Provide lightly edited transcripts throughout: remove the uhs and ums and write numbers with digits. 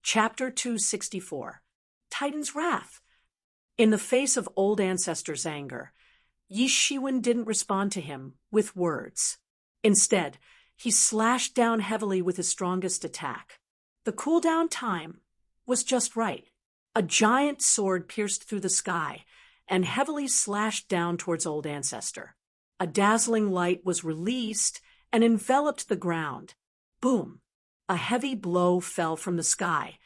Chapter 264. Titan's Wrath. In the face of Old Ancestor's anger, Yi Shiwen didn't respond to him with words. Instead, he slashed down heavily with his strongest attack. The cooldown time was just right. A giant sword pierced through the sky and heavily slashed down towards Old Ancestor. A dazzling light was released and enveloped the ground. Boom! A heavy blow fell from the sky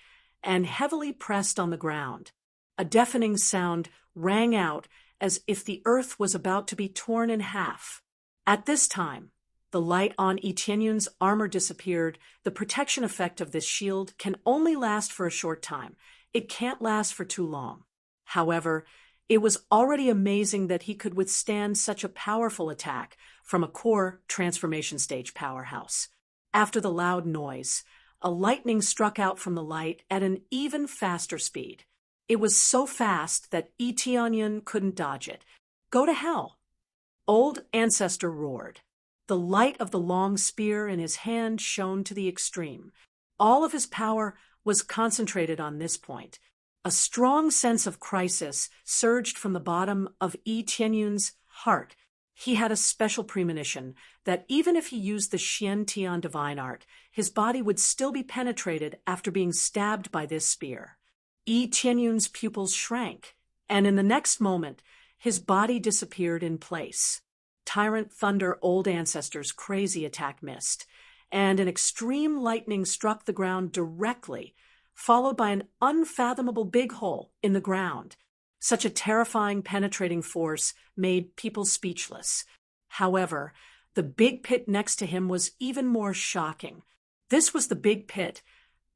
and heavily pressed on the ground. A deafening sound rang out as if the earth was about to be torn in half. At this time, the light on Yi Tianyun's armor disappeared. The protection effect of this shield can only last for a short time. It can't last for too long. However, it was already amazing that he could withstand such a powerful attack from a core transformation stage powerhouse. After the loud noise, a lightning struck out from the light at an even faster speed. It was so fast that Yi Tianyun couldn't dodge it. Go to hell! Old Ancestor roared. The light of the long spear in his hand shone to the extreme. All of his power was concentrated on this point. A strong sense of crisis surged from the bottom of Yi Tianyun's heart. He had a special premonition that even if he used the Xian Tian divine art, his body would still be penetrated after being stabbed by this spear. Yi Tianyun's pupils shrank, and in the next moment, his body disappeared in place. Tyrant Thunder Old Ancestor's crazy attack missed, and an extreme lightning struck the ground directly, followed by an unfathomable big hole in the ground. Such a terrifying, penetrating force made people speechless. However, the big pit next to him was even more shocking. This was the big pit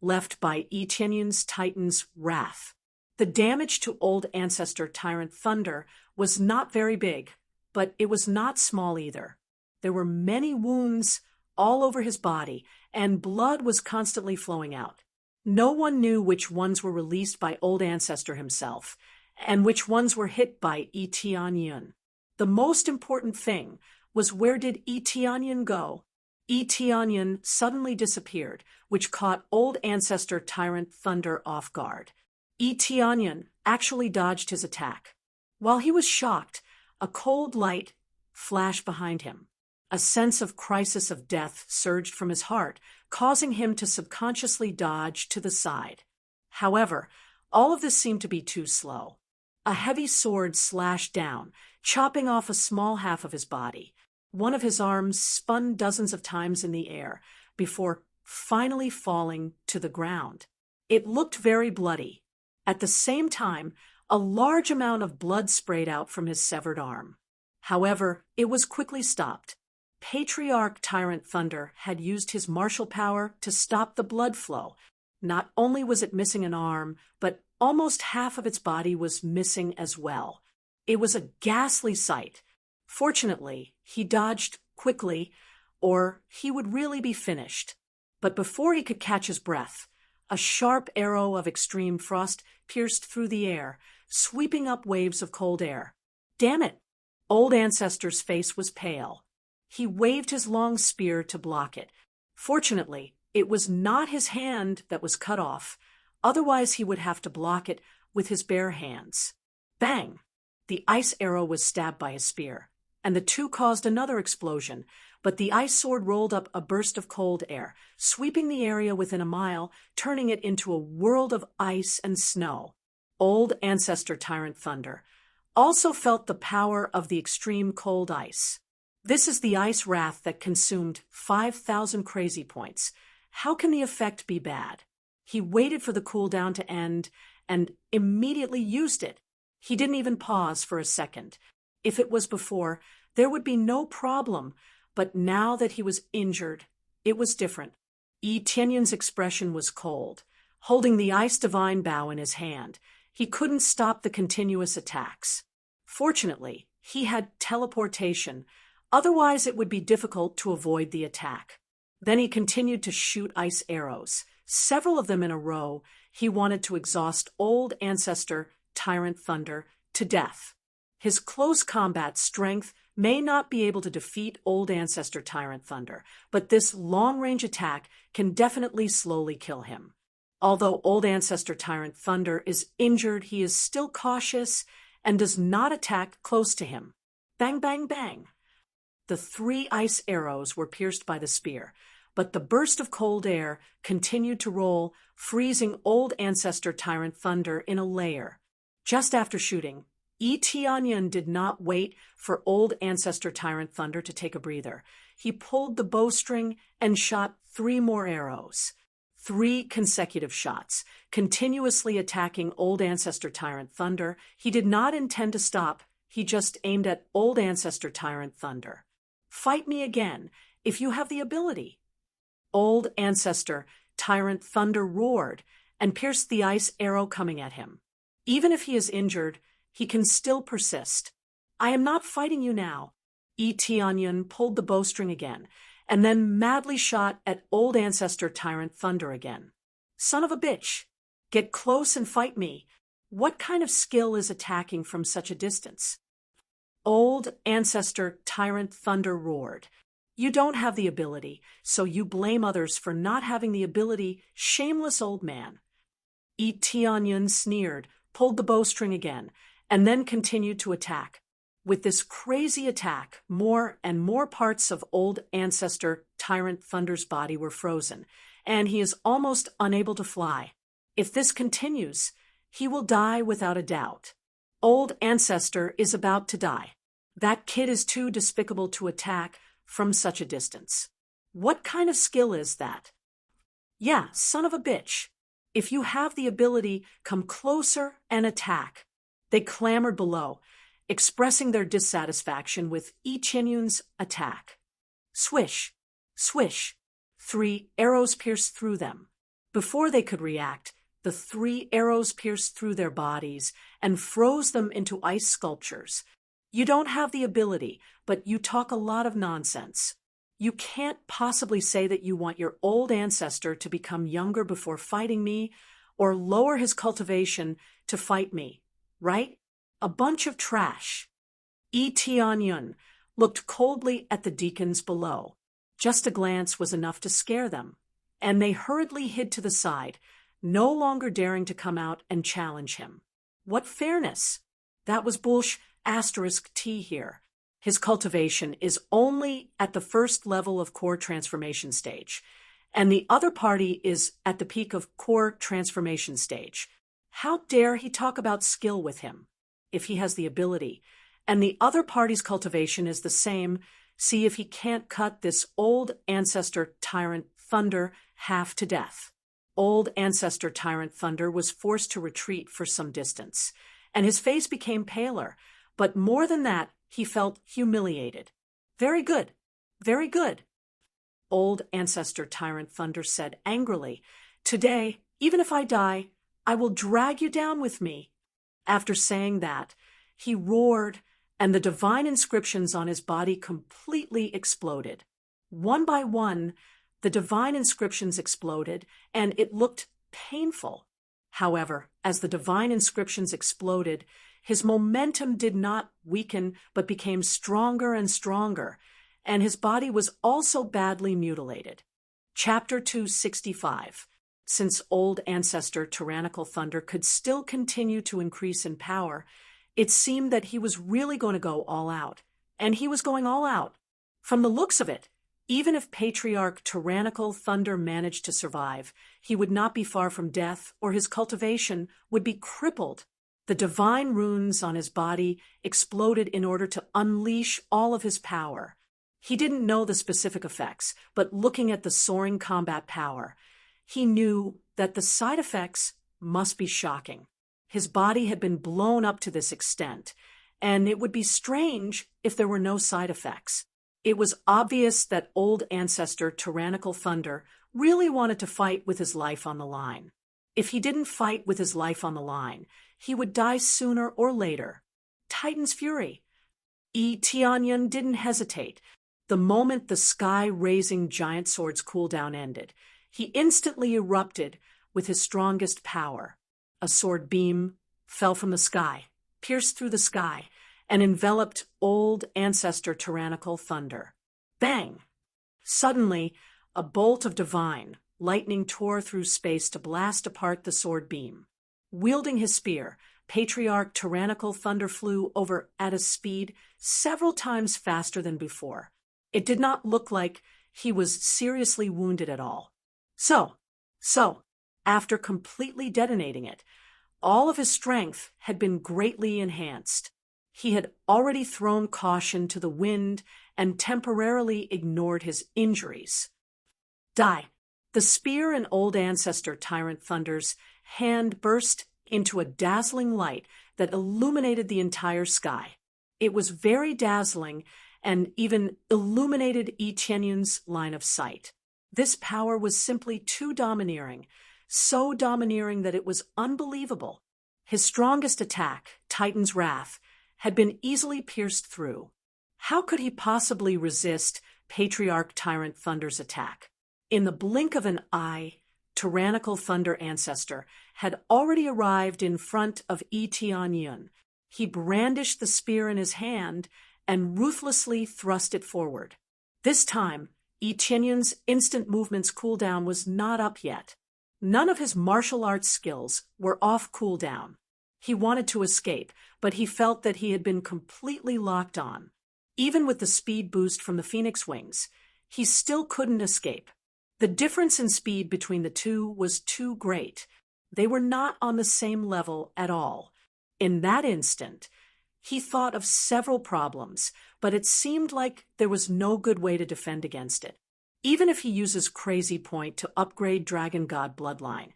left by Yi Tianyun's Titan's Wrath. The damage to Old Ancestor Tyrant Thunder was not very big, but it was not small either. There were many wounds all over his body, and blood was constantly flowing out. No one knew which ones were released by Old Ancestor himself, and which ones were hit by Yi Tianyun. The most important thing was, where did Yi Tianyun go? Yi Tianyun suddenly disappeared, which caught Old Ancestor Tyrant Thunder off guard. Yi Tianyun actually dodged his attack. While he was shocked, a cold light flashed behind him. A sense of crisis of death surged from his heart, causing him to subconsciously dodge to the side. However, all of this seemed to be too slow. A heavy sword slashed down, chopping off a small half of his body. One of his arms spun dozens of times in the air before finally falling to the ground. It looked very bloody. At the same time, a large amount of blood sprayed out from his severed arm. However, it was quickly stopped. Patriarch Tyrant Thunder had used his martial power to stop the blood flow. Not only was it missing an arm, but almost half of its body was missing as well. It was a ghastly sight. Fortunately, he dodged quickly, or he would really be finished. But before he could catch his breath, a sharp arrow of extreme frost pierced through the air, sweeping up waves of cold air. Damn it! Old Ancestor's face was pale. He waved his long spear to block it. Fortunately, it was not his hand that was cut off. Otherwise, he would have to block it with his bare hands. Bang! The ice arrow was stabbed by his spear, and the two caused another explosion, but the ice sword rolled up a burst of cold air, sweeping the area within a mile, turning it into a world of ice and snow. Old Ancestor Tyrant Thunder also felt the power of the extreme cold ice. This is the ice wrath that consumed 5,000 crazy points. How can the effect be bad? He waited for the cooldown to end and immediately used it. He didn't even pause for a second. If it was before, there would be no problem, but now that he was injured, it was different. Yi Tianyun's expression was cold, holding the ice divine bow in his hand. He couldn't stop the continuous attacks. Fortunately, he had teleportation. Otherwise, it would be difficult to avoid the attack. Then he continued to shoot ice arrows, several of them in a row. He wanted to exhaust Old Ancestor Tyrant Thunder to death. His close combat strength may not be able to defeat Old Ancestor Tyrant Thunder, but this long-range attack can definitely slowly kill him. Although Old Ancestor Tyrant Thunder is injured, he is still cautious and does not attack close to him. Bang, bang, bang. The 3 ice arrows were pierced by the spear, but the burst of cold air continued to roll, freezing Old Ancestor Tyrant Thunder in a layer. Just after shooting, Tianyun did not wait for Old Ancestor Tyrant Thunder to take a breather. He pulled the bowstring and shot 3 more arrows. 3 consecutive shots, continuously attacking Old Ancestor Tyrant Thunder. He did not intend to stop. He just aimed at Old Ancestor Tyrant Thunder. Fight me again, if you have the ability. Old Ancestor Tyrant Thunder roared and pierced the ice arrow coming at him. Even if he is injured, he can still persist. I am not fighting you now. Tianyun pulled the bowstring again, and then madly shot at Old Ancestor Tyrant Thunder again. Son of a bitch! Get close and fight me. What kind of skill is attacking from such a distance? Old Ancestor Tyrant Thunder roared. You don't have the ability, so you blame others for not having the ability, shameless old man. Tianyun sneered, pulled the bowstring again, and then continued to attack. With this crazy attack, more and more parts of Old Ancestor Tyrant Thunder's body were frozen, and he is almost unable to fly. If this continues, he will die without a doubt. Old Ancestor is about to die. That kid is too despicable to attack from such a distance. What kind of skill is that? Yeah, son of a bitch. If you have the ability, come closer and attack. They clamored below, expressing their dissatisfaction with Tianyun's attack. Swish, swish. 3 arrows pierced through them. Before they could react, the 3 arrows pierced through their bodies and froze them into ice sculptures. You don't have the ability, but you talk a lot of nonsense. You can't possibly say that you want your old ancestor to become younger before fighting me, or lower his cultivation to fight me, right? A bunch of trash. Tianyun looked coldly at the deacons below. Just a glance was enough to scare them, and they hurriedly hid to the side, no longer daring to come out and challenge him. What fairness! That was *T here. His cultivation is only at the first level of core transformation stage, and the other party is at the peak of core transformation stage. How dare he talk about skill with him? If he has the ability, and the other party's cultivation is the same, see if he can't cut this Old Ancestor Tyrant Thunder half to death. Old Ancestor Tyrant Thunder was forced to retreat for some distance, and his face became paler, but more than that, he felt humiliated. Very good, very good. Old Ancestor Tyrant Thunder said angrily, Today, even if I die, I will drag you down with me. After saying that, he roared, and the divine inscriptions on his body completely exploded. One by one, the divine inscriptions exploded, and it looked painful. However, as the divine inscriptions exploded, his momentum did not weaken but became stronger and stronger, and his body was also badly mutilated. Chapter 265. Since Old Ancestor Tyrannical Thunder could still continue to increase in power, it seemed that he was really going to go all out, and he was going all out. From the looks of it, even if Patriarch Tyrannical Thunder managed to survive, he would not be far from death, or his cultivation would be crippled. The divine runes on his body exploded in order to unleash all of his power. He didn't know the specific effects, but looking at the soaring combat power, he knew that the side effects must be shocking. His body had been blown up to this extent, and it would be strange if there were no side effects. It was obvious that Old Ancestor Tyrannical Thunder really wanted to fight with his life on the line. If he didn't fight with his life on the line, he would die sooner or later. Titan's fury. Tianyun didn't hesitate. The moment the sky-raising giant sword's cooldown ended, he instantly erupted with his strongest power. A sword beam fell from the sky, pierced through the sky, and enveloped Old Ancestor Tyrannical Thunder. Bang! Suddenly, a bolt of divine, lightning tore through space to blast apart the sword beam. Wielding his spear, Patriarch Tyrannical Thunder flew over at a speed several times faster than before. It did not look like he was seriously wounded at all. So, after completely detonating it, all of his strength had been greatly enhanced. He had already thrown caution to the wind and temporarily ignored his injuries. Die! The spear in Old Ancestor Tyrant Thunder's hand burst into a dazzling light that illuminated the entire sky. It was very dazzling and even illuminated Yi Tianyun's line of sight. This power was simply too domineering, so domineering that it was unbelievable. His strongest attack, Titan's Wrath, had been easily pierced through. How could he possibly resist Patriarch Tyrant Thunder's attack? In the blink of an eye, Tyrannical Thunder Ancestor had already arrived in front of Yi Tianyun. He brandished the spear in his hand and ruthlessly thrust it forward. This time, Yi Tianyun's instant movement's cooldown was not up yet. None of his martial arts skills were off cooldown. He wanted to escape, but he felt that he had been completely locked on. Even with the speed boost from the Phoenix Wings, he still couldn't escape. The difference in speed between the two was too great. They were not on the same level at all. In that instant, he thought of several problems, but it seemed like there was no good way to defend against it. Even if he uses Crazy Point to upgrade Dragon God Bloodline,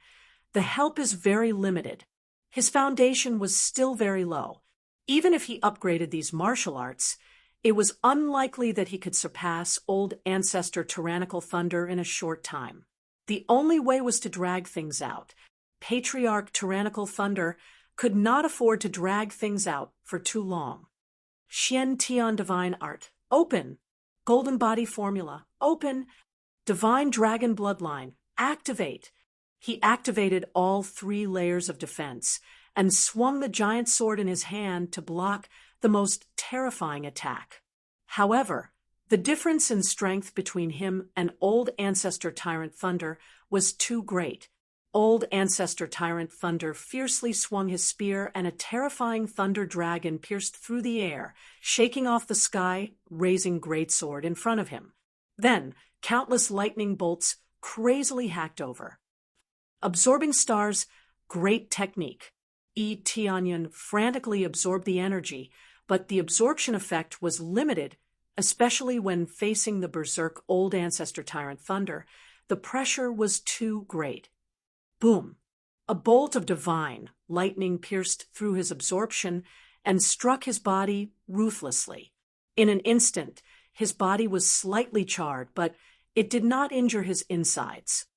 the help is very limited. His foundation was still very low. Even if he upgraded these martial arts, it was unlikely that he could surpass Old Ancestor Tyrannical Thunder in a short time. The only way was to drag things out. Patriarch Tyrannical Thunder could not afford to drag things out for too long. Xian Tian Divine Art, open. Golden Body Formula, open. Divine Dragon Bloodline, activate. He activated all 3 layers of defense and swung the giant sword in his hand to block the most terrifying attack. However, the difference in strength between him and Old Ancestor Tyrant Thunder was too great. Old Ancestor Tyrant Thunder fiercely swung his spear, and a terrifying thunder dragon pierced through the air, shaking off the sky, raising greatsword in front of him. Then, countless lightning bolts crazily hacked over. Absorbing stars, great technique. Yi Tianyun frantically absorbed the energy, but the absorption effect was limited, especially when facing the berserk Old Ancestor Tyrant Thunder. The pressure was too great. Boom! A bolt of divine lightning pierced through his absorption and struck his body ruthlessly. In an instant, his body was slightly charred, but it did not injure his insides.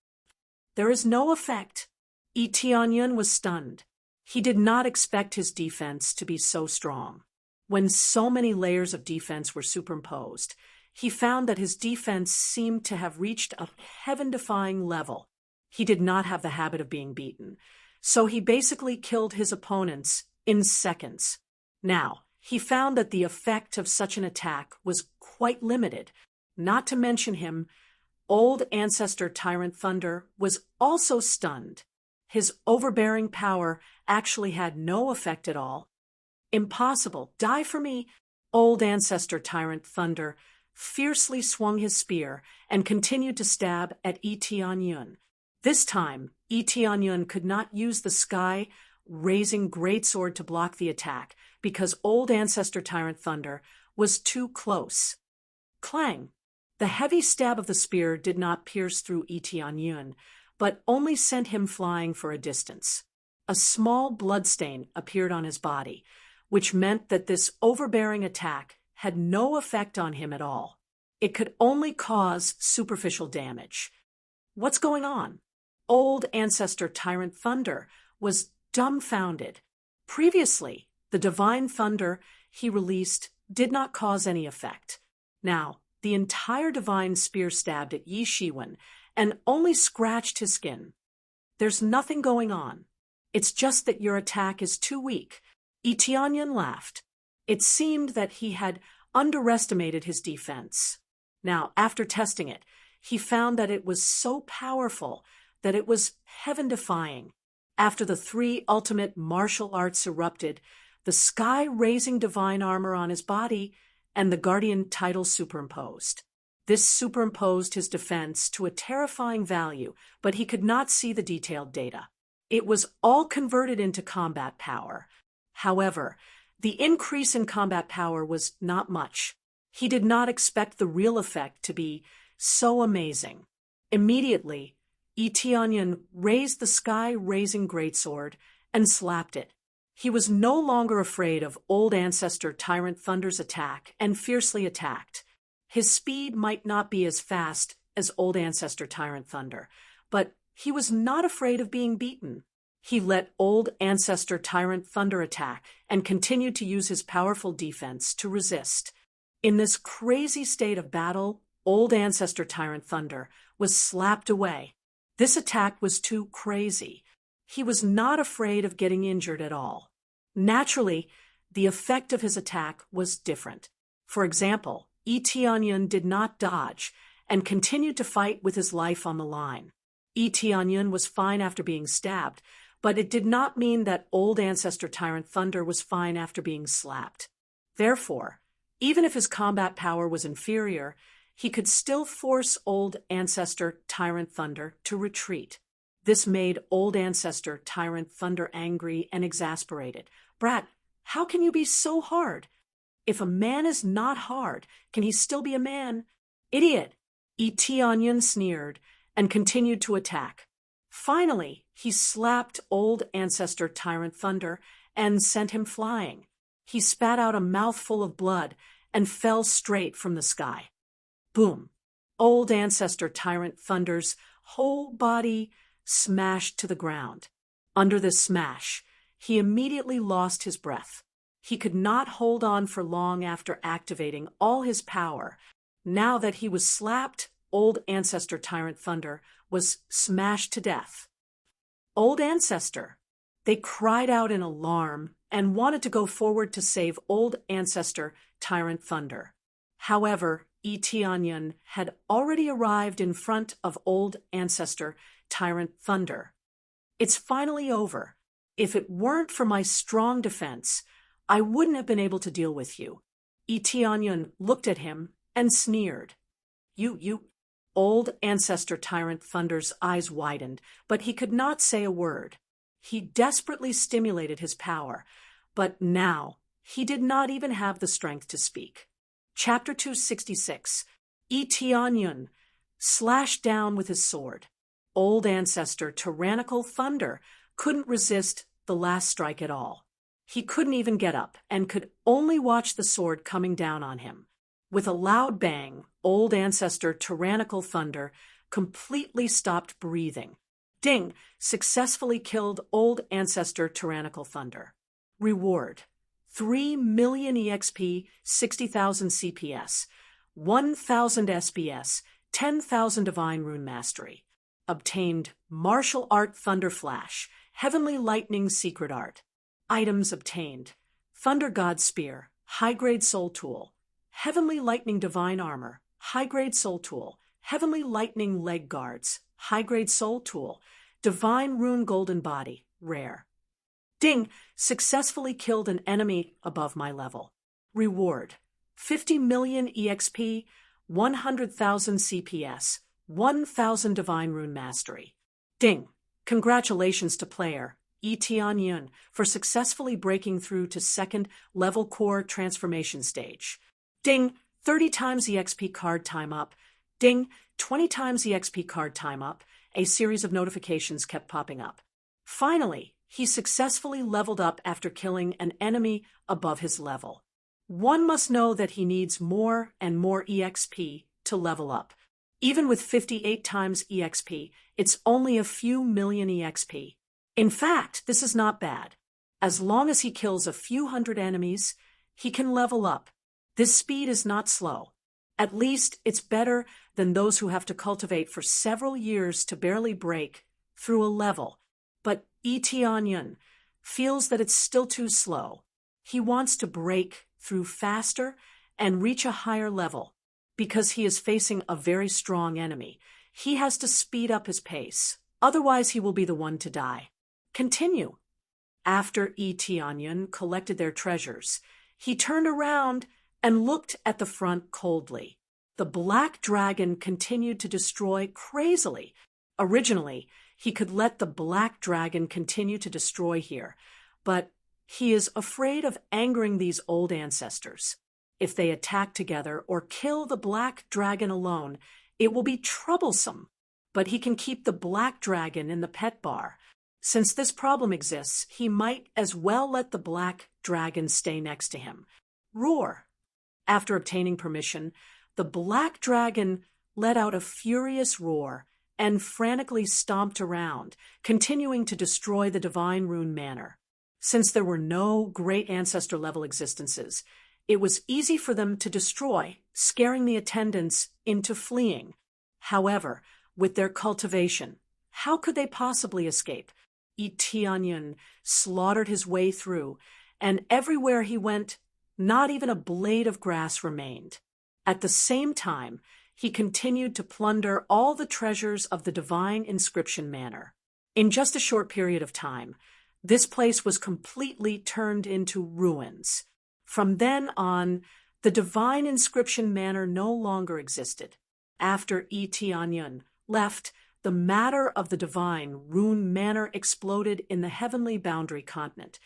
There is no effect. Yi Tianyun was stunned. He did not expect his defense to be so strong. When so many layers of defense were superimposed, he found that his defense seemed to have reached a heaven-defying level. He did not have the habit of being beaten, so he basically killed his opponents in seconds. Now, he found that the effect of such an attack was quite limited. Not to mention him, Old Ancestor Tyrant Thunder was also stunned. His overbearing power actually had no effect at all. Impossible, die for me! Old Ancestor Tyrant Thunder fiercely swung his spear and continued to stab at Yi Tianyun. This time, Yi Tianyun could not use the sky-raising greatsword to block the attack because Old Ancestor Tyrant Thunder was too close. Clang! The heavy stab of the spear did not pierce through Yi Tianyun, but only sent him flying for a distance. A small bloodstain appeared on his body, which meant that this overbearing attack had no effect on him at all. It could only cause superficial damage. What's going on? Old Ancestor Tyrant Thunder was dumbfounded. Previously, the divine thunder he released did not cause any effect. Now, the entire divine spear stabbed at Yi Shiwen and only scratched his skin. There's nothing going on. It's just that your attack is too weak. Yi Tianyun laughed. It seemed that he had underestimated his defense. Now, after testing it, he found that it was so powerful that it was heaven-defying. After the 3 ultimate martial arts erupted, the sky-raising divine armor on his body and the guardian title superimposed. This superimposed his defense to a terrifying value, but he could not see the detailed data. It was all converted into combat power. However, the increase in combat power was not much. He did not expect the real effect to be so amazing. Immediately, Eteonyon raised the sky-raising greatsword and slapped it. He was no longer afraid of Old Ancestor Tyrant Thunder's attack and fiercely attacked. His speed might not be as fast as Old Ancestor Tyrant Thunder, but he was not afraid of being beaten. He let Old Ancestor Tyrant Thunder attack and continued to use his powerful defense to resist. In this crazy state of battle, Old Ancestor Tyrant Thunder was slapped away. This attack was too crazy. He was not afraid of getting injured at all. Naturally, the effect of his attack was different. For example, Eteonyon did not dodge and continued to fight with his life on the line. Eteonyon was fine after being stabbed, but it did not mean that Old Ancestor Tyrant Thunder was fine after being slapped. Therefore, even if his combat power was inferior, he could still force Old Ancestor Tyrant Thunder to retreat. This made Old Ancestor Tyrant Thunder angry and exasperated. "Brat, how can you be so hard? If a man is not hard, can he still be a man? Idiot!" Eteonyon sneered and continued to attack. Finally, he slapped Old Ancestor Tyrant Thunder and sent him flying. He spat out a mouthful of blood and fell straight from the sky. Boom! Old Ancestor Tyrant Thunder's whole body smashed to the ground. Under this smash, he immediately lost his breath. He could not hold on for long after activating all his power. Now that he was slapped, Old Ancestor Tyrant Thunder was smashed to death. Old Ancestor! They cried out in alarm and wanted to go forward to save Old Ancestor Tyrant Thunder. However, Eteonyon had already arrived in front of Old Ancestor Tyrant Thunder. "It's finally over. If it weren't for my strong defense, I wouldn't have been able to deal with you." Eteonyon looked at him and sneered. You. Old Ancestor Tyrant Thunder's eyes widened, but he could not say a word. He desperately stimulated his power, but now he did not even have the strength to speak. Chapter 266. Eteonyon slashed down with his sword. Old Ancestor Tyrannical Thunder couldn't resist the last strike at all. He couldn't even get up and could only watch the sword coming down on him. With a loud bang, Old Ancestor Tyrannical Thunder completely stopped breathing. Ding! Successfully killed Old Ancestor Tyrannical Thunder. Reward: 3 million EXP, 60,000 CPS, 1,000 SBS, 10,000 Divine Rune Mastery. Obtained Martial Art Thunder Flash, Heavenly Lightning Secret Art. Items obtained: Thunder God Spear, High-Grade Soul Tool, Heavenly Lightning Divine Armor, High-Grade Soul Tool, Heavenly Lightning Leg Guards, High-Grade Soul Tool, Divine Rune Golden Body, Rare. Ding! Successfully killed an enemy above my level. Reward: 50 million EXP, 100,000 CPS, 1,000 Divine Rune Mastery. Ding! Congratulations to player Eteonyon for successfully breaking through to second level core transformation stage. Ding! 30 times EXP card time up. Ding! 20 times EXP card time up. A series of notifications kept popping up. Finally, he successfully leveled up after killing an enemy above his level. One must know that he needs more and more EXP to level up. Even with 58 times EXP, it's only a few million EXP. In fact, this is not bad. As long as he kills a few hundred enemies, he can level up. This speed is not slow. At least it's better than those who have to cultivate for several years to barely break through a level. But Eteonyon feels that it's still too slow. He wants to break through faster and reach a higher level. because he is facing a very strong enemy. He has to speed up his pace, otherwise he will be the one to die. Continue. After Tianyun collected their treasures, he turned around and looked at the front coldly. The black dragon continued to destroy crazily. Originally, he could let the black dragon continue to destroy here, but he is afraid of angering these old ancestors. If they attack together or kill the black dragon alone, it will be troublesome. But he can keep the black dragon in the pet bar. Since this problem exists, he might as well let the black dragon stay next to him. Roar. After obtaining permission, the black dragon let out a furious roar and frantically stomped around, continuing to destroy the divine rune manor. Since there were no great ancestor-level existences, it was easy for them to destroy, scaring the attendants into fleeing. However, with their cultivation, how could they possibly escape? Tianyun slaughtered his way through, and everywhere he went, not even a blade of grass remained. At the same time, he continued to plunder all the treasures of the divine inscription manor. In just a short period of time, this place was completely turned into ruins. From then on, the divine inscription manor no longer existed. After Tianyun left, the matter of the divine rune manor exploded in the heavenly boundary continent.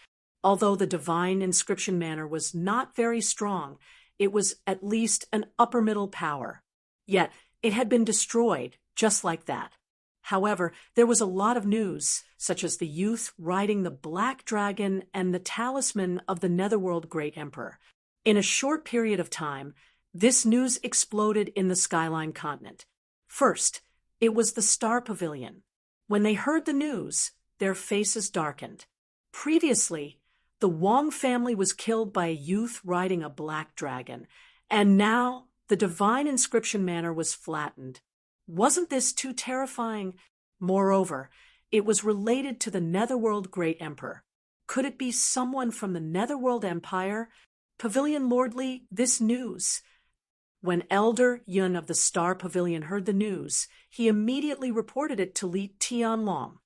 Although the divine inscription manor was not very strong, it was at least an upper-middle power. Yet, it had been destroyed just like that. However, there was a lot of news, such as the youth riding the black dragon and the talisman of the Netherworld Great Emperor. In a short period of time, this news exploded in the Skyline continent. First, it was the Star Pavilion. When they heard the news, their faces darkened. Previously, the Wong family was killed by a youth riding a black dragon, and now the divine inscription manor was flattened. Wasn't this too terrifying? Moreover, it was related to the Netherworld Great Emperor. Could it be someone from the Netherworld Empire? Pavilion Lordly, this news. When Elder Yun of the Star Pavilion heard the news, he immediately reported it to Li Tianlong.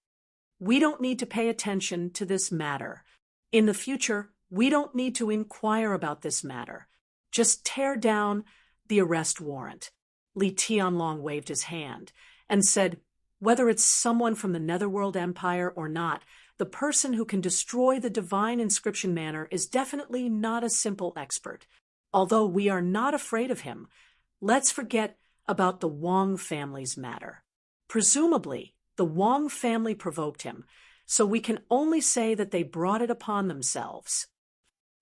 We don't need to pay attention to this matter. In the future, we don't need to inquire about this matter. Just tear down the arrest warrant. Li Tianlong waved his hand and said, whether it's someone from the Netherworld Empire or not, the person who can destroy the divine inscription manor is definitely not a simple expert. Although we are not afraid of him, let's forget about the Wong family's matter. Presumably, the Wong family provoked him, so we can only say that they brought it upon themselves.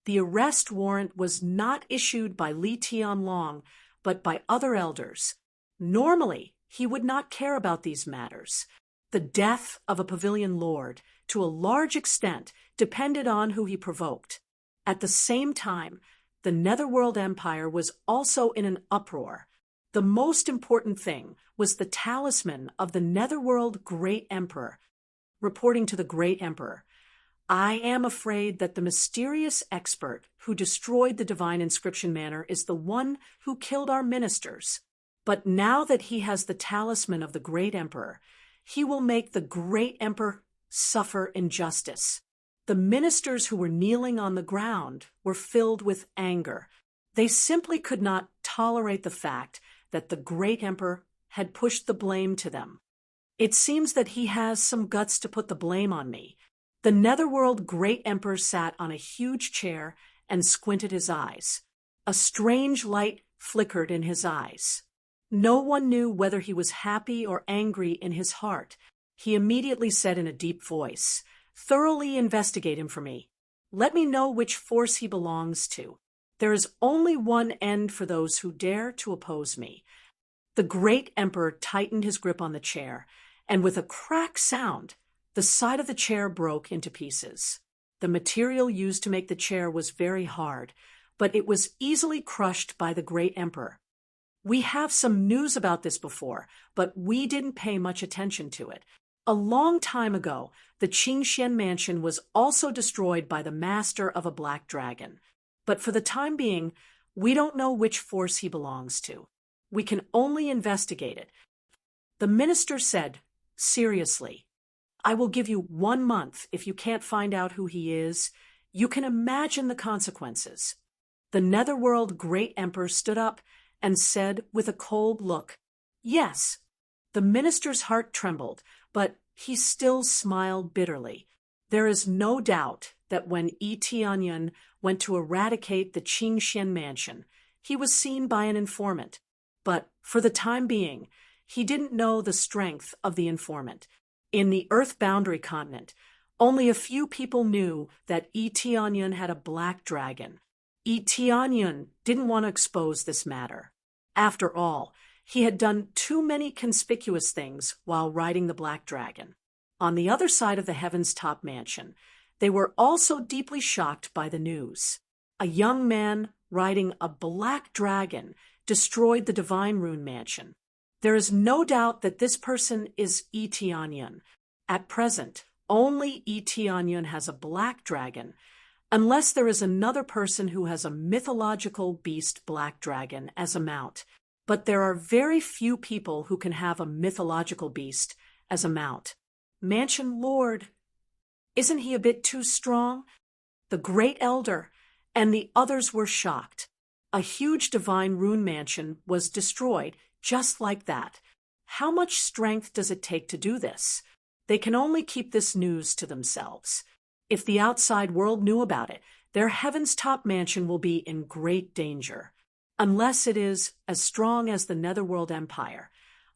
The arrest warrant was not issued by Li Tianlong, but by other elders. Normally, he would not care about these matters. The death of a pavilion lord, to a large extent, depended on who he provoked. At the same time, the Netherworld Empire was also in an uproar. The most important thing was the talisman of the Netherworld Great Emperor. Reporting to the Great Emperor, I am afraid that the mysterious expert who destroyed the divine inscription manor is the one who killed our ministers. But now that he has the talisman of the Great Emperor, he will make the Great Emperor suffer injustice. The ministers who were kneeling on the ground were filled with anger. They simply could not tolerate the fact that the Great Emperor had pushed the blame to them. It seems that he has some guts to put the blame on me. The Netherworld Great Emperor sat on a huge chair and squinted his eyes. A strange light flickered in his eyes. No one knew whether he was happy or angry in his heart. He immediately said in a deep voice, "Thoroughly investigate him for me. Let me know which force he belongs to. There is only one end for those who dare to oppose me." The Great Emperor tightened his grip on the chair, and with a crack sound, the side of the chair broke into pieces. The material used to make the chair was very hard, but it was easily crushed by the Great Emperor. We have some news about this before, but we didn't pay much attention to it. A long time ago, the Qingxian mansion was also destroyed by the master of a black dragon. But for the time being, we don't know which force he belongs to. We can only investigate it. The minister said, seriously, I will give you 1 month if you can't find out who he is. You can imagine the consequences. The Netherworld Great Emperor stood up and said with a cold look, yes. The minister's heart trembled, but he still smiled bitterly. There is no doubt that when Yi Tianyun went to eradicate the Qingxian mansion, he was seen by an informant. But for the time being, he didn't know the strength of the informant. In the Earth Boundary Continent, only a few people knew that Yi Tianyun had a black dragon. Yi Tianyun didn't want to expose this matter. After all, he had done too many conspicuous things while riding the black dragon. On the other side of the Heaven's Top Mansion, they were also deeply shocked by the news. A young man riding a black dragon destroyed the Divine Rune Mansion. There is no doubt that this person is Yi Tianyun. At present, only Yi Tianyun has a black dragon, unless there is another person who has a mythological beast black dragon as a mount. But there are very few people who can have a mythological beast as a mount. Mansion Lord, isn't he a bit too strong? The Great Elder and the others were shocked. A huge Divine Rune Mansion was destroyed just like that. How much strength does it take to do this? They can only keep this news to themselves. If the outside world knew about it, their Heaven's Top Mansion will be in great danger. Unless it is as strong as the Netherworld Empire.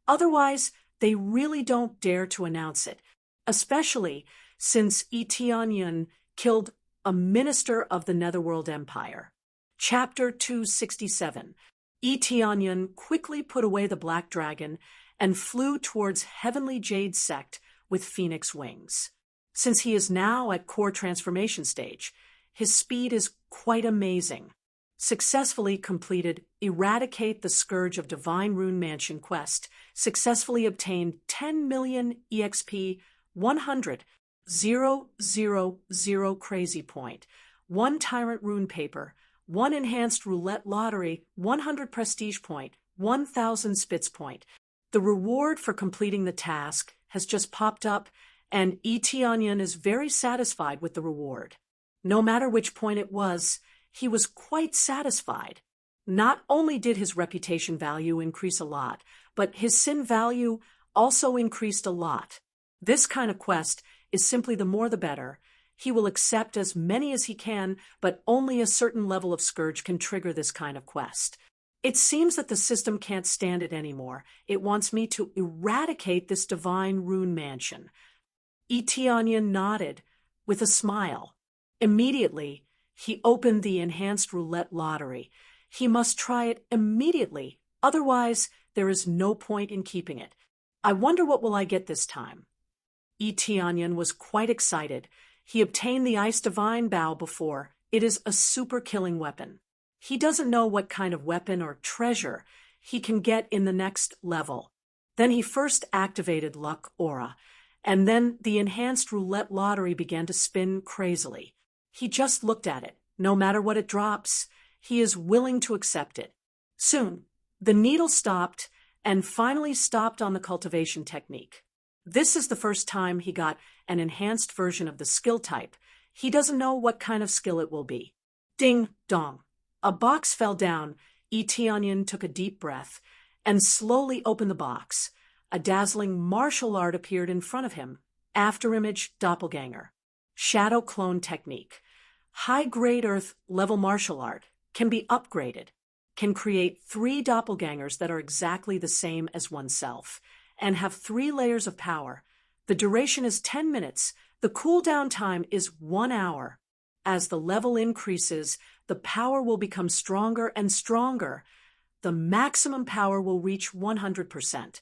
Otherwise, they really don't dare to announce it, especially since Yi Tianyun killed a minister of the Netherworld Empire. Chapter 267. Yi Tianyun quickly put away the black dragon and flew towards Heavenly Jade Sect with phoenix wings. Since he is now at core transformation stage, his speed is quite amazing. Successfully completed Eradicate the Scourge of Divine Rune Mansion quest, successfully obtained 10 million EXP, 100,000 crazy point, 1 Tyrant Rune Paper, 1 Enhanced Roulette Lottery, 100 Prestige Point, 1,000 Spitz Point. The reward for completing the task has just popped up, and Yi Tianyun is very satisfied with the reward. No matter which point it was, he was quite satisfied. Not only did his reputation value increase a lot, but his sin value also increased a lot. This kind of quest is simply the more the better. He will accept as many as he can, but only a certain level of scourge can trigger this kind of quest. It seems that the system can't stand it anymore. It wants me to eradicate this Divine Rune Mansion. Yi Tianyun nodded with a smile. Immediately, he opened the Enhanced Roulette Lottery. He must try it immediately, otherwise there is no point in keeping it. I wonder what will I get this time. Yi Tianyun was quite excited. He obtained the Ice Divine Bow before. It is a super killing weapon. He doesn't know what kind of weapon or treasure he can get in the next level. Then he first activated Luck Aura, and then the Enhanced Roulette Lottery began to spin crazily. He just looked at it. No matter what it drops, he is willing to accept it. Soon, the needle stopped and finally stopped on the cultivation technique. This is the first time he got an enhanced version of the skill type. He doesn't know what kind of skill it will be. Ding dong. A box fell down. Yi Tianyun took a deep breath and slowly opened the box. A dazzling martial art appeared in front of him. Afterimage Doppelganger. Shadow Clone Technique. High-grade Earth level martial art can be upgraded, can create 3 doppelgangers that are exactly the same as oneself, and have 3 layers of power. The duration is 10 minutes. The cooldown time is 1 hour. As the level increases, the power will become stronger and stronger. The maximum power will reach 100%.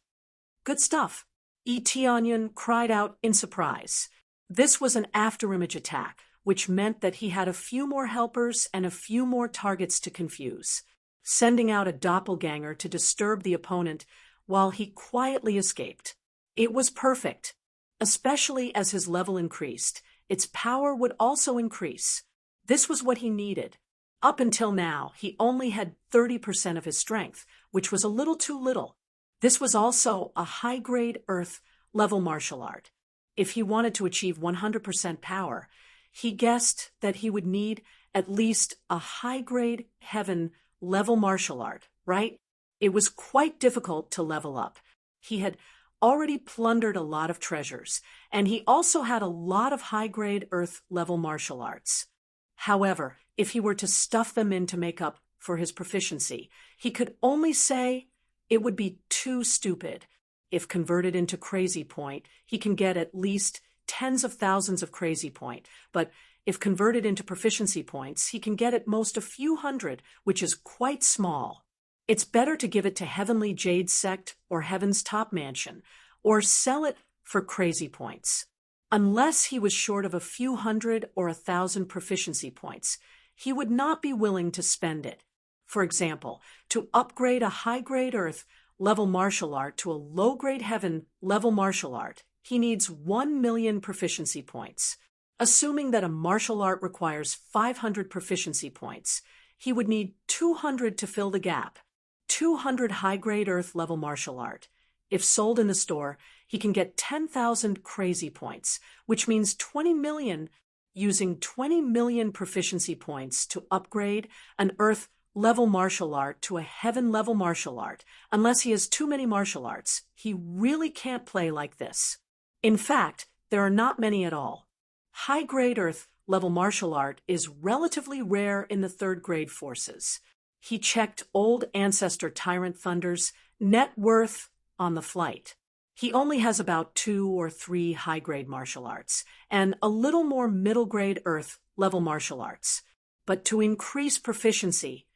Good stuff. Yi Tianyun cried out in surprise. This was an afterimage attack, which meant that he had a few more helpers and a few more targets to confuse, sending out a doppelganger to disturb the opponent while he quietly escaped. It was perfect. Especially as his level increased, its power would also increase. This was what he needed. Up until now, he only had 30% of his strength, which was a little too little. This was also a high-grade Earth-level martial art. If he wanted to achieve 100% power, he guessed that he would need at least a high-grade heaven-level martial art, right? It was quite difficult to level up. He had already plundered a lot of treasures, and he also had a lot of high-grade Earth-level martial arts. However, if he were to stuff them in to make up for his proficiency, he could only say it would be too stupid. If converted into crazy point, he can get at least tens of thousands of crazy point, but if converted into proficiency points, he can get at most a few hundred, which is quite small. It's better to give it to Heavenly Jade Sect or Heaven's Top Mansion, or sell it for crazy points. Unless he was short of a few hundred or 1,000 proficiency points, he would not be willing to spend it. For example, to upgrade a high-grade Earth-level martial art to a low-grade Heaven-level martial art, he needs 1 million proficiency points. Assuming that a martial art requires 500 proficiency points, he would need 200 to fill the gap. 200 high-grade Earth-level martial art. If sold in the store, he can get 10,000 crazy points, which means 20 million, using 20 million proficiency points to upgrade an Earth-level martial art to a Heaven-level martial art. Unless he has too many martial arts, he really can't play like this. In fact, there are not many at all. High-grade Earth-level martial art is relatively rare in the third-grade forces. He checked old ancestor Tyrant Thunder's net worth on the flight. He only has about 2 or 3 high-grade martial arts, and a little more middle-grade Earth-level martial arts. But to increase proficiency,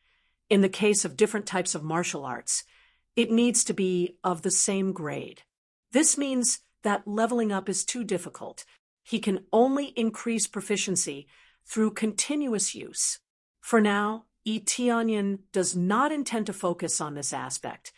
in the case of different types of martial arts, it needs to be of the same grade. This means that leveling up is too difficult. He can only increase proficiency through continuous use. For now, Tianyan does not intend to focus on this aspect.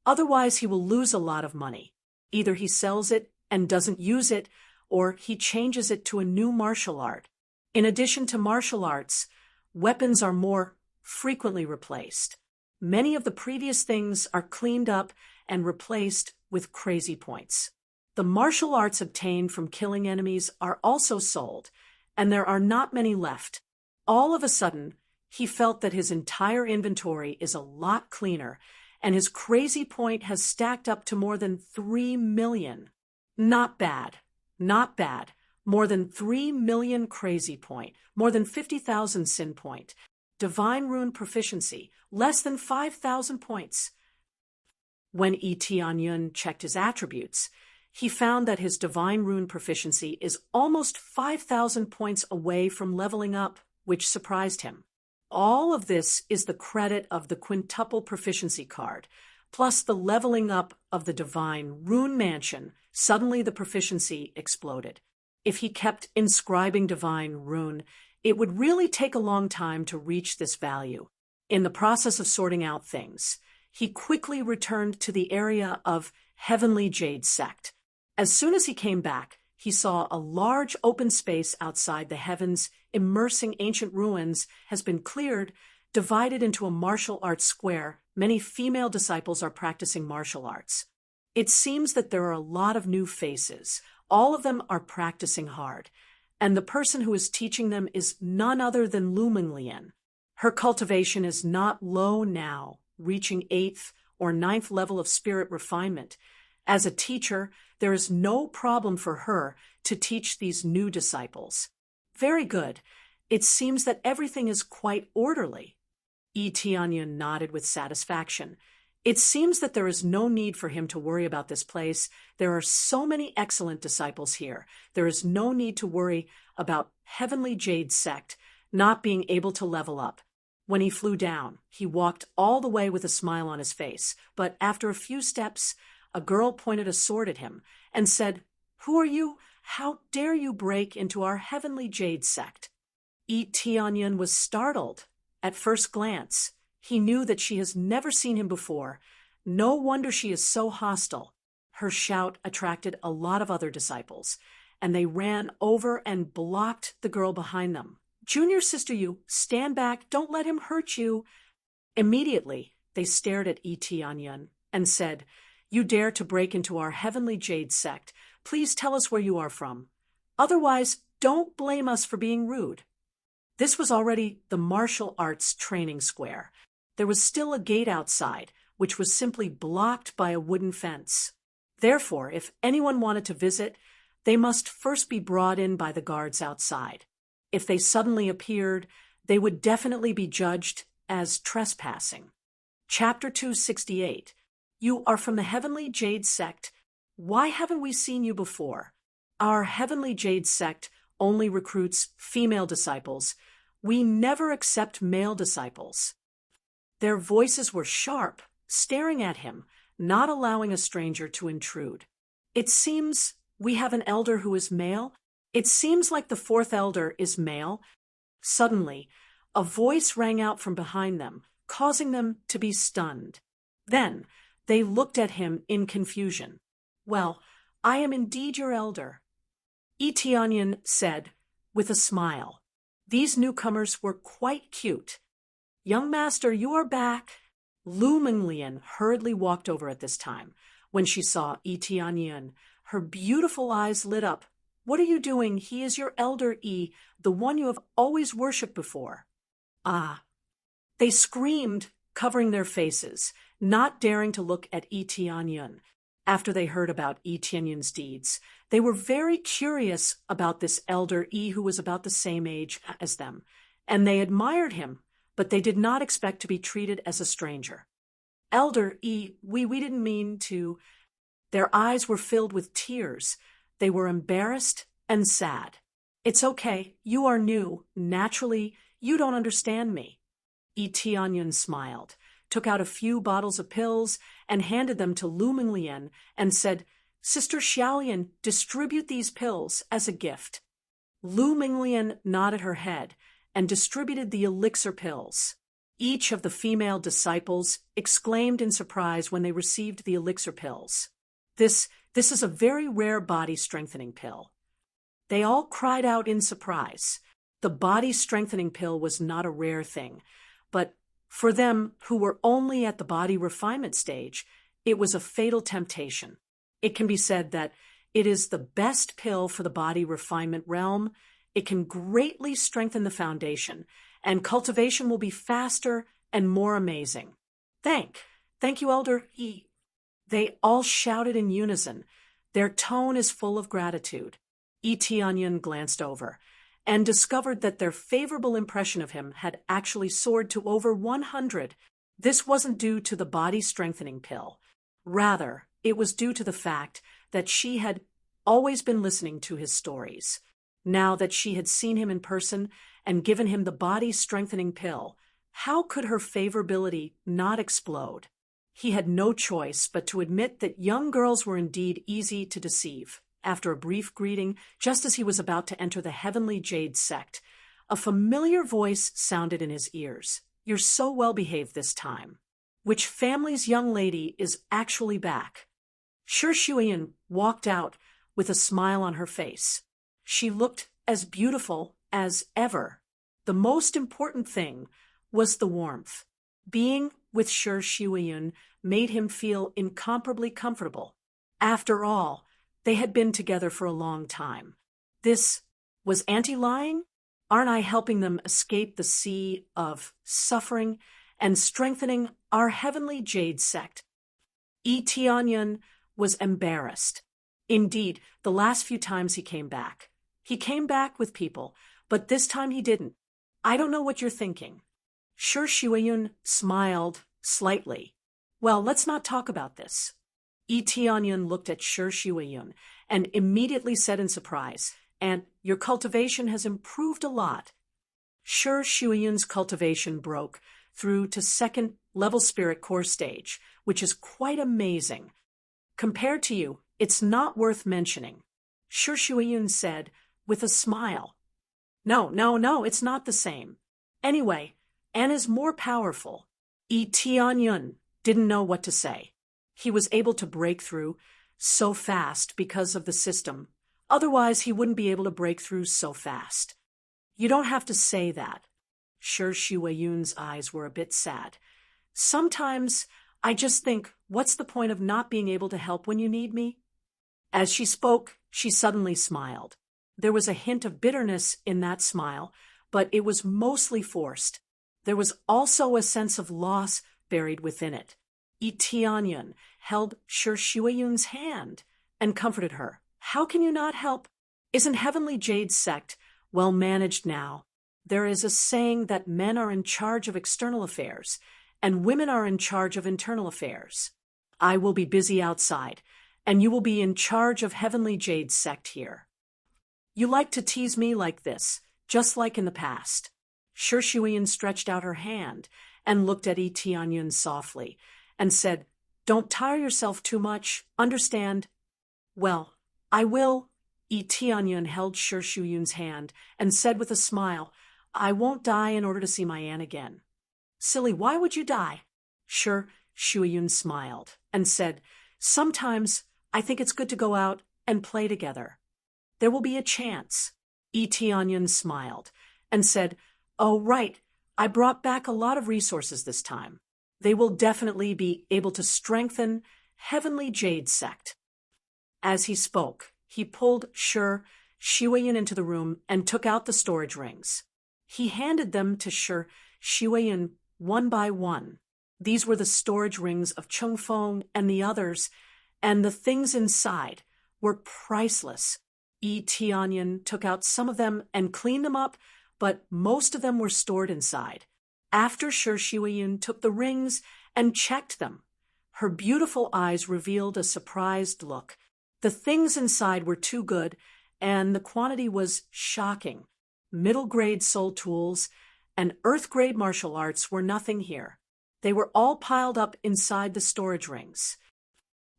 Otherwise, he will lose a lot of money. Either he sells it and doesn't use it, or he changes it to a new martial art. In addition to martial arts, weapons are more frequently replaced. Many of the previous things are cleaned up and replaced with crazy points. The martial arts obtained from killing enemies are also sold, and there are not many left. All of a sudden, he felt that his entire inventory is a lot cleaner, and his crazy point has stacked up to more than 3 million. Not bad. Not bad. More than 3 million crazy point. More than 50,000 sin point. Divine Rune proficiency. Less than 5,000 points. When Tianyan checked his attributes, he found that his Divine Rune proficiency is almost 5,000 points away from leveling up, which surprised him. All of this is the credit of the quintuple proficiency card, plus the leveling up of the Divine Rune Mansion. Suddenly the proficiency exploded. If he kept inscribing Divine Rune, it would really take a long time to reach this value. In the process of sorting out things, he quickly returned to the area of Heavenly Jade Sect. As soon as he came back, he saw a large open space outside the heavens, immersing ancient ruins, has been cleared, divided into a martial arts square. Many female disciples are practicing martial arts. It seems that there are a lot of new faces. All of them are practicing hard, and the person who is teaching them is none other than Luminglian. Her cultivation is not low now, reaching 8th or 9th level of spirit refinement. As a teacher, there is no problem for her to teach these new disciples. Very good. It seems that everything is quite orderly. Tianyan nodded with satisfaction. It seems that there is no need for him to worry about this place. There are so many excellent disciples here. There is no need to worry about Heavenly Jade Sect not being able to level up. When he flew down, he walked all the way with a smile on his face, but after a few steps, a girl pointed a sword at him and said, "Who are you? How dare you break into our Heavenly Jade Sect?" Tianyan was startled. At first glance, he knew that she has never seen him before. No wonder she is so hostile. Her shout attracted a lot of other disciples, and they ran over and blocked the girl behind them. Junior Sister Yu, stand back, don't let him hurt you. Immediately, they stared at Tianyun and said, You dare to break into our heavenly jade sect. Please tell us where you are from. Otherwise, don't blame us for being rude. This was already the martial arts training square. There was still a gate outside, which was simply blocked by a wooden fence. Therefore, if anyone wanted to visit, they must first be brought in by the guards outside. If they suddenly appeared, they would definitely be judged as trespassing. Chapter 268. You are from the Heavenly Jade Sect. Why haven't we seen you before? Our Heavenly Jade Sect only recruits female disciples. We never accept male disciples. Their voices were sharp, staring at him, not allowing a stranger to intrude. It seems we have an elder who is male. It seems like the fourth elder is male. Suddenly, a voice rang out from behind them, causing them to be stunned. Then, they looked at him in confusion. Well, I am indeed your elder, Tianyun said, with a smile. These newcomers were quite cute. Young master, you are back. Lu Minglian hurriedly walked over at this time. When she saw Tianyun, her beautiful eyes lit up. What are you doing? He is your elder, the one you have always worshipped before. Ah. They screamed, covering their faces, not daring to look at Tianyun. After they heard about Tianyun's deeds, they were very curious about this elder who was about the same age as them, and they admired him, but they did not expect to be treated as a stranger. Elder we didn't mean to. Their eyes were filled with tears. They were embarrassed and sad. It's okay. You are new. Naturally, you don't understand me. Tianyun smiled, took out a few bottles of pills, and handed them to Lu Minglian and said, Sister Xiaolian, distribute these pills as a gift. Lu Minglian nodded her head and distributed the elixir pills. Each of the female disciples exclaimed in surprise when they received the elixir pills. This is a very rare body-strengthening pill. They all cried out in surprise. The body-strengthening pill was not a rare thing, but for them who were only at the body refinement stage, it was a fatal temptation. It can be said that it is the best pill for the body refinement realm. It can greatly strengthen the foundation, and cultivation will be faster and more amazing. Thank you, Elder E. They all shouted in unison. Their tone is full of gratitude. Tianyun glanced over and discovered that their favorable impression of him had actually soared to over 100. This wasn't due to the body-strengthening pill. Rather, it was due to the fact that she had always been listening to his stories. Now that she had seen him in person and given him the body-strengthening pill, how could her favorability not explode? He had no choice but to admit that young girls were indeed easy to deceive. After a brief greeting, just as he was about to enter the Heavenly Jade Sect, a familiar voice sounded in his ears. You're so well behaved this time. Which family's young lady is actually back? Shuiyan walked out with a smile on her face. She looked as beautiful as ever. The most important thing was the warmth. Being with Shuiyan made him feel incomparably comfortable. After all, they had been together for a long time. This was Auntie lying? Aren't I helping them escape the sea of suffering and strengthening our Heavenly Jade Sect? Tianyun was embarrassed. Indeed, the last few times he came back with people, but this time he didn't. I don't know what you're thinking. Shuiyan smiled slightly. Well, let's not talk about this. Tianyun looked at Shuiyan and immediately said in surprise, and your cultivation has improved a lot. Shuiyan's cultivation broke through to second level spirit core stage, which is quite amazing. Compared to you, it's not worth mentioning. Shuiyan said with a smile. No, it's not the same. Anyway, Anne is more powerful. Tianyun didn't know what to say. He was able to break through so fast because of the system. Otherwise, he wouldn't be able to break through so fast. You don't have to say that. Sure, Shuayun's eyes were a bit sad. Sometimes I just think, what's the point of not being able to help when you need me? As she spoke, she suddenly smiled. There was a hint of bitterness in that smile, but it was mostly forced. There was also a sense of loss buried within it. Yi Tianyun held Sure Shuayun's hand and comforted her. How can you not help? Isn't Heavenly Jade's sect well managed now? There is a saying that men are in charge of external affairs, and women are in charge of internal affairs. I will be busy outside, and you will be in charge of Heavenly Jade's sect here. You like to tease me like this, just like in the past. Sure Shuyan stretched out her hand and looked at Yi Tianyun softly and said, Don't tire yourself too much, understand? Well, I will. Yi Tianyun held Sure Shuyun's hand and said with a smile, I won't die in order to see my aunt again. Silly, why would you die? Sure Shuyun smiled and said, Sometimes I think it's good to go out and play together. There will be a chance. Yi Tianyun smiled and said, Oh, right, I brought back a lot of resources this time. They will definitely be able to strengthen Heavenly Jade's sect. As he spoke, he pulled Sure Shuyan into the room and took out the storage rings. He handed them to Sure Shuyan one by one. These were the storage rings of Chungfeng and the others, and the things inside were priceless. Yi Tianyun took out some of them and cleaned them up, but most of them were stored inside. After Sure Shuyan took the rings and checked them, her beautiful eyes revealed a surprised look. The things inside were too good, and the quantity was shocking. Middle-grade soul tools and earth-grade martial arts were nothing here. They were all piled up inside the storage rings.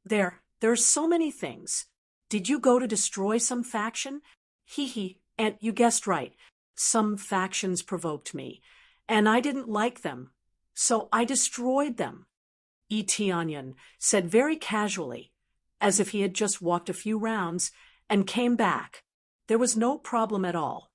There are so many things. Did you go to destroy some faction? Hee, and you guessed right. Some factions provoked me, and I didn't like them, so I destroyed them. Yi Tianyun said very casually, as if he had just walked a few rounds and came back. There was no problem at all.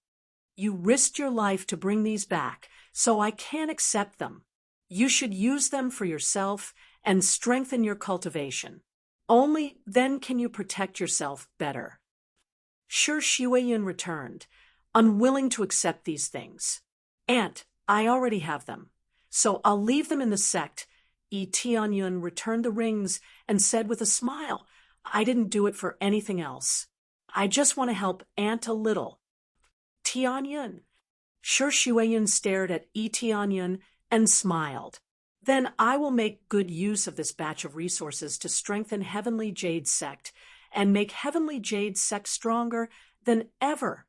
You risked your life to bring these back, so I can't accept them. You should use them for yourself and strengthen your cultivation. Only then can you protect yourself better. Sure Shuyan returned, unwilling to accept these things. Aunt, I already have them, so I'll leave them in the sect. Yi Tianyun returned the rings and said with a smile, I didn't do it for anything else. I just want to help Aunt a little. Tianyun. Sure Shuyan stared at Yi Tianyun and smiled. Then I will make good use of this batch of resources to strengthen Heavenly Jade's sect and make Heavenly Jade's sect stronger than ever.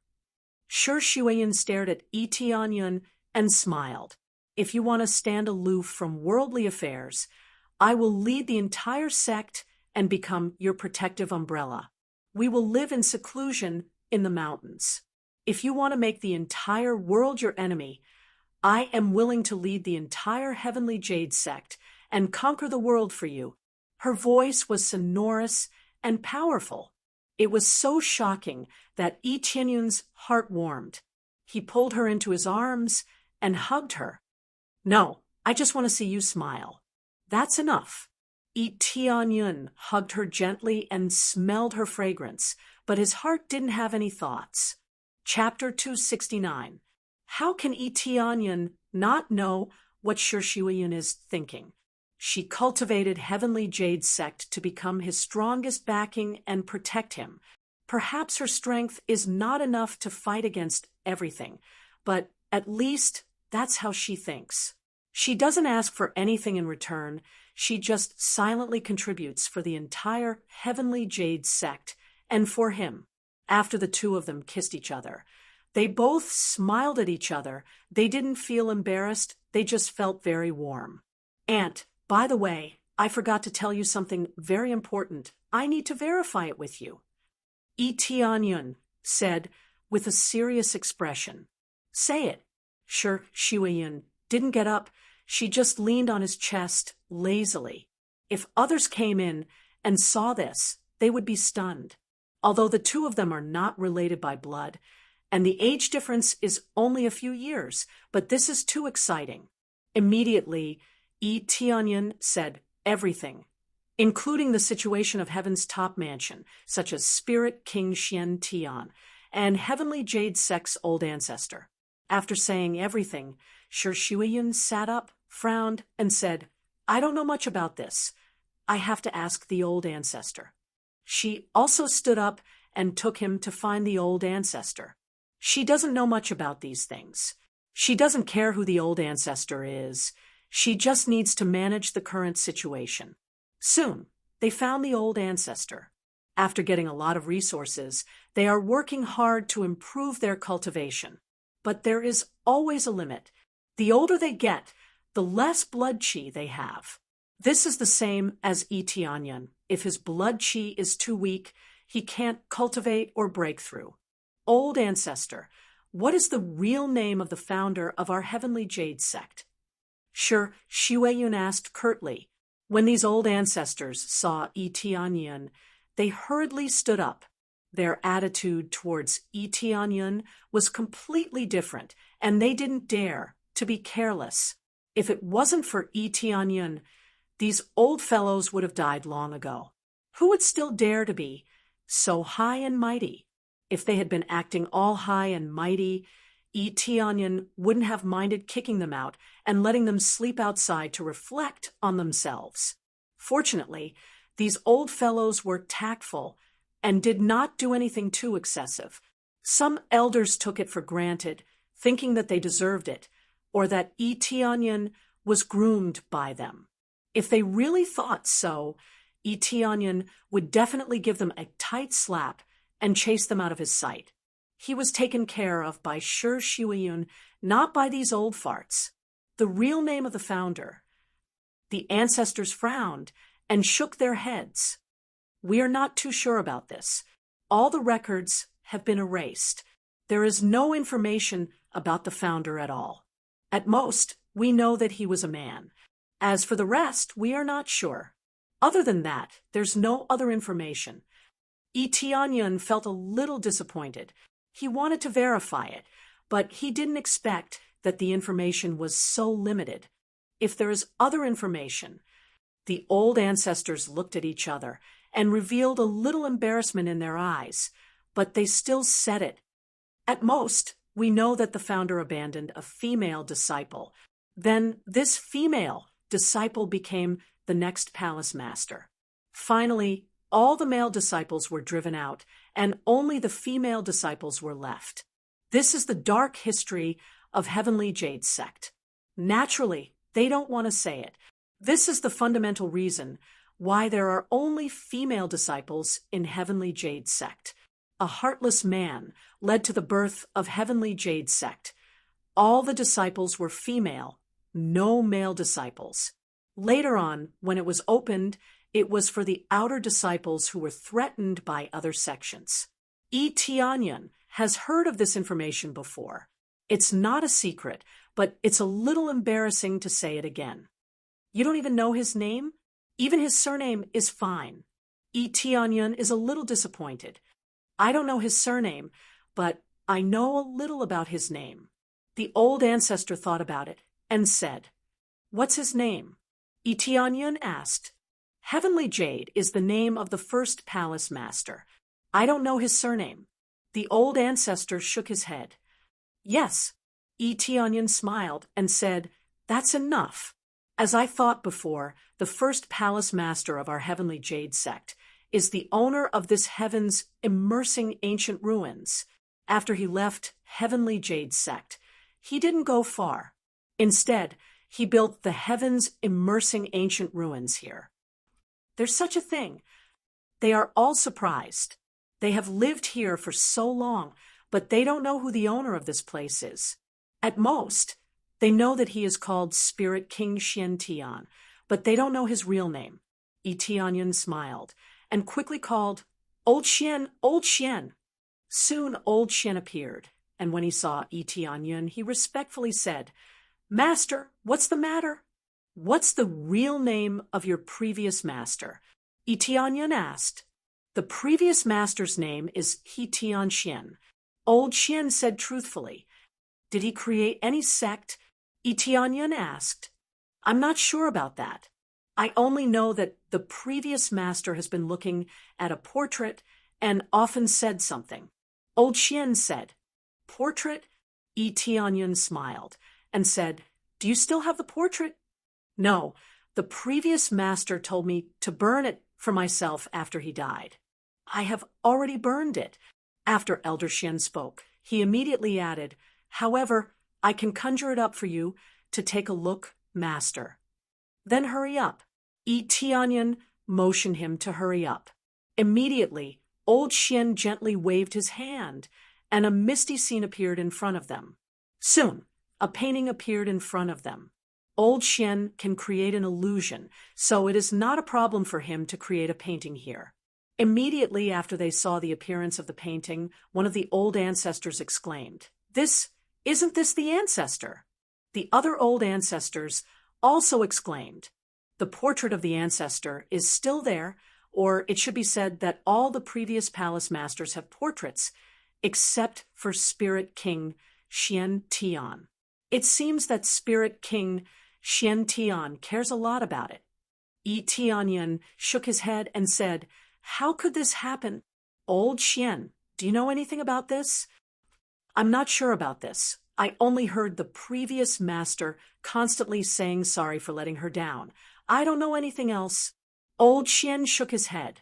Sure Shuyan stared at Yi Tianyun and smiled. If you want to stand aloof from worldly affairs, I will lead the entire sect and become your protective umbrella. We will live in seclusion in the mountains. If you want to make the entire world your enemy, I am willing to lead the entire Heavenly Jade sect and conquer the world for you. Her voice was sonorous and powerful. It was so shocking that Yi Tianyun's heart warmed. He pulled her into his arms and hugged her. No, I just want to see you smile. That's enough. Yi Tianyun hugged her gently and smelled her fragrance, but his heart didn't have any thoughts. Chapter 269. How can Yi Tianyun not know what Sure Shuyan is thinking? She cultivated Heavenly Jade's sect to become his strongest backing and protect him. Perhaps her strength is not enough to fight against everything, but at least that's how she thinks. She doesn't ask for anything in return. She just silently contributes for the entire Heavenly Jade sect and for him. After the two of them kissed each other, they both smiled at each other. They didn't feel embarrassed. They just felt very warm. Aunt, by the way, I forgot to tell you something very important. I need to verify it with you. Yi Tianyun said with a serious expression. Say it. Sure Shuyan didn't get up. She just leaned on his chest lazily. If others came in and saw this, they would be stunned. Although the two of them are not related by blood, and the age difference is only a few years, but this is too exciting. Immediately, Yi Tianyan said everything, including the situation of Heaven's top mansion, such as Spirit King Xian Tian and Heavenly Jade Sect's old ancestor. After saying everything, Shi Shuiyun sat up, frowned, and said, I don't know much about this. I have to ask the old ancestor. She also stood up and took him to find the old ancestor. She doesn't know much about these things. She doesn't care who the old ancestor is. She just needs to manage the current situation. Soon, they found the old ancestor. After getting a lot of resources, they are working hard to improve their cultivation. But there is always a limit. The older they get, the less blood qi they have. This is the same as Yi Tianyan. If his blood qi is too weak, he can't cultivate or break through. Old ancestor, what is the real name of the founder of our Heavenly Jade sect? Shi Shuiyun asked curtly. When these old ancestors saw Yi Tianyan, they hurriedly stood up. Their attitude towards Yi Tianyan was completely different, and they didn't dare to be careless. If it wasn't for Yi Tianyan, these old fellows would have died long ago. Who would still dare to be so high and mighty? If they had been acting all high and mighty, Yi Tianyan wouldn't have minded kicking them out and letting them sleep outside to reflect on themselves. Fortunately, these old fellows were tactful and did not do anything too excessive. Some elders took it for granted, thinking that they deserved it, or that Yi Tianyan was groomed by them. If they really thought so, Yi Tianyan would definitely give them a tight slap and chase them out of his sight. He was taken care of by Shi Shuiyun, not by these old farts. The real name of the founder. The ancestors frowned and shook their heads. We are not too sure about this. All the records have been erased. There is no information about the founder at all. At most, we know that he was a man. As for the rest, we are not sure. Other than that, there's no other information. Yi Tianyan felt a little disappointed. He wanted to verify it, but he didn't expect that the information was so limited. If there is other information, the old ancestors looked at each other and revealed a little embarrassment in their eyes, but they still said it. At most, we know that the founder abandoned a female disciple. Then this female disciple became the next palace master. Finally, all the male disciples were driven out, and only the female disciples were left. This is the dark history of Heavenly Jade sect. Naturally, they don't want to say it. This is the fundamental reason why there are only female disciples in Heavenly Jade sect. A heartless man led to the birth of Heavenly Jade sect. All the disciples were female, no male disciples. Later on, when it was opened, it was for the outer disciples who were threatened by other sections. Yi Tianyan has heard of this information before. It's not a secret, but it's a little embarrassing to say it again. You don't even know his name? Even his surname is fine. Yi Tianyan is a little disappointed. I don't know his surname, but I know a little about his name. The old ancestor thought about it and said, What's his name? Yi Tianyan asked. Heavenly Jade is the name of the first palace master. I don't know his surname. The old ancestor shook his head. Yes, Yi Tianyan smiled and said, That's enough. As I thought before, the first palace master of our Heavenly Jade sect is the owner of this heaven's immersing ancient ruins. After he left Heavenly Jade sect, he didn't go far. Instead, he built the heavens immersing ancient ruins here. There's such a thing. They are all surprised. They have lived here for so long, but they don't know who the owner of this place is. At most, they know that he is called Spirit King Xian Tian, but they don't know his real name. Yi Tianyan smiled and quickly called, Old Xian, Old Xian. Soon Old Xian appeared, and when he saw Yi Tianyan, he respectfully said, Master, what's the matter? What's the real name of your previous master? Yi Tianyan asked. The previous master's name is He Tianxian. Old Xian said truthfully. Did he create any sect? Tianyun asked. I'm not sure about that. I only know that the previous master has been looking at a portrait and often said something. Old Xian said. Portrait? Tianyun smiled and said, Do you still have the portrait? No, the previous master told me to burn it for myself after he died. I have already burned it. After Elder Xian spoke, he immediately added, However, I can conjure it up for you to take a look, master. Then hurry up. Tianyun motioned him to hurry up. Immediately, Old Xian gently waved his hand, and a misty scene appeared in front of them. Soon, a painting appeared in front of them. Old Xian can create an illusion, so it is not a problem for him to create a painting here. Immediately after they saw the appearance of the painting, one of the old ancestors exclaimed, Isn't this the ancestor? The other old ancestors also exclaimed, The portrait of the ancestor is still there, or it should be said that all the previous palace masters have portraits, except for Spirit King Xian Tian. It seems that Spirit King Xian Tian cares a lot about it. Tianyun shook his head and said, How could this happen? Old Xian, do you know anything about this? I'm not sure about this. I only heard the previous master constantly saying sorry for letting her down. I don't know anything else. Old Xian shook his head.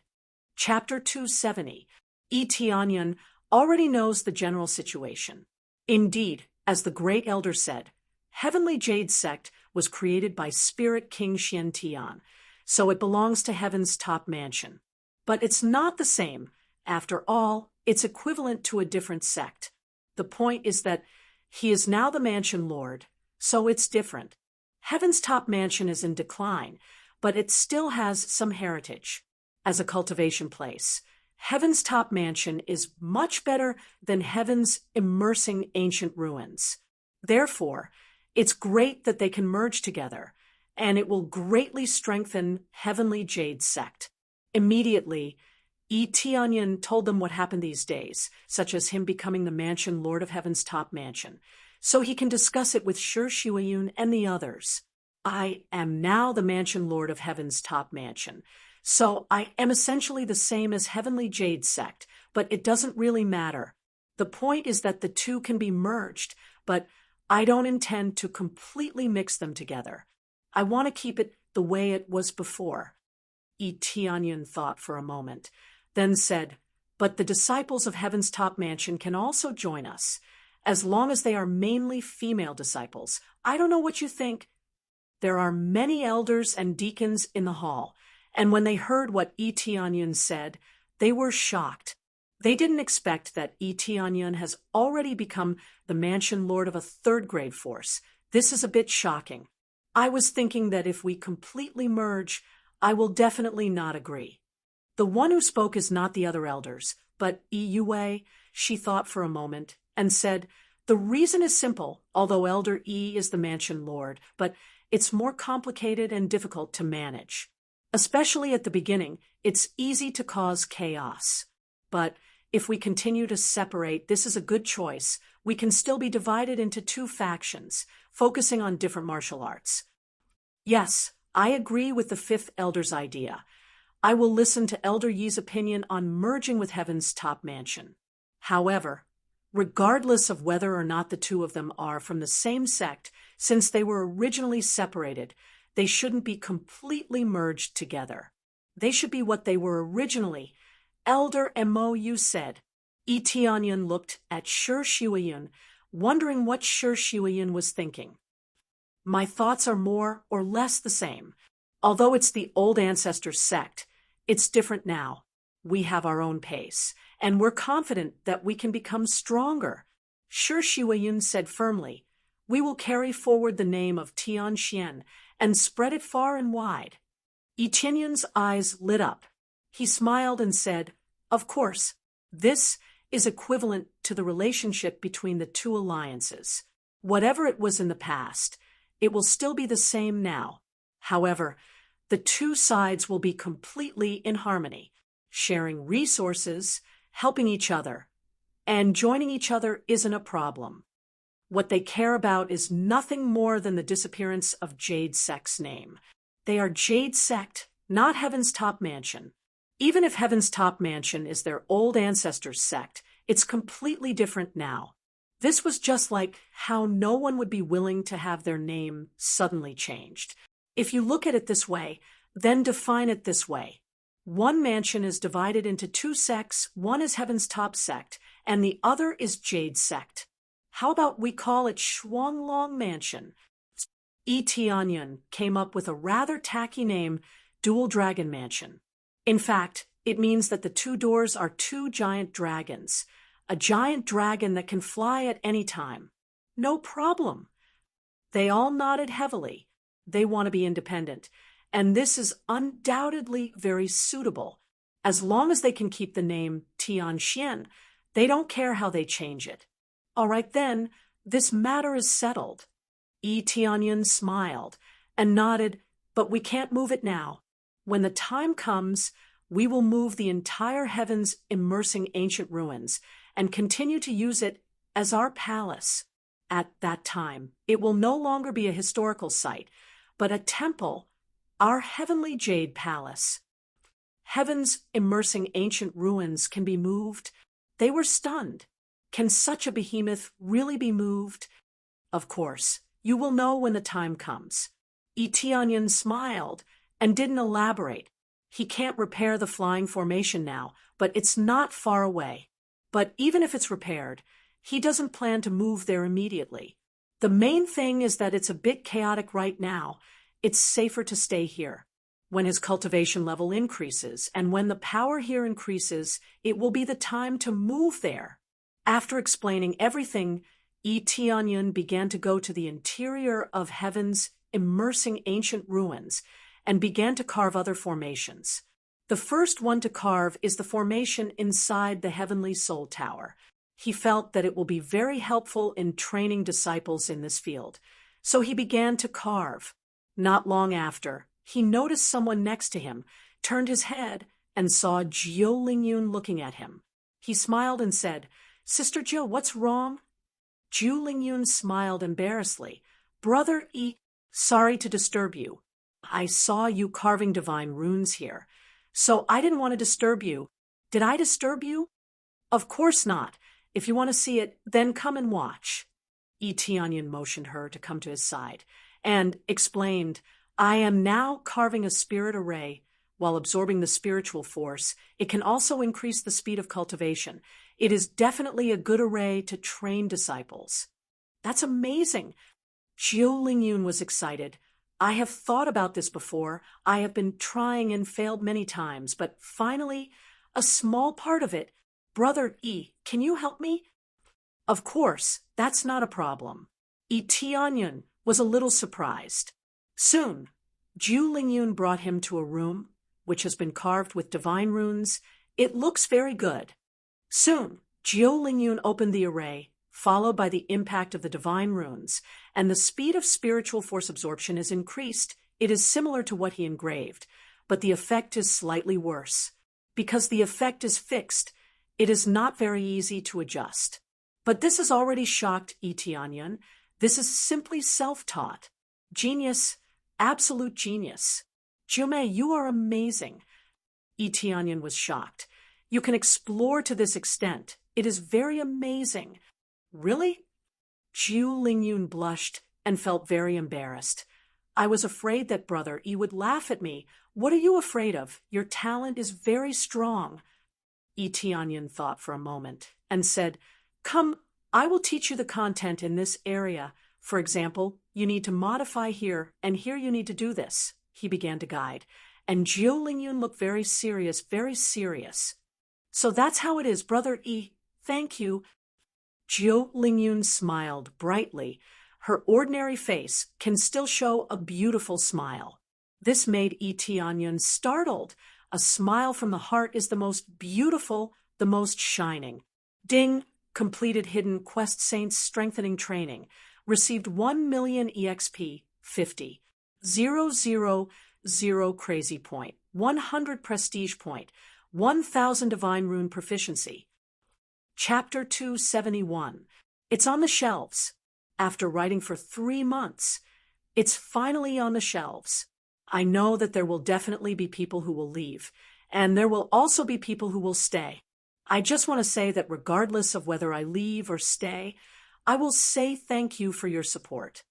Chapter 270. Tianyun already knows the general situation. Indeed, as the great elder said, Heavenly Jade Sect was created by Spirit King Xian Tian, so it belongs to Heaven's top mansion. But it's not the same. After all, it's equivalent to a different sect. The point is that he is now the mansion lord, so it's different. Heaven's top mansion is in decline, but it still has some heritage. As a cultivation place, Heaven's top mansion is much better than Heaven's immersing ancient ruins. Therefore, it's great that they can merge together, and it will greatly strengthen Heavenly Jade Sect. Immediately, Tianyun told them what happened these days, such as him becoming the mansion lord of Heaven's top mansion, so he can discuss it with Shi Shuiyun and the others. I am now the mansion lord of Heaven's top mansion, so I am essentially the same as Heavenly Jade Sect, but it doesn't really matter. The point is that the two can be merged, but I don't intend to completely mix them together. I want to keep it the way it was before. Tianyun thought for a moment, then said, But the disciples of Heaven's top mansion can also join us, as long as they are mainly female disciples. I don't know what you think. There are many elders and deacons in the hall, and when they heard what Tianyun said, they were shocked. They didn't expect that Tianyun has already become the mansion lord of a third-grade force. This is a bit shocking. I was thinking that if we completely merge, I will definitely not agree. The one who spoke is not the other elders, but Yue. She thought for a moment and said, The reason is simple, although Elder is the mansion lord, but it's more complicated and difficult to manage. Especially at the beginning, it's easy to cause chaos. But if we continue to separate, this is a good choice. We can still be divided into two factions, focusing on different martial arts. Yes, I agree with the fifth elder's idea. I will listen to Elder Yi's opinion on merging with Heaven's top mansion. However, regardless of whether or not the two of them are from the same sect, since they were originally separated, they shouldn't be completely merged together. They should be what they were originally. Elder Mo said. Tianyun looked at Shi Shuiyun, wondering what Shi Shuiyun was thinking. My thoughts are more or less the same. Although it's the old ancestor sect, it's different now. We have our own pace, and we're confident that we can become stronger. Shi Shuiyun said firmly, We will carry forward the name of Tian Xian and spread it far and wide. Tianyun's eyes lit up. He smiled and said, Of course, this is equivalent to the relationship between the two alliances. Whatever it was in the past, it will still be the same now. However, the two sides will be completely in harmony, sharing resources, helping each other. and joining each other isn't a problem. What they care about is nothing more than the disappearance of Jade Sect's name. They are Jade Sect, not Heaven's Top Mansion. Even if Heaven's Top Mansion is their old ancestors' sect, it's completely different now. This was just like how no one would be willing to have their name suddenly changed. If you look at it this way, then define it this way. One mansion is divided into two sects, one is Heaven's Top Sect, and the other is Jade Sect. How about we call it Shuanglong Mansion? Tianyun came up with a rather tacky name, Dual Dragon Mansion. In fact, it means that the two doors are two giant dragons. A giant dragon that can fly at any time. No problem. They all nodded heavily. They want to be independent. And this is undoubtedly very suitable. As long as they can keep the name Tianxian, they don't care how they change it. All right then, this matter is settled. Tianyun smiled and nodded, but we can't move it now. When the time comes, we will move the entire heavens immersing ancient ruins and continue to use it as our palace. At that time, it will no longer be a historical site, but a temple, our heavenly jade palace. Heavens immersing ancient ruins can be moved. They were stunned. Can such a behemoth really be moved? Of course, you will know when the time comes. Tianyun smiled and didn't elaborate. He can't repair the flying formation now, but it's not far away. But even if it's repaired, he doesn't plan to move there immediately. The main thing is that it's a bit chaotic right now. It's safer to stay here. When his cultivation level increases, and when the power here increases, it will be the time to move there. After explaining everything, Tianyun began to go to the interior of Heaven's immersing ancient ruins and began to carve other formations. The first one to carve is the formation inside the Heavenly Soul Tower. He felt that it will be very helpful in training disciples in this field, so he began to carve. Not long after, he noticed someone next to him, turned his head, and saw Jiu Lingyun looking at him. He smiled and said, "Sister Jiu, what's wrong?" Jiu Lingyun smiled embarrassedly. "Brother sorry to disturb you. I saw you carving divine runes here, so I didn't want to disturb you. Did I disturb you?" "Of course not. If you want to see it, then come and watch." Tianyun motioned her to come to his side and explained, "I am now carving a spirit array. While absorbing the spiritual force, it can also increase the speed of cultivation. It is definitely a good array to train disciples." "That's amazing." Jiu Lingyun was excited. "I have thought about this before. I have been trying and failed many times, but finally, a small part of it. Brother can you help me?" "Of course, that's not a problem." Tianyun was a little surprised. Soon, Jiu Lingyun brought him to a room which has been carved with divine runes. It looks very good. Soon, Jiu Lingyun opened the array, followed by the impact of the divine runes, and the speed of spiritual force absorption is increased. It is similar to what he engraved, but the effect is slightly worse. Because the effect is fixed, it is not very easy to adjust. But this has already shocked Tianyun. This is simply self-taught. Genius, absolute genius. "Jiumei, you are amazing." Tianyun was shocked. "You can explore to this extent. It is very amazing." "Really?" Jiu Lingyun blushed and felt very embarrassed. "I was afraid that Brother would laugh at me. What are you afraid of? Your talent is very strong." Tianyun thought for a moment and said, "Come, I will teach you the content in this area. For example, you need to modify here, and here you need to do this." He began to guide, and Jiu Lingyun looked very serious, very serious. "So that's how it is, Brother Thank you." Jiu Lingyun smiled brightly. Her ordinary face can still show a beautiful smile. This made Tianyun startled. A smile from the heart is the most beautiful, the most shining. Ding! Completed Hidden Quest Saints Strengthening Training. Received 1,000,000 EXP, 50. 000 Crazy Point, 100 Prestige Point, 1,000 Divine Rune Proficiency. Chapter 271. It's on the shelves. After writing for 3 months, it's finally on the shelves. I know that there will definitely be people who will leave, and there will also be people who will stay. I just want to say that regardless of whether I leave or stay, I will say thank you for your support.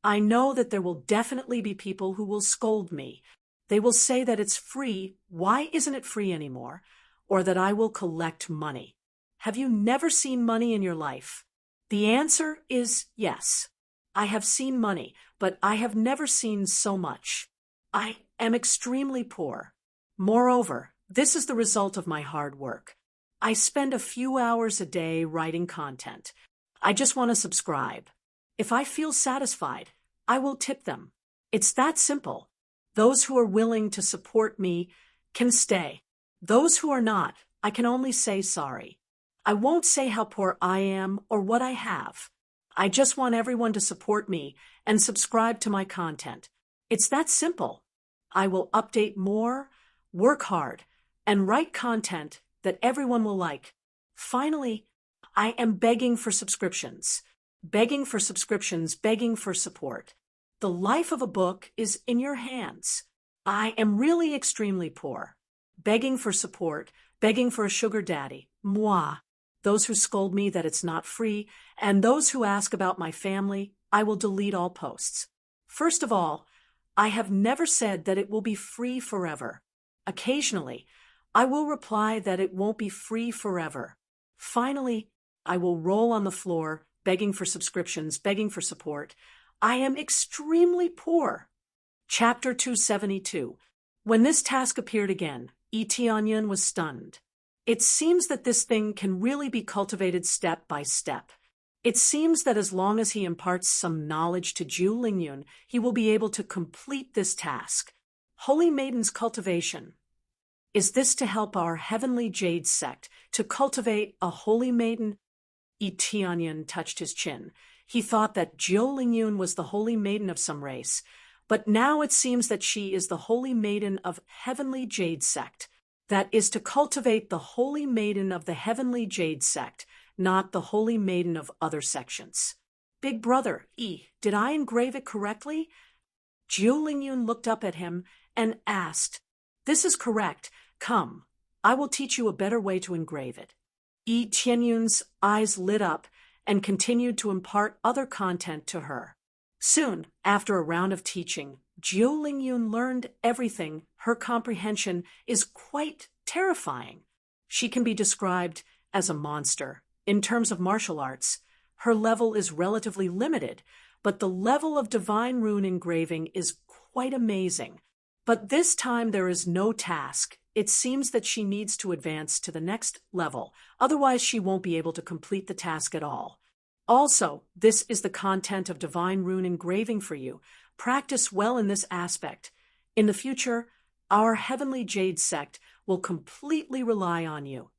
I know that there will definitely be people who will scold me. They will say that it's free. Why isn't it free anymore? Or that I will collect money. Have you never seen money in your life? The answer is yes. I have seen money, but I have never seen so much. I am extremely poor. Moreover, this is the result of my hard work. I spend a few hours a day writing content. I just want to subscribe. If I feel satisfied, I will tip them. It's that simple. Those who are willing to support me can stay. Those who are not, I can only say sorry. I won't say how poor I am or what I have. I just want everyone to support me and subscribe to my content. It's that simple. I will update more, work hard, and write content that everyone will like. Finally, I am begging for subscriptions. Begging for subscriptions, begging for support. The life of a book is in your hands. I am really extremely poor. Begging for support, begging for a sugar daddy, moi. Those who scold me that it's not free, and those who ask about my family, I will delete all posts. First of all, I have never said that it will be free forever. Occasionally, I will reply that it won't be free forever. Finally, I will roll on the floor, begging for subscriptions, begging for support. I am extremely poor. Chapter 272. When this task appeared again, Etianyan was stunned. It seems that this thing can really be cultivated step by step. It seems that as long as he imparts some knowledge to Zhu Lingyun, he will be able to complete this task. Holy Maiden's cultivation. Is this to help our heavenly jade sect to cultivate a holy maiden? Etianyan touched his chin. He thought that Zhu Lingyun was the holy maiden of some race, but now it seems that she is the holy maiden of heavenly jade sect. That is to cultivate the holy maiden of the heavenly jade sect, not the holy maiden of other sections. Big brother, did I engrave it correctly? Zhu Lingyun looked up at him and asked, This is correct. Come, I will teach you a better way to engrave it. Tianyun's eyes lit up and continued to impart other content to her. Soon, after a round of teaching, Zhu Lingyun learned everything. Her comprehension is quite terrifying. She can be described as a monster. In terms of martial arts, her level is relatively limited, but the level of divine rune engraving is quite amazing. But this time there is no task. It seems that she needs to advance to the next level, otherwise she won't be able to complete the task at all. Also, this is the content of divine rune engraving for you. Practice well in this aspect. In the future, our heavenly jade sect will completely rely on you.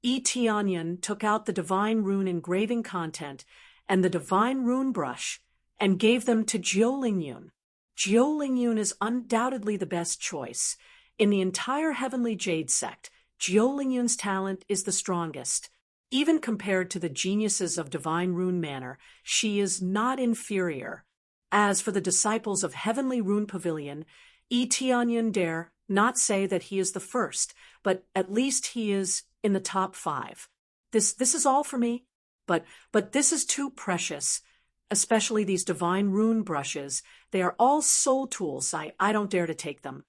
Tianyan took out the divine rune engraving content and the divine rune brush and gave them to Zhu Lingyun. Zhu Lingyun is undoubtedly the best choice. In the entire heavenly jade sect, Zhu Lingyun's talent is the strongest. Even compared to the geniuses of divine rune manner, she is not inferior. As for the disciples of Heavenly Rune Pavilion, Tianyan dare not say that he is the first, but at least he is in the top 5. This is all for me, but this is too precious, especially these divine rune brushes. They are all soul tools. I don't dare to take them.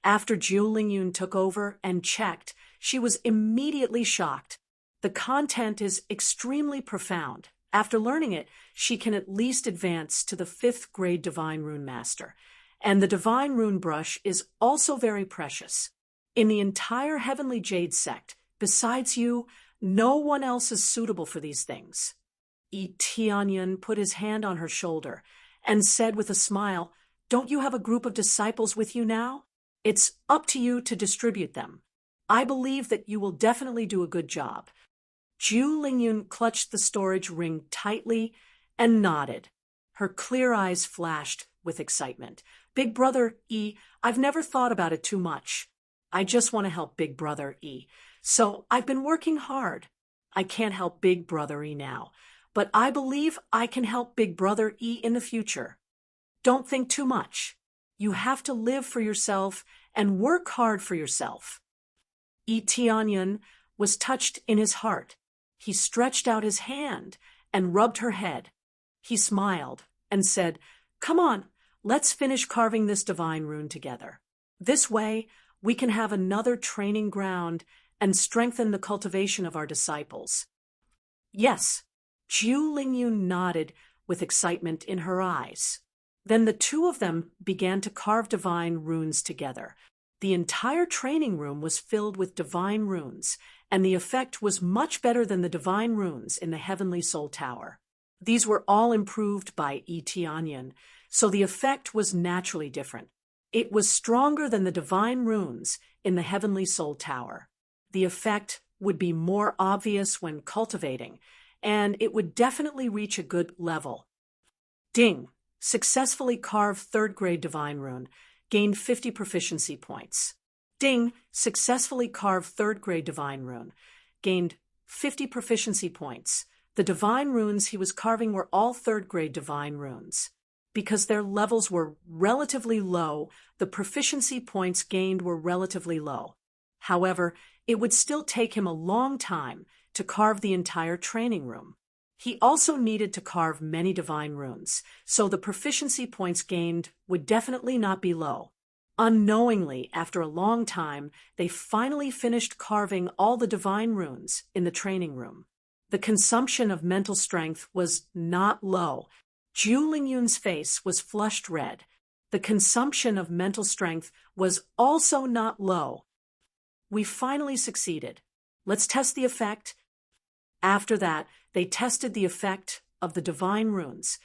After Zhu Lingyun took over and checked, she was immediately shocked. The content is extremely profound. After learning it, she can at least advance to the 5th grade Divine Rune Master. And the Divine Rune Brush is also very precious. In the entire Heavenly Jade sect, besides you, no one else is suitable for these things. Tianyan put his hand on her shoulder and said with a smile, Don't you have a group of disciples with you now? It's up to you to distribute them. I believe that you will definitely do a good job. Zhu Lingyun clutched the storage ring tightly and nodded. Her clear eyes flashed with excitement. Big brother, I've never thought about it too much. I just want to help Big brother, So I've been working hard. I can't help Big Brother E now, but I believe I can help Big Brother E in the future. Don't think too much. You have to live for yourself and work hard for yourself. E Tianyun was touched in his heart. He stretched out his hand and rubbed her head. He smiled and said, "Come on, let's finish carving this divine rune together. This way, we can have another training ground and strengthen the cultivation of our disciples." Yes, Zhu Lingyun nodded with excitement in her eyes. Then the two of them began to carve divine runes together. The entire training room was filled with divine runes, and the effect was much better than the divine runes in the Heavenly Soul Tower. These were all improved by Yi Tianyun, so the effect was naturally different. It was stronger than the divine runes in the Heavenly Soul Tower. The effect would be more obvious when cultivating, and it would definitely reach a good level. Ding! Successfully carved third-grade divine rune. Gained 50 proficiency points. Ding! Successfully carved third-grade divine rune. Gained 50 proficiency points. The divine runes he was carving were all third-grade divine runes. Because their levels were relatively low, the proficiency points gained were relatively low. However, it would still take him a long time to carve the entire training room. He also needed to carve many divine runes, so the proficiency points gained would definitely not be low. Unknowingly, after a long time, they finally finished carving all the divine runes in the training room. The consumption of mental strength was not low. Zhu Lingyun's face was flushed red. The consumption of mental strength was also not low. We finally succeeded. Let's test the effect. After that, they tested the effect of the divine runes,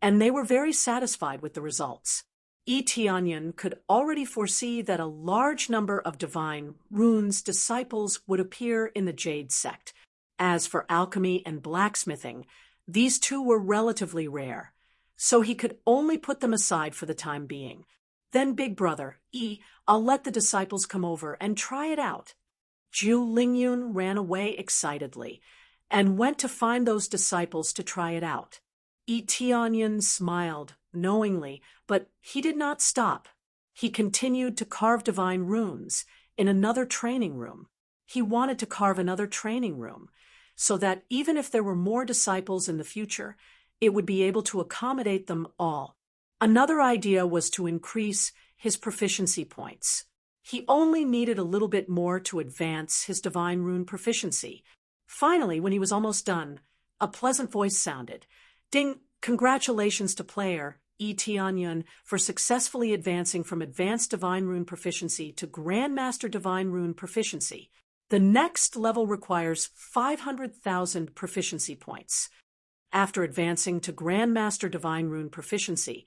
and they were very satisfied with the results. Yi Tianyun could already foresee that a large number of divine runes disciples would appear in the Jade sect. As for alchemy and blacksmithing, these two were relatively rare, so he could only put them aside for the time being. Then, Big Brother, I'll let the disciples come over and try it out. Zhu Lingyun ran away excitedly and went to find those disciples to try it out. Yi Tianyun smiled knowingly, but he did not stop. He continued to carve divine runes in another training room. He wanted to carve another training room, so that even if there were more disciples in the future, it would be able to accommodate them all. Another idea was to increase his proficiency points. He only needed a little bit more to advance his divine rune proficiency. Finally, when he was almost done, a pleasant voice sounded. Ding! Congratulations to player Yi Tianyun for successfully advancing from Advanced Divine Rune Proficiency to Grandmaster Divine Rune Proficiency. The next level requires 500,000 proficiency points. After advancing to Grandmaster Divine Rune Proficiency,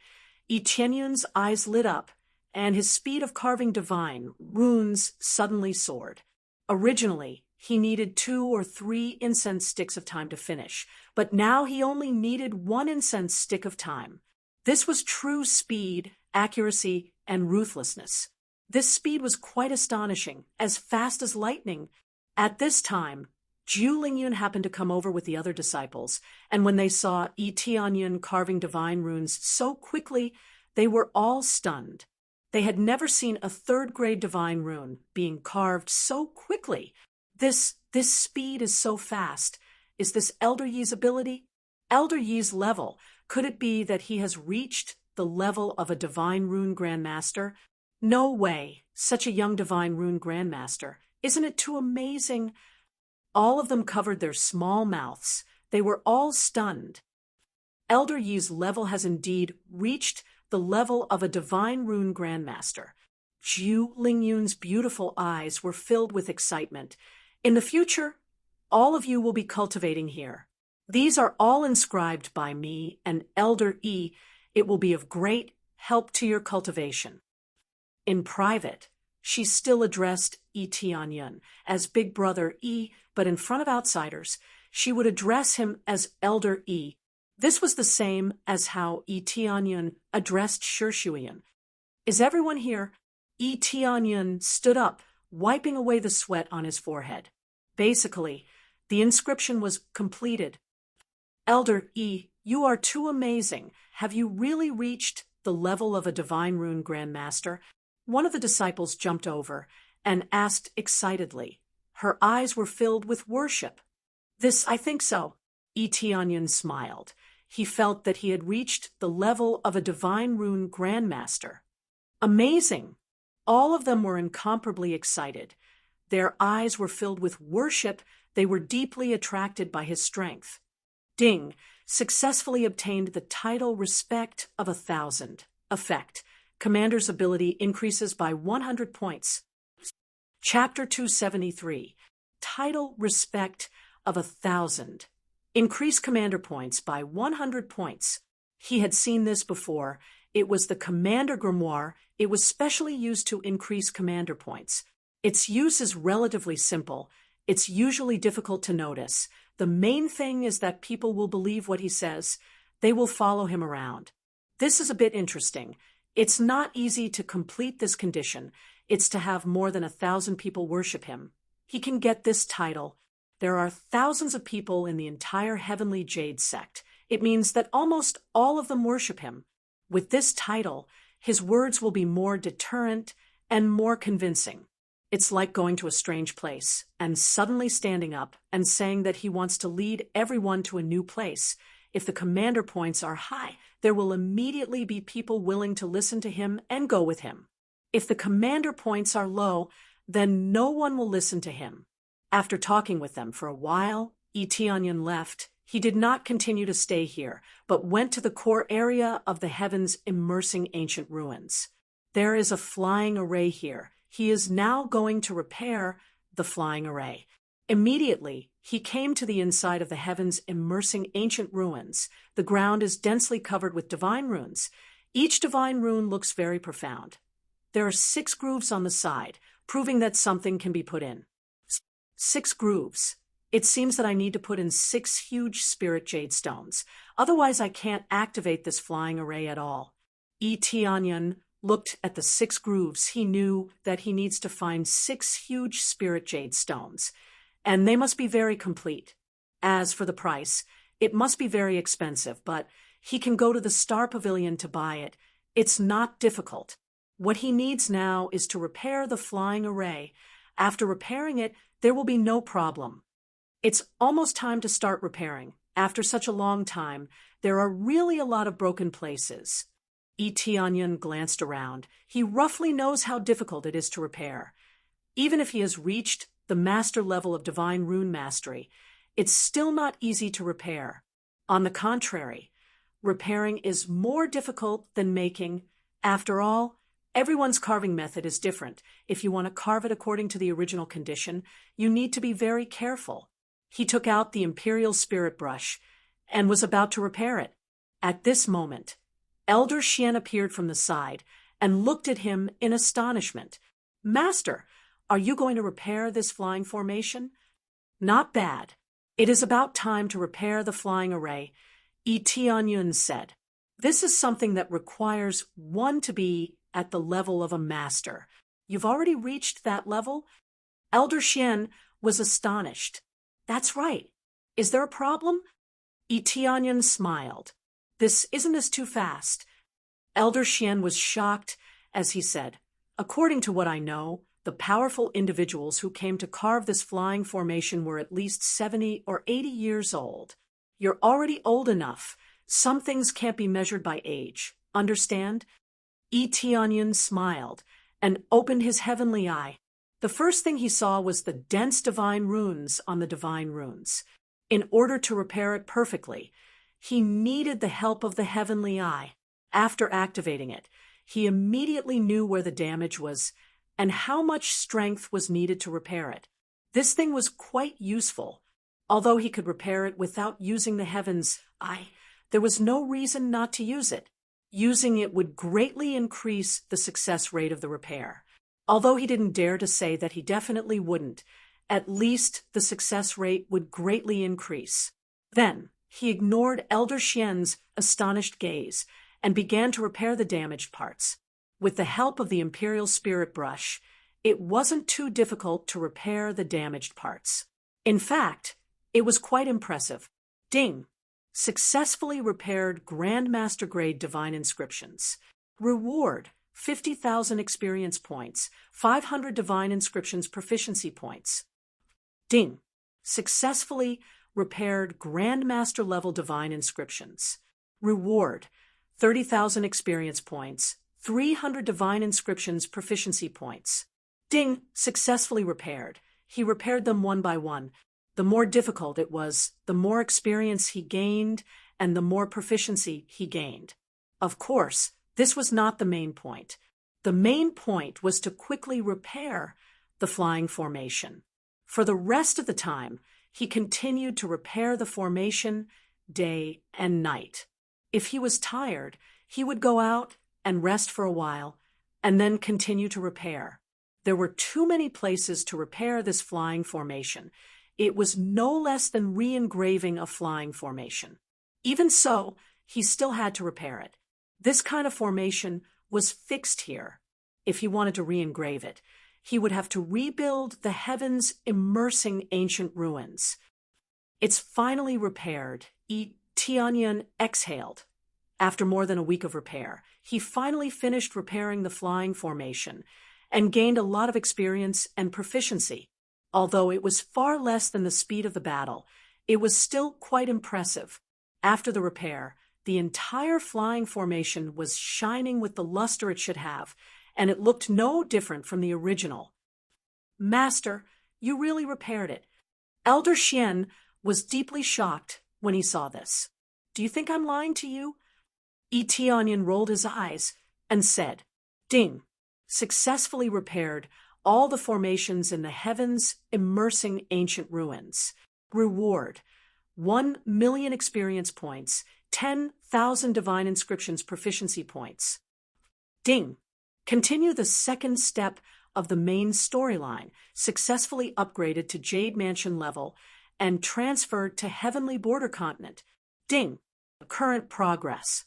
Yi Tianyun's eyes lit up, and his speed of carving divine runes suddenly soared. Originally, he needed 2 or 3 incense sticks of time to finish, but now he only needed 1 incense stick of time. This was true speed, accuracy, and ruthlessness. This speed was quite astonishing, as fast as lightning. At this time, Zhu Lingyun happened to come over with the other disciples, and when they saw Yi Tianyun carving divine runes so quickly, they were all stunned. They had never seen a third-grade divine rune being carved so quickly. This speed is so fast. Is this Elder Yi's ability? Elder Yi's level. Could it be that he has reached the level of a divine rune grandmaster? No way. Such a young divine rune grandmaster. Isn't it too amazing? All of them covered their small mouths. They were all stunned. Elder Yi's level has indeed reached the level of a divine rune grandmaster. Zhu Lingyun's beautiful eyes were filled with excitement. In the future, all of you will be cultivating here. These are all inscribed by me and Elder Yi. It will be of great help to your cultivation. In private, she still addressed Yi Tianyun as Big Brother Yi, but in front of outsiders, she would address him as Elder Yi. This was the same as how Yi Tianyun addressed Shirshuyan. Is everyone here? Yi Tianyun stood up, wiping away the sweat on his forehead. Basically, The inscription was completed. Elder E, you are too amazing. Have you really reached the level of a divine rune grandmaster? One of the disciples jumped over and asked excitedly. Her eyes were filled with worship. I think so. Etienne smiled. He felt that he had reached the level of a divine rune grandmaster. Amazing! All of them were incomparably excited. Their eyes were filled with worship. They were deeply attracted by his strength. Ding successfully obtained the title Respect of 1,000. Effect: Commander's ability increases by 100 points. Chapter 273. Title Respect of 1,000. Increase commander points by 100 points. He had seen this before. It was the Commander Grimoire. It was specially used to increase commander points. Its use is relatively simple. It's usually difficult to notice. The main thing is that people will believe what he says. They will follow him around. This is a bit interesting. It's not easy to complete this condition. It's to have more than 1,000 people worship him. He can get this title. There are thousands of people in the entire Heavenly Jade sect. It means that almost all of them worship him. With this title, his words will be more deterrent and more convincing. It's like going to a strange place and suddenly standing up and saying that he wants to lead everyone to a new place. If the commander points are high, there will immediately be people willing to listen to him and go with him. If the commander points are low, then no one will listen to him. After talking with them for a while, Etienne left. He did not continue to stay here, but went to the core area of the heavens immersing ancient ruins. There is a flying array here. He is now going to repair the flying array. Immediately, he came to the inside of the heavens immersing ancient ruins. The ground is densely covered with divine runes. Each divine rune looks very profound. There are 6 grooves on the side, proving that something can be put in. 6 grooves. It seems that I need to put in 6 huge spirit jade stones. Otherwise, I can't activate this flying array at all. Etienne looked at the 6 grooves. He knew that he needs to find 6 huge spirit jade stones, and they must be very complete. As for the price, it must be very expensive, but he can go to the Star Pavilion to buy it. It's not difficult. What he needs now is to repair the flying array. After repairing it, there will be no problem. It's almost time to start repairing. After such a long time, there are really a lot of broken places. Etienne glanced around. He roughly knows how difficult it is to repair. Even if he has reached the master level of divine rune mastery, it's still not easy to repair. On the contrary, repairing is more difficult than making. After all, everyone's carving method is different. If you want to carve it according to the original condition, you need to be very careful. He took out the Imperial Spirit Brush and was about to repair it. At this moment, Elder Xian appeared from the side and looked at him in astonishment. Master, are you going to repair this flying formation? Not bad. It is about time to repair the flying array, Etienne said. This is something that requires one to be at the level of a master. You've already reached that level? Elder Xian was astonished. That's right. Is there a problem? Etienne smiled. Isn't this too fast? Elder Xian was shocked as he said, according to what I know, the powerful individuals who came to carve this flying formation were at least 70 or 80 years old. You're already old enough. Some things can't be measured by age. Understand? Etienne smiled and opened his heavenly eye. The first thing he saw was the dense divine runes on the divine runes. In order to repair it perfectly, he needed the help of the heavenly eye. After activating it, he immediately knew where the damage was and how much strength was needed to repair it. This thing was quite useful. Although he could repair it without using the heaven's eye, there was no reason not to use it. Using it would greatly increase the success rate of the repair. Although he didn't dare to say that he definitely wouldn't, at least the success rate would greatly increase. Then he ignored Elder Xian's astonished gaze and began to repair the damaged parts. With the help of the Imperial Spirit Brush, it wasn't too difficult to repair the damaged parts. In fact, It was quite impressive. Ding! Successfully repaired Grandmaster grade divine inscriptions. Reward: 50,000 experience points, 500 divine inscriptions proficiency points. Ding! Successfully repaired Grandmaster level divine inscriptions. Reward: 30,000 experience points, 300 divine inscriptions proficiency points. Ding! Successfully repaired. He repaired them one by one. The more difficult it was, the more experience he gained and the more proficiency he gained. Of course, this was not the main point. The main point was to quickly repair the flying formation. For the rest of the time, he continued to repair the formation day and night. If he was tired, he would go out and rest for a while, and then continue to repair. There were too many places to repair this flying formation. It was no less than re-engraving a flying formation. Even so, he still had to repair it. This kind of formation was fixed here. If he wanted to re-engrave it, he would have to rebuild the heavens immersing ancient ruins. It's finally repaired. Tianyan exhaled. After more than a week of repair, he finally finished repairing the flying formation and gained a lot of experience and proficiency. Although it was far less than the speed of the battle, it was still quite impressive. After the repair, the entire flying formation was shining with the luster it should have, and it looked no different from the original. Master, you really repaired it. Elder Xian was deeply shocked when he saw this. Do you think I'm lying to you? Tianyan rolled his eyes and said, Ding! Successfully repaired all the formations in the heavens immersing ancient ruins. Reward: 1,000,000 experience points, 10,000 divine inscriptions proficiency points. Ding! Continue the second step of the main storyline, successfully upgraded to Jade Mansion level and transferred to Heavenly Border Continent. Ding! Current progress.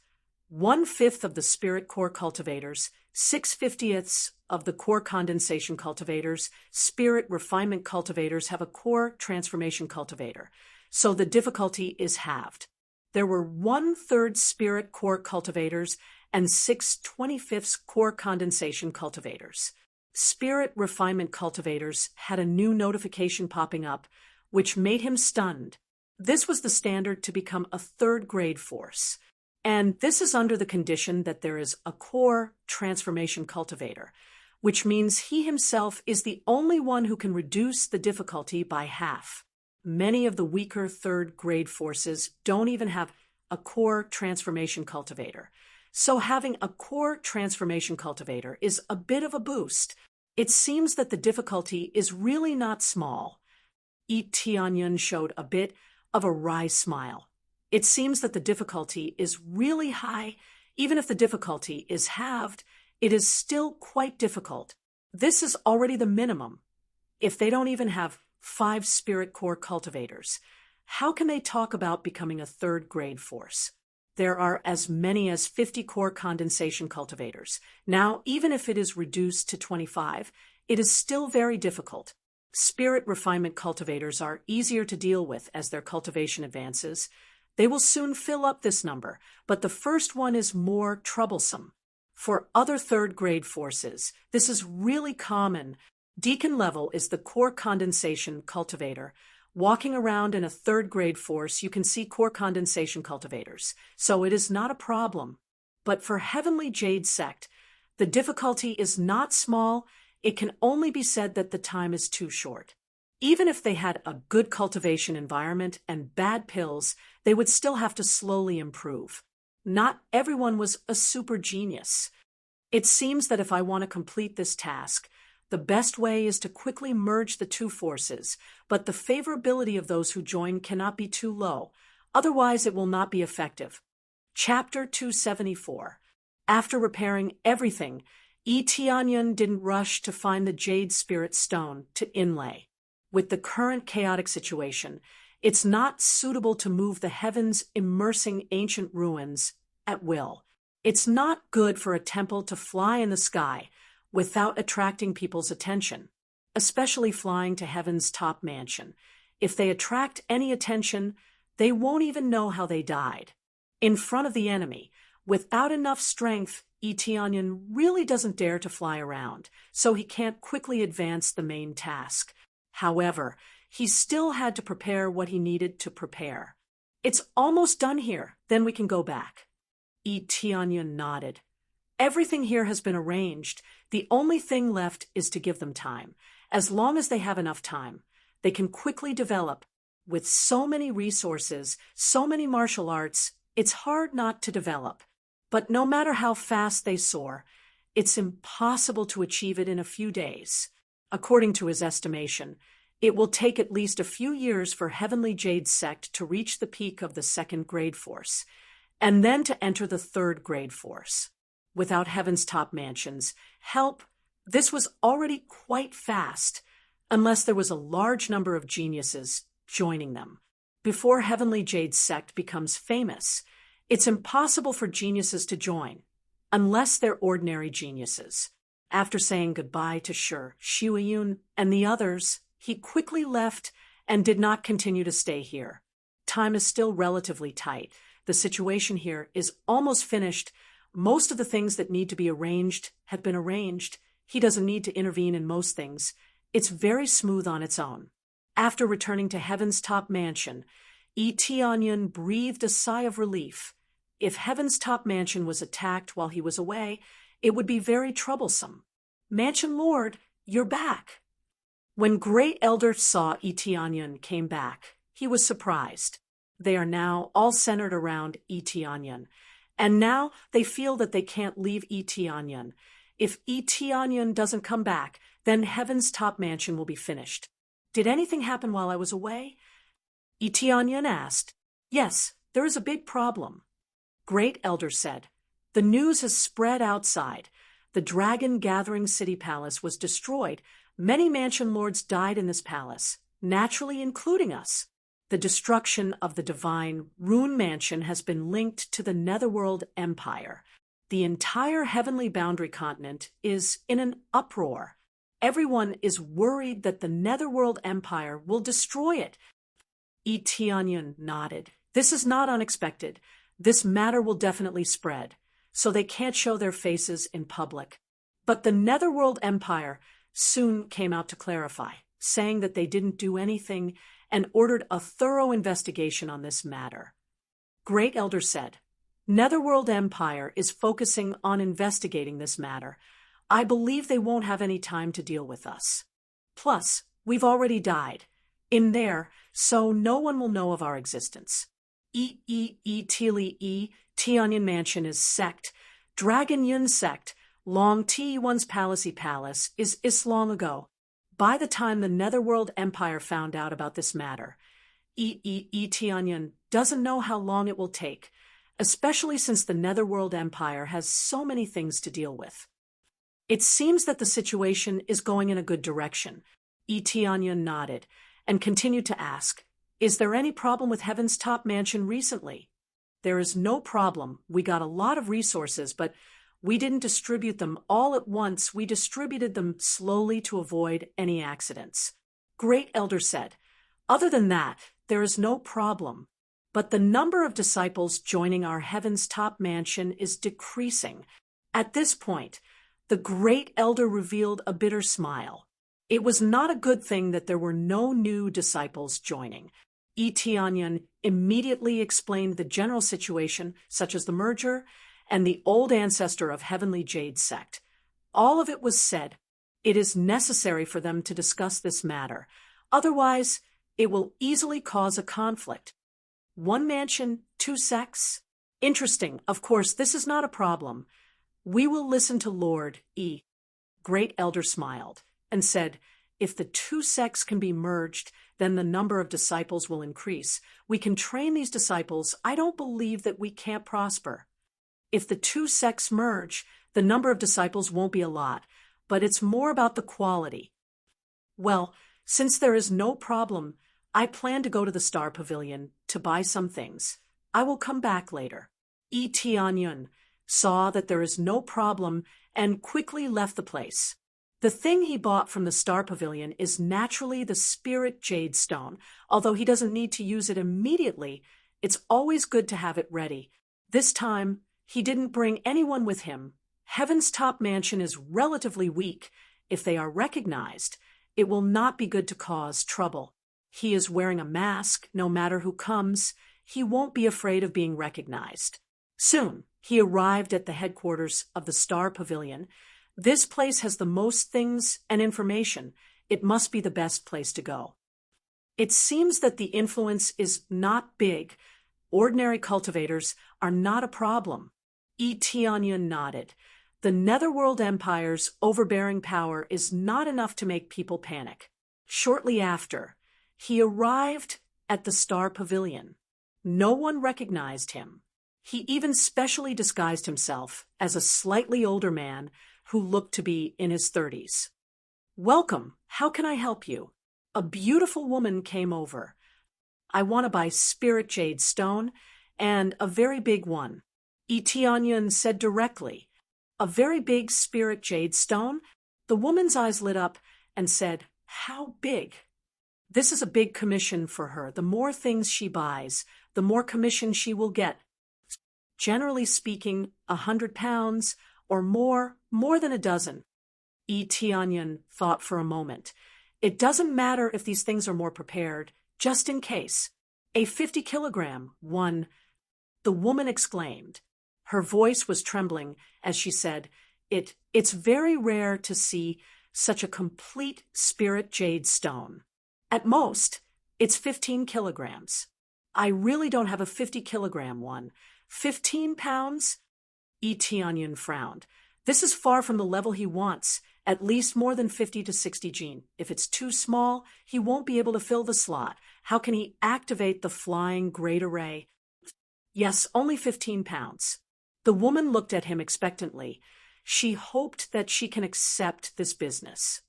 1/5 of the Spirit Core cultivators, 6/50ths of the Core Condensation cultivators, Spirit Refinement cultivators have a Core Transformation cultivator, so the difficulty is halved. There were 1/3 Spirit Core cultivators and 6/25ths Core Condensation cultivators. Spirit Refinement cultivators had a new notification popping up, which made him stunned. This was the standard to become a 3rd grade force. And this is under the condition that there is a Core Transformation cultivator, which means he himself is the only one who can reduce the difficulty by half. Many of the weaker 3rd grade forces don't even have a Core Transformation cultivator. So having a Core Transformation cultivator is a bit of a boost. It seems that the difficulty is really not small. Tianyan showed a bit of a wry smile. It seems that the difficulty is really high. Even if the difficulty is halved, it is still quite difficult. This is already the minimum. If they don't even have 5 Spirit Core cultivators, how can they talk about becoming a 3rd grade force? There are as many as 50 Core Condensation cultivators. Now, even if it is reduced to 25, it is still very difficult. Spirit Refinement cultivators are easier to deal with as their cultivation advances. They will soon fill up this number, but the first one is more troublesome. For other 3rd grade forces, this is really common. Deacon level is the Core Condensation cultivator. Walking around in a 3rd grade force, you can see Core Condensation cultivators, so it is not a problem. But for Heavenly Jade Sect, the difficulty is not small. It can only be said that the time is too short. Even if they had a good cultivation environment and bad pills, they would still have to slowly improve. Not everyone was a super genius. It seems that if I want to complete this task, the best way is to quickly merge the 2 forces, but the favorability of those who join cannot be too low, otherwise it will not be effective. Chapter 274. After repairing everything, Tianyan didn't rush to find the Jade Spirit Stone to inlay. With the current chaotic situation, it's not suitable to move the heavens immersing ancient ruins at will. It's not good for a temple to fly in the sky without attracting people's attention, especially flying to heaven's top mansion. If they attract any attention, they won't even know how they died. In front of the enemy, without enough strength, Eteonion really doesn't dare to fly around, so he can't quickly advance the main task. However, he still had to prepare what he needed to prepare. It's almost done here, then we can go back. Eteonion nodded. Everything here has been arranged. The only thing left is to give them time. As long as they have enough time, they can quickly develop. With so many resources, so many martial arts, it's hard not to develop. But no matter how fast they soar, it's impossible to achieve it in a few days. According to his estimation, it will take at least a few years for Heavenly Jade Sect to reach the peak of the 2nd grade force, and then to enter the 3rd grade force. Without Heaven's Top Mansion's help, this was already quite fast, unless there was a large number of geniuses joining them. Before Heavenly Jade Sect becomes famous, it's impossible for geniuses to join, unless they're ordinary geniuses. After saying goodbye to Shuiyun and the others, he quickly left and did not continue to stay here. Time is still relatively tight. The situation here is almost finished. Most of the things that need to be arranged have been arranged. He doesn't need to intervene in most things. It's very smooth on its own. After returning to Heaven's Top Mansion, Eteonion breathed a sigh of relief. If Heaven's Top Mansion was attacked while he was away, it would be very troublesome. Mansion Lord, you're back. When Great Elder saw Eteonion came back, he was surprised. They are now all centered around Eteonion, and now they feel that they can't leave Eteonion. If Eteonion doesn't come back, then Heaven's Top Mansion will be finished. Did anything happen while I was away? Eteonion asked. Yes, there is a big problem. Great Elder said. The news has spread outside. The Dragon Gathering City Palace was destroyed. Many mansion lords died in this palace, naturally including us. The destruction of the divine Rune Mansion has been linked to the Netherworld Empire. The entire heavenly boundary continent is in an uproar. Everyone is worried that the Netherworld Empire will destroy it. Eteonion nodded. This is not unexpected. This matter will definitely spread, so they can't show their faces in public. But the Netherworld Empire soon came out to clarify, saying that they didn't do anything and ordered a thorough investigation on this matter. Great Elder said, Netherworld Empire is focusing on investigating this matter. I believe they won't have any time to deal with us. Plus, we've already died. In there, so no one will know of our existence. Teonion Mansion is sect. Dragon Yun sect. Long T1's Palacey Palace is long ago. By the time the Netherworld Empire found out about this matter, Eteonion doesn't know how long it will take, especially since the Netherworld Empire has so many things to deal with. It seems that the situation is going in a good direction. Eteonion nodded and continued to ask, Is there any problem with Heaven's Top Mansion recently? There is no problem. We got a lot of resources, but we didn't distribute them all at once. We distributed them slowly to avoid any accidents. Great Elder said, Other than that, there is no problem. But the number of disciples joining our Heaven's Top Mansion is decreasing. At this point, the Great Elder revealed a bitter smile. It was not a good thing that there were no new disciples joining. Eteonion immediately explained the general situation, such as the merger and the old ancestor of Heavenly Jade Sect. All of it was said. It is necessary for them to discuss this matter. Otherwise, it will easily cause a conflict. One mansion, two sects? Interesting. Of course, this is not a problem. We will listen to Lord E. Great Elder smiled and said, If the two sects can be merged, then the number of disciples will increase. We can train these disciples. I don't believe that we can't prosper. If the two sects merge, the number of disciples won't be a lot, but it's more about the quality. Well, since there is no problem, I plan to go to the Star Pavilion to buy some things. I will come back later. Eteonion saw that there is no problem and quickly left the place. The thing he bought from the Star Pavilion is naturally the spirit jade stone. Although he doesn't need to use it immediately, it's always good to have it ready. This time, he didn't bring anyone with him. Heaven's top mansion is relatively weak. If they are recognized, it will not be good to cause trouble. He is wearing a mask, no matter who comes. He won't be afraid of being recognized. Soon, he arrived at the headquarters of the Star Pavilion. This place has the most things and information. It must be the best place to go. It seems that the influence is not big. Ordinary cultivators are not a problem. Tianyun nodded. The Netherworld Empire's overbearing power is not enough to make people panic. Shortly after, he arrived at the Star Pavilion. No one recognized him. He even specially disguised himself as a slightly older man who looked to be in his 30s. "Welcome. How can I help you?" A beautiful woman came over. "I want to buy spirit jade stone, and a very big one." Tianyun said directly. "A very big spirit jade stone?" The woman's eyes lit up and said, "How big?" This is a big commission for her. The more things she buys, the more commission she will get. Generally speaking, 100 pounds or more than a dozen. Tianyun thought for a moment. It doesn't matter if these things are more prepared, just in case. A 50-kilogram one, the woman exclaimed. Her voice was trembling as she said, It's very rare to see such a complete spirit jade stone. At most, it's 15 kilograms. I really don't have a 50-kilogram one. 15 pounds? Tianyun frowned. This is far from the level he wants, at least more than 50 to 60 gene. If it's too small, he won't be able to fill the slot. How can he activate the flying great array? Yes, only 15 pounds. The woman looked at him expectantly. She hoped that she can accept this business.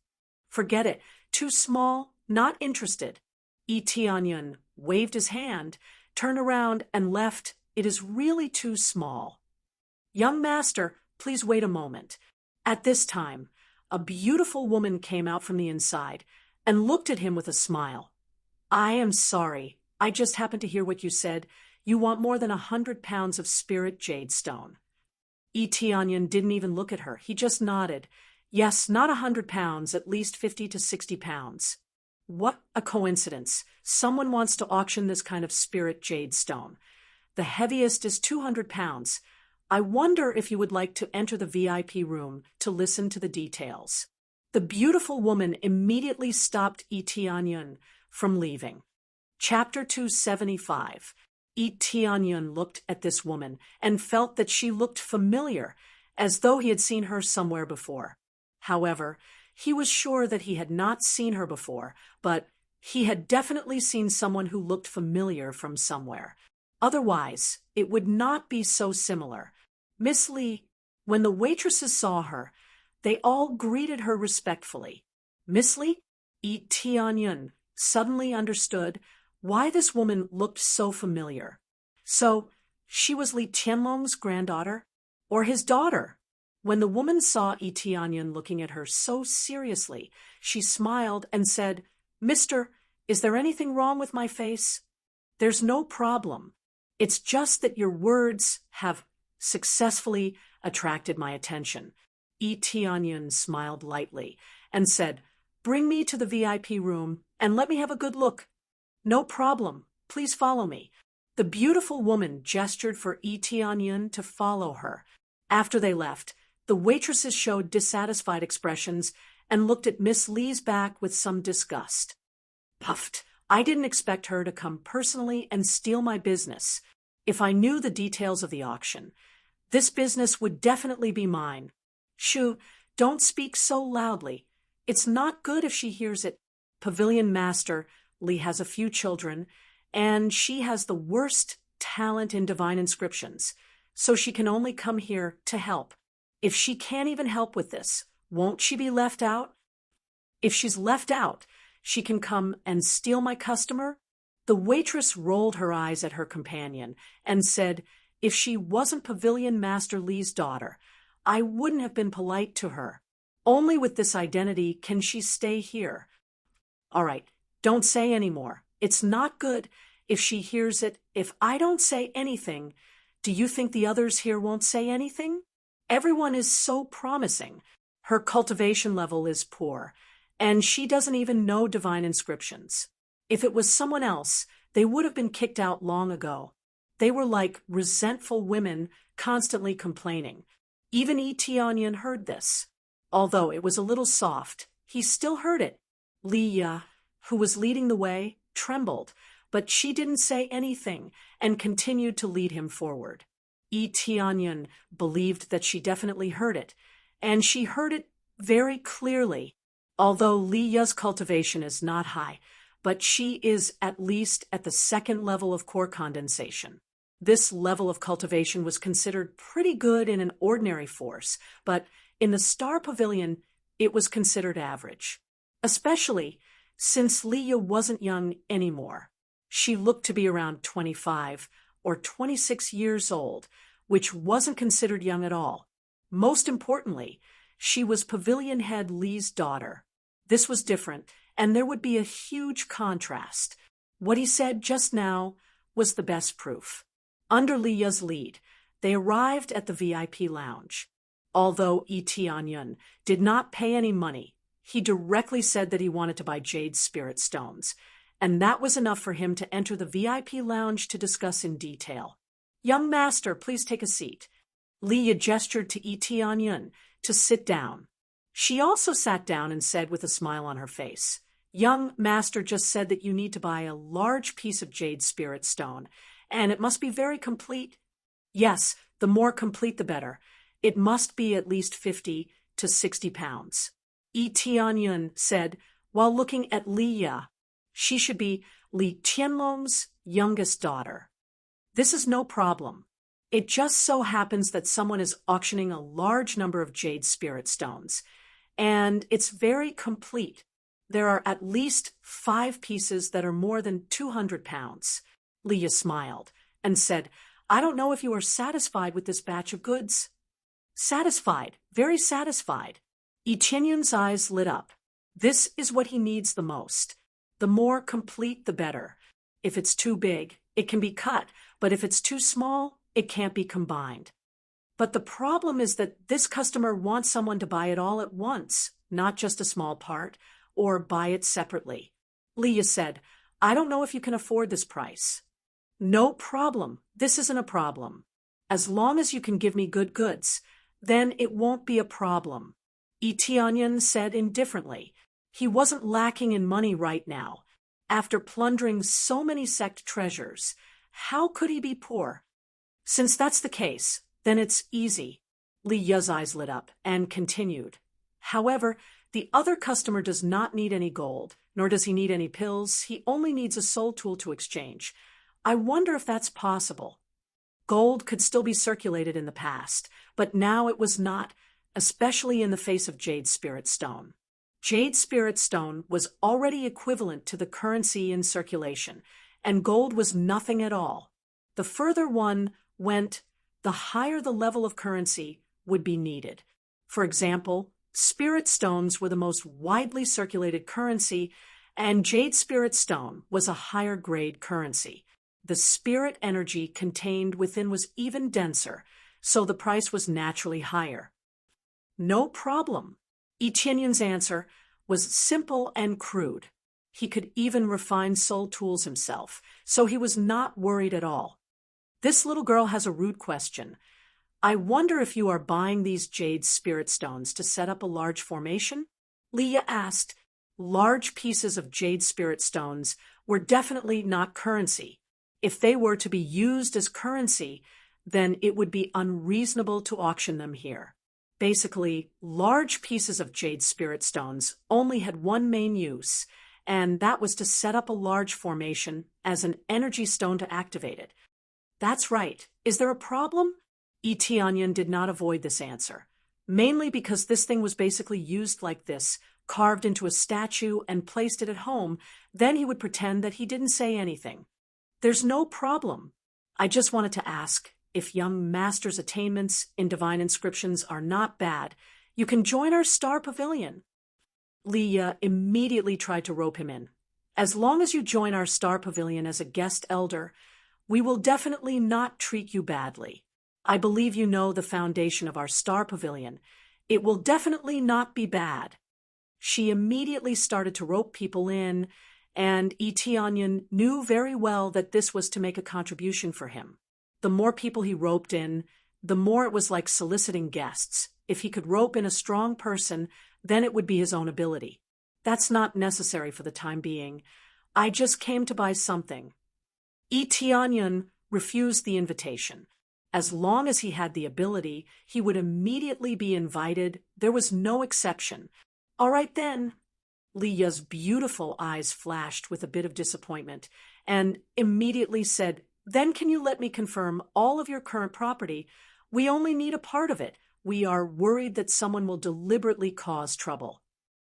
Forget it. Too small, not interested. Tianyun waved his hand, turned around, and left. It is really too small. Young master, please wait a moment. At this time, a beautiful woman came out from the inside and looked at him with a smile. I am sorry. I just happened to hear what you said. You want more than 100 pounds of spirit jade stone. Tianyun didn't even look at her. He just nodded. Yes, not 100 pounds, at least 50 to 60 pounds. What a coincidence. Someone wants to auction this kind of spirit jade stone. The heaviest is 200 pounds. I wonder if you would like to enter the VIP room to listen to the details. The beautiful woman immediately stopped Tianyun from leaving. Chapter 275. Tianyun looked at this woman and felt that she looked familiar, as though he had seen her somewhere before. However, he was sure that he had not seen her before, but he had definitely seen someone who looked familiar from somewhere. Otherwise, it would not be so similar. Miss Lee, when the waitresses saw her, they all greeted her respectfully. Miss Lee? Tianyun suddenly understood why this woman looked so familiar. So, she was Li Tianlong's granddaughter? Or his daughter? When the woman saw Tianyun looking at her so seriously, she smiled and said, Mister, is there anything wrong with my face? There's no problem. It's just that your words have successfully attracted my attention. Tianyun smiled lightly and said, Bring me to the VIP room and let me have a good look. No problem. Please follow me. The beautiful woman gestured for Tianyun to follow her. After they left, the waitresses showed dissatisfied expressions and looked at Miss Lee's back with some disgust. Puffed. I didn't expect her to come personally and steal my business. If I knew the details of the auction, this business would definitely be mine. Shoo, don't speak so loudly. It's not good if she hears it. Pavilion Master Lee has a few children, and she has the worst talent in divine inscriptions, so she can only come here to help. If she can't even help with this, won't she be left out? If she's left out, she can come and steal my customer? The waitress rolled her eyes at her companion and said, If she wasn't Pavilion Master Lee's daughter, I wouldn't have been polite to her. Only with this identity can she stay here. All right, don't say any more. It's not good. If she hears it, if I don't say anything, do you think the others here won't say anything? Everyone is so promising. Her cultivation level is poor, and she doesn't even know divine inscriptions. If it was someone else, they would have been kicked out long ago. They were like resentful women constantly complaining. Even Etienne heard this. Although it was a little soft, he still heard it. Leah, who was leading the way, trembled, but she didn't say anything and continued to lead him forward. Etienne believed that she definitely heard it, and she heard it very clearly. Although Leah's cultivation is not high, but she is at least at the second level of core condensation. This level of cultivation was considered pretty good in an ordinary force, but in the Star Pavilion, it was considered average. Especially since Leah wasn't young anymore. She looked to be around 25 or 26 years old, which wasn't considered young at all. Most importantly, she was Pavilion Head Lee's daughter. This was different, and there would be a huge contrast. What he said just now was the best proof. Under Leah's lead, they arrived at the VIP lounge. Although Etienne did not pay any money, he directly said that he wanted to buy Jade Spirit Stones, and that was enough for him to enter the VIP lounge to discuss in detail. "Young master, please take a seat." Leah gestured to Etienne to sit down. She also sat down and said with a smile on her face, "Young master just said that you need to buy a large piece of Jade Spirit Stone, and it must be very complete." "Yes, the more complete the better. It must be at least 50 to 60 pounds. Etienne said, while looking at Leah. She should be Li Tianlong's youngest daughter. This is no problem. It just so happens that someone is auctioning a large number of Jade Spirit Stones, and it's very complete. There are at least 5 pieces that are more than 200 pounds. Leah smiled and said, "I don't know if you are satisfied with this batch of goods." "Satisfied, very satisfied." Etienne's eyes lit up. This is what he needs the most. The more complete, the better. If it's too big, it can be cut, but if it's too small, it can't be combined. But the problem is that this customer wants someone to buy it all at once, not just a small part, or buy it separately. Leah said, "I don't know if you can afford this price." "No problem. This isn't a problem. As long as you can give me good goods, then it won't be a problem." Etienne said indifferently. He wasn't lacking in money right now. After plundering so many sect treasures, how could he be poor? "Since that's the case, then it's easy." Leah's eyes lit up and continued. "However, the other customer does not need any gold, nor does he need any pills. He only needs a soul tool to exchange. I wonder if that's possible." Gold could still be circulated in the past, but now it was not, especially in the face of Jade Spirit Stone. Jade Spirit Stone was already equivalent to the currency in circulation, and gold was nothing at all. The further one went, the higher the level of currency would be needed. For example, Spirit Stones were the most widely circulated currency, and Jade Spirit Stone was a higher grade currency. The spirit energy contained within was even denser, so the price was naturally higher. "No problem." Etienne's answer was simple and crude. He could even refine soul tools himself, so he was not worried at all. "This little girl has a rude question. I wonder if you are buying these Jade Spirit Stones to set up a large formation?" Leah asked. Large pieces of Jade Spirit Stones were definitely not currency. If they were to be used as currency, then it would be unreasonable to auction them here. Basically, large pieces of Jade Spirit Stones only had one main use, and that was to set up a large formation as an energy stone to activate it. "That's right. Is there a problem?" Etienne did not avoid this answer, mainly because this thing was basically used like this, carved into a statue and placed it at home. Then he would pretend that he didn't say anything. "There's no problem. I just wanted to ask, if young master's attainments in divine inscriptions are not bad, You can join our star pavilion. Leah immediately tried to rope him in. As long as you join our star pavilion as a guest elder, we will definitely not treat you badly. I believe you know the foundation of our star pavilion. It will definitely not be bad. She immediately started to rope people in, and Etienne knew very well that this was to make a contribution for him. The more people he roped in, the more it was like soliciting guests. If he could rope in a strong person, then it would be his own ability. That's not necessary for the time being. I just came to buy something. Etienne refused the invitation. As long as he had the ability, he would immediately be invited. There was no exception. All right then. Leah's beautiful eyes flashed with a bit of disappointment and immediately said, "Then can you let me confirm all of your current property? We only need a part of it. We are worried that someone will deliberately cause trouble."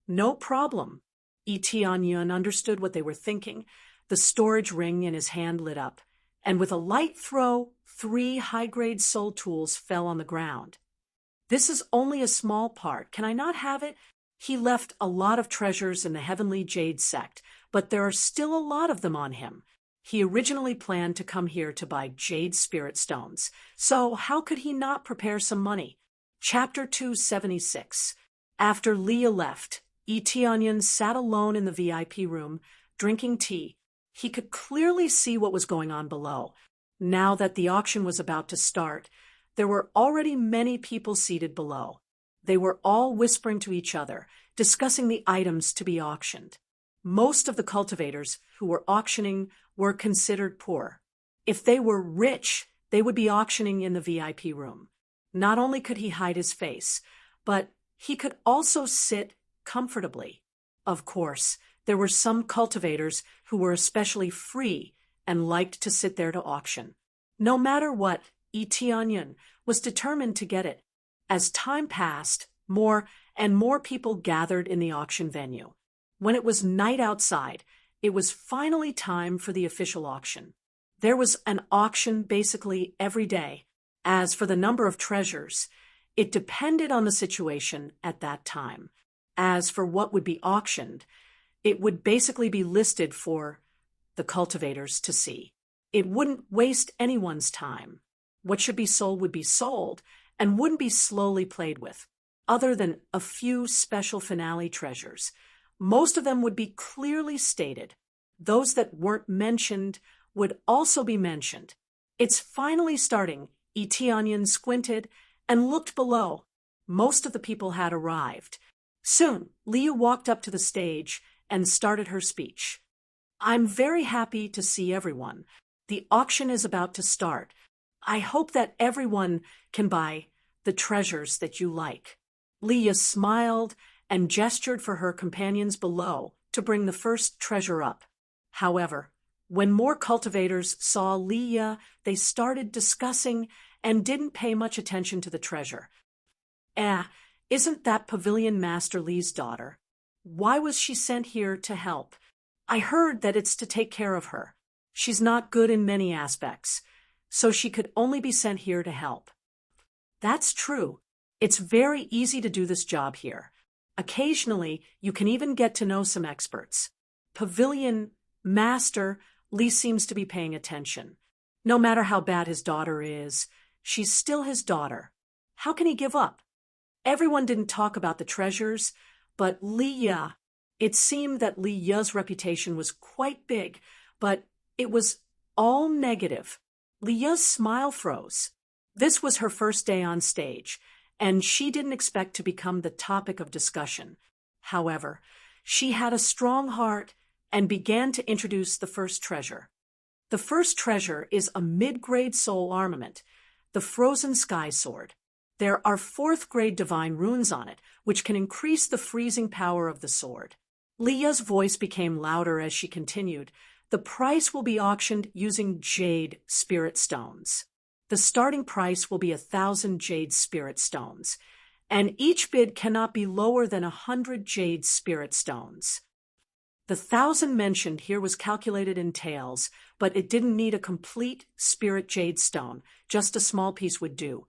"No problem." Etienne understood what they were thinking. The storage ring in his hand lit up, and with a light throw, 3 high-grade soul tools fell on the ground. "This is only a small part. Can I not have it?" He left a lot of treasures in the Heavenly Jade sect, but there are still a lot of them on him. He originally planned to come here to buy jade spirit stones, so how could he not prepare some money? Chapter 276. After Leah left, Etienne sat alone in the VIP room, drinking tea. He could clearly see what was going on below. Now that the auction was about to start, there were already many people seated below. They were all whispering to each other, discussing the items to be auctioned. Most of the cultivators who were auctioning were considered poor. If they were rich, they would be auctioning in the VIP room. Not only could he hide his face, but he could also sit comfortably. Of course, there were some cultivators who were especially free and liked to sit there to auction. No matter what, Etienne was determined to get it. As time passed, more and more people gathered in the auction venue. When it was night outside, it was finally time for the official auction. There was an auction basically every day. As for the number of treasures, it depended on the situation at that time. As for what would be auctioned, it would basically be listed for the cultivators to see. It wouldn't waste anyone's time. What should be sold would be sold, and wouldn't be slowly played with, other than a few special finale treasures. Most of them would be clearly stated. Those that weren't mentioned would also be mentioned. "It's finally starting." Etienne squinted and looked below. Most of the people had arrived. Soon, Leah walked up to the stage and started her speech. "I'm very happy to see everyone. The auction is about to start. I hope that everyone can buy the treasures that you like." Leah smiled and gestured for her companions below to bring the first treasure up. However, when more cultivators saw Leah, they started discussing and didn't pay much attention to the treasure. Isn't that Pavilion Master Lee's daughter? Why was she sent here to help? I heard that it's to take care of her. She's not good in many aspects, so she could only be sent here to help." "That's true. It's very easy to do this job here. Occasionally, you can even get to know some experts. Pavilion Master Lee seems to be paying attention. No matter how bad his daughter is, she's still his daughter. How can he give up?" Everyone didn't talk about the treasures, but Leah. It seemed that Leah's reputation was quite big, but it was all negative. Leah's smile froze. This was her first day on stage, and she didn't expect to become the topic of discussion. However, she had a strong heart and began to introduce the first treasure. The first treasure is a mid-grade soul armament, the Frozen Sky Sword. There are 4th-grade divine runes on it, which can increase the freezing power of the sword. Leah's voice became louder as she continued. "The price will be auctioned using jade spirit stones. The starting price will be 1,000 jade spirit stones, and each bid cannot be lower than 100 jade spirit stones." The 1,000 mentioned here was calculated in taels, but it didn't need a complete spirit jade stone. Just a small piece would do.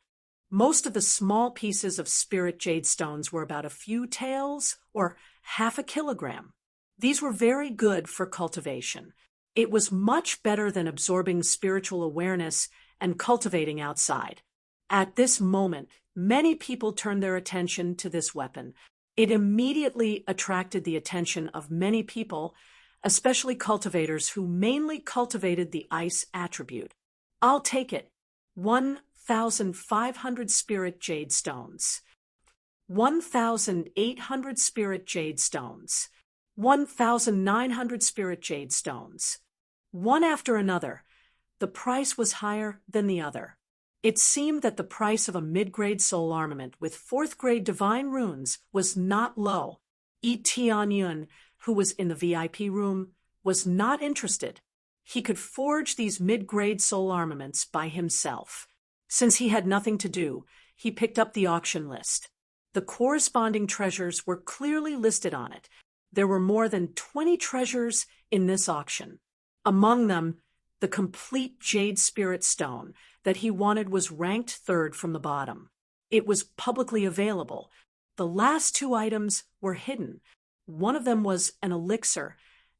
Most of the small pieces of spirit jade stones were about a few taels or half a kilogram. These were very good for cultivation. It was much better than absorbing spiritual awareness and cultivating outside. At this moment, many people turned their attention to this weapon. It immediately attracted the attention of many people, especially cultivators who mainly cultivated the ice attribute. I'll take it. 1,500 spirit jade stones. 1,800 spirit jade stones. 1,900 spirit jade stones. One after another. The price was higher than the other. It seemed that the price of a mid-grade soul armament with 4th-grade divine runes was not low. Tianyun, who was in the VIP room, was not interested. He could forge these mid-grade soul armaments by himself. Since he had nothing to do, he picked up the auction list. The corresponding treasures were clearly listed on it. There were more than 20 treasures in this auction. Among them, the complete jade spirit stone that he wanted was ranked 3rd from the bottom. It was publicly available. The last 2 items were hidden. One of them was an elixir,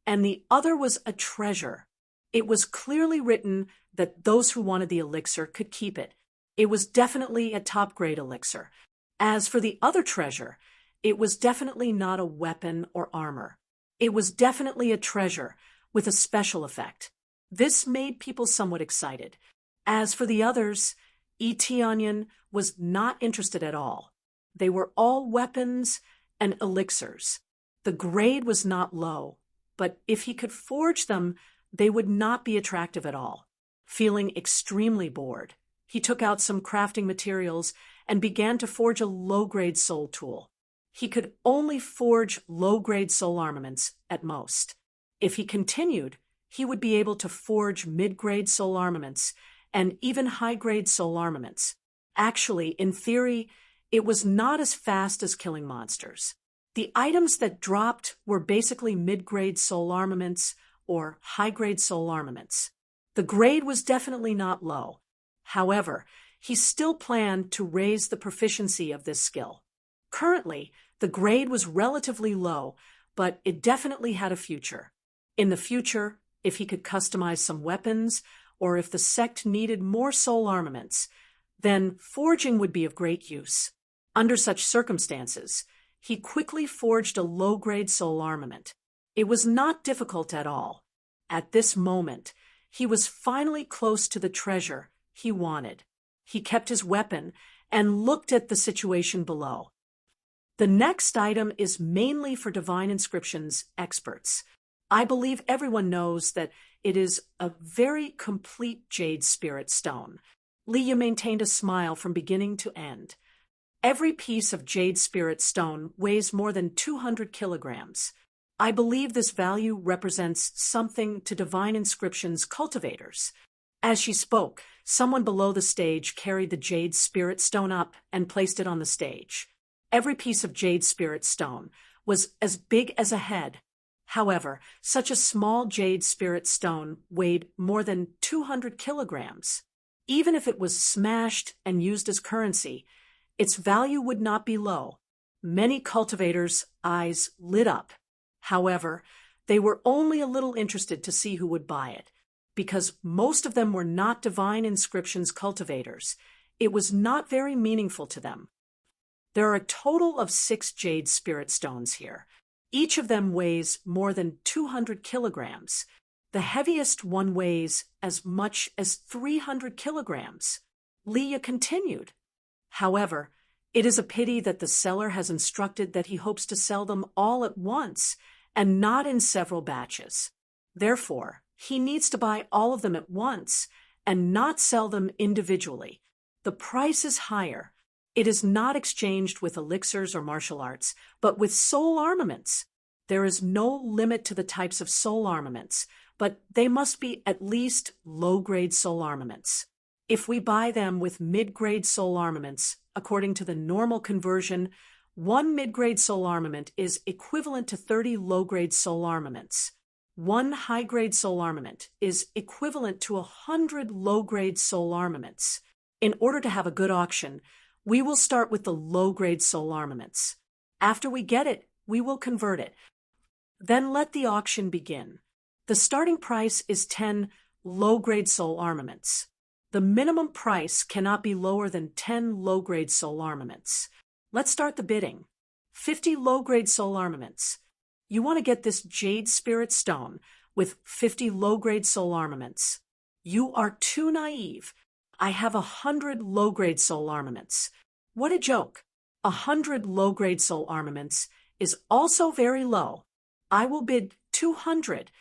and the other was a treasure. It was clearly written that those who wanted the elixir could keep it. It was definitely a top-grade elixir. As for the other treasure, it was definitely not a weapon or armor. It was definitely a treasure with a special effect. This made people somewhat excited. As for the others, Tianyun was not interested at all. They were all weapons and elixirs. The grade was not low, but if he could forge them, they would not be attractive at all. Feeling extremely bored, he took out some crafting materials and began to forge a low-grade soul tool. He could only forge low-grade soul armaments at most. If he continued, he would be able to forge mid-grade soul armaments and even high-grade soul armaments. Actually, in theory, it was not as fast as killing monsters. The items that dropped were basically mid-grade soul armaments or high-grade soul armaments. The grade was definitely not low. However, he still planned to raise the proficiency of this skill. Currently, the grade was relatively low, but it definitely had a future. In the future, if he could customize some weapons, or if the sect needed more soul armaments, then forging would be of great use. Under such circumstances, he quickly forged a low-grade soul armament. It was not difficult at all. At this moment, he was finally close to the treasure he wanted. He kept his weapon and looked at the situation below. The next item is mainly for divine inscriptions experts. I believe everyone knows that it is a very complete jade spirit stone. Leah maintained a smile from beginning to end. Every piece of jade spirit stone weighs more than 200 kilograms. I believe this value represents something to divine inscriptions cultivators. As she spoke, someone below the stage carried the jade spirit stone up and placed it on the stage. Every piece of jade spirit stone was as big as a head. However, such a small jade spirit stone weighed more than 200 kilograms. Even if it was smashed and used as currency, its value would not be low. Many cultivators' eyes lit up. However, they were only a little interested to see who would buy it. Because most of them were not divine inscriptions cultivators, it was not very meaningful to them. There are a total of 6 jade spirit stones here. Each of them weighs more than 200 kilograms. The heaviest one weighs as much as 300 kilograms. Leah continued. However, it is a pity that the seller has instructed that he hopes to sell them all at once and not in several batches. Therefore, he needs to buy all of them at once and not sell them individually. The price is higher. It is not exchanged with elixirs or martial arts, but with soul armaments. There is no limit to the types of soul armaments, but they must be at least low-grade soul armaments. If we buy them with mid-grade soul armaments, according to the normal conversion, 1 mid-grade soul armament is equivalent to 30 low-grade soul armaments. 1 high-grade soul armament is equivalent to 100 low-grade soul armaments. In order to have a good auction, We will start with the low-grade soul armaments. After we get it, we will convert it. Then let the auction begin. The starting price is 10 low-grade soul armaments. The minimum price cannot be lower than 10 low-grade soul armaments. Let's start the bidding. 50 low-grade soul armaments. You want to get this Jade Spirit Stone with 50 low-grade soul armaments. You are too naive. I have 100 low-grade soul armaments. What a joke. 100 low-grade soul armaments is also very low. I will bid 200.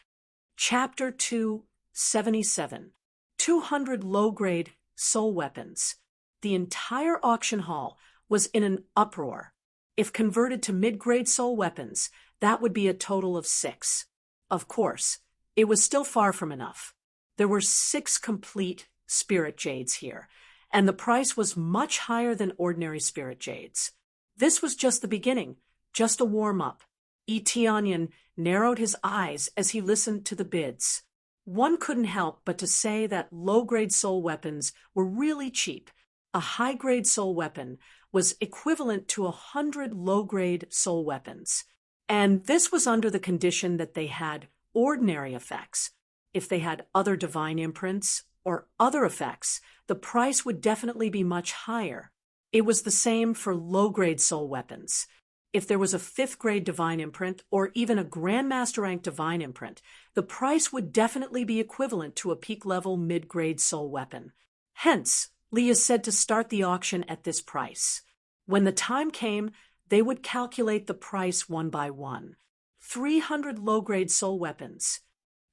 Chapter 277. 200 low-grade soul weapons. The entire auction hall was in an uproar. If converted to mid-grade soul weapons, that would be a total of 6. Of course, it was still far from enough. There were 6 complete spirit jades here, and the price was much higher than ordinary spirit jades. This was just the beginning, just a warm-up. Eteonian narrowed his eyes as he listened to the bids. One couldn't help but to say that low-grade soul weapons were really cheap. A high-grade soul weapon was equivalent to 100 low-grade soul weapons. And this was under the condition that they had ordinary effects. If they had other divine imprints or other effects, the price would definitely be much higher. It was the same for low-grade soul weapons. If there was a 5th-grade divine imprint or even a Grandmaster rank divine imprint, the price would definitely be equivalent to a peak-level mid-grade soul weapon. Hence, Lee is said to start the auction at this price. When the time came, they would calculate the price one by one. 300 low-grade soul weapons.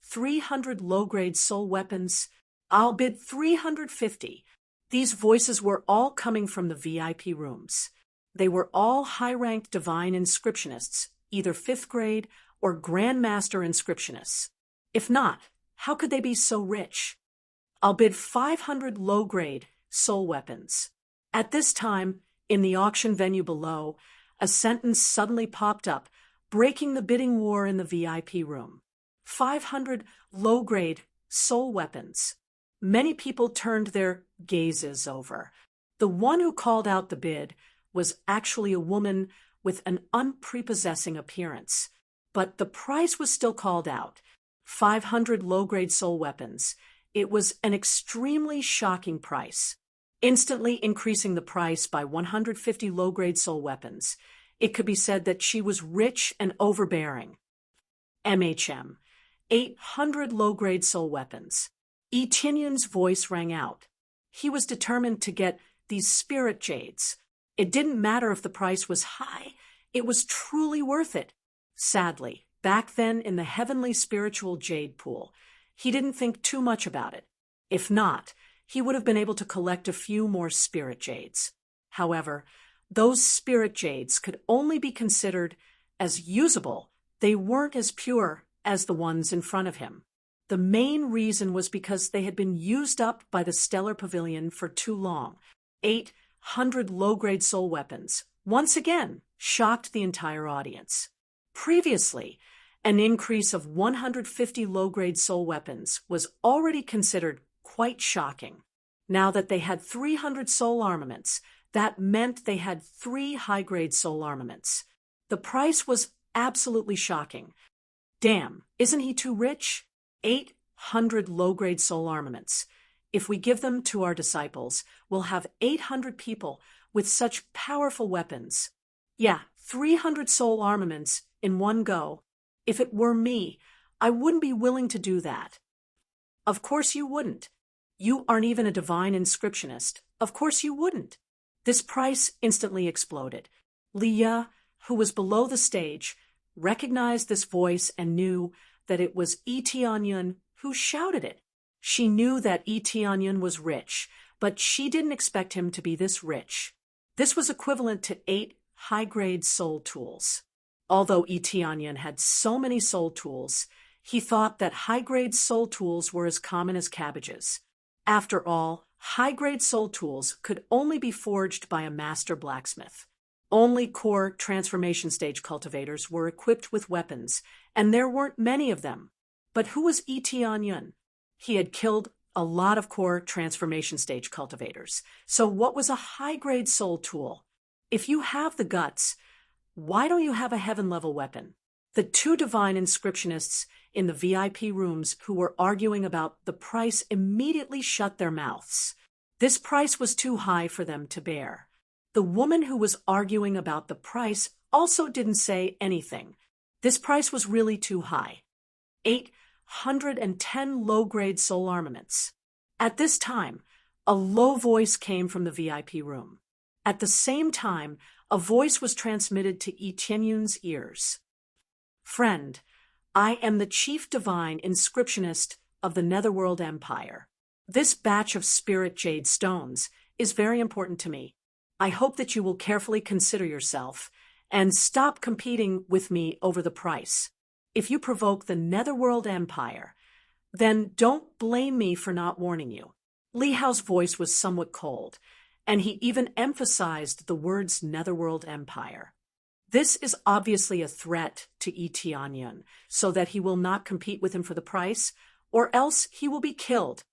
300 low-grade soul weapons. I'll bid 350. These voices were all coming from the VIP rooms. They were all high-ranked divine inscriptionists, either 5th grade or Grandmaster inscriptionists. If not, how could they be so rich? I'll bid 500 low-grade soul weapons. At this time, in the auction venue below, a sentence suddenly popped up, breaking the bidding war in the VIP room. 500 low-grade soul weapons. Many people turned their gazes over. The one who called out the bid was actually a woman with an unprepossessing appearance. But the price was still called out. 500 low-grade soul weapons. It was an extremely shocking price, instantly increasing the price by 150 low-grade soul weapons. It could be said that she was rich and overbearing. MHM. 800 low-grade soul weapons. Etinian's voice rang out. He was determined to get these spirit jades. It didn't matter if the price was high. It was truly worth it. Sadly, back then in the heavenly spiritual jade pool, he didn't think too much about it. If not, he would have been able to collect a few more spirit jades. However, those spirit jades could only be considered as usable. They weren't as pure as the ones in front of him. The main reason was because they had been used up by the Stellar Pavilion for too long. 800 low-grade soul weapons, once again, shocked the entire audience. Previously, an increase of 150 low-grade soul weapons was already considered quite shocking. Now that they had 300 soul armaments, that meant they had 3 high-grade soul armaments. The price was absolutely shocking. Damn, isn't he too rich? 800 low-grade soul armaments. If we give them to our disciples, we'll have 800 people with such powerful weapons. Yeah, 300 soul armaments in one go. If it were me, I wouldn't be willing to do that. Of course you wouldn't. You aren't even a divine inscriptionist. Of course you wouldn't. This price instantly exploded. Leah, who was below the stage, recognized this voice and knew that it was Eteonian who shouted it. She knew that Eteonian was rich, but she didn't expect him to be this rich. This was equivalent to 8 high-grade soul tools. Although Eteonian had so many soul tools, he thought that high-grade soul tools were as common as cabbages. After all, high-grade soul tools could only be forged by a master blacksmith. Only core transformation stage cultivators were equipped with weapons, and there weren't many of them. But who was Eteonian? He had killed a lot of core transformation stage cultivators. So what was a high-grade soul tool? If you have the guts, why don't you have a heaven-level weapon? The two divine inscriptionists in the VIP rooms who were arguing about the price immediately shut their mouths. This price was too high for them to bear. The woman who was arguing about the price also didn't say anything. This price was really too high. 810 low-grade soul armaments. At this time, a low voice came from the VIP room. At the same time, a voice was transmitted to Yi Tianyun's ears. Friend, I am the chief divine inscriptionist of the Netherworld Empire. This batch of spirit jade stones is very important to me. I hope that you will carefully consider yourself and stop competing with me over the price. If you provoke the Netherworld Empire, then don't blame me for not warning you. Li Hao's voice was somewhat cold, and he even emphasized the words Netherworld Empire. This is obviously a threat to Yi Tianyun, so that he will not compete with him for the price, or else he will be killed.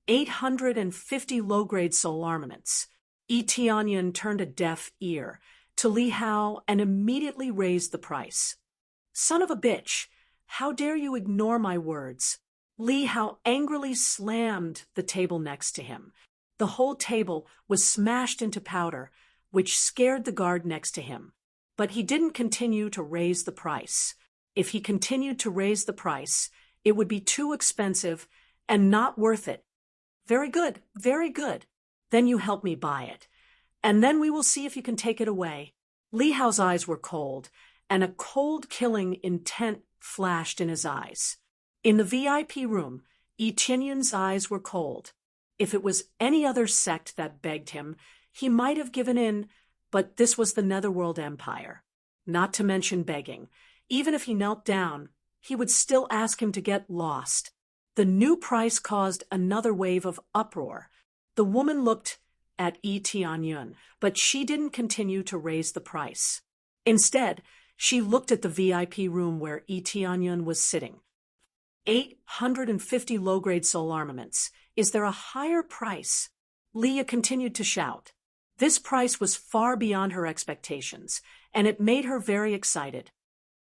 850 low-grade soul armaments. Yi Tianyun turned a deaf ear to Li Hao and immediately raised the price. Son of a bitch, how dare you ignore my words? Li Hao angrily slammed the table next to him. The whole table was smashed into powder, which scared the guard next to him. But he didn't continue to raise the price. If he continued to raise the price, it would be too expensive and not worth it. Very good, very good. Then you help me buy it. And then we will see if you can take it away. Li Hao's eyes were cold, and a cold-killing intent flashed in his eyes. In the VIP room, Yi Tianyun's eyes were cold. If it was any other sect that begged him, he might have given in, but this was the Netherworld Empire. Not to mention begging. Even if he knelt down, he would still ask him to get lost. The new price caused another wave of uproar. The woman looked at Yi Tianyun, but she didn't continue to raise the price. Instead, she looked at the VIP room where Yi Tianyun was sitting. 850 low-grade soul armaments. Is there a higher price? Leah continued to shout. This price was far beyond her expectations, and it made her very excited.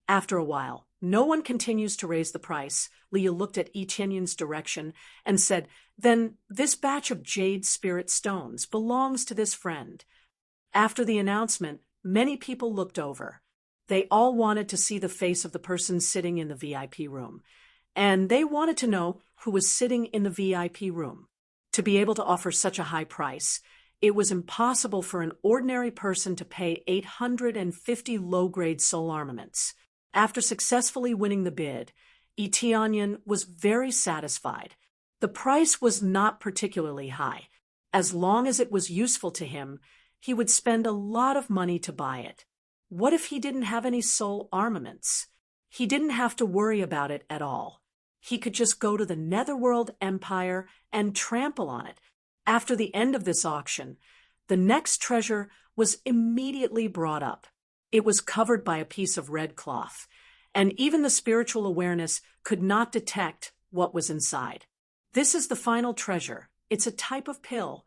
After a while, no one continues to raise the price. Leah looked at Yi Tianyun's direction and said, then this batch of jade spirit stones belongs to this friend. After the announcement, many people looked over. They all wanted to see the face of the person sitting in the VIP room, and they wanted to know who was sitting in the VIP room. To be able to offer such a high price, it was impossible for an ordinary person to pay 850 low-grade soul armaments. After successfully winning the bid, Yi Tianyun was very satisfied. The price was not particularly high. As long as it was useful to him, he would spend a lot of money to buy it. What if he didn't have any soul armaments? He didn't have to worry about it at all. He could just go to the Netherworld Empire and trample on it. After the end of this auction, the next treasure was immediately brought up. It was covered by a piece of red cloth, and even the spiritual awareness could not detect what was inside. This is the final treasure. It's a type of pill.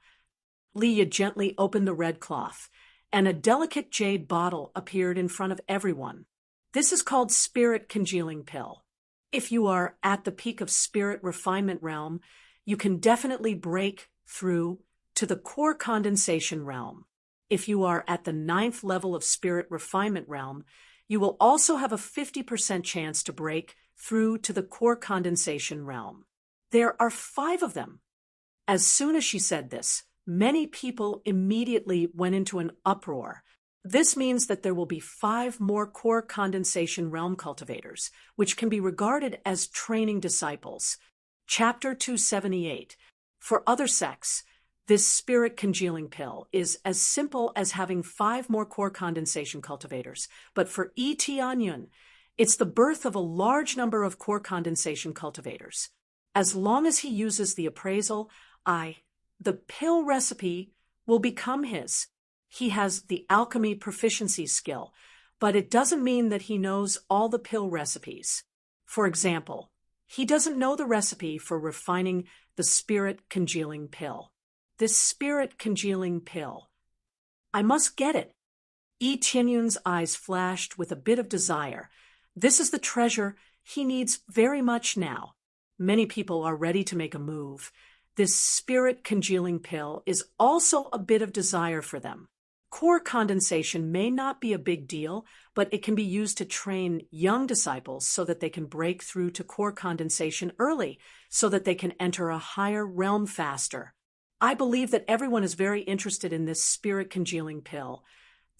Leah gently opened the red cloth, and a delicate jade bottle appeared in front of everyone. This is called Spirit Congealing Pill. If you are at the peak of spirit refinement realm, you can definitely break through to the core condensation realm. If you are at the 9th level of spirit refinement realm, you will also have a 50% chance to break through to the core condensation realm. There are 5 of them. As soon as she said this, many people immediately went into an uproar. This means that there will be 5 more core condensation realm cultivators, which can be regarded as training disciples. Chapter 278. For other sects, this spirit congealing pill is as simple as having 5 more core condensation cultivators, but for Yi Tianyun, it's the birth of a large number of core condensation cultivators. As long as he uses the appraisal, the pill recipe will become his. He has the alchemy proficiency skill, but it doesn't mean that he knows all the pill recipes. For example, He doesn't know the recipe for refining the spirit congealing pill. This spirit congealing pill. I must get it. Yi Tianyun's eyes flashed with a bit of desire. This is the treasure he needs very much now. Many people are ready to make a move. This spirit congealing pill is also a bit of desire for them. Core condensation may not be a big deal, but it can be used to train young disciples so that they can break through to core condensation early, so that they can enter a higher realm faster. I believe that everyone is very interested in this spirit congealing pill.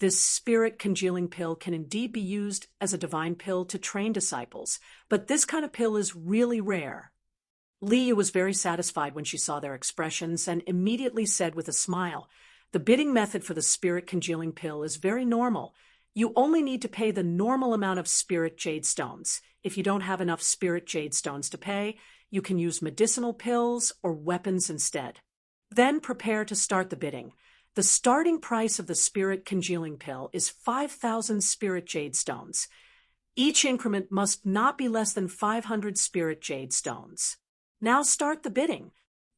This spirit congealing pill can indeed be used as a divine pill to train disciples, but this kind of pill is really rare. Liu was very satisfied when she saw their expressions and immediately said with a smile, "The bidding method for the spirit congealing pill is very normal. You only need to pay the normal amount of spirit jade stones. If you don't have enough spirit jade stones to pay, you can use medicinal pills or weapons instead. Then prepare to start the bidding. The starting price of the spirit congealing pill is 5,000 spirit jade stones. Each increment must not be less than 500 spirit jade stones. Now start the bidding.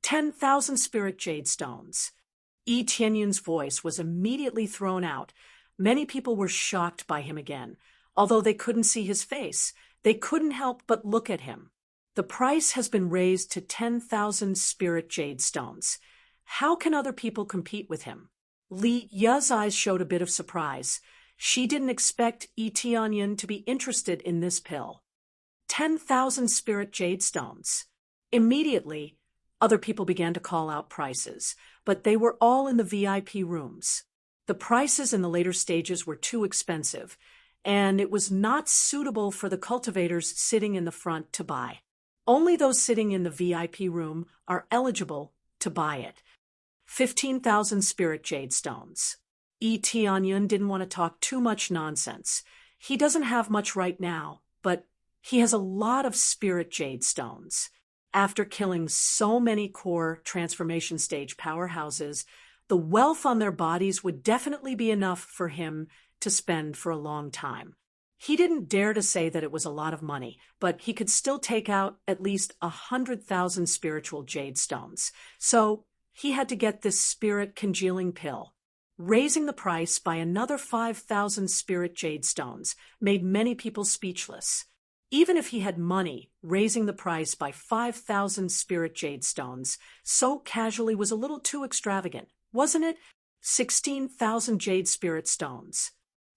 10,000 spirit jade stones." Yi Tianyun's voice was immediately thrown out. Many people were shocked by him again. Although they couldn't see his face, they couldn't help but look at him. The price has been raised to 10,000 spirit jade stones. How can other people compete with him? Li Ya's eyes showed a bit of surprise. She didn't expect Yi Tianyun to be interested in this pill. 10,000 spirit jade stones. Immediately, other people began to call out prices, but they were all in the VIP rooms. The prices in the later stages were too expensive, and it was not suitable for the cultivators sitting in the front to buy. Only those sitting in the VIP room are eligible to buy it. 15,000 spirit jade stones. Yi Tianyun didn't want to talk too much nonsense. He doesn't have much right now, but he has a lot of spirit jade stones. After killing so many core transformation stage powerhouses, the wealth on their bodies would definitely be enough for him to spend for a long time. He didn't dare to say that it was a lot of money, but he could still take out at least 100,000 spiritual jade stones. So he had to get this spirit congealing pill. Raising the price by another 5,000 spirit jade stones made many people speechless. Even if he had money, raising the price by 5,000 spirit jade stones so casually was a little too extravagant, wasn't it? 16,000 jade spirit stones.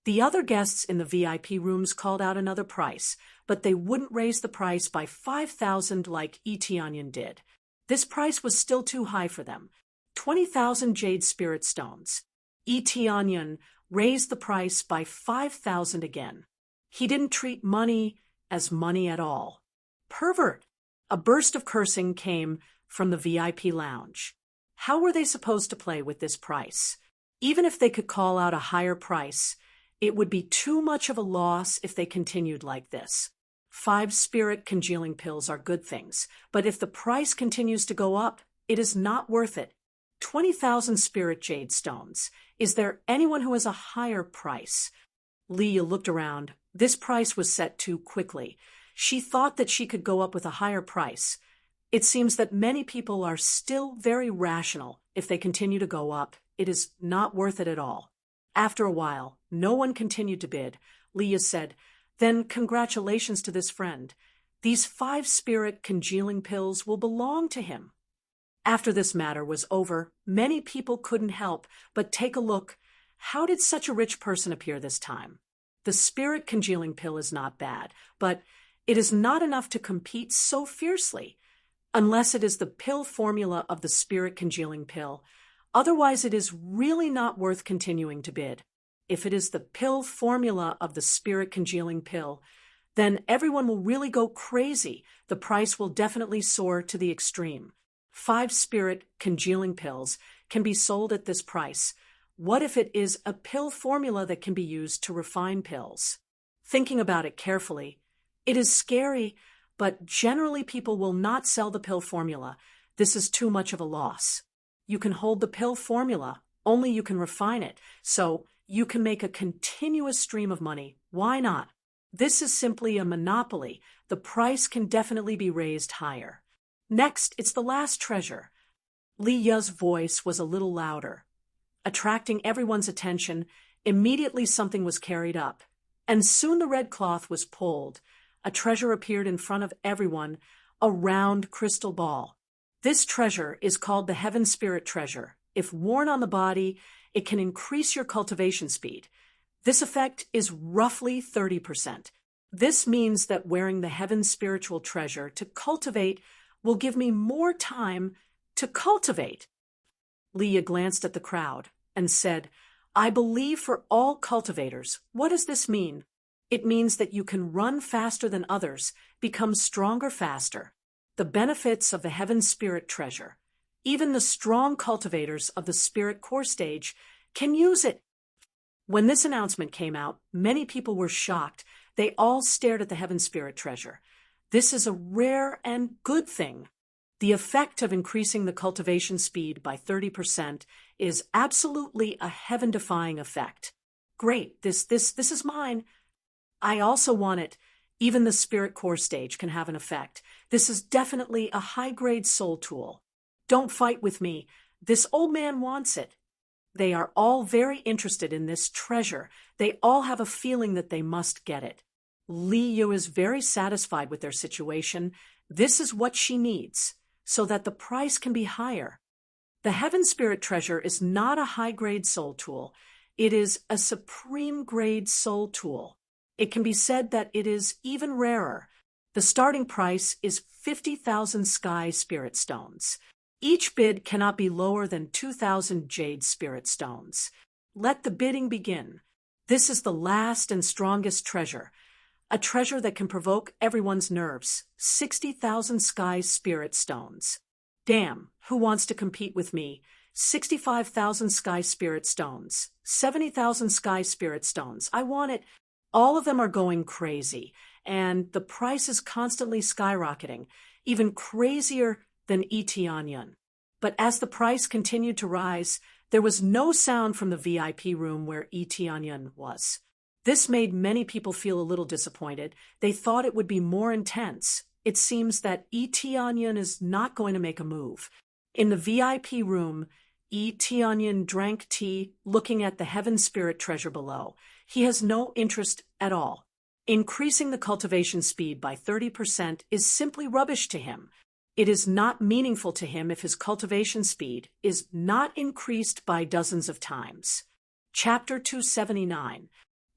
The other guests in the VIP rooms called out another price, but they wouldn't raise the price by 5,000 like Yi Tianyun did. This price was still too high for them. 20,000 jade spirit stones. Yi Tianyun raised the price by 5,000 again. He didn't treat money as money at all. Pervert! A burst of cursing came from the VIP lounge. How were they supposed to play with this price? Even if they could call out a higher price, it would be too much of a loss if they continued like this. 5 spirit congealing pills are good things, but if the price continues to go up, it is not worth it. 20,000 spirit jade stones. Is there anyone who has a higher price? Leah looked around. This price was set too quickly. She thought that she could go up with a higher price. It seems that many people are still very rational. If they continue to go up, it is not worth it at all. After a while, no one continued to bid. Leah said, "Then congratulations to this friend. These 5 spirit congealing pills will belong to him." After this matter was over, many people couldn't help but take a look. How did such a rich person appear this time? The spirit congealing pill is not bad, but it is not enough to compete so fiercely, unless it is the pill formula of the spirit congealing pill. Otherwise, it is really not worth continuing to bid. If it is the pill formula of the spirit congealing pill, then everyone will really go crazy. The price will definitely soar to the extreme. 5 spirit congealing pills can be sold at this price. What if it is a pill formula that can be used to refine pills? Thinking about it carefully, it is scary, but generally people will not sell the pill formula. This is too much of a loss. You can hold the pill formula, only you can refine it, so you can make a continuous stream of money. Why not? This is simply a monopoly. The price can definitely be raised higher. Next, it's the last treasure. Li Ya's voice was a little louder. Attracting everyone's attention, immediately something was carried up. And soon the red cloth was pulled. A treasure appeared in front of everyone, a round crystal ball. This treasure is called the Heaven Spirit Treasure. If worn on the body, it can increase your cultivation speed. This effect is roughly 30%. This means that wearing the Heaven Spiritual Treasure to cultivate will give me more time to cultivate. Leah glanced at the crowd and said, I believe for all cultivators. What does this mean? It means that you can run faster than others, become stronger faster. The benefits of the Heaven Spirit Treasure. Even the strong cultivators of the Spirit Core stage can use it. When this announcement came out, many people were shocked. They all stared at the Heaven Spirit Treasure. This is a rare and good thing. The effect of increasing the cultivation speed by 30% is absolutely a heaven-defying effect. Great, this is mine. I also want it. Even the Spirit Core stage can have an effect. This is definitely a high-grade soul tool. Don't fight with me. This old man wants it. They are all very interested in this treasure. They all have a feeling that they must get it. Li Yu is very satisfied with their situation. This is what she needs, so that the price can be higher. The Heaven Spirit Treasure is not a high-grade soul tool. It is a supreme-grade soul tool. It can be said that it is even rarer. The starting price is 50,000 Sky Spirit Stones. Each bid cannot be lower than 2,000 Jade Spirit Stones. Let the bidding begin. This is the last and strongest treasure. A treasure that can provoke everyone's nerves. 60,000 Sky Spirit Stones. Damn, who wants to compete with me? 65,000 Sky Spirit Stones. 70,000 Sky Spirit Stones. I want it. All of them are going crazy, and the price is constantly skyrocketing, even crazier than Etianyun. But as the price continued to rise, there was no sound from the VIP room where Etianyun was. This made many people feel a little disappointed. They thought it would be more intense. It seems that Etianyun is not going to make a move. In the VIP room, Etianyun drank tea, looking at the Heaven Spirit Treasure below. He has no interest at all. Increasing the cultivation speed by 30% is simply rubbish to him. It is not meaningful to him if his cultivation speed is not increased by dozens of times. Chapter 279.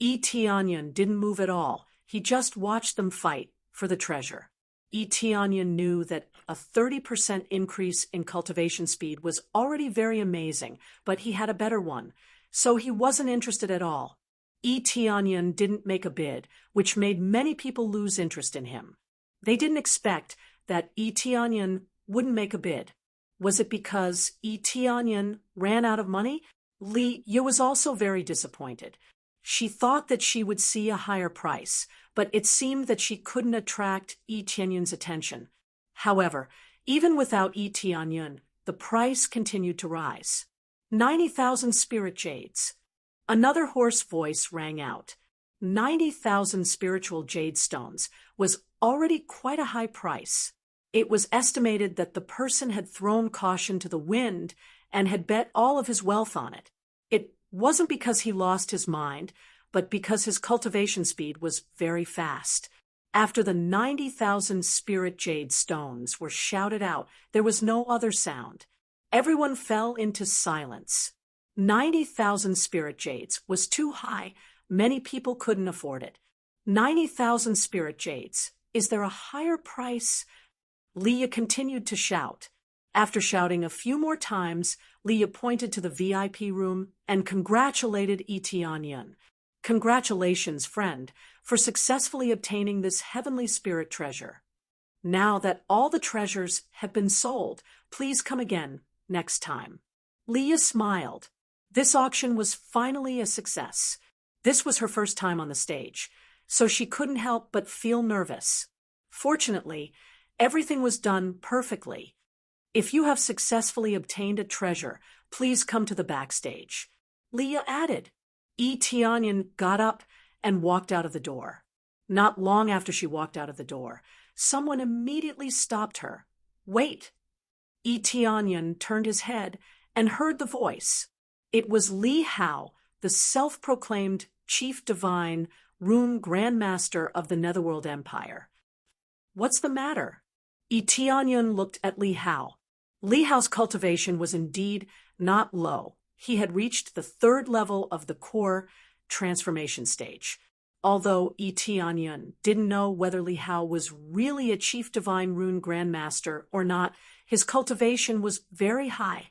Etianyun didn't move at all. He just watched them fight for the treasure. Etianyun knew that a 30% increase in cultivation speed was already very amazing, but he had a better one, so he wasn't interested at all. Etianyun didn't make a bid, which made many people lose interest in him. They didn't expect that Etianyun wouldn't make a bid. Was it because Etianyun ran out of money? Li Yu was also very disappointed. She thought that she would see a higher price, but it seemed that she couldn't attract Etianyun's attention. However, even without Etianyun, the price continued to rise. 90,000 spirit jades. Another hoarse voice rang out. 90,000 spiritual jade stones was already quite a high price. It was estimated that the person had thrown caution to the wind and had bet all of his wealth on it. It wasn't because he lost his mind, but because his cultivation speed was very fast. After the 90,000 spirit jade stones were shouted out, there was no other sound. Everyone fell into silence. 90,000 spirit jades was too high. Many people couldn't afford it. 90,000 spirit jades. Is there a higher price? Leah continued to shout. After shouting a few more times, Leah pointed to the VIP room and congratulated Etianyun. Congratulations, friend, for successfully obtaining this heavenly spirit treasure. Now that all the treasures have been sold, please come again next time. Leah smiled. This auction was finally a success. This was her first time on the stage, so she couldn't help but feel nervous. Fortunately, everything was done perfectly. If you have successfully obtained a treasure, please come to the backstage. Leah added. Etianyun got up and walked out of the door. Not long after she walked out of the door, someone immediately stopped her. "Wait." Yi Tianyan turned his head and heard the voice. It was Li Hao, the self-proclaimed Chief Divine Rune Grandmaster of the Netherworld Empire. "What's the matter?" Yi Tianyan looked at Li Hao. Li Hao's cultivation was indeed not low. He had reached the 3rd level of the core transformation stage. Although Yi Tianyan didn't know whether Li Hao was really a Chief Divine Rune Grandmaster or not, his cultivation was very high.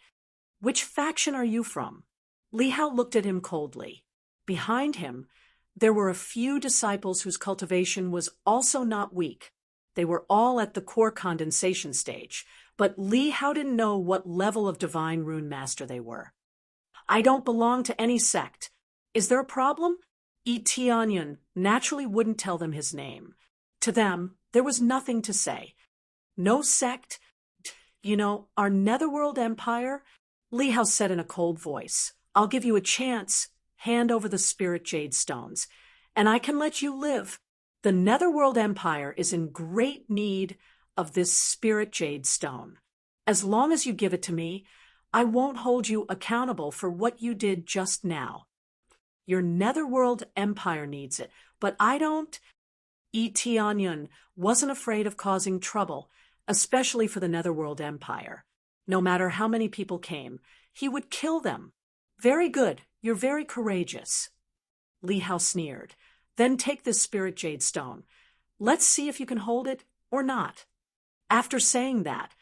"Which faction are you from?" Li Hao looked at him coldly. Behind him, there were a few disciples whose cultivation was also not weak. They were all at the core condensation stage, but Li Hao didn't know what level of Divine Rune Master they were. "I don't belong to any sect. Is there a problem?" Yi Tianyan naturally wouldn't tell them his name. To them, there was nothing to say. "No sect? Our Netherworld Empire?" Li Hao said in a cold voice. "I'll give you a chance. Hand over the Spirit Jade Stones, and I can let you live. The Netherworld Empire is in great need of this Spirit Jade Stone. As long as you give it to me, I won't hold you accountable for what you did just now. Your Netherworld Empire needs it, but I don't." Yi Tianyan wasn't afraid of causing trouble, especially for the Netherworld Empire. No matter how many people came, he would kill them. "Very good, you're very courageous." Li Hao sneered. "Then take this Spirit Jade Stone. Let's see if you can hold it or not." After saying that,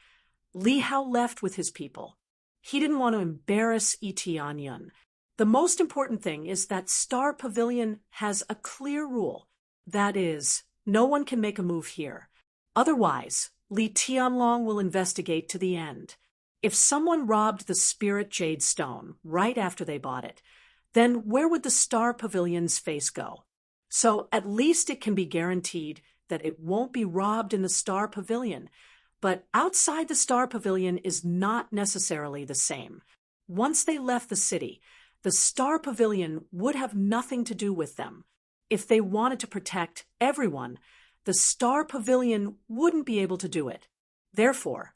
Li Hao left with his people. He didn't want to embarrass Yi Tianyan. The most important thing is that Star Pavilion has a clear rule. That is, no one can make a move here. Otherwise, Li Tianlong will investigate to the end. If someone robbed the Spirit Jade Stone right after they bought it, then where would the Star Pavilion's face go? So at least it can be guaranteed that it won't be robbed in the Star Pavilion. But outside the Star Pavilion is not necessarily the same. Once they left the city, the Star Pavilion would have nothing to do with them. If they wanted to protect everyone, the Star Pavilion wouldn't be able to do it. Therefore,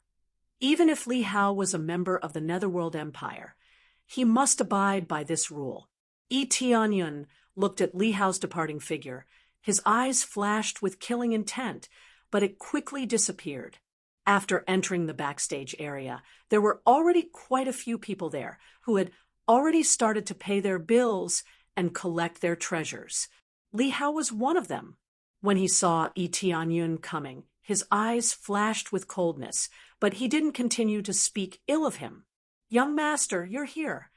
even if Li Hao was a member of the Netherworld Empire, he must abide by this rule. Yi Tianyan looked at Li Hao's departing figure. His eyes flashed with killing intent, but it quickly disappeared. After entering the backstage area, there were already quite a few people there who had already started to pay their bills and collect their treasures. Li Hao was one of them. When he saw Yi Tianyan coming, his eyes flashed with coldness, but he didn't continue to speak ill of him. "Young master, you're here."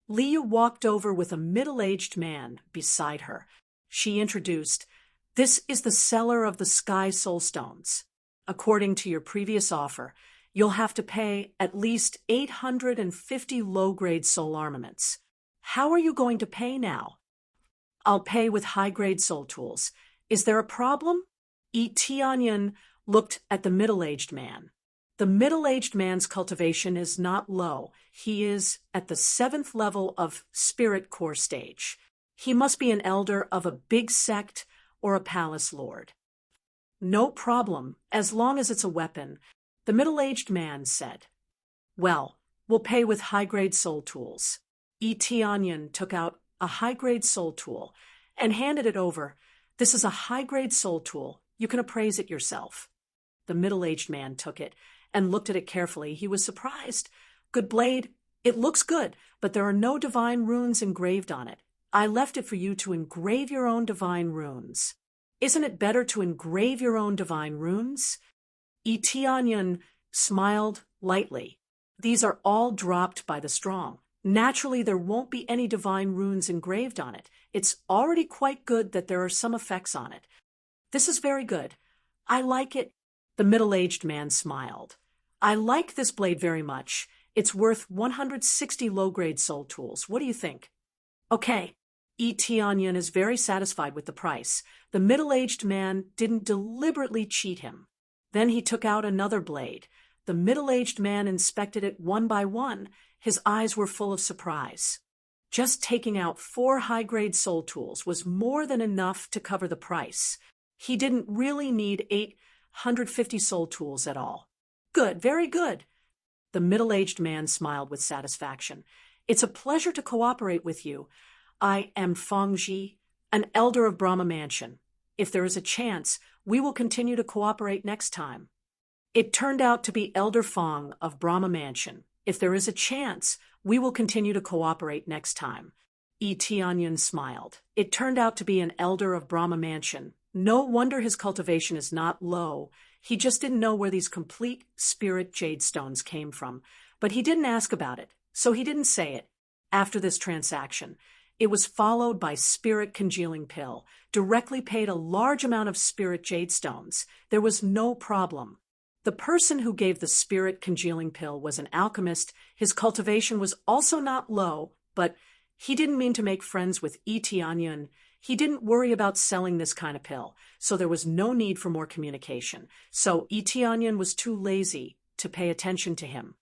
Li Yu walked over with a middle-aged man beside her. She introduced, "This is the seller of the Sky Soul Stones. According to your previous offer, you'll have to pay at least 850 low-grade soul armaments. How are you going to pay now?" "I'll pay with high-grade soul tools. Is there a problem?" Yi Tianyan looked at the middle-aged man. The middle-aged man's cultivation is not low. He is at the 7th level of Spirit Core stage. He must be an elder of a big sect or a palace lord. "No problem, as long as it's a weapon," the middle-aged man said. "Well, we'll pay with high-grade soul tools." Yi Tianyan took out a high-grade soul tool and handed it over. "This is a high-grade soul tool. You can appraise it yourself." The middle-aged man took it and looked at it carefully. He was surprised. "Good blade. It looks good, but there are no divine runes engraved on it. I left it for you to engrave your own divine runes." "Isn't it better to engrave your own divine runes?" Yi Tianyan smiled lightly. "These are all dropped by the strong. Naturally, there won't be any divine runes engraved on it. It's already quite good that there are some effects on it. This is very good. I like it." The middle-aged man smiled. "I like this blade very much. It's worth 160 low-grade soul tools. What do you think?" "Okay." Yi Tianyan is very satisfied with the price. The middle-aged man didn't deliberately cheat him. Then he took out another blade. The middle-aged man inspected it one by one. His eyes were full of surprise. Just taking out 4 high-grade soul tools was more than enough to cover the price. He didn't really need 850 soul tools at all. Good, very good. The middle-aged man smiled with satisfaction. It's a pleasure to cooperate with you. I am Feng Ji, an elder of Brahma Mansion. If there is a chance, we will continue to cooperate next time. It turned out to be Elder Feng of Brahma Mansion. If there is a chance, we will continue to cooperate next time. Tianyan smiled. It turned out to be an elder of Brahma Mansion. No wonder his cultivation is not low. He just didn't know where these complete spirit jade stones came from. But he didn't ask about it, so he didn't say it. After this transaction, it was followed by spirit congealing pill. Directly paid a large amount of spirit jade stones. There was no problem. The person who gave the spirit congealing pill was an alchemist. His cultivation was also not low, but he didn't mean to make friends with Tianyan. He didn't worry about selling this kind of pill, so there was no need for more communication. So Tianyan was too lazy to pay attention to him.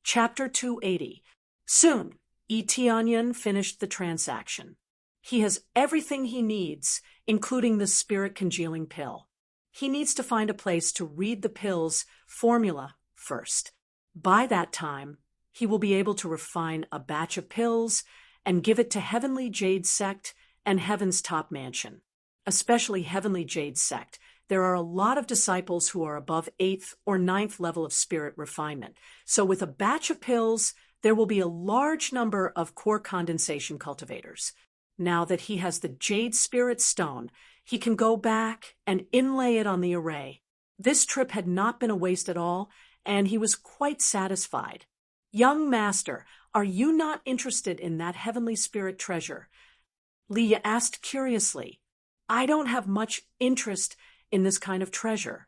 Chapter 280. Soon, Tianyan finished the transaction. He has everything he needs, including the spirit congealing pill. He needs to find a place to read the pill's formula first. By that time, he will be able to refine a batch of pills and give it to Heavenly Jade Sect and Heaven's Top Mansion. Especially Heavenly Jade Sect. There are a lot of disciples who are above 8th or 9th level of spirit refinement. So with a batch of pills, there will be a large number of core condensation cultivators. Now that he has the Jade Spirit Stone, he can go back and inlay it on the array. This trip had not been a waste at all, and he was quite satisfied. Young master, are you not interested in that heavenly spirit treasure? Leah asked curiously. I don't have much interest in this kind of treasure.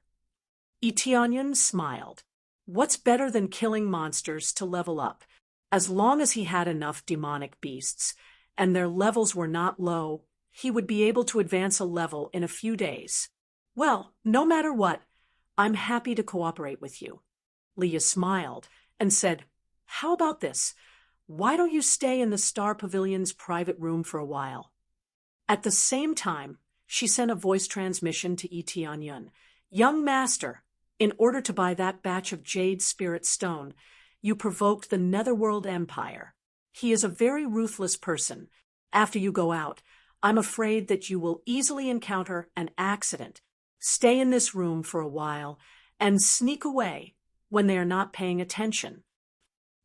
Tianyan smiled. What's better than killing monsters to level up? As long as he had enough demonic beasts, and their levels were not low, he would be able to advance a level in a few days. Well, no matter what, I'm happy to cooperate with you. Leah smiled and said, How about this? Why don't you stay in the Star Pavilion's private room for a while? At the same time, she sent a voice transmission to Tianyan. Young master, in order to buy that batch of Jade Spirit Stone, you provoked the Netherworld Empire. He is a very ruthless person. After you go out, I'm afraid that you will easily encounter an accident. Stay in this room for a while and sneak away when they are not paying attention.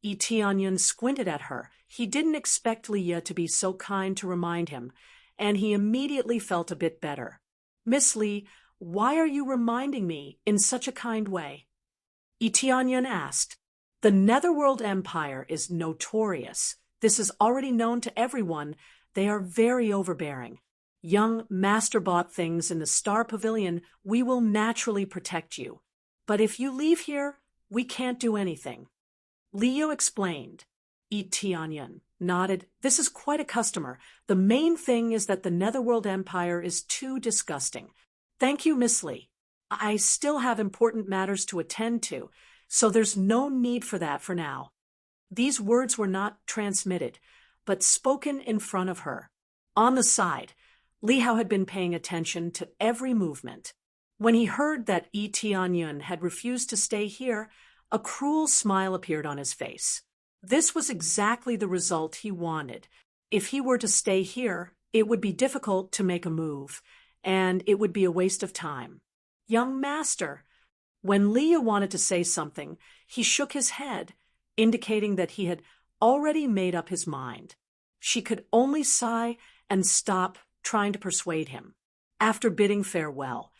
Tianyan squinted at her. He didn't expect Leah to be so kind to remind him, and he immediately felt a bit better. Miss Li, why are you reminding me in such a kind way? Tianyan asked. The Netherworld Empire is notorious. This is already known to everyone. They are very overbearing. Young master bought things in the Star Pavilion. We will naturally protect you. But if you leave here, we can't do anything. Leo explained. Tianyan nodded. This is quite a customer. The main thing is that the Netherworld Empire is too disgusting. Thank you, Miss Li. I still have important matters to attend to, so there's no need for that for now. These words were not transmitted, but spoken in front of her. On the side, Li Hao had been paying attention to every movement. When he heard that Tianyan had refused to stay here, a cruel smile appeared on his face. This was exactly the result he wanted. If he were to stay here, it would be difficult to make a move, and it would be a waste of time. Young master. When Leah wanted to say something, he shook his head, indicating that he had already made up his mind. She could only sigh and stop trying to persuade him. After bidding farewell,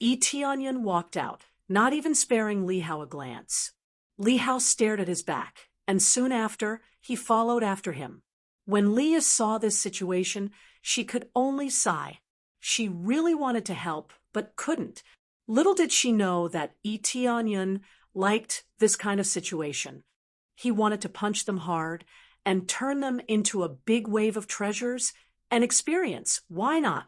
Tianyan walked out, not even sparing Li Hao a glance. Li Hao stared at his back, and soon after, he followed after him. When Leah saw this situation, she could only sigh. She really wanted to help, but couldn't. Little did she know that Tianyan liked this kind of situation. He wanted to punch them hard and turn them into a big wave of treasures and experience. Why not?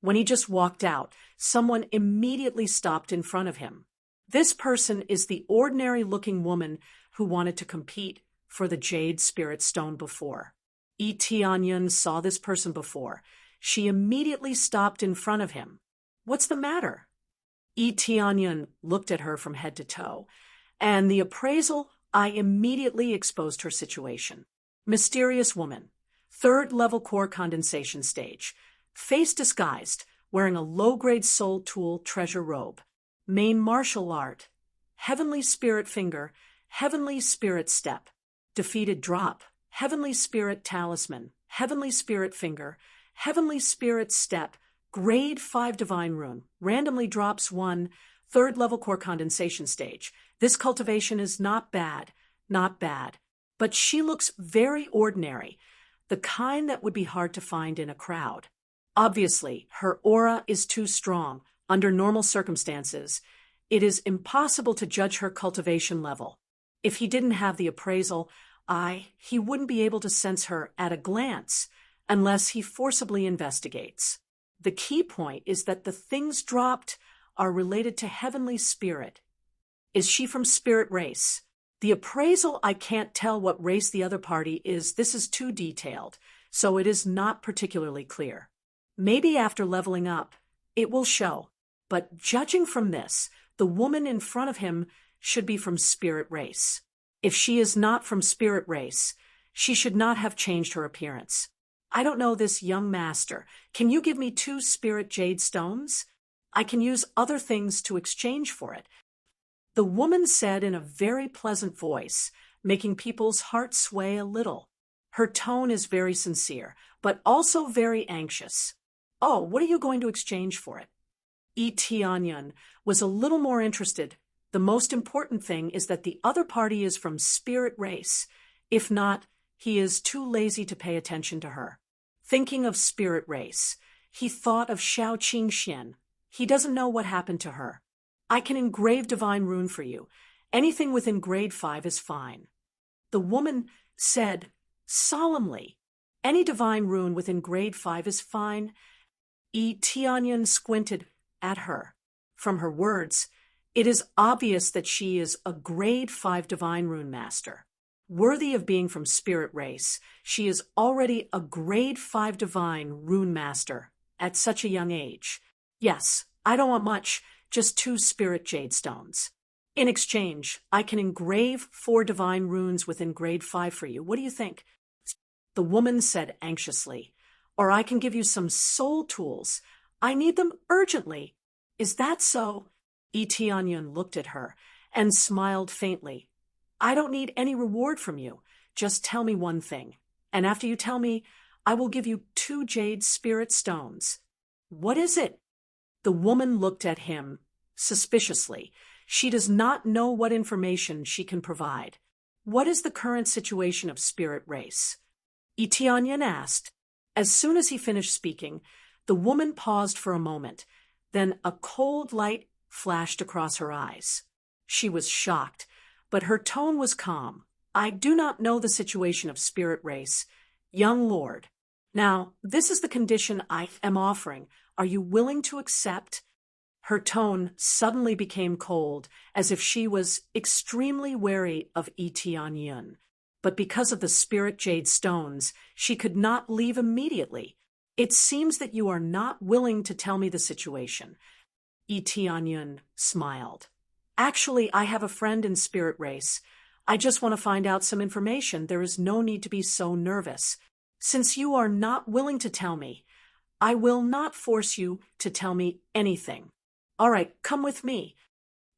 When he just walked out, someone immediately stopped in front of him. This person is the ordinary-looking woman who wanted to compete for the Jade Spirit Stone before. Tianyun saw this person before. She immediately stopped in front of him. What's the matter? Tianyun looked at her from head to toe, and the appraisal, I immediately exposed her situation. Mysterious woman, third-level core condensation stage, face disguised, wearing a low-grade soul tool treasure robe, main martial art, heavenly spirit finger, heavenly spirit step, defeated drop, heavenly spirit talisman, heavenly spirit finger, heavenly spirit step, grade 5 divine rune, randomly drops 1, third-level core condensation stage. This cultivation is not bad, not bad. But she looks very ordinary, the kind that would be hard to find in a crowd. Obviously, her aura is too strong. Under normal circumstances, it is impossible to judge her cultivation level. If he didn't have the appraisal, he wouldn't be able to sense her at a glance unless he forcibly investigates. The key point is that the things dropped are related to heavenly spirit. Is she from spirit race? The appraisal, I can't tell what race the other party is. This is too detailed, so it is not particularly clear. Maybe after leveling up, it will show. But judging from this, the woman in front of him should be from spirit race. If she is not from spirit race, she should not have changed her appearance. I don't know this young master. Can you give me 2 spirit jade stones? I can use other things to exchange for it. The woman said in a very pleasant voice, making people's hearts sway a little. Her tone is very sincere, but also very anxious. Oh, what are you going to exchange for it? Tianyun was a little more interested. The most important thing is that the other party is from spirit race. If not, he is too lazy to pay attention to her. Thinking of spirit race, he thought of Xiao Qingxian. He doesn't know what happened to her. I can engrave divine rune for you. Anything within grade 5 is fine. The woman said solemnly, any divine rune within grade 5 is fine. Tianyun squinted at her. From her words, it is obvious that she is a grade 5 divine rune master. Worthy of being from spirit race, she is already a grade 5 divine rune master at such a young age. Yes, I don't want much, just 2 spirit jade stones. In exchange, I can engrave 4 divine runes within grade 5 for you. What do you think? The woman said anxiously. Or I can give you some soul tools. I need them urgently. Is that so? Tianyun looked at her and smiled faintly. I don't need any reward from you. Just tell me one thing. And after you tell me, I will give you 2 jade spirit stones. What is it? The woman looked at him suspiciously. She does not know what information she can provide. What is the current situation of spirit race? Tianyun asked. As soon as he finished speaking, the woman paused for a moment. Then a cold light flashed across her eyes. She was shocked, but her tone was calm. I do not know the situation of spirit race. Young lord. Now, this is the condition I am offering. Are you willing to accept? Her tone suddenly became cold, as if she was extremely wary of Tianyun. But because of the spirit jade stones, she could not leave immediately. It seems that you are not willing to tell me the situation. Tianyun smiled. Actually, I have a friend in spirit race. I just want to find out some information. There is no need to be so nervous. Since you are not willing to tell me, I will not force you to tell me anything. All right, come with me.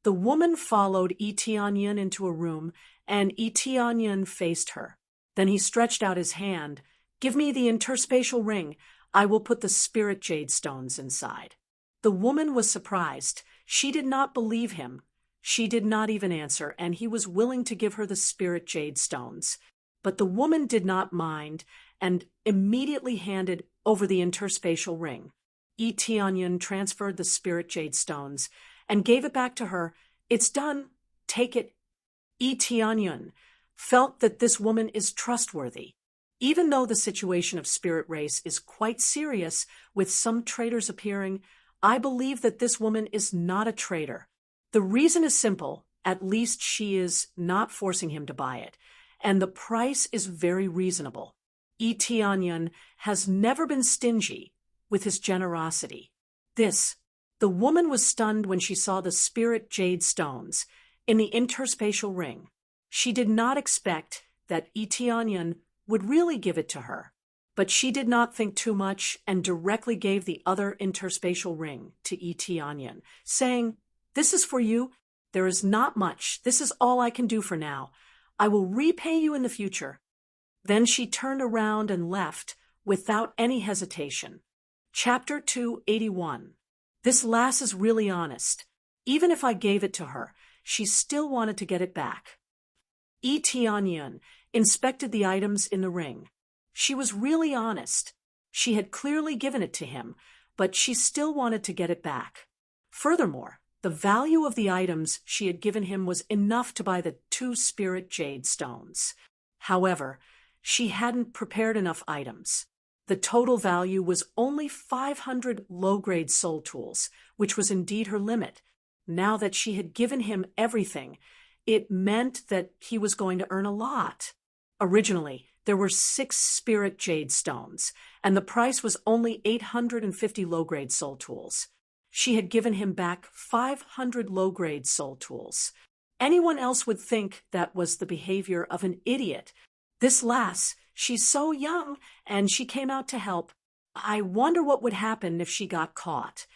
The woman followed Tianyun into a room, and Tianyun faced her. Then he stretched out his hand. Give me the interspatial ring. I will put the spirit jade stones inside. The woman was surprised. She did not believe him. She did not even answer, and he was willing to give her the spirit jade stones. But the woman did not mind, and immediately handed over the interspatial ring. Tianyun transferred the spirit jade stones and gave it back to her. It's done. Take it. Tianyun felt that this woman is trustworthy. Even though the situation of spirit race is quite serious, with some traitors appearing, I believe that this woman is not a traitor. The reason is simple. At least she is not forcing him to buy it, and the price is very reasonable. Tianyan has never been stingy with his generosity. The woman was stunned when she saw the spirit jade stones in the interspatial ring. She did not expect that Tianyan would really give it to her, but she did not think too much and directly gave the other interspatial ring to Tianyan, saying, "This is for you. There is not much. This is all I can do for now. I will repay you in the future." Then she turned around and left without any hesitation. Chapter 281. This lass is really honest. Even if I gave it to her, she still wanted to get it back. Tianyan inspected the items in the ring. She was really honest. She had clearly given it to him, but she still wanted to get it back. Furthermore, the value of the items she had given him was enough to buy the 2 spirit jade stones. However, she hadn't prepared enough items. The total value was only 500 low-grade soul tools, which was indeed her limit. Now that she had given him everything, it meant that he was going to earn a lot. Originally, there were 6 spirit jade stones, and the price was only 850 low-grade soul tools. She had given him back 500 low-grade soul tools. Anyone else would think that was the behavior of an idiot. This lass, she's so young, and she came out to help. I wonder what would happen if she got caught.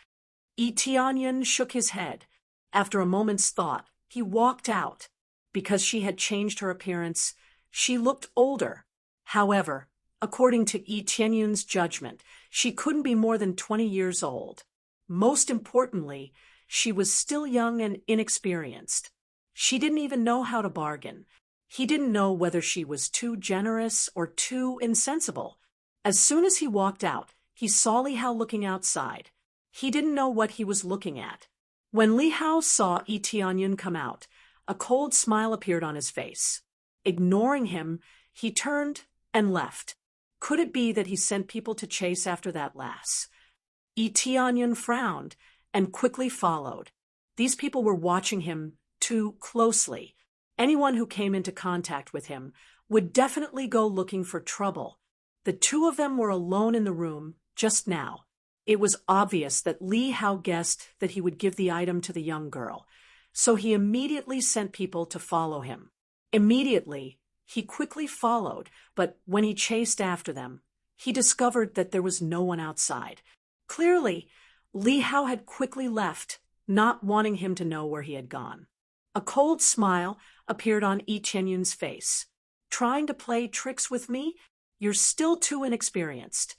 Tianyan shook his head. After a moment's thought, he walked out. Because she had changed her appearance, she looked older. However, according to Tianyan's judgment, she couldn't be more than 20 years old. Most importantly, she was still young and inexperienced. She didn't even know how to bargain. He didn't know whether she was too generous or too insensible. As soon as he walked out, he saw Li Hao looking outside. He didn't know what he was looking at. When Li Hao saw Tianyan come out, a cold smile appeared on his face. Ignoring him, he turned and left. Could it be that he sent people to chase after that lass? Tianyan frowned and quickly followed. These people were watching him too closely. Anyone who came into contact with him would definitely go looking for trouble. The 2 of them were alone in the room just now. It was obvious that Li Hao guessed that he would give the item to the young girl, so he immediately sent people to follow him. Immediately, he quickly followed, but when he chased after them, he discovered that there was no one outside. Clearly, Li Hao had quickly left, not wanting him to know where he had gone. A cold smile appeared on Tianyan's face. "Trying to play tricks with me? You're still too inexperienced."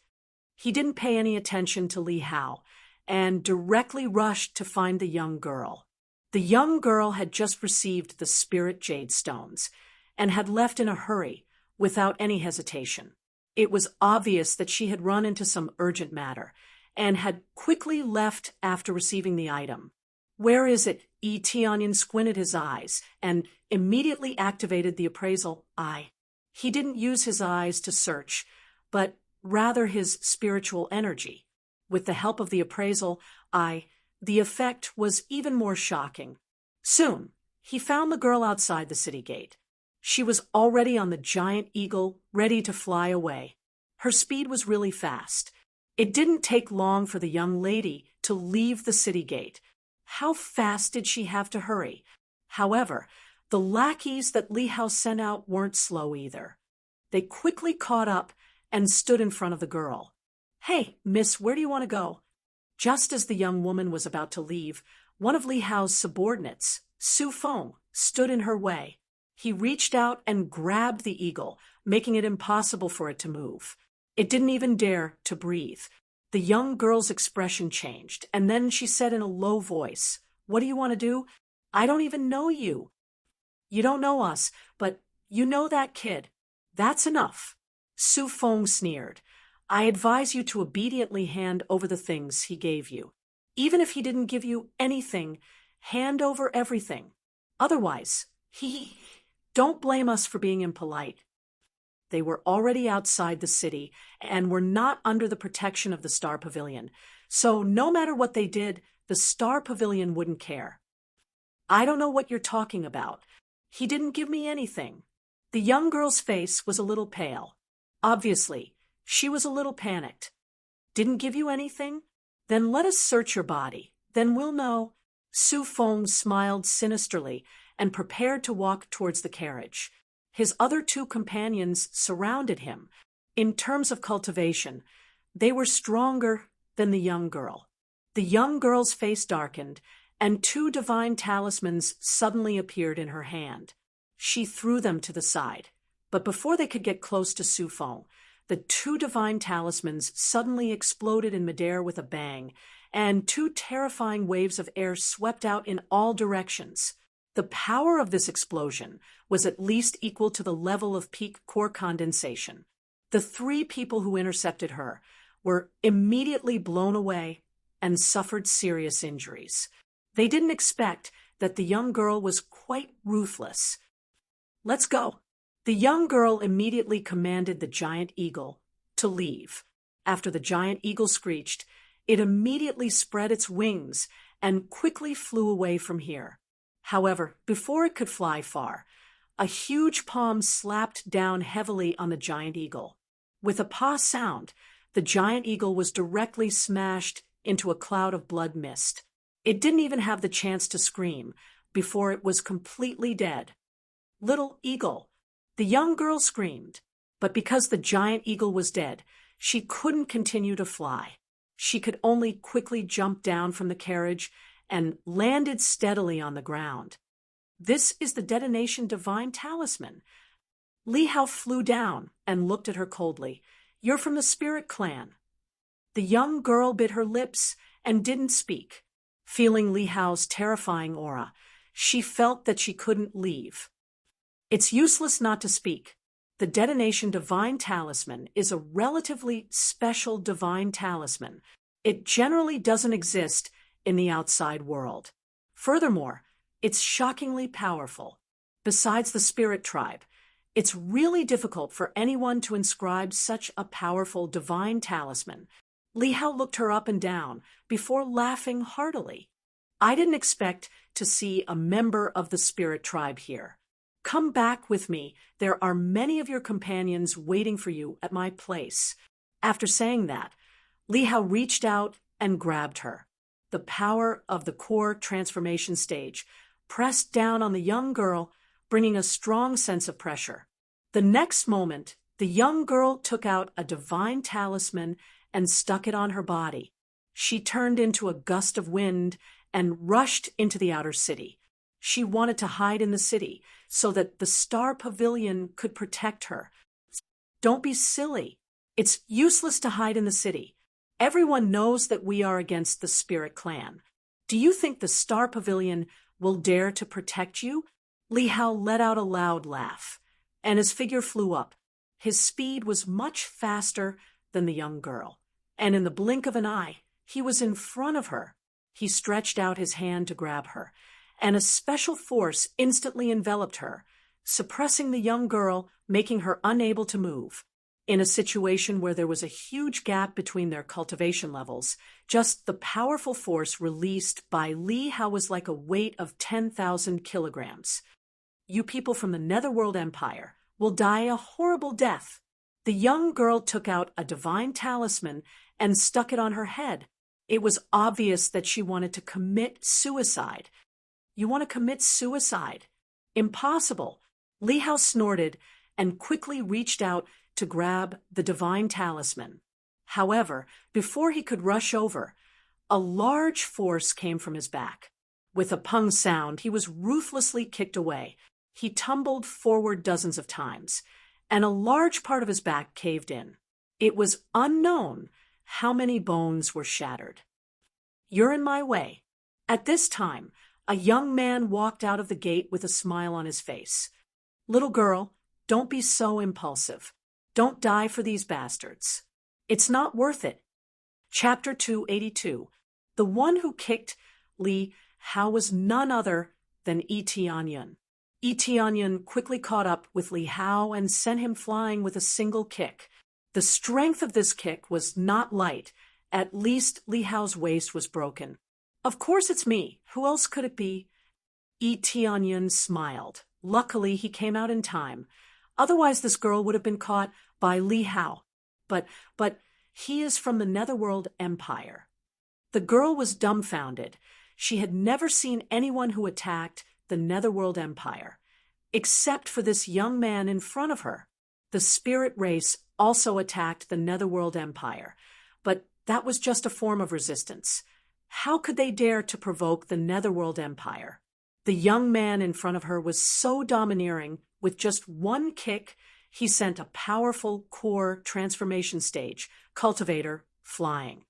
He didn't pay any attention to Li Hao and directly rushed to find the young girl. The young girl had just received the spirit jade stones and had left in a hurry without any hesitation. It was obvious that she had run into some urgent matter and had quickly left after receiving the item. "Where is it?" Tianyan squinted his eyes and immediately activated the appraisal eye. He didn't use his eyes to search, but rather his spiritual energy. With the help of the appraisal eye, the effect was even more shocking. Soon, he found the girl outside the city gate. She was already on the giant eagle, ready to fly away. Her speed was really fast. It didn't take long for the young lady to leave the city gate. How fast did she have to hurry? However, the lackeys that Li Hao sent out weren't slow either. They quickly caught up and stood in front of the girl. "Hey, miss, where do you want to go?" Just as the young woman was about to leave, one of Li Hao's subordinates, Su Feng, stood in her way. He reached out and grabbed the eagle, making it impossible for it to move. It didn't even dare to breathe. The young girl's expression changed, and then she said in a low voice, "What do you want to do? I don't even know you. You don't know us, but you know that kid. That's enough." Su Feng sneered. "I advise you to obediently hand over the things he gave you. Even if he didn't give you anything, hand over everything. Otherwise, don't blame us for being impolite." They were already outside the city and were not under the protection of the Star Pavilion, so no matter what they did, the Star Pavilion wouldn't care. "I don't know what you're talking about. He didn't give me anything." The young girl's face was a little pale. Obviously, she was a little panicked. Didn't give you anything? Then let us search your body. Then we'll know. Su Feng smiled sinisterly and prepared to walk towards the carriage. His other two companions surrounded him. In terms of cultivation, they were stronger than the young girl. The young girl's face darkened, and two divine talismans suddenly appeared in her hand. She threw them to the side, but before they could get close to Su Feng, the two divine talismans suddenly exploded in midair with a bang, and two terrifying waves of air swept out in all directions. The power of this explosion was at least equal to the level of peak core condensation. The three people who intercepted her were immediately blown away and suffered serious injuries. They didn't expect that the young girl was quite ruthless. "Let's go." The young girl immediately commanded the giant eagle to leave. After the giant eagle screeched, it immediately spread its wings and quickly flew away from here. However, before it could fly far, a huge palm slapped down heavily on the giant eagle. With a paw sound, the giant eagle was directly smashed into a cloud of blood mist. It didn't even have the chance to scream before it was completely dead. "Little eagle," the young girl screamed, but because the giant eagle was dead, she couldn't continue to fly. She could only quickly jump down from the carriage and landed steadily on the ground. "This is the detonation divine talisman." Li Hao flew down and looked at her coldly. "You're from the spirit clan." The young girl bit her lips and didn't speak. Feeling Li Hao's terrifying aura, she felt that she couldn't leave. It's useless not to speak. The detonation divine talisman is a relatively special divine talisman. It generally doesn't exist in the outside world. Furthermore, it's shockingly powerful. Besides the spirit tribe, it's really difficult for anyone to inscribe such a powerful divine talisman. Li Hao looked her up and down before laughing heartily. "I didn't expect to see a member of the spirit tribe here. Come back with me. There are many of your companions waiting for you at my place." After saying that, Li Hao reached out and grabbed her. The power of the core transformation stage pressed down on the young girl, bringing a strong sense of pressure. The next moment, the young girl took out a divine talisman and stuck it on her body. She turned into a gust of wind and rushed into the outer city. She wanted to hide in the city so that the Star Pavilion could protect her. "Don't be silly. It's useless to hide in the city. Everyone knows that we are against the Spirit Clan. Do you think the Star Pavilion will dare to protect you?" Li Hao let out a loud laugh, and his figure flew up. His speed was much faster than the young girl, and in the blink of an eye, he was in front of her. He stretched out his hand to grab her, and a special force instantly enveloped her, suppressing the young girl, making her unable to move. In a situation where there was a huge gap between their cultivation levels, just the powerful force released by Li Hao was like a weight of 10,000 kilograms. "You people from the Netherworld Empire will die a horrible death." The young girl took out a divine talisman and stuck it on her head. It was obvious that she wanted to commit suicide. "You want to commit suicide? Impossible." Li Hao snorted and quickly reached out to grab the divine talisman. However, before he could rush over, a large force came from his back. With a pung sound, he was ruthlessly kicked away. He tumbled forward dozens of times, and a large part of his back caved in. It was unknown how many bones were shattered. "You're in my way." At this time, a young man walked out of the gate with a smile on his face. "Little girl, don't be so impulsive. Don't die for these bastards. It's not worth it." Chapter 282. The one who kicked Li Hao was none other than Yi Tianyun. Yi Tianyun quickly caught up with Li Hao and sent him flying with a single kick. The strength of this kick was not light. At least Li Hao's waist was broken. "Of course it's me. Who else could it be?" Yi Tianyun smiled. Luckily, he came out in time. Otherwise, this girl would have been caught by Li Hao. But he is from the Netherworld Empire. The girl was dumbfounded. She had never seen anyone who attacked the Netherworld Empire, except for this young man in front of her. The spirit race also attacked the Netherworld Empire, but that was just a form of resistance. How could they dare to provoke the Netherworld Empire? The young man in front of her was so domineering, with just one kick, he sent a powerful core transformation stage, cultivator, flying.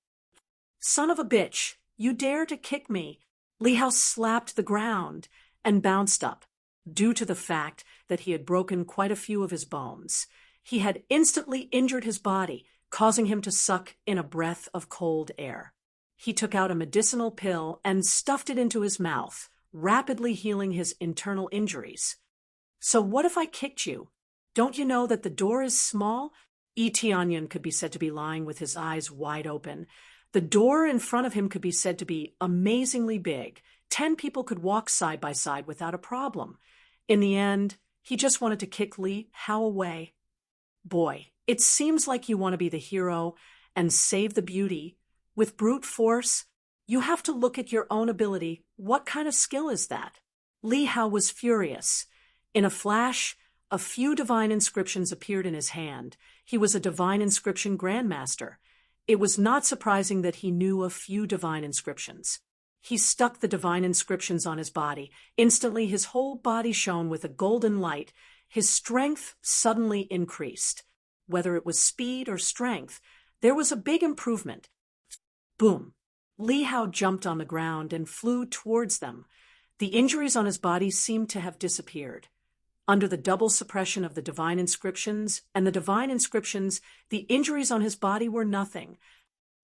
Son of a bitch, you dare to kick me. Li Hao slapped the ground and bounced up, due to the fact that he had broken quite a few of his bones. He had instantly injured his body, causing him to suck in a breath of cold air. He took out a medicinal pill and stuffed it into his mouth, rapidly healing his internal injuries. So what if I kicked you? Don't you know that the door is small? Tianyan could be said to be lying with his eyes wide open. The door in front of him could be said to be amazingly big. 10 people could walk side by side without a problem. In the end, he just wanted to kick Li Hao away. Boy, it seems like you want to be the hero and save the beauty. With brute force, you have to look at your own ability. What kind of skill is that? Li Hao was furious. In a flash, a few divine inscriptions appeared in his hand. He was a divine inscription grandmaster. It was not surprising that he knew a few divine inscriptions. He stuck the divine inscriptions on his body. Instantly, his whole body shone with a golden light. His strength suddenly increased. Whether it was speed or strength, there was a big improvement. Boom! Li Hao jumped on the ground and flew towards them. The injuries on his body seemed to have disappeared. Under the double suppression of the divine inscriptions and the divine inscriptions, the injuries on his body were nothing.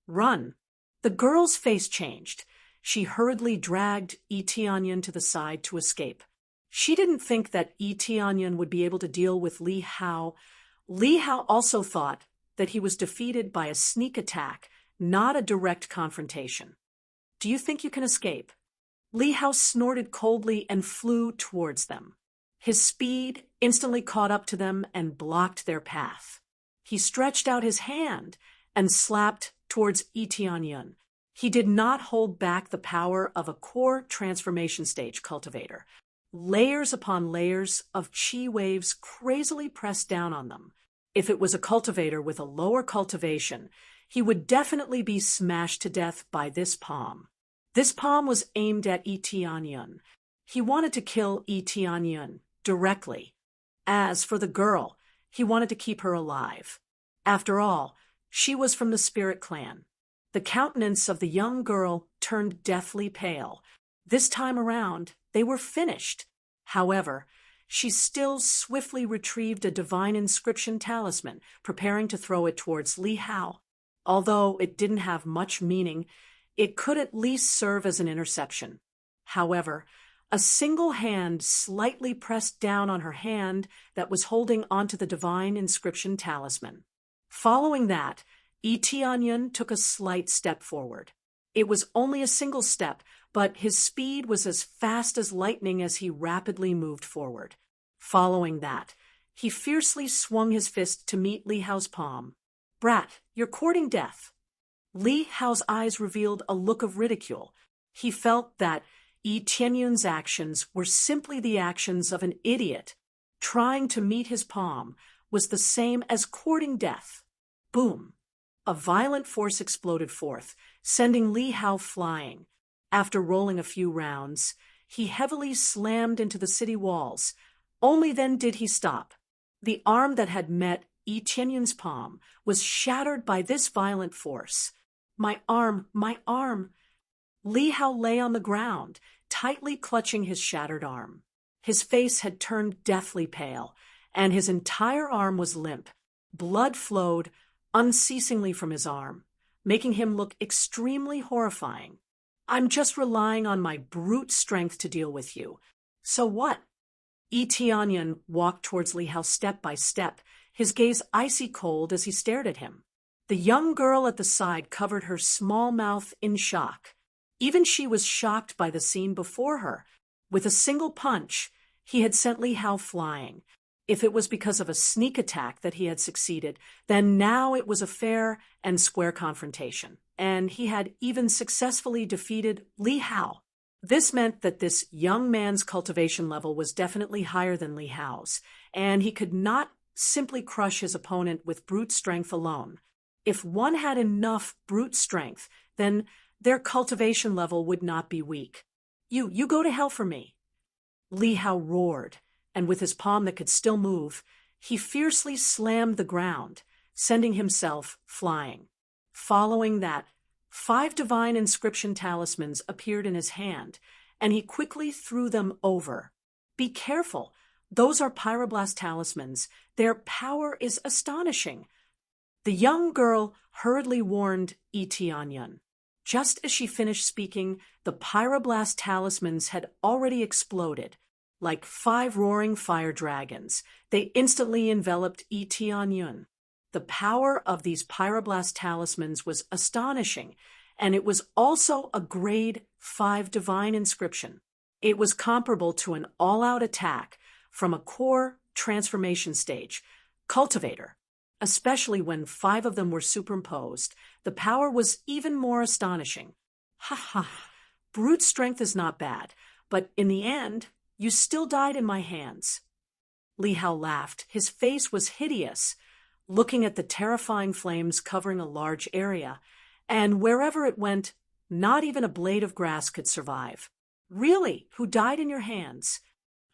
Run! The girl's face changed. She hurriedly dragged Tianyan to the side to escape. She didn't think that Tianyan would be able to deal with Li Hao. Li Hao also thought that he was defeated by a sneak attack, not a direct confrontation. Do you think you can escape? Li Hao snorted coldly and flew towards them. His speed instantly caught up to them and blocked their path. He stretched out his hand and slapped towards Tianyan. He did not hold back the power of a core transformation stage cultivator. Layers upon layers of chi waves crazily pressed down on them. If it was a cultivator with a lower cultivation, he would definitely be smashed to death by this palm. This palm was aimed at Tianyan. He wanted to kill Tianyan directly. As for the girl, he wanted to keep her alive. After all, she was from the Spirit Clan. The countenance of the young girl turned deathly pale. This time around, they were finished. However, she still swiftly retrieved a divine inscription talisman, preparing to throw it towards Li Hao. Although it didn't have much meaning, it could at least serve as an interception. However, a single hand slightly pressed down on her hand that was holding onto the divine inscription talisman. Following that, Tianyan took a slight step forward. It was only a single step, but his speed was as fast as lightning as he rapidly moved forward. Following that, he fiercely swung his fist to meet Li Hao's palm. "Brat, you're courting death." Li Hao's eyes revealed a look of ridicule. He felt that Tianyan's actions were simply the actions of an idiot. Trying to meet his palm was the same as courting death. Boom! A violent force exploded forth, sending Li Hao flying. After rolling a few rounds, he heavily slammed into the city walls. Only then did he stop. The arm that had met Tianyan's palm was shattered by this violent force. My arm, my arm! Li Hao lay on the ground, tightly clutching his shattered arm. His face had turned deathly pale, and his entire arm was limp. Blood flowed unceasingly from his arm, making him look extremely horrifying. "I'm just relying on my brute strength to deal with you. So what?" Tianyan walked towards Li Hao step by step, his gaze icy cold as he stared at him. The young girl at the side covered her small mouth in shock. Even she was shocked by the scene before her. With a single punch, he had sent Li Hao flying. If it was because of a sneak attack that he had succeeded, then now it was a fair and square confrontation, and he had even successfully defeated Li Hao. This meant that this young man's cultivation level was definitely higher than Li Hao's, and he could not simply crush his opponent with brute strength alone. If one had enough brute strength, then their cultivation level would not be weak. You go to hell for me." Li Hao roared, and with his palm that could still move, he fiercely slammed the ground, sending himself flying. Following that, 5 divine inscription talismans appeared in his hand, and he quickly threw them over. "Be careful. Those are pyroblast talismans. Their power is astonishing." The young girl hurriedly warned Tianyun. Just as she finished speaking, the pyroblast talismans had already exploded. Like 5 roaring fire dragons, they instantly enveloped Tianyun. The power of these pyroblast talismans was astonishing, and it was also a grade 5 divine inscription. It was comparable to an all-out attack from a core transformation stage, cultivator. Especially when 5 of them were superimposed, the power was even more astonishing. Ha ha, brute strength is not bad, but in the end, you still died in my hands. Li Hao laughed. His face was hideous, looking at the terrifying flames covering a large area, and wherever it went, not even a blade of grass could survive. "Really? Who died in your hands?"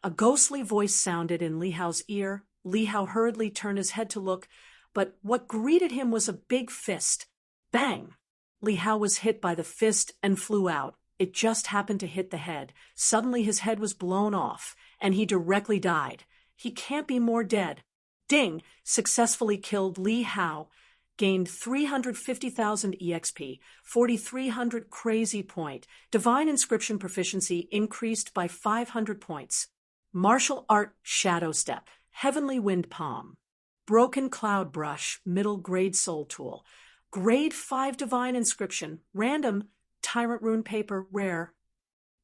A ghostly voice sounded in Li Hao's ear. Li Hao hurriedly turned his head to look, but what greeted him was a big fist. Bang! Li Hao was hit by the fist and flew out. It just happened to hit the head. Suddenly his head was blown off, and he directly died. He can't be more dead. Ding! Successfully killed Li Hao. Gained 350,000 EXP, 4,300 crazy point. Divine inscription proficiency increased by 500 points. Martial art shadow step. Heavenly wind palm. Broken cloud brush, middle grade soul tool. Grade 5 divine inscription, random, tyrant rune paper, rare.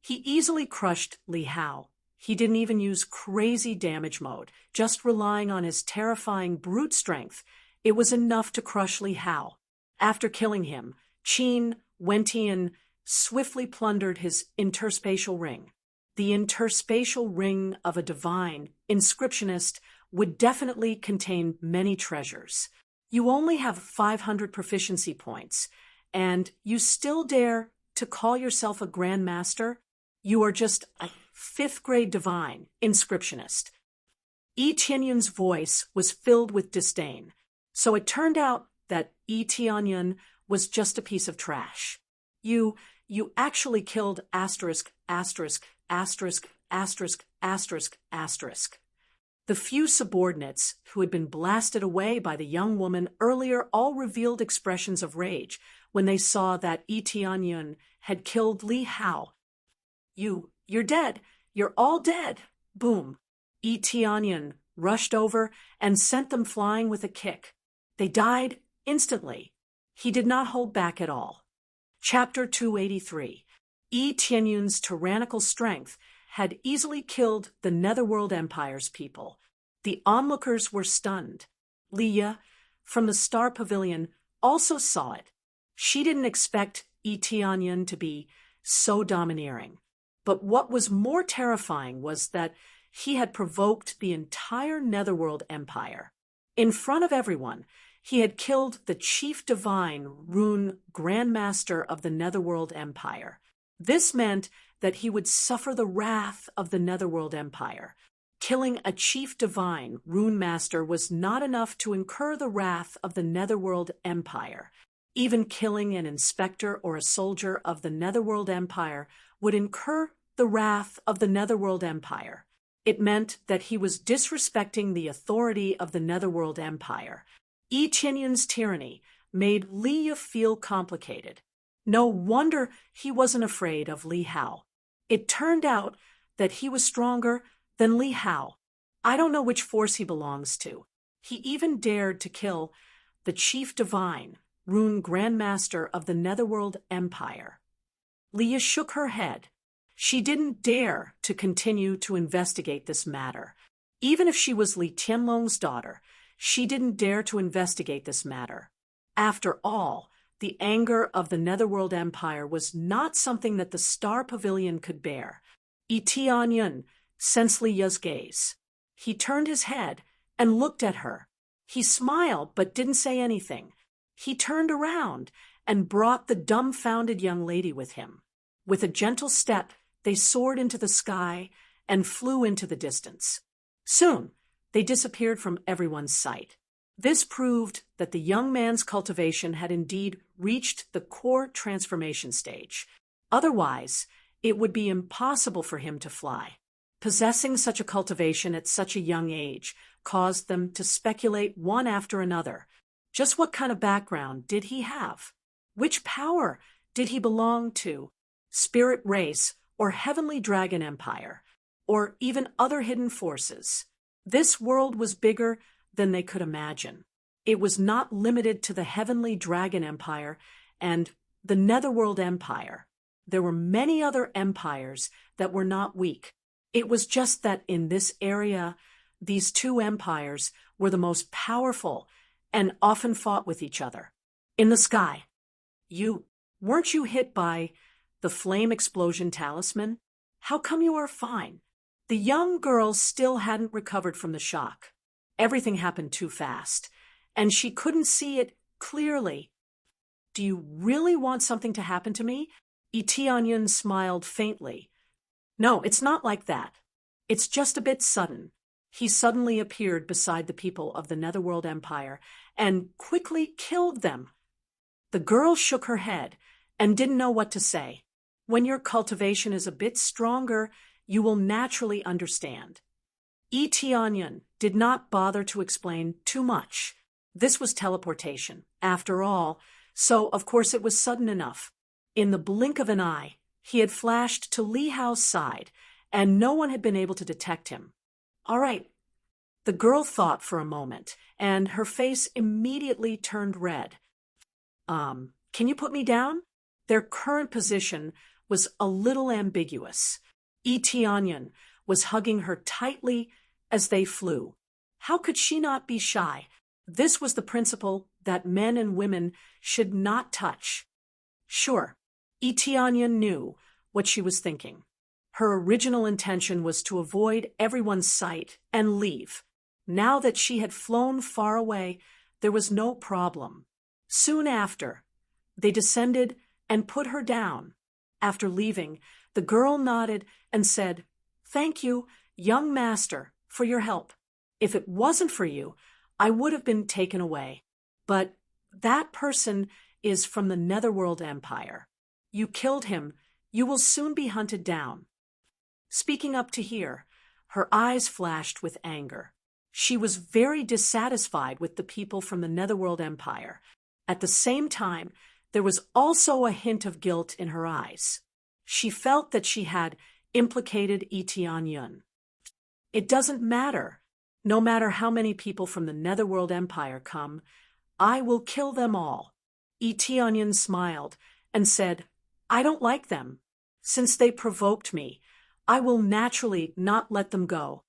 He easily crushed Li Hao. He didn't even use crazy damage mode, just relying on his terrifying brute strength. It was enough to crush Li Hao. After killing him, Qin Wentian swiftly plundered his interspatial ring. The interspatial ring of a divine inscriptionist would definitely contain many treasures. You only have 500 proficiency points, and you still dare to call yourself a Grand Master? You are just a 5th grade divine inscriptionist. Tianyun's voice was filled with disdain, so it turned out that Tianyun was just a piece of trash. You actually killed asterisk, asterisk, asterisk, asterisk, asterisk, asterisk. The few subordinates who had been blasted away by the young woman earlier all revealed expressions of rage when they saw that Tianyun had killed Li Hao. You're dead. You're all dead. Boom. Tianyun rushed over and sent them flying with a kick. They died instantly. He did not hold back at all. Chapter 283. Tianyun's tyrannical strength had easily killed the Netherworld Empire's people. The onlookers were stunned. Leah, from the Star Pavilion, also saw it. She didn't expect Tianyun to be so domineering. But what was more terrifying was that he had provoked the entire Netherworld Empire. In front of everyone, he had killed the chief divine rune grandmaster of the Netherworld Empire. This meant that he would suffer the wrath of the Netherworld Empire. Killing a chief divine rune master was not enough to incur the wrath of the Netherworld Empire. Even killing an inspector or a soldier of the Netherworld Empire would incur the wrath of the Netherworld Empire. It meant that he was disrespecting the authority of the Netherworld Empire. Tianyun's tyranny made Leah feel complicated. No wonder he wasn't afraid of Li Hao. It turned out that he was stronger than Li Hao. I don't know which force he belongs to. He even dared to kill the chief divine, rune grandmaster of the Netherworld Empire. Leah shook her head. She didn't dare to continue to investigate this matter. Even if she was Li Tianlong's daughter, she didn't dare to investigate this matter. After all, the anger of the Netherworld Empire was not something that the Star Pavilion could bear. Yi Tianyun sensed Li Ye's gaze. He turned his head and looked at her. He smiled but didn't say anything. He turned around and brought the dumbfounded young lady with him. With a gentle step, they soared into the sky and flew into the distance. Soon, they disappeared from everyone's sight. This proved that the young man's cultivation had indeed reached the core transformation stage. Otherwise, it would be impossible for him to fly. Possessing such a cultivation at such a young age caused them to speculate one after another. Just what kind of background did he have? Which power did he belong to? Spirit race or heavenly dragon empire? Or even other hidden forces? This world was bigger than they could imagine. It was not limited to the heavenly dragon empire and the Netherworld Empire. There were many other empires that were not weak. It was just that in this area, these two empires were the most powerful and often fought with each other. In the sky, weren't you hit by the flame explosion talisman? How come you are fine? The young girl still hadn't recovered from the shock. Everything happened too fast, and she couldn't see it clearly. Do you really want something to happen to me? Yi Tianyun smiled faintly. No, it's not like that. It's just a bit sudden. He suddenly appeared beside the people of the Netherworld Empire and quickly killed them. The girl shook her head and didn't know what to say. When your cultivation is a bit stronger, you will naturally understand. Yi Tianyun did not bother to explain too much. This was teleportation, after all, so of course it was sudden enough. In the blink of an eye, he had flashed to Li Hao's side, and no one had been able to detect him. All right. The girl thought for a moment, and her face immediately turned red. Can you put me down? Their current position was a little ambiguous. Yi Tianyun was hugging her tightly as they flew. How could she not be shy? This was the principle that men and women should not touch. Sure, Yi Tianyun knew what she was thinking. Her original intention was to avoid everyone's sight and leave. Now that she had flown far away, there was no problem. Soon after, they descended and put her down. After leaving, the girl nodded and said, "Thank you, young master, for your help. If it wasn't for you, I would have been taken away. But that person is from the Netherworld Empire. You killed him. You will soon be hunted down." Speaking up to hear, her eyes flashed with anger. She was very dissatisfied with the people from the Netherworld Empire. At the same time, there was also a hint of guilt in her eyes. She felt that she had implicated Yi Tianyun. It doesn't matter. No matter how many people from the Netherworld Empire come, I will kill them all. Yi Tianyun smiled and said, "I don't like them. Since they provoked me, I will naturally not let them go."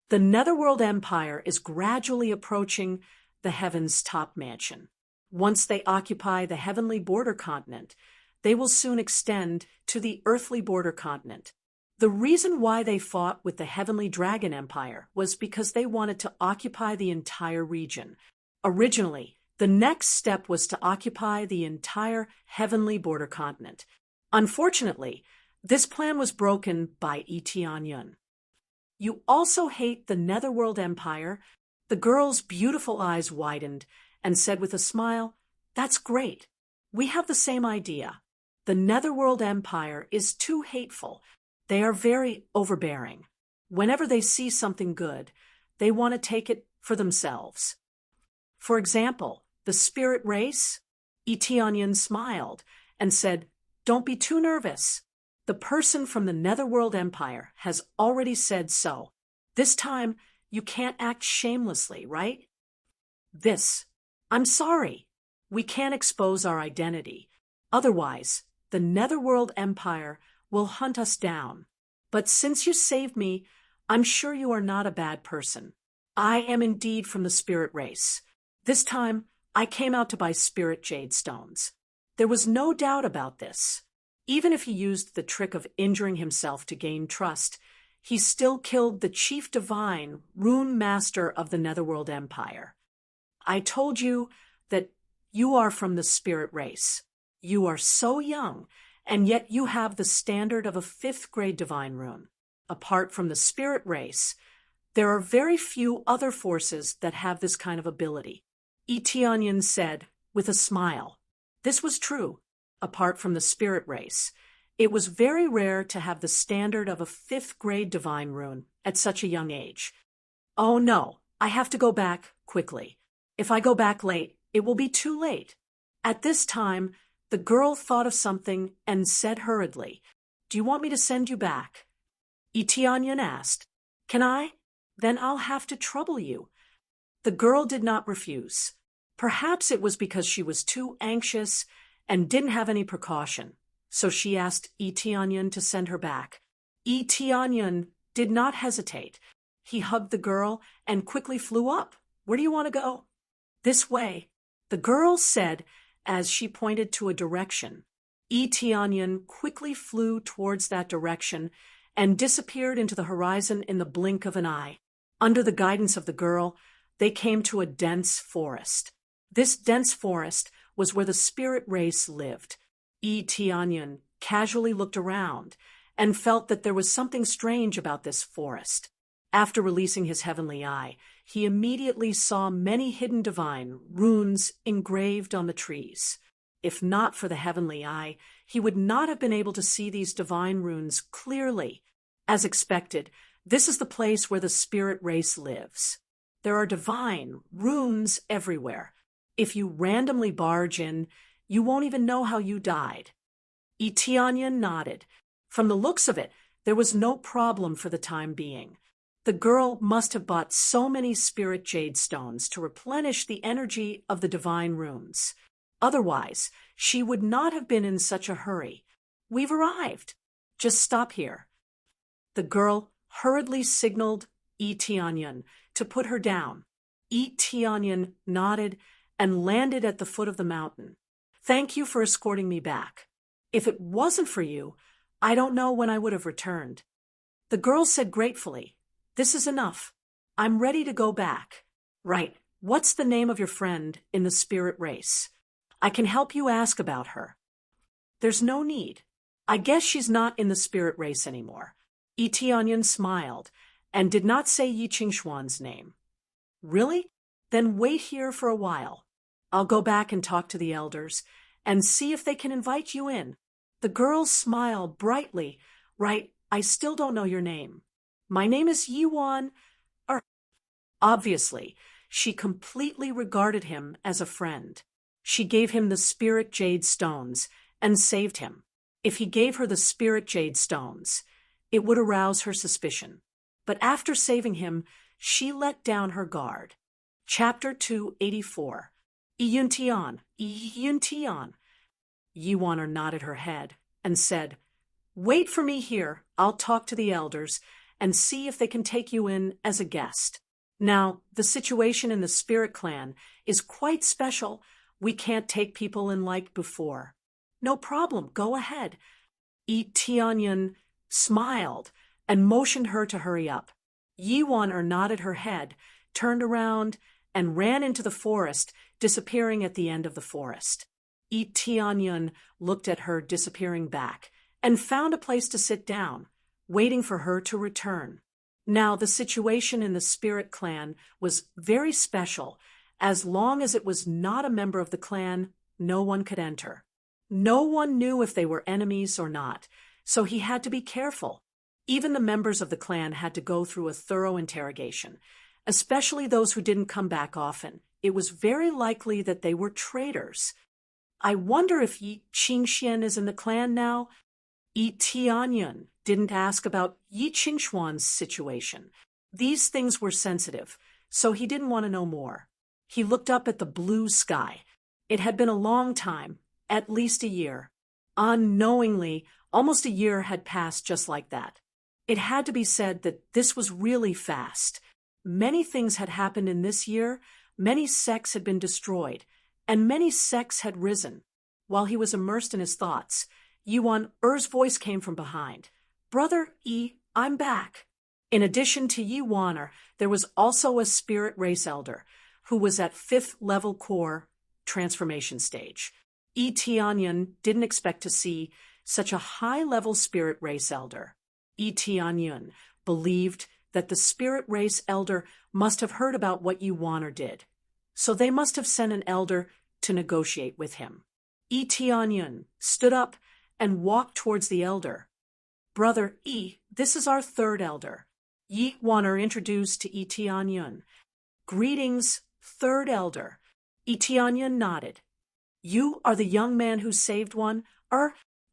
The Netherworld Empire is gradually approaching the Heaven's top mansion. Once they occupy the heavenly border continent, they will soon extend to the earthly border continent. The reason why they fought with the Heavenly Dragon Empire was because they wanted to occupy the entire region. Originally, the next step was to occupy the entire heavenly border continent. Unfortunately, this plan was broken by Yi Tianyun. "You also hate the Netherworld Empire?" The girl's beautiful eyes widened and said with a smile, "That's great. We have the same idea. The Netherworld Empire is too hateful. They are very overbearing. Whenever they see something good, they want to take it for themselves. For example, the spirit race?" Yi Tianyun smiled and said, "Don't be too nervous. The person from the Netherworld Empire has already said so. This time, you can't act shamelessly, right?" I'm sorry. We can't expose our identity. Otherwise, the Netherworld Empire will hunt us down. But since you saved me, I'm sure you are not a bad person. I am indeed from the spirit race. This time, I came out to buy spirit jade stones. There was no doubt about this. Even if he used the trick of injuring himself to gain trust, he still killed the chief divine, rune master of the Netherworld Empire. I told you that you are from the spirit race. You are so young, and yet you have the standard of a 5th grade divine rune. Apart from the spirit race, there are very few other forces that have this kind of ability. Eteonyan said, with a smile. This was true. Apart from the spirit race, it was very rare to have the standard of a 5th grade divine rune at such a young age. Oh no, I have to go back quickly. If I go back late, it will be too late. At this time, the girl thought of something and said hurriedly, Do you want me to send you back? Eteonyan asked, Can I? Then I'll have to trouble you. The girl did not refuse. Perhaps it was because she was too anxious and didn't have any precaution, so she asked Eteonyan to send her back. Eteonyan did not hesitate. He hugged the girl and quickly flew up. Where do you want to go? This way, the girl said as she pointed to a direction. Eteonyan quickly flew towards that direction and disappeared into the horizon in the blink of an eye. Under the guidance of the girl, they came to a dense forest. This dense forest was where the spirit race lived. Eteonyan casually looked around and felt that there was something strange about this forest. After releasing his heavenly eye, he immediately saw many hidden divine runes engraved on the trees. If not for the heavenly eye, he would not have been able to see these divine runes clearly. As expected, this is the place where the spirit race lives. There are divine runes everywhere. If you randomly barge in, you won't even know how you died. Eteonyan nodded. From the looks of it, there was no problem for the time being. The girl must have bought so many spirit jade stones to replenish the energy of the divine runes. Otherwise, she would not have been in such a hurry. We've arrived. Just stop here. The girl hurriedly signaled Eteonyan to put her down. Eteonyan nodded and landed at the foot of the mountain. Thank you for escorting me back. If it wasn't for you, I don't know when I would have returned. The girl said gratefully, This is enough. I'm ready to go back. Right. What's the name of your friend in the spirit race? I can help you ask about her. There's no need. I guess she's not in the spirit race anymore. Eteonyan smiled and did not say Yi Qingshuan's name. Really? Then wait here for a while. I'll go back and talk to the elders and see if they can invite you in. The girl smiled brightly. Right, I still don't know your name. My name is Yiwan. Obviously, she completely regarded him as a friend. She gave him the spirit jade stones and saved him. If he gave her the spirit jade stones, it would arouse her suspicion. But after saving him, she let down her guard. Chapter 284. Iyuntian, Iyuntian. Yiwan nodded her head and said, Wait for me here. I'll talk to the elders and see if they can take you in as a guest. Now, the situation in the spirit clan is quite special. We can't take people in like before. No problem. Go ahead. Eteonyan smiled and motioned her to hurry up. Yiwan nodded her head, turned around, and ran into the forest, disappearing at the end of the forest. Eteonyan looked at her disappearing back and found a place to sit down, waiting for her to return. Now, the situation in the spirit clan was very special. As long as it was not a member of the clan, no one could enter. No one knew if they were enemies or not, so he had to be careful. Even the members of the clan had to go through a thorough interrogation, especially those who didn't come back often. It was very likely that they were traitors. I wonder if Yi Qingshuan is in the clan now? Eteonyan didn't ask about Yi Qingshuan's situation. These things were sensitive, so he didn't want to know more. He looked up at the blue sky. It had been a long time, at least a year. Unknowingly, almost a year had passed just like that. It had to be said that this was really fast. Many things had happened in this year, many sects had been destroyed, and many sects had risen. While he was immersed in his thoughts, Yuan Er's voice came from behind. "Brother E, I'm back." In addition to Yuan Er, there was also a spirit race elder, who was at 5th level core transformation stage. Yi Tianyun didn't expect to see such a high-level spirit race elder. Yi Tianyun believed that the spirit race elder must have heard about what Yuan Er did, so they must have sent an elder to negotiate with him. Yi Tianyun stood up and walked towards the elder. "Brother Yi, this is our 3rd elder." Yuan Er introduced to Yi Tianyun. "Greetings, 3rd elder." Yi Tianyun nodded. "You are the young man who saved one,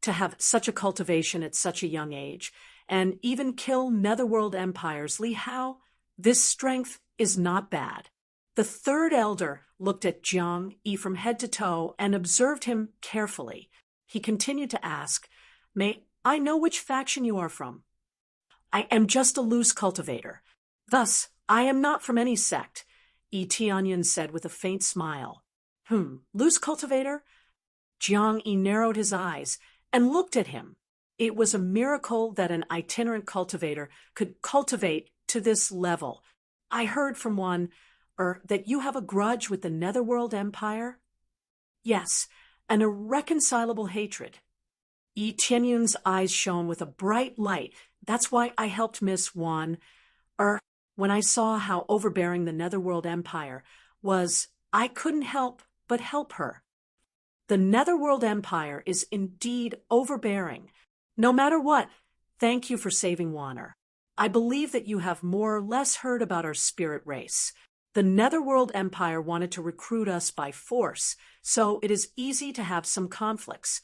to have such a cultivation at such a young age, and even kill netherworld empires, Li Hao, this strength is not bad." The 3rd elder looked at Jiang Yi from head to toe and observed him carefully. He continued to ask, "May I know which faction you are from?" "I am just a loose cultivator. Thus, I am not from any sect," Yi Tianyun said with a faint smile. Loose cultivator?" Jiang Yi narrowed his eyes and looked at him. It was a miracle that an itinerant cultivator could cultivate to this level. "I heard from one, that you have a grudge with the Netherworld Empire?" "Yes, an irreconcilable hatred." Yi Tianyun's eyes shone with a bright light. "That's why I helped Miss Wan, when I saw how overbearing the Netherworld Empire was, I couldn't help but help her." "The Netherworld Empire is indeed overbearing. No matter what, thank you for saving Wanner. I believe that you have more or less heard about our spirit race. The Netherworld Empire wanted to recruit us by force, so it is easy to have some conflicts.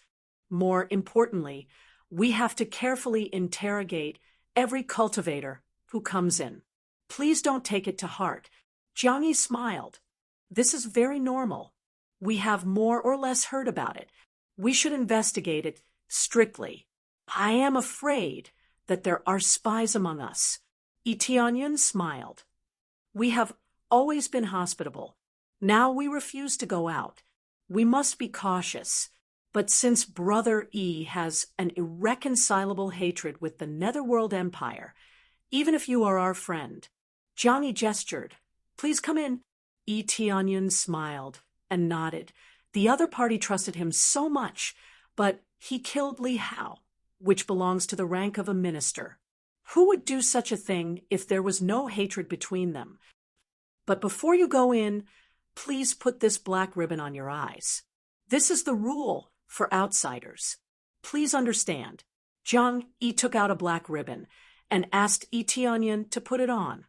More importantly, we have to carefully interrogate every cultivator who comes in. Please don't take it to heart." Jiang Yi smiled. "This is very normal. We have more or less heard about it. We should investigate it strictly. I am afraid that there are spies among us." Yi Tianyun smiled. "We have always been hospitable. Now we refuse to go out. We must be cautious. But since Brother E has an irreconcilable hatred with the Netherworld Empire, even if you are our friend," Jiang Yi gestured. "Please come in." Yi Tianyun smiled and nodded. The other party trusted him so much, but he killed Li Hao, which belongs to the rank of a minister. Who would do such a thing if there was no hatred between them? "But before you go in, please put this black ribbon on your eyes. This is the rule for outsiders. Please understand." Jiang Yi took out a black ribbon and asked Yi Tianyun to put it on.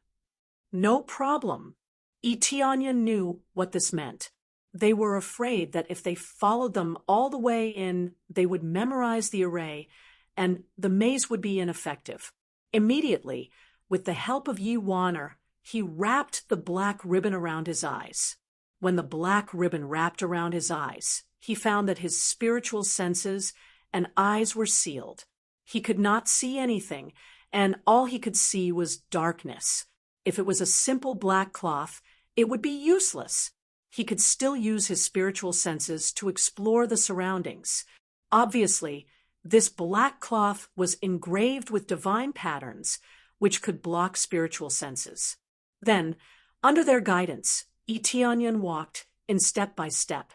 "No problem." Yi Tianyun knew what this meant. They were afraid that if they followed them all the way in, they would memorize the array, and the maze would be ineffective. Immediately, with the help of Yuan Er, he wrapped the black ribbon around his eyes. When the black ribbon wrapped around his eyes, he found that his spiritual senses and eyes were sealed. He could not see anything, and all he could see was darkness. If it was a simple black cloth, it would be useless. He could still use his spiritual senses to explore the surroundings. Obviously, this black cloth was engraved with divine patterns, which could block spiritual senses. Then, under their guidance, Yi Tianyun walked in step by step.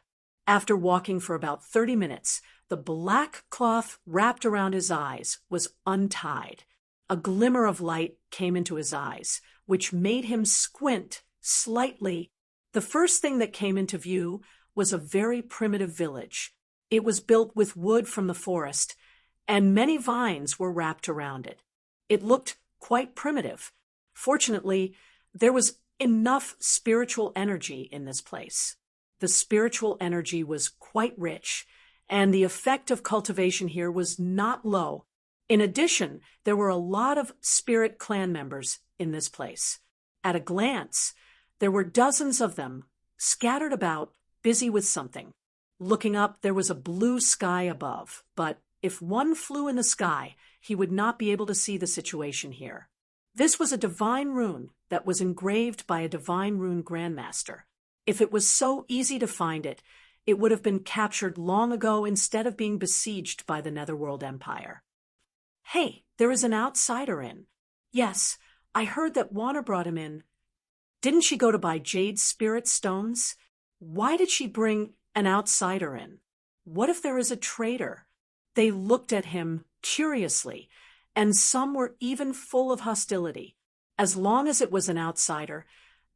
After walking for about 30 minutes, the black cloth wrapped around his eyes was untied. A glimmer of light came into his eyes, which made him squint slightly. The first thing that came into view was a very primitive village. It was built with wood from the forest, and many vines were wrapped around it. It looked quite primitive. Fortunately, there was enough spiritual energy in this place. The spiritual energy was quite rich, and the effect of cultivation here was not low. In addition, there were a lot of spirit clan members in this place. At a glance, there were dozens of them, scattered about, busy with something. Looking up, there was a blue sky above, but if one flew in the sky, he would not be able to see the situation here. This was a divine rune that was engraved by a divine rune grandmaster. If it was so easy to find it, it would have been captured long ago instead of being besieged by the Netherworld Empire. Hey, there is an outsider in. Yes, I heard that Warner brought him in. Didn't she go to buy jade spirit stones? Why did she bring an outsider in? What if there is a traitor? They looked at him curiously, and some were even full of hostility. As long as it was an outsider,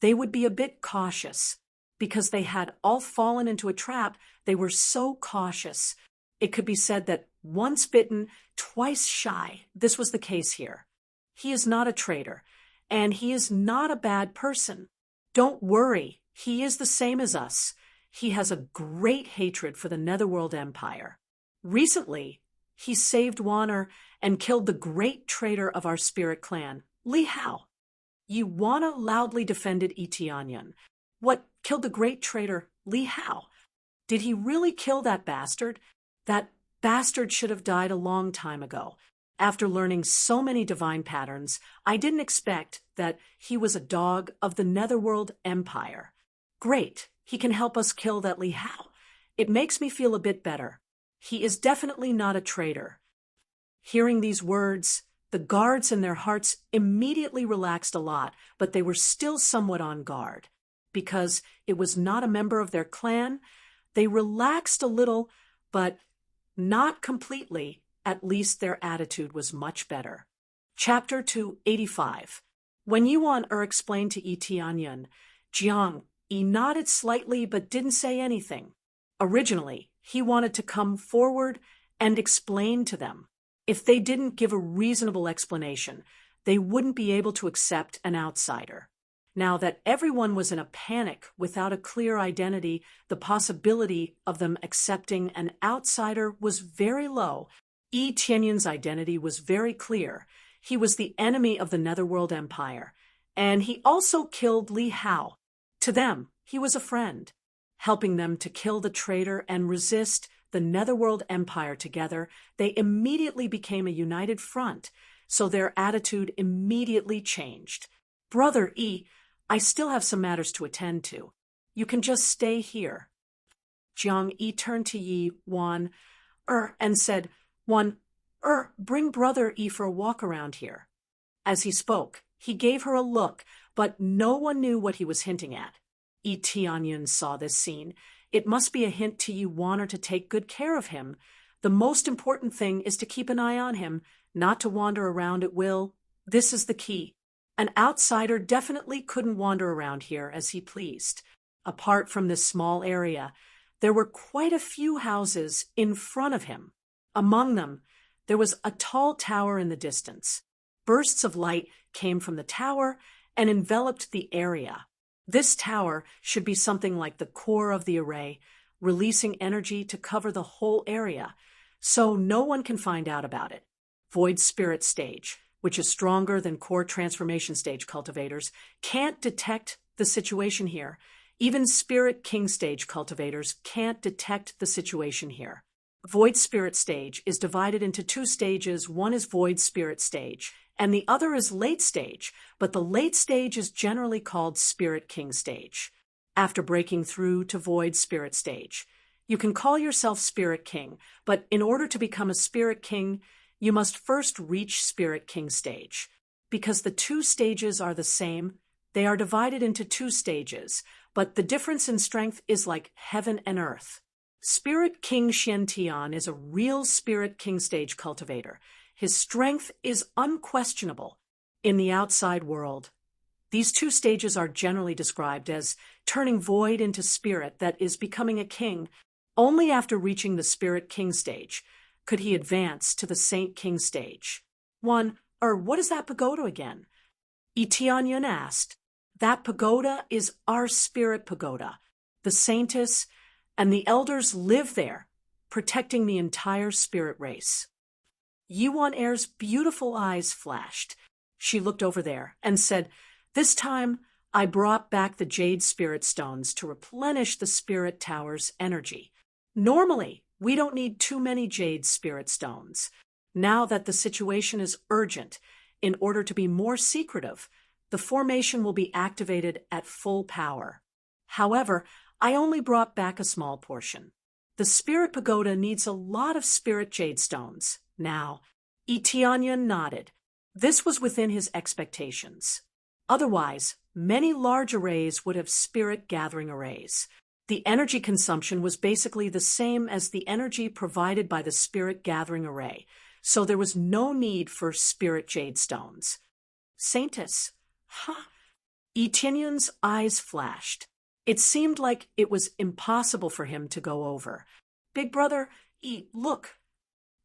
they would be a bit cautious. Because they had all fallen into a trap, they were so cautious. It could be said that once bitten, twice shy. This was the case here. He is not a traitor, and he is not a bad person. Don't worry, he is the same as us. He has a great hatred for the Netherworld Empire. Recently, he saved Warner and killed the great traitor of our spirit clan, Li Hao. Yuana loudly defended Etianyan. What killed the great traitor, Li Hao? Did he really kill that bastard? That bastard should have died a long time ago. After learning so many divine patterns, I didn't expect that he was a dog of the Netherworld Empire. Great, he can help us kill that Li Hao. It makes me feel a bit better. He is definitely not a traitor. Hearing these words, the guards in their hearts immediately relaxed a lot, but they were still somewhat on guard. Because it was not a member of their clan, they relaxed a little, but not completely. At least their attitude was much better. Chapter 285. When Yuan explained to Etianyan, Jiang Yi nodded slightly but didn't say anything. Originally, he wanted to come forward and explain to them. If they didn't give a reasonable explanation, they wouldn't be able to accept an outsider. Now that everyone was in a panic without a clear identity, the possibility of them accepting an outsider was very low. Yi Tianyan's identity was very clear. He was the enemy of the Netherworld Empire, and he also killed Li Hao. To them, he was a friend, helping them to kill the traitor and resist the Netherworld Empire together. They immediately became a united front, so their attitude immediately changed. Brother Yi, I still have some matters to attend to. You can just stay here. Jiang Yi turned to Yi Wan and said, Wan, bring Brother Yi for a walk around here. As he spoke, he gave her a look, but no one knew what he was hinting at. Yi Tianyan saw this scene. It must be a hint to Yi Wan to take good care of him. The most important thing is to keep an eye on him, not to wander around at will. This is the key. An outsider definitely couldn't wander around here as he pleased. Apart from this small area, there were quite a few houses in front of him. Among them, there was a tall tower in the distance. Bursts of light came from the tower and enveloped the area. This tower should be something like the core of the array, releasing energy to cover the whole area, so no one can find out about it. Void Spirit Stage, which is stronger than core transformation stage cultivators, can't detect the situation here. Even Spirit King Stage cultivators can't detect the situation here. Void Spirit Stage is divided into two stages. One is Void Spirit Stage, and the other is Late Stage, but the Late Stage is generally called Spirit King Stage. After breaking through to Void Spirit Stage, you can call yourself Spirit King, but in order to become a Spirit King, you must first reach Spirit King Stage. Because the two stages are the same, they are divided into two stages, but the difference in strength is like heaven and earth. Spirit King Xiantian is a real Spirit King Stage cultivator. His strength is unquestionable. In the outside world, these two stages are generally described as turning void into spirit, that is, becoming a king. Only after reaching the Spirit King Stage could he advance to the Saint King Stage. What is that pagoda again? Etianyan asked. That pagoda is our spirit pagoda. The saintess and the elders live there, protecting the entire spirit race. Yuan Air's beautiful eyes flashed. She looked over there and said, This time I brought back the jade spirit stones to replenish the spirit tower's energy. Normally, We don't need too many jade spirit stones. Now that the situation is urgent, in order to be more secretive, the formation will be activated at full power. However, I only brought back a small portion. The spirit pagoda needs a lot of spirit jade stones. Now, Itianyan nodded. This was within his expectations. Otherwise, many large arrays would have spirit gathering arrays. The energy consumption was basically the same as the energy provided by the spirit gathering array, so there was no need for spirit jade stones. Saintess, huh? Etienne's eyes flashed. It seemed like it was impossible for him to go over. Big brother, look.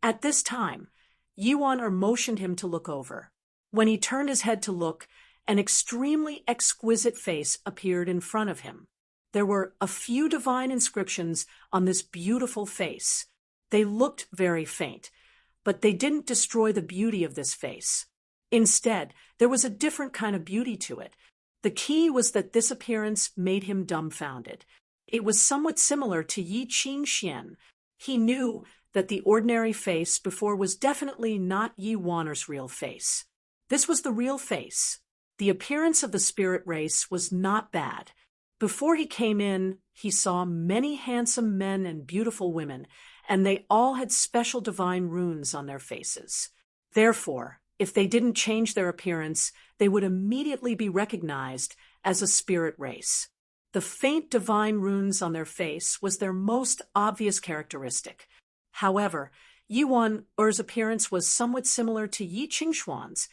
At this time, Yuan motioned him to look over. When he turned his head to look, an extremely exquisite face appeared in front of him. There were a few divine inscriptions on this beautiful face. They looked very faint, but they didn't destroy the beauty of this face. Instead, there was a different kind of beauty to it. The key was that this appearance made him dumbfounded. It was somewhat similar to Yi Qingxian. He knew that the ordinary face before was definitely not Yi Wan'er's real face. This was the real face. The appearance of the spirit race was not bad. Before he came in, he saw many handsome men and beautiful women, and they all had special divine runes on their faces. Therefore, if they didn't change their appearance, they would immediately be recognized as a spirit race. The faint divine runes on their face was their most obvious characteristic. However, Yuan's appearance was somewhat similar to Yi Qingxuan's,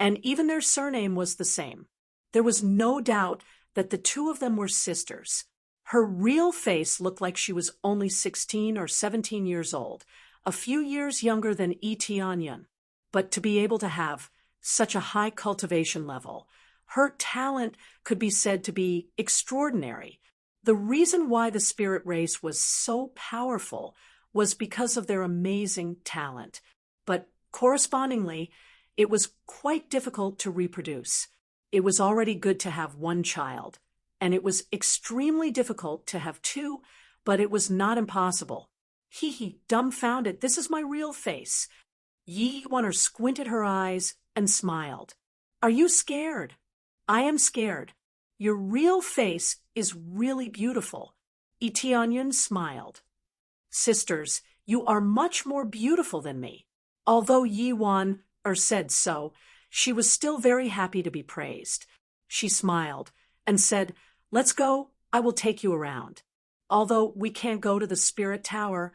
and even their surname was the same. There was no doubt that the two of them were sisters. Her real face looked like she was only 16 or 17 years old, a few years younger than Itianyan. But to be able to have such a high cultivation level, her talent could be said to be extraordinary. The reason why the spirit race was so powerful was because of their amazing talent. But correspondingly, it was quite difficult to reproduce. It was already good to have one child, and it was extremely difficult to have two, but it was not impossible. Dumbfounded, this is my real face. Yi Wan'er squinted her eyes and smiled. Are you scared? I am scared. Your real face is really beautiful. Itianyan smiled. Sisters, you are much more beautiful than me. Although Yi Wan'er said so, she was still very happy to be praised. She smiled and said, Let's go, I will take you around. Although we can't go to the Spirit Tower,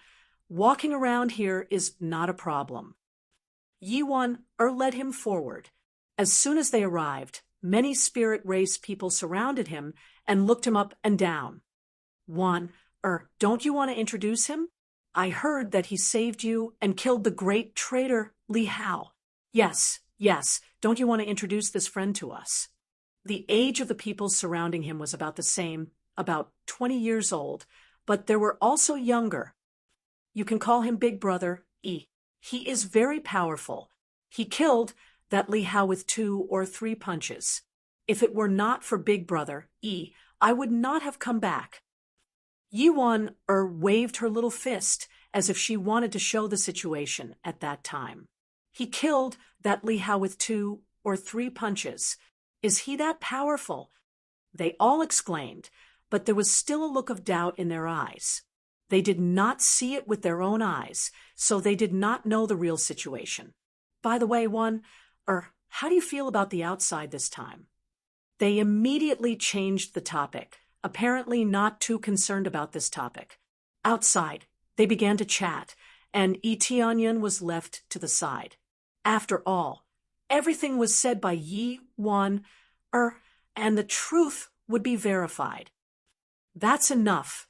walking around here is not a problem. Yi Wan'er led him forward. As soon as they arrived, many spirit race people surrounded him and looked him up and down. Don't you want to introduce him? I heard that he saved you and killed the great traitor Li Hao. Yes, don't you want to introduce this friend to us? The age of the people surrounding him was about the same, about 20 years old, but there were also younger. You can call him Big Brother E. He is very powerful. He killed that Li Hao with 2 or 3 punches. If it were not for Big Brother E, I would not have come back. Yi Wan'er waved her little fist as if she wanted to show the situation at that time. He killed that Li Hao with 2 or 3 punches. Is he that powerful? They all exclaimed, but there was still a look of doubt in their eyes. They did not see it with their own eyes, so they did not know the real situation. By the way, how do you feel about the outside this time? They immediately changed the topic, apparently not too concerned about this topic. Outside, they began to chat, and Itianyan was left to the side. After all, everything was said by Yi Wan'er, and the truth would be verified. That's enough.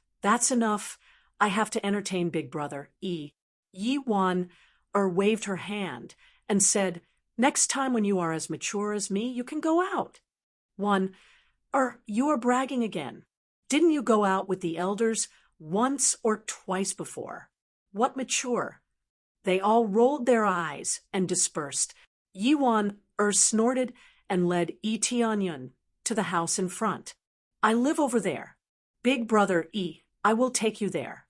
I have to entertain Big Brother E. Yi Wan'er waved her hand and said, Next time when you are as mature as me, you can go out. You are bragging again. Didn't you go out with the elders once or twice before? What mature? They all rolled their eyes and dispersed. Yi Wan'er snorted and led Itianyan to the house in front. I live over there. Big Brother E, I will take you there.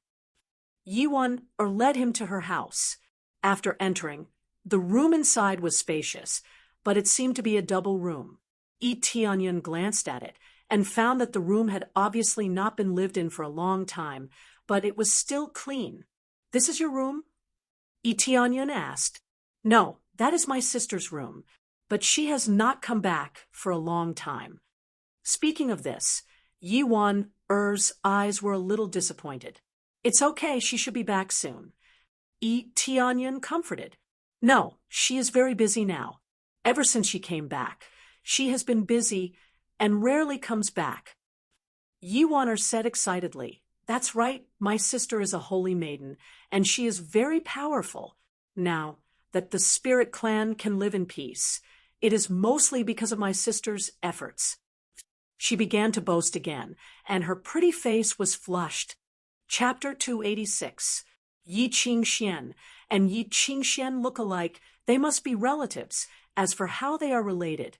Yiwan led him to her house. After entering, the room inside was spacious, but it seemed to be a double room. Yi Tianyan glanced at it and found that the room had obviously not been lived in for a long time, but it was still clean. "This is your room?" Yi Tianyan asked. "No, that is my sister's room, but she has not come back for a long time." Speaking of this, Yiwan Er's eyes were a little disappointed. "It's okay, she should be back soon." Yi Tianyan comforted. "No, she is very busy now. Ever since she came back, she has been busy and rarely comes back." Yiwan said excitedly, "That's right, my sister is a holy maiden, and she is very powerful. Now that the spirit clan can live in peace, it is mostly because of my sister's efforts." She began to boast again, and her pretty face was flushed. Chapter 286. Yi Qingxian and Yi Qingxian look alike. They must be relatives. As for how they are related,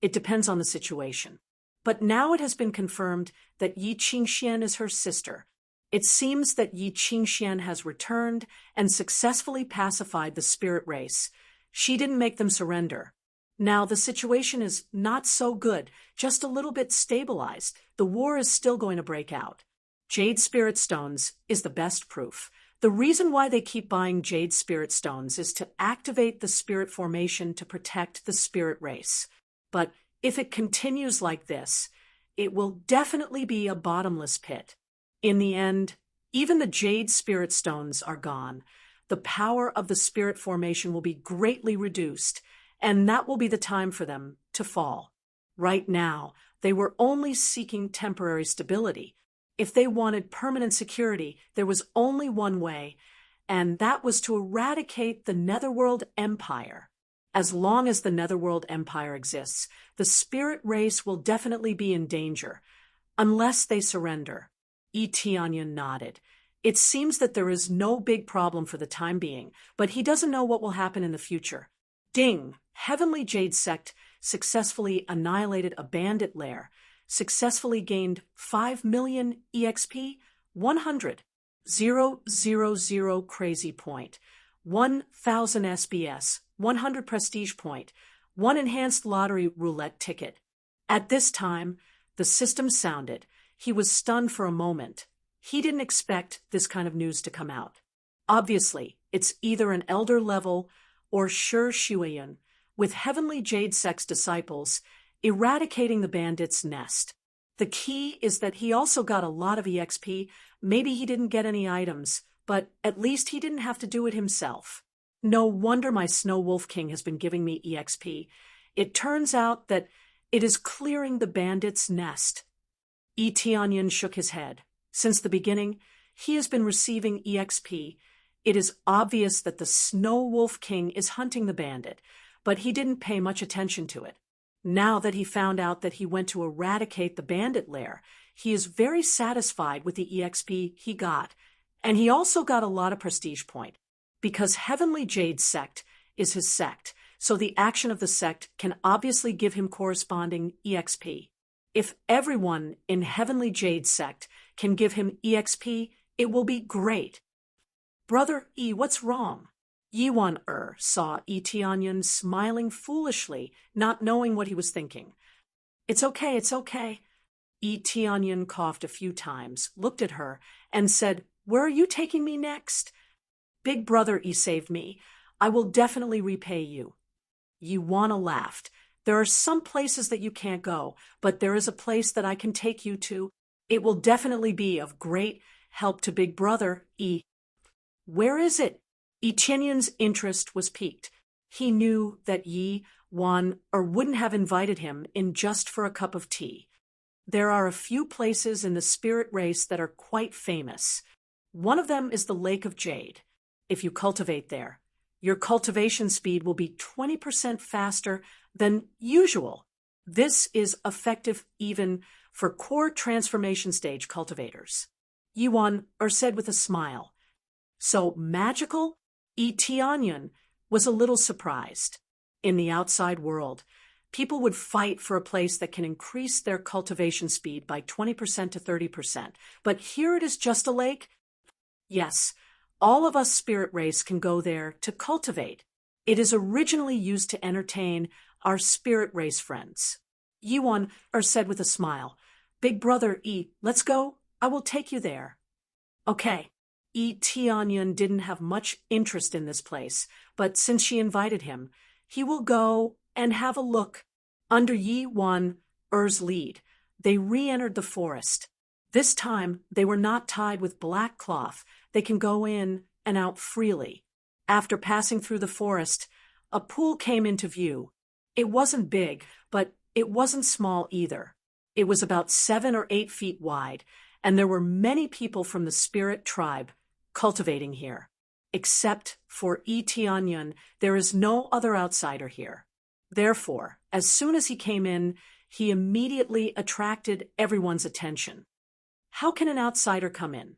it depends on the situation. But now it has been confirmed that Yi Qingxian is her sister. It seems that Yi Qingxian has returned and successfully pacified the spirit race. She didn't make them surrender. Now the situation is not so good, just a little bit stabilized. The war is still going to break out. Jade Spirit Stones is the best proof. The reason why they keep buying Jade Spirit Stones is to activate the spirit formation to protect the spirit race. But if it continues like this, it will definitely be a bottomless pit. In the end, even the Jade Spirit Stones are gone. The power of the spirit formation will be greatly reduced, and that will be the time for them to fall. Right now, they were only seeking temporary stability. If they wanted permanent security, there was only one way, and that was to eradicate the Netherworld Empire. As long as the Netherworld Empire exists, the spirit race will definitely be in danger, unless they surrender. Yi Tianyan nodded. It seems that there is no big problem for the time being, but he doesn't know what will happen in the future. Ding! Heavenly Jade Sect successfully annihilated a bandit lair, successfully gained 5 million EXP, 100,000 crazy point, 1,000 SBS, 100 prestige point, 1 enhanced lottery roulette ticket. At this time, the system sounded. He was stunned for a moment. He didn't expect this kind of news to come out. Obviously, it's either an elder level or Shi Shuiyan, with Heavenly Jade Sect's disciples, eradicating the bandit's nest. The key is that he also got a lot of EXP. Maybe he didn't get any items, but at least he didn't have to do it himself. No wonder my Snow Wolf King has been giving me EXP. It turns out that it is clearing the bandit's nest. Yi Tianyan shook his head. Since the beginning, he has been receiving EXP. It is obvious that the Snow Wolf King is hunting the bandit, but he didn't pay much attention to it. Now that he found out that he went to eradicate the bandit lair, he is very satisfied with the EXP he got, and he also got a lot of prestige point. Because Heavenly Jade Sect is his sect, so the action of the sect can obviously give him corresponding EXP. If everyone in Heavenly Jade Sect can give him EXP, it will be great. "Brother E, what's wrong?" Yiwan saw Yi Tianyan smiling foolishly, not knowing what he was thinking. It's okay, it's okay." Yi Tianyan coughed a few times, looked at her, and said, "Where are you taking me next?" "Big brother E saved me. I will definitely repay you." Yiwan laughed. "There are some places that you can't go, but there is a place that I can take you to. It will definitely be of great help to Big Brother E." "Where is it?" Yi Tianyan's interest was piqued. He knew that Yi Wan wouldn't have invited him in just for a cup of tea. There are a few places in the spirit race that are quite famous. One of them is the Lake of Jade. If you cultivate there, your cultivation speed will be 20% faster than usual. This is effective even for core transformation stage cultivators. Yiwan said with a smile. "So magical?" Yi Tianyan was a little surprised. In the outside world, people would fight for a place that can increase their cultivation speed by 20% to 30%. But here it is just a lake? Yes, All of us spirit race can go there to cultivate. It is originally used to entertain our spirit race friends. Yuan said with a smile, Big brother let's go. I will take you there. Okay. Tianyun didn't have much interest in this place, but since she invited him, he will go and have a look. Under Yuan's lead, they re-entered the forest. This time, they were not tied with black cloth. They can go in and out freely. After passing through the forest, a pool came into view. It wasn't big, but it wasn't small either. It was about 7 or 8 feet wide, and there were many people from the spirit tribe cultivating here. Except for Tianyun, there is no other outsider here. Therefore, as soon as he came in, he immediately attracted everyone's attention. How can an outsider come in?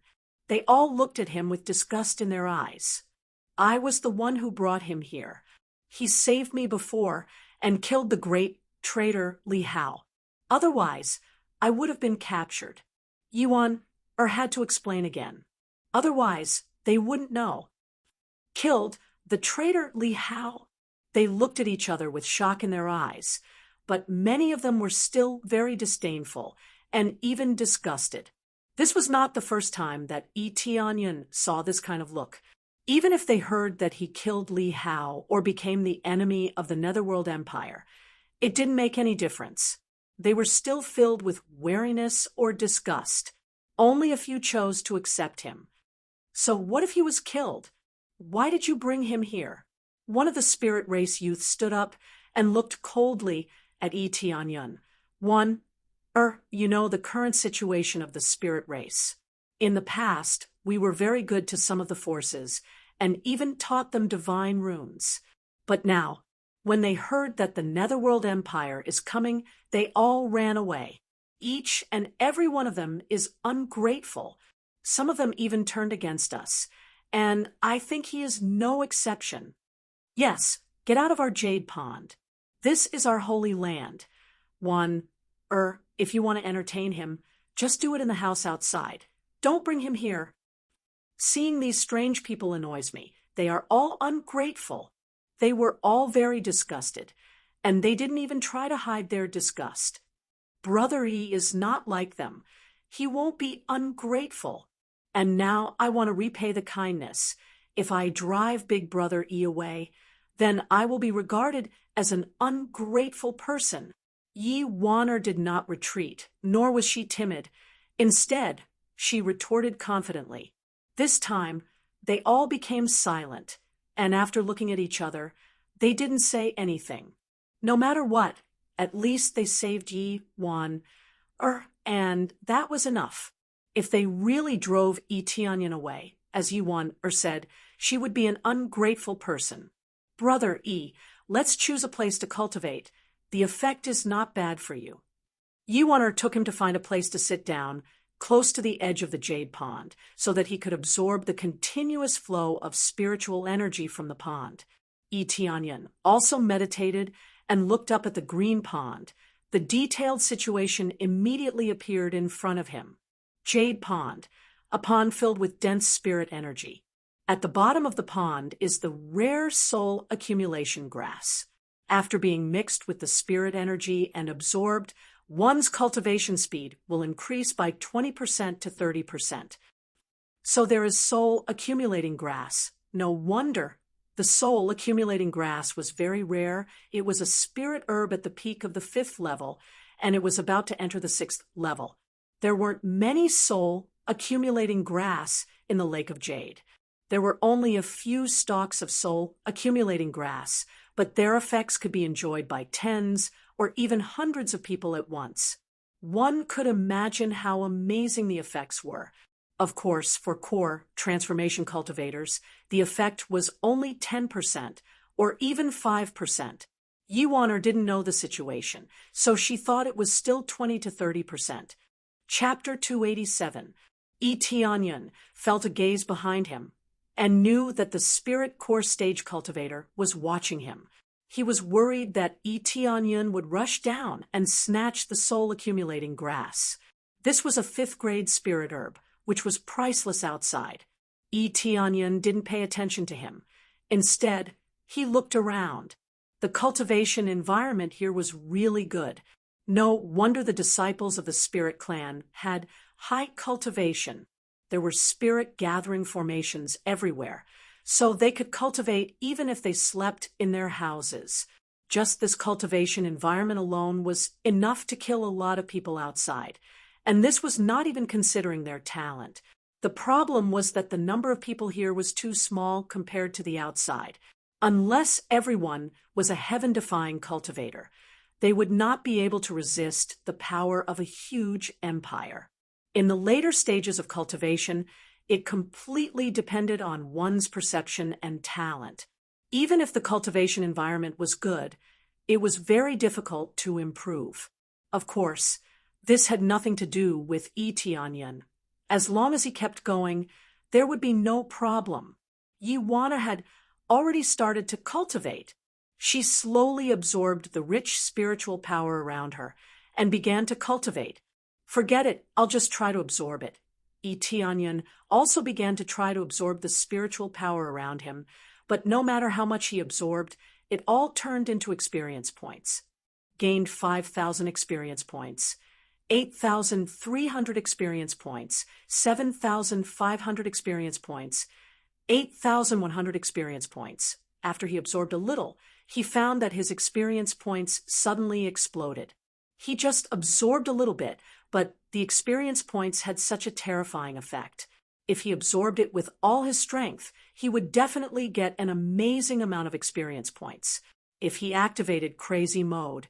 They all looked at him with disgust in their eyes. I was the one who brought him here. He saved me before and killed the great traitor Li Hao. Otherwise, I would have been captured. Yuan had to explain again. Otherwise, they wouldn't know. Killed the traitor Li Hao? They looked at each other with shock in their eyes, but many of them were still very disdainful and even disgusted. This was not the first time that Tianyun saw this kind of look. Even if they heard that he killed Li Hao or became the enemy of the Netherworld Empire, it didn't make any difference. They were still filled with wariness or disgust. Only a few chose to accept him. So what if he was killed? Why did you bring him here? One of the spirit race youth stood up and looked coldly at Tianyun. The current situation of the spirit race. In the past, we were very good to some of the forces and even taught them divine runes. But now, when they heard that the Netherworld Empire is coming, they all ran away. Each and every one of them is ungrateful. Some of them even turned against us, and I think he is no exception. Yes, get out of our jade pond. This is our holy land. If you want to entertain him, just do it in the house outside. Don't bring him here. Seeing these strange people annoys me. They are all ungrateful. They were all very disgusted, and they didn't even try to hide their disgust. Brother is not like them. He won't be ungrateful. And now I want to repay the kindness. If I drive Big Brother away, then I will be regarded as an ungrateful person. Warner did not retreat, nor was she timid. Instead, she retorted confidently. This time, they all became silent, and after looking at each other, they didn't say anything. No matter what, at least they saved Yuan, and that was enough. If they really drove Tianyun away, as Yuan said, she would be an ungrateful person. Brother let's choose a place to cultivate. The effect is not bad for you. Yuan took him to find a place to sit down, close to the edge of the jade pond, so that he could absorb the continuous flow of spiritual energy from the pond. Tianyun also meditated and looked up at the green pond. The detailed situation immediately appeared in front of him. Jade pond, a pond filled with dense spirit energy. At the bottom of the pond is the rare soul accumulation grass. After being mixed with the spirit energy and absorbed, one's cultivation speed will increase by 20% to 30%. So there is soul accumulating grass. No wonder. The soul accumulating grass was very rare. It was a spirit herb at the peak of the 5th level, and it was about to enter the 6th level. There weren't many soul accumulating grass in the Lake of Jade. There were only a few stalks of soul accumulating grass, but their effects could be enjoyed by tens or even hundreds of people at once. One could imagine how amazing the effects were. Of course, for core transformation cultivators, the effect was only 10% or even 5%. Yuan didn't know the situation, so she thought it was still 20 to 30%. Chapter 287. Tianyun felt a gaze behind him and knew that the spirit core stage cultivator was watching him. He was worried that Tianyun would rush down and snatch the soul accumulating grass. This was a 5th grade spirit herb, which was priceless outside. Yi Tianyan didn't pay attention to him. Instead, he looked around. The cultivation environment here was really good. No wonder the disciples of the Spirit Clan had high cultivation. There were spirit gathering formations everywhere, so they could cultivate even if they slept in their houses. Just this cultivation environment alone was enough to kill a lot of people outside. And this was not even considering their talent. The problem was that the number of people here was too small compared to the outside. Unless everyone was a heaven-defying cultivator, they would not be able to resist the power of a huge empire. In the later stages of cultivation, it completely depended on one's perception and talent. Even if the cultivation environment was good, it was very difficult to improve. Of course, this had nothing to do with Yi Tianyan. As long as he kept going, there would be no problem. Yi Wana had already started to cultivate. She slowly absorbed the rich spiritual power around her and began to cultivate. Forget it, I'll just try to absorb it. Yi Tianyan also began to try to absorb the spiritual power around him, but no matter how much he absorbed, it all turned into experience points. Gained 5,000 experience points. 8,300 experience points, 7,500 experience points, 8,100 experience points. After he absorbed a little, he found that his experience points suddenly exploded. He just absorbed a little bit, but the experience points had such a terrifying effect. If he absorbed it with all his strength, he would definitely get an amazing amount of experience points. If he activated crazy mode,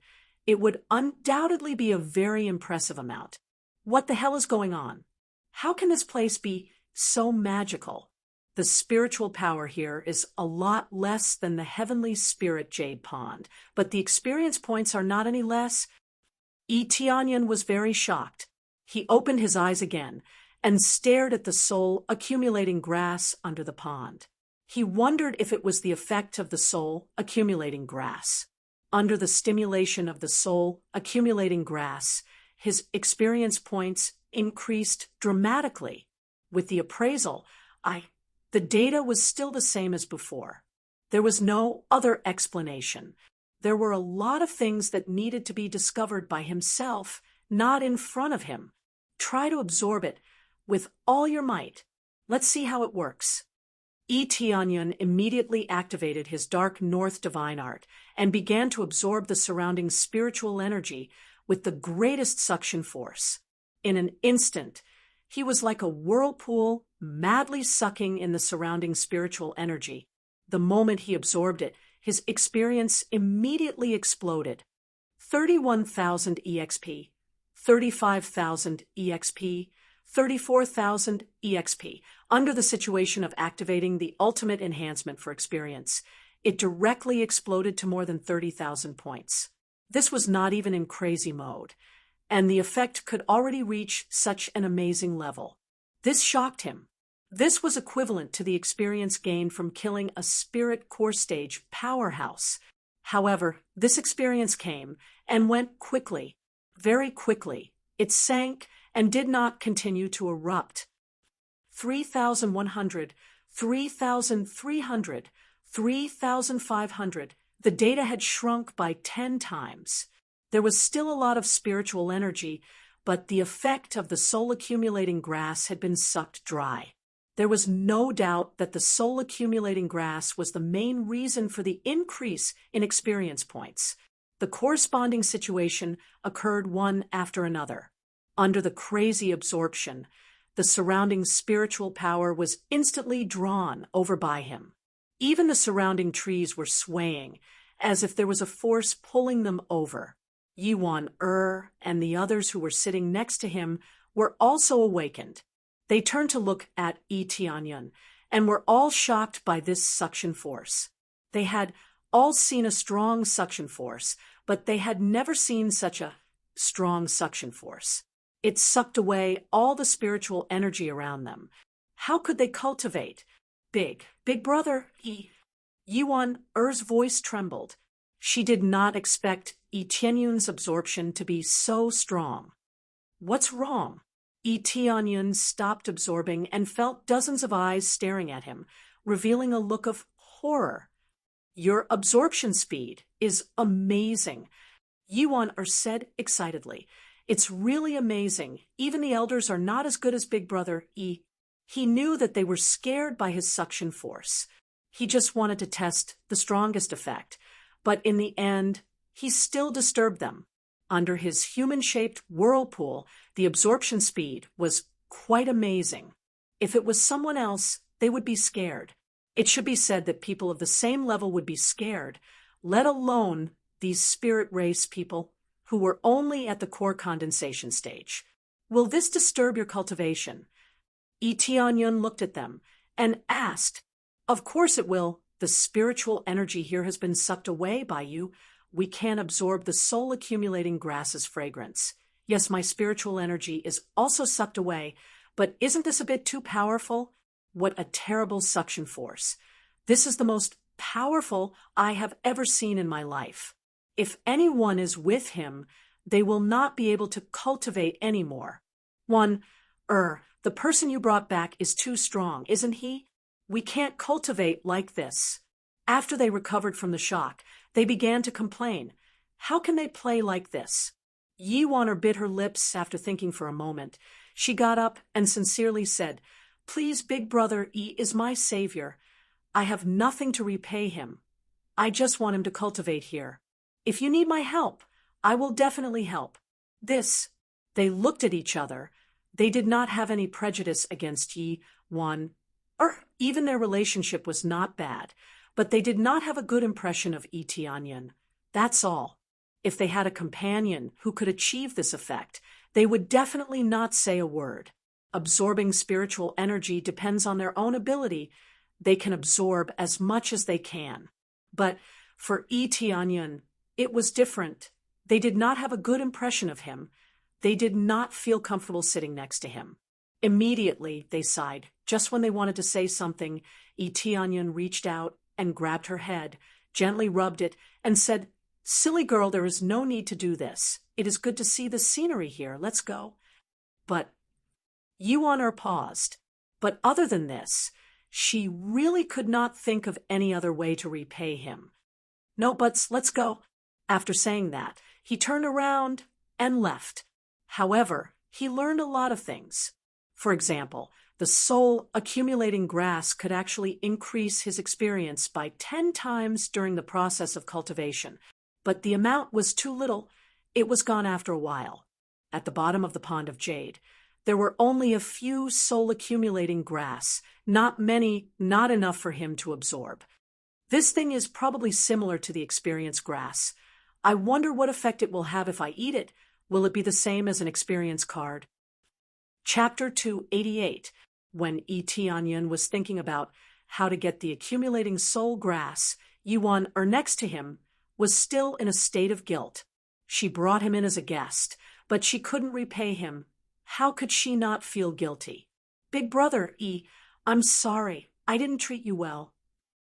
it would undoubtedly be a very impressive amount. What the hell is going on? How can this place be so magical? The spiritual power here is a lot less than the heavenly spirit jade pond, but the experience points are not any less. Yi Tianyan was very shocked. He opened his eyes again and stared at the soul accumulating grass under the pond. He wondered if it was the effect of the soul accumulating grass. Under the stimulation of the soul accumulating grass, his experience points increased dramatically. With the appraisal, the data was still the same as before. There was no other explanation. There were a lot of things that needed to be discovered by himself, not in front of him. Try to absorb it with all your might. Let's see how it works. Yi Tianyan immediately activated his dark north divine art and began to absorb the surrounding spiritual energy with the greatest suction force. In an instant, he was like a whirlpool, madly sucking in the surrounding spiritual energy. The moment he absorbed it, his experience immediately exploded. 31,000 EXP, 35,000 EXP, 34,000 EXP. Under the situation of activating the ultimate enhancement for experience, it directly exploded to more than 30,000 points. This was not even in crazy mode, and the effect could already reach such an amazing level. This shocked him. This was equivalent to the experience gained from killing a spirit core stage powerhouse. However, this experience came and went quickly, very quickly. It sank and did not continue to erupt. 3,100, 3,300, 3,500. The data had shrunk by 10 times. There was still a lot of spiritual energy, but the effect of the soul-accumulating grass had been sucked dry. There was no doubt that the soul-accumulating grass was the main reason for the increase in experience points. The corresponding situation occurred one after another. Under the crazy absorption, the surrounding spiritual power was instantly drawn over by him. Even the surrounding trees were swaying, as if there was a force pulling them over. Yuan and the others who were sitting next to him were also awakened. They turned to look at Yi Tianyan and were all shocked by this suction force. They had all seen a strong suction force, but they had never seen such a strong suction force. It sucked away all the spiritual energy around them. How could they cultivate? Big brother, Yuan-er's voice trembled. She did not expect Yi Tianyun's absorption to be so strong. What's wrong? Tianyun stopped absorbing and felt dozens of eyes staring at him, revealing a look of horror. Your absorption speed is amazing, Yuan-er said excitedly. It's really amazing. Even the elders are not as good as Big Brother E. He knew that they were scared by his suction force. He just wanted to test the strongest effect, but in the end, he still disturbed them. Under his human-shaped whirlpool, the absorption speed was quite amazing. If it was someone else, they would be scared. It should be said that people of the same level would be scared, let alone these spirit race people who were only at the core condensation stage. Will this disturb your cultivation? Tianyun looked at them and asked, Of course it will. The spiritual energy here has been sucked away by you. We can't absorb the soul-accumulating grass's fragrance. Yes, my spiritual energy is also sucked away, but isn't this a bit too powerful? What a terrible suction force. This is the most powerful I have ever seen in my life. If anyone is with him, they will not be able to cultivate anymore. The person you brought back is too strong, isn't he? We can't cultivate like this. After they recovered from the shock, they began to complain. How can they play like this? Yuan-er bit her lips after thinking for a moment. She got up and sincerely said, Please, Big Brother E is my savior. I have nothing to repay him. I just want him to cultivate here. If you need my help, I will definitely help. They looked at each other. They did not have any prejudice against Yi-Wan. Even their relationship was not bad, but they did not have a good impression of Tianyun. That's all. If they had a companion who could achieve this effect, they would definitely not say a word. Absorbing spiritual energy depends on their own ability. They can absorb as much as they can. But for Tianyun, it was different. They did not have a good impression of him. They did not feel comfortable sitting next to him. Immediately, they sighed. Just when they wanted to say something, Tianyun reached out and grabbed her head, gently rubbed it, and said, Silly girl, there is no need to do this. It is good to see the scenery here. Let's go. But Yuan-er paused. But other than this, she really could not think of any other way to repay him. No buts, let's go. After saying that, he turned around and left. However, he learned a lot of things. For example, the soul-accumulating grass could actually increase his experience by 10 times during the process of cultivation. But the amount was too little. It was gone after a while. At the bottom of the pond of jade, there were only a few soul-accumulating grass, not many, not enough for him to absorb. This thing is probably similar to the experience grass. I wonder what effect it will have if I eat it. Will it be the same as an experience card? Chapter 288. When Tianyun was thinking about how to get the accumulating soul grass, Yuan-er next to him was still in a state of guilt. She brought him in as a guest, but she couldn't repay him. How could she not feel guilty? Big Brother E, I'm sorry. I didn't treat you well.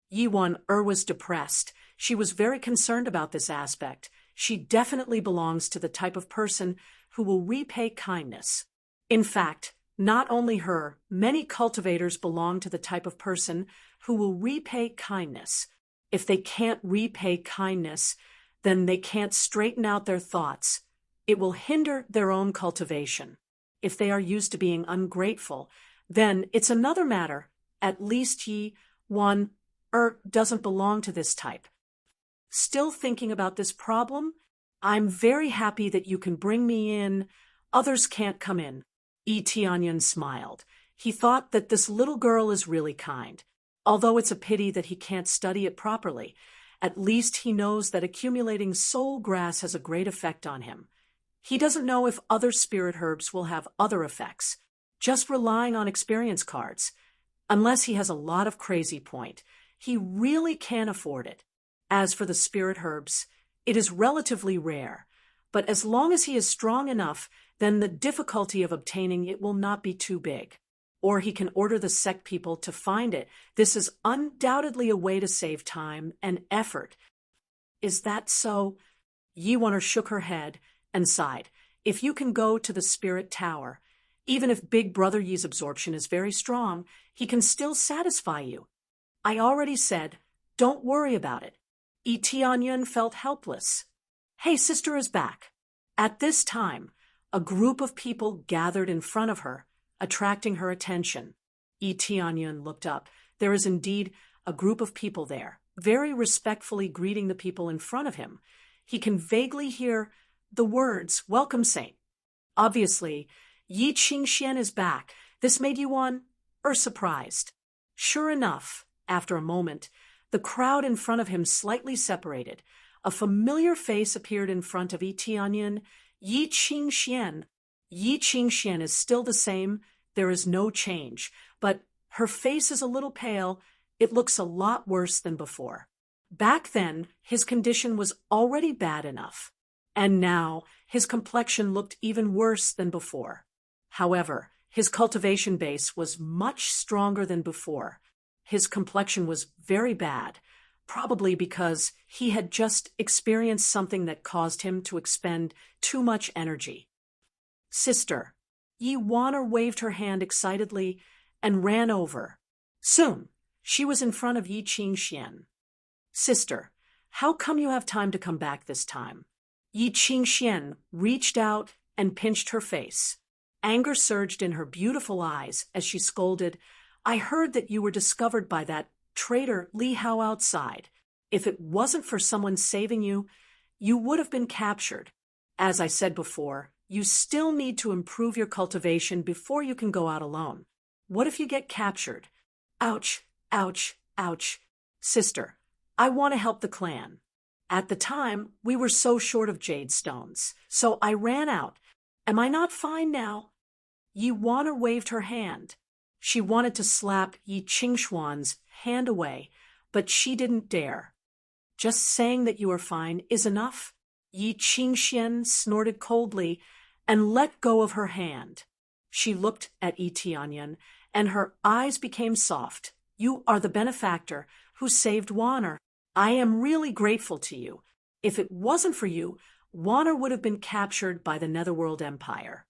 Yuan-er was depressed. She was very concerned about this aspect. She definitely belongs to the type of person who will repay kindness. In fact, not only her, many cultivators belong to the type of person who will repay kindness. If they can't repay kindness, then they can't straighten out their thoughts. It will hinder their own cultivation. If they are used to being ungrateful, then it's another matter. At least Yuan-er doesn't belong to this type. Still thinking about this problem? I'm very happy that you can bring me in. Others can't come in. Tianyun smiled. He thought that this little girl is really kind. Although it's a pity that he can't study it properly, at least he knows that accumulating soul grass has a great effect on him. He doesn't know if other spirit herbs will have other effects, just relying on experience cards. Unless he has a lot of crazy point, he really can't afford it. As for the spirit herbs, it is relatively rare, but as long as he is strong enough, then the difficulty of obtaining it will not be too big. Or he can order the sect people to find it. This is undoubtedly a way to save time and effort. Is that so? Yuan-er shook her head and sighed. If you can go to the spirit tower, Even if Big Brother Yi's absorption is very strong, he can still satisfy you. I already said, don't worry about it. Yi Tianyun felt helpless. Hey, sister is back. At this time, a group of people gathered in front of her, attracting her attention. Yi Tianyun looked up. There is indeed a group of people there, very respectfully greeting the people in front of him. He can vaguely hear the words, "Welcome, Saint." Obviously, Yi Qingxian is back. This made Yuan surprised. Sure enough, after a moment, the crowd in front of him slightly separated. A familiar face appeared in front of Yi Tianyun. Yi Qingxian. Yi Qingxian is still the same. There is no change, but her face is a little pale. It looks a lot worse than before. Back then, his condition was already bad enough, and now his complexion looked even worse than before. However, his cultivation base was much stronger than before. His complexion was very bad, probably because he had just experienced something that caused him to expend too much energy. Sister. Yi Waner waved her hand excitedly and ran over. Soon, she was in front of Yi Qingxian. Sister, how come you have time to come back this time? Yi Qingxian reached out and pinched her face. Anger surged in her beautiful eyes as she scolded, I heard that you were discovered by that traitor Li Hao outside. If it wasn't for someone saving you, you would have been captured. As I said before, you still need to improve your cultivation before you can go out alone. What if you get captured? Ouch, ouch, ouch. Sister, I want to help the clan. At the time, we were so short of jade stones, so I ran out. Am I not fine now? Yi Waner waved her hand. She wanted to slap Yi Qingxuan's hand away, but she didn't dare. Just saying that you are fine is enough? Yi Qingxian snorted coldly and let go of her hand. She looked at Yi Tianyun, and her eyes became soft. You are the benefactor who saved Waner. I am really grateful to you. If it wasn't for you, Waner would have been captured by the Netherworld Empire.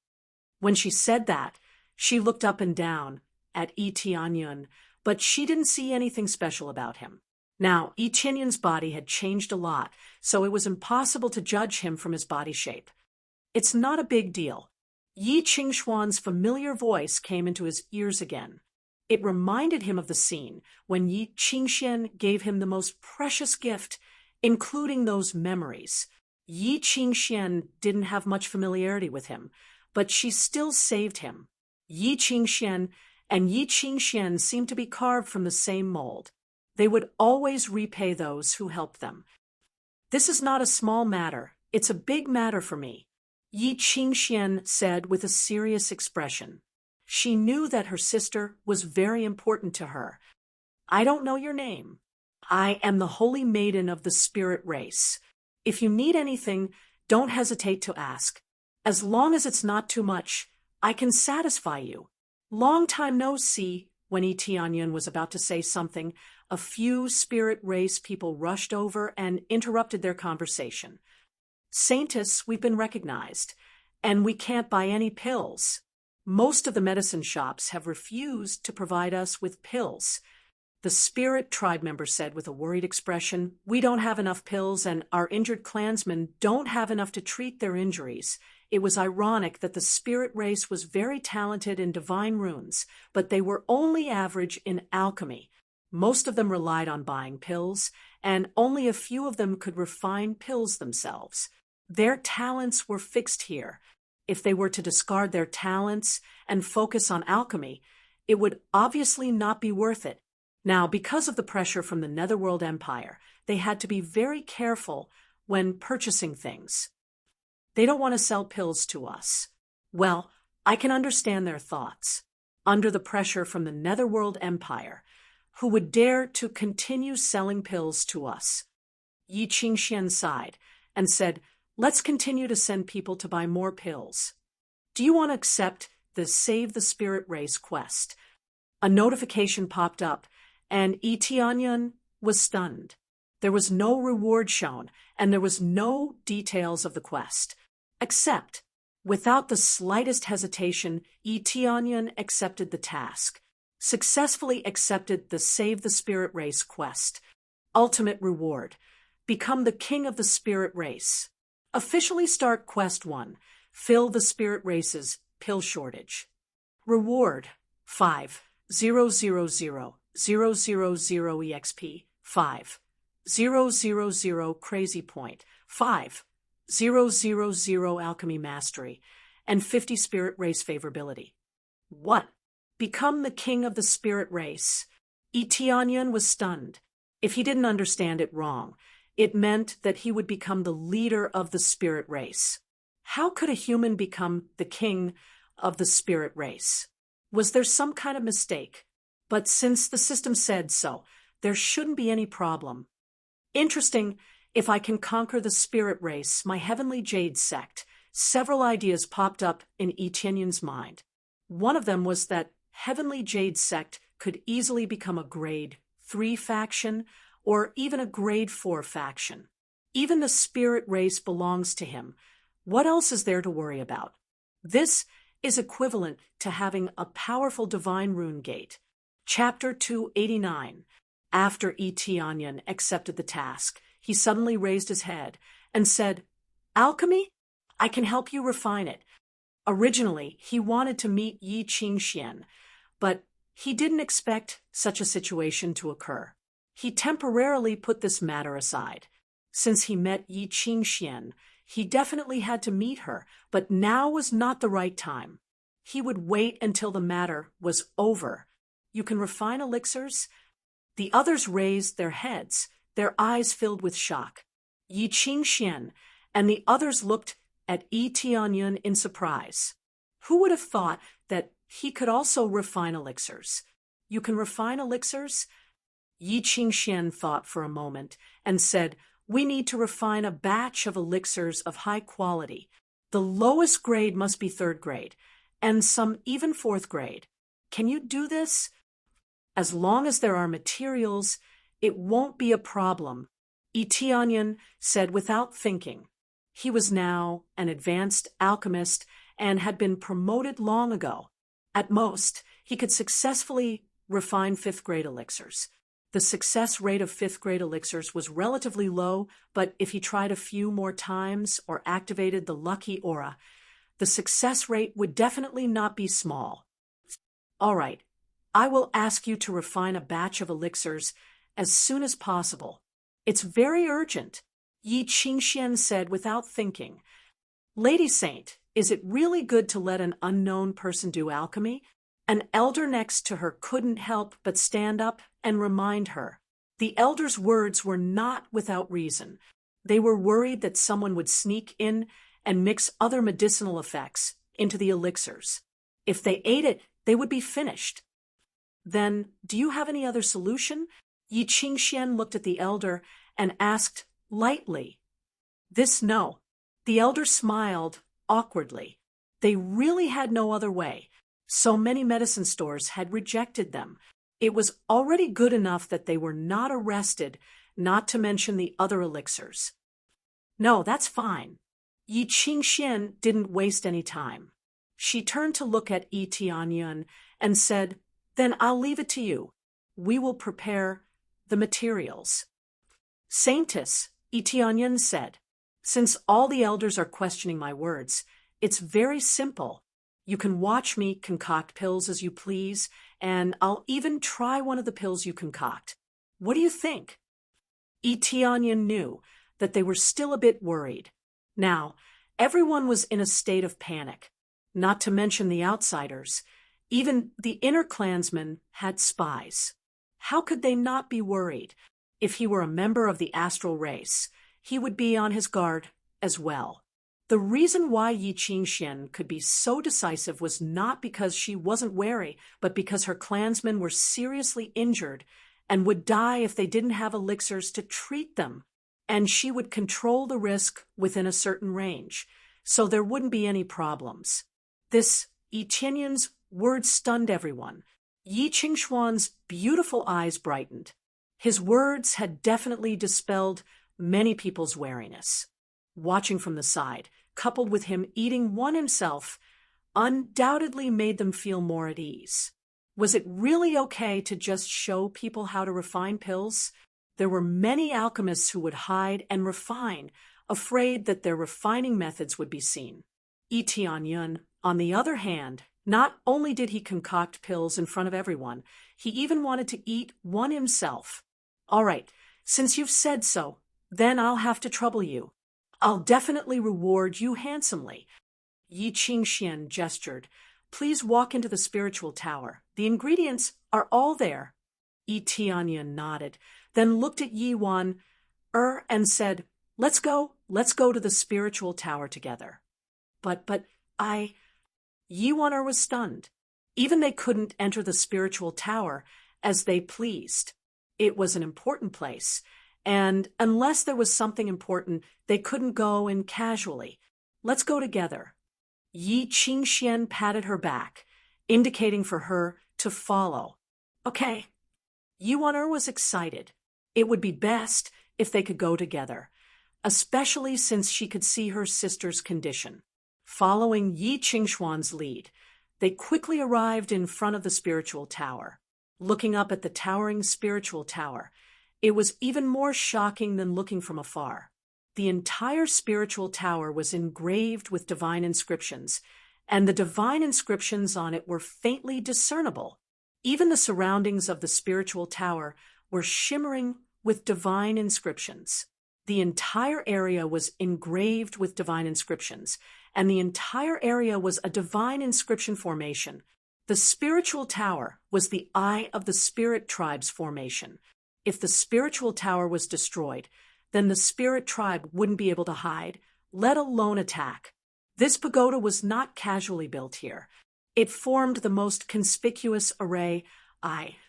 When she said that, she looked up and down at Yi Tianyun, but she didn't see anything special about him. Now, Yi Tianyun's body had changed a lot, so it was impossible to judge him from his body shape. It's not a big deal. Yi Qingxuan's familiar voice came into his ears again. It reminded him of the scene when Yi Qingxian gave him the most precious gift, including those memories. Yi Qingxian didn't have much familiarity with him, but she still saved him. Yi Qingxian and Yi Qingxian seemed to be carved from the same mold. They would always repay those who helped them. This is not a small matter. It's a big matter for me, Yi Qingxian said with a serious expression. She knew that her sister was very important to her. I don't know your name. I am the Holy Maiden of the Spirit Race. If you need anything, don't hesitate to ask. As long as it's not too much, I can satisfy you. Long time no see. When Yi Tianyun was about to say something, a few Spirit Race people rushed over and interrupted their conversation. Saintess, we've been recognized, and we can't buy any pills. Most of the medicine shops have refused to provide us with pills. The Spirit tribe member said with a worried expression, we don't have enough pills and our injured clansmen don't have enough to treat their injuries. It was ironic that the Spirit Race was very talented in divine runes, but they were only average in alchemy. Most of them relied on buying pills, and only a few of them could refine pills themselves. Their talents were fixed here. If they were to discard their talents and focus on alchemy, it would obviously not be worth it. Now, because of the pressure from the Netherworld Empire, they had to be very careful when purchasing things. They don't want to sell pills to us. Well, I can understand their thoughts. Under the pressure from the Netherworld Empire, who would dare to continue selling pills to us? Yi Qingxian sighed and said, let's continue to send people to buy more pills. Do you want to accept the Save the Spirit Race quest? A notification popped up, and Yi Tianyun was stunned. There was no reward shown, and there was no details of the quest, except Without the slightest hesitation, Yi Tianyan accepted the task, successfully accepted the Save the Spirit Race quest. Ultimate reward: become the king of the spirit race. Officially start Quest 1. Fill the spirit race's pill shortage. Reward: 5,000,000 EXP, 5,000 Crazy Point, 5,000 Alchemy Mastery, and 50 Spirit Race Favorability. What? Become the king of the spirit race? Yi Tianyan was stunned. If he didn't understand it wrong, it meant that he would become the leader of the spirit race. How could a human become the king of the spirit race? Was there some kind of mistake? But since the system said so, there shouldn't be any problem. Interesting, if I can conquer the spirit race, my heavenly jade sect, several ideas popped up in Yi Tianyan's mind. One of them was that heavenly jade sect could easily become a grade 3 faction or even a grade 4 faction. Even the spirit race belongs to him. What else is there to worry about? This is equivalent to having a powerful divine rune gate. Chapter 289. After Yi Tianyan accepted the task, he suddenly raised his head and said, "Alchemy? I can help you refine it." Originally, he wanted to meet Yi Qingxian, but he didn't expect such a situation to occur. He temporarily put this matter aside. Since he met Yi Qingxian, he definitely had to meet her, but now was not the right time. He would wait until the matter was over. You can refine elixirs? The others raised their heads, their eyes filled with shock. Yi Qingxian and the others looked at Yi Tianyan in surprise. Who would have thought that he could also refine elixirs? You can refine elixirs? Yi Qingxian thought for a moment and said, "We need to refine a batch of elixirs of high quality. The lowest grade must be 3rd grade, and some even 4th grade. Can you do this?" "As long as there are materials, it won't be a problem," Yi Tianyan said without thinking. He was now an advanced alchemist and had been promoted long ago. At most, he could successfully refine 5th grade elixirs. The success rate of 5th grade elixirs was relatively low, but if he tried a few more times or activated the lucky aura, the success rate would definitely not be small. "All right, I will ask you to refine a batch of elixirs as soon as possible. It's very urgent," Yi Qingxian said without thinking. "Lady Saint, is it really good to let an unknown person do alchemy?" An elder next to her couldn't help but stand up and remind her. The elder's words were not without reason. They were worried that someone would sneak in and mix other medicinal effects into the elixirs. If they ate it, they would be finished. "Then, do you have any other solution?" Yi Qingxian looked at the elder and asked lightly. No. The elder smiled awkwardly. They really had no other way. So many medicine stores had rejected them. It was already good enough that they were not arrested, not to mention the other elixirs. "No, that's fine." Yi Qingxian didn't waste any time. She turned to look at Yi Tianyan and said, "Then I'll leave it to you. We will prepare the materials." "Saintess," Yi Tianyan said, "since all the elders are questioning my words, it's very simple. You can watch me concoct pills as you please, and I'll even try one of the pills you concoct. What do you think?" Yi Tianyan knew that they were still a bit worried. Now, everyone was in a state of panic, not to mention the outsiders. Even the inner clansmen had spies. How could they not be worried? If he were a member of the astral race, he would be on his guard as well. The reason why Yi Qingxian could be so decisive was not because she wasn't wary, but because her clansmen were seriously injured and would die if they didn't have elixirs to treat them, and she would control the risk within a certain range, so there wouldn't be any problems. This Yi Tianyan's words stunned everyone. Yi Qingxuan's beautiful eyes brightened. His words had definitely dispelled many people's wariness. Watching from the side, coupled with him eating one himself, undoubtedly made them feel more at ease. Was it really okay to just show people how to refine pills? There were many alchemists who would hide and refine, afraid that their refining methods would be seen. Tianyun, on the other hand, not only did he concoct pills in front of everyone, he even wanted to eat one himself. All right, since you've said so, then I'll have to trouble you. I'll definitely reward you handsomely. Yi Qingxian gestured. Please walk into the spiritual tower. The ingredients are all there. Yi Tianyun nodded, then looked at Yi Wan and said, let's go to the spiritual tower together. But Yi Wan was stunned. Even they couldn't enter the spiritual tower as they pleased. It was an important place, and unless there was something important, they couldn't go in casually. Let's go together. Yi Qingxian patted her back, indicating for her to follow. Okay. Yi Wan was excited. It would be best if they could go together, especially since she could see her sister's condition. Following Yi Qingxuan's lead, they quickly arrived in front of the spiritual tower. Looking up at the towering spiritual tower, it was even more shocking than looking from afar. The entire spiritual tower was engraved with divine inscriptions, and the divine inscriptions on it were faintly discernible. Even the surroundings of the spiritual tower were shimmering with divine inscriptions. The entire area was engraved with divine inscriptions, and the entire area was a divine inscription formation. The spiritual tower was the eye of the spirit tribe's formation. If the spiritual tower was destroyed, then the spirit tribe wouldn't be able to hide, let alone attack. This pagoda was not casually built here. It formed the most conspicuous array,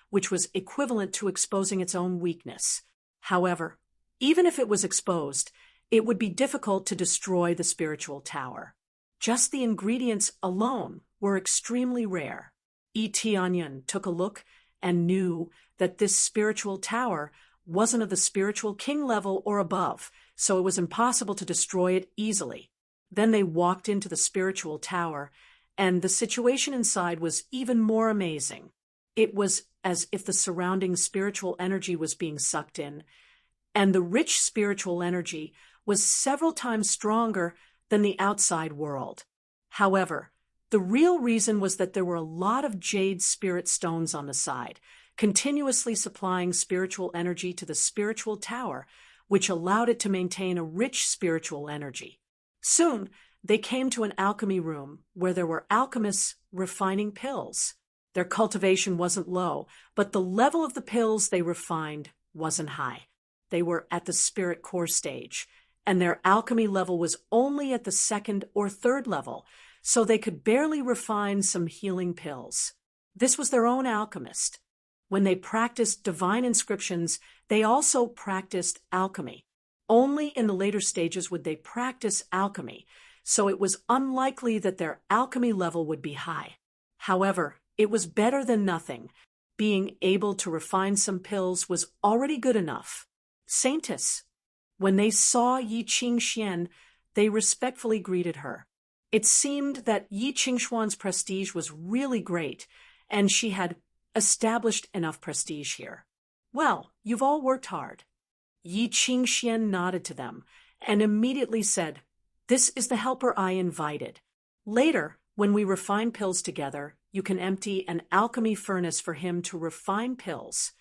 which was equivalent to exposing its own weakness. However, even if it was exposed, it would be difficult to destroy the spiritual tower. Just the ingredients alone were extremely rare. Tianyun took a look and knew that this spiritual tower wasn't of the spiritual king level or above, so it was impossible to destroy it easily. Then they walked into the spiritual tower, and the situation inside was even more amazing. It was as if the surrounding spiritual energy was being sucked in, and the rich spiritual energy was several times stronger than the outside world. However, the real reason was that there were a lot of jade spirit stones on the side, continuously supplying spiritual energy to the spiritual tower, which allowed it to maintain a rich spiritual energy. Soon, they came to an alchemy room where there were alchemists refining pills. Their cultivation wasn't low, but the level of the pills they refined wasn't high. They were at the spirit core stage, and their alchemy level was only at the second or third level, so they could barely refine some healing pills. This was their own alchemist. When they practiced divine inscriptions, they also practiced alchemy. Only in the later stages would they practice alchemy, so it was unlikely that their alchemy level would be high. However, it was better than nothing. Being able to refine some pills was already good enough. Saintess. When they saw Yi Qingxian, they respectfully greeted her. It seemed that Yi Qingxuan's prestige was really great, and she had established enough prestige here. Well, you've all worked hard. Yi Qingxian nodded to them and immediately said, "This is the helper I invited. Later, when we refine pills together, you can empty an alchemy furnace for him to refine pills."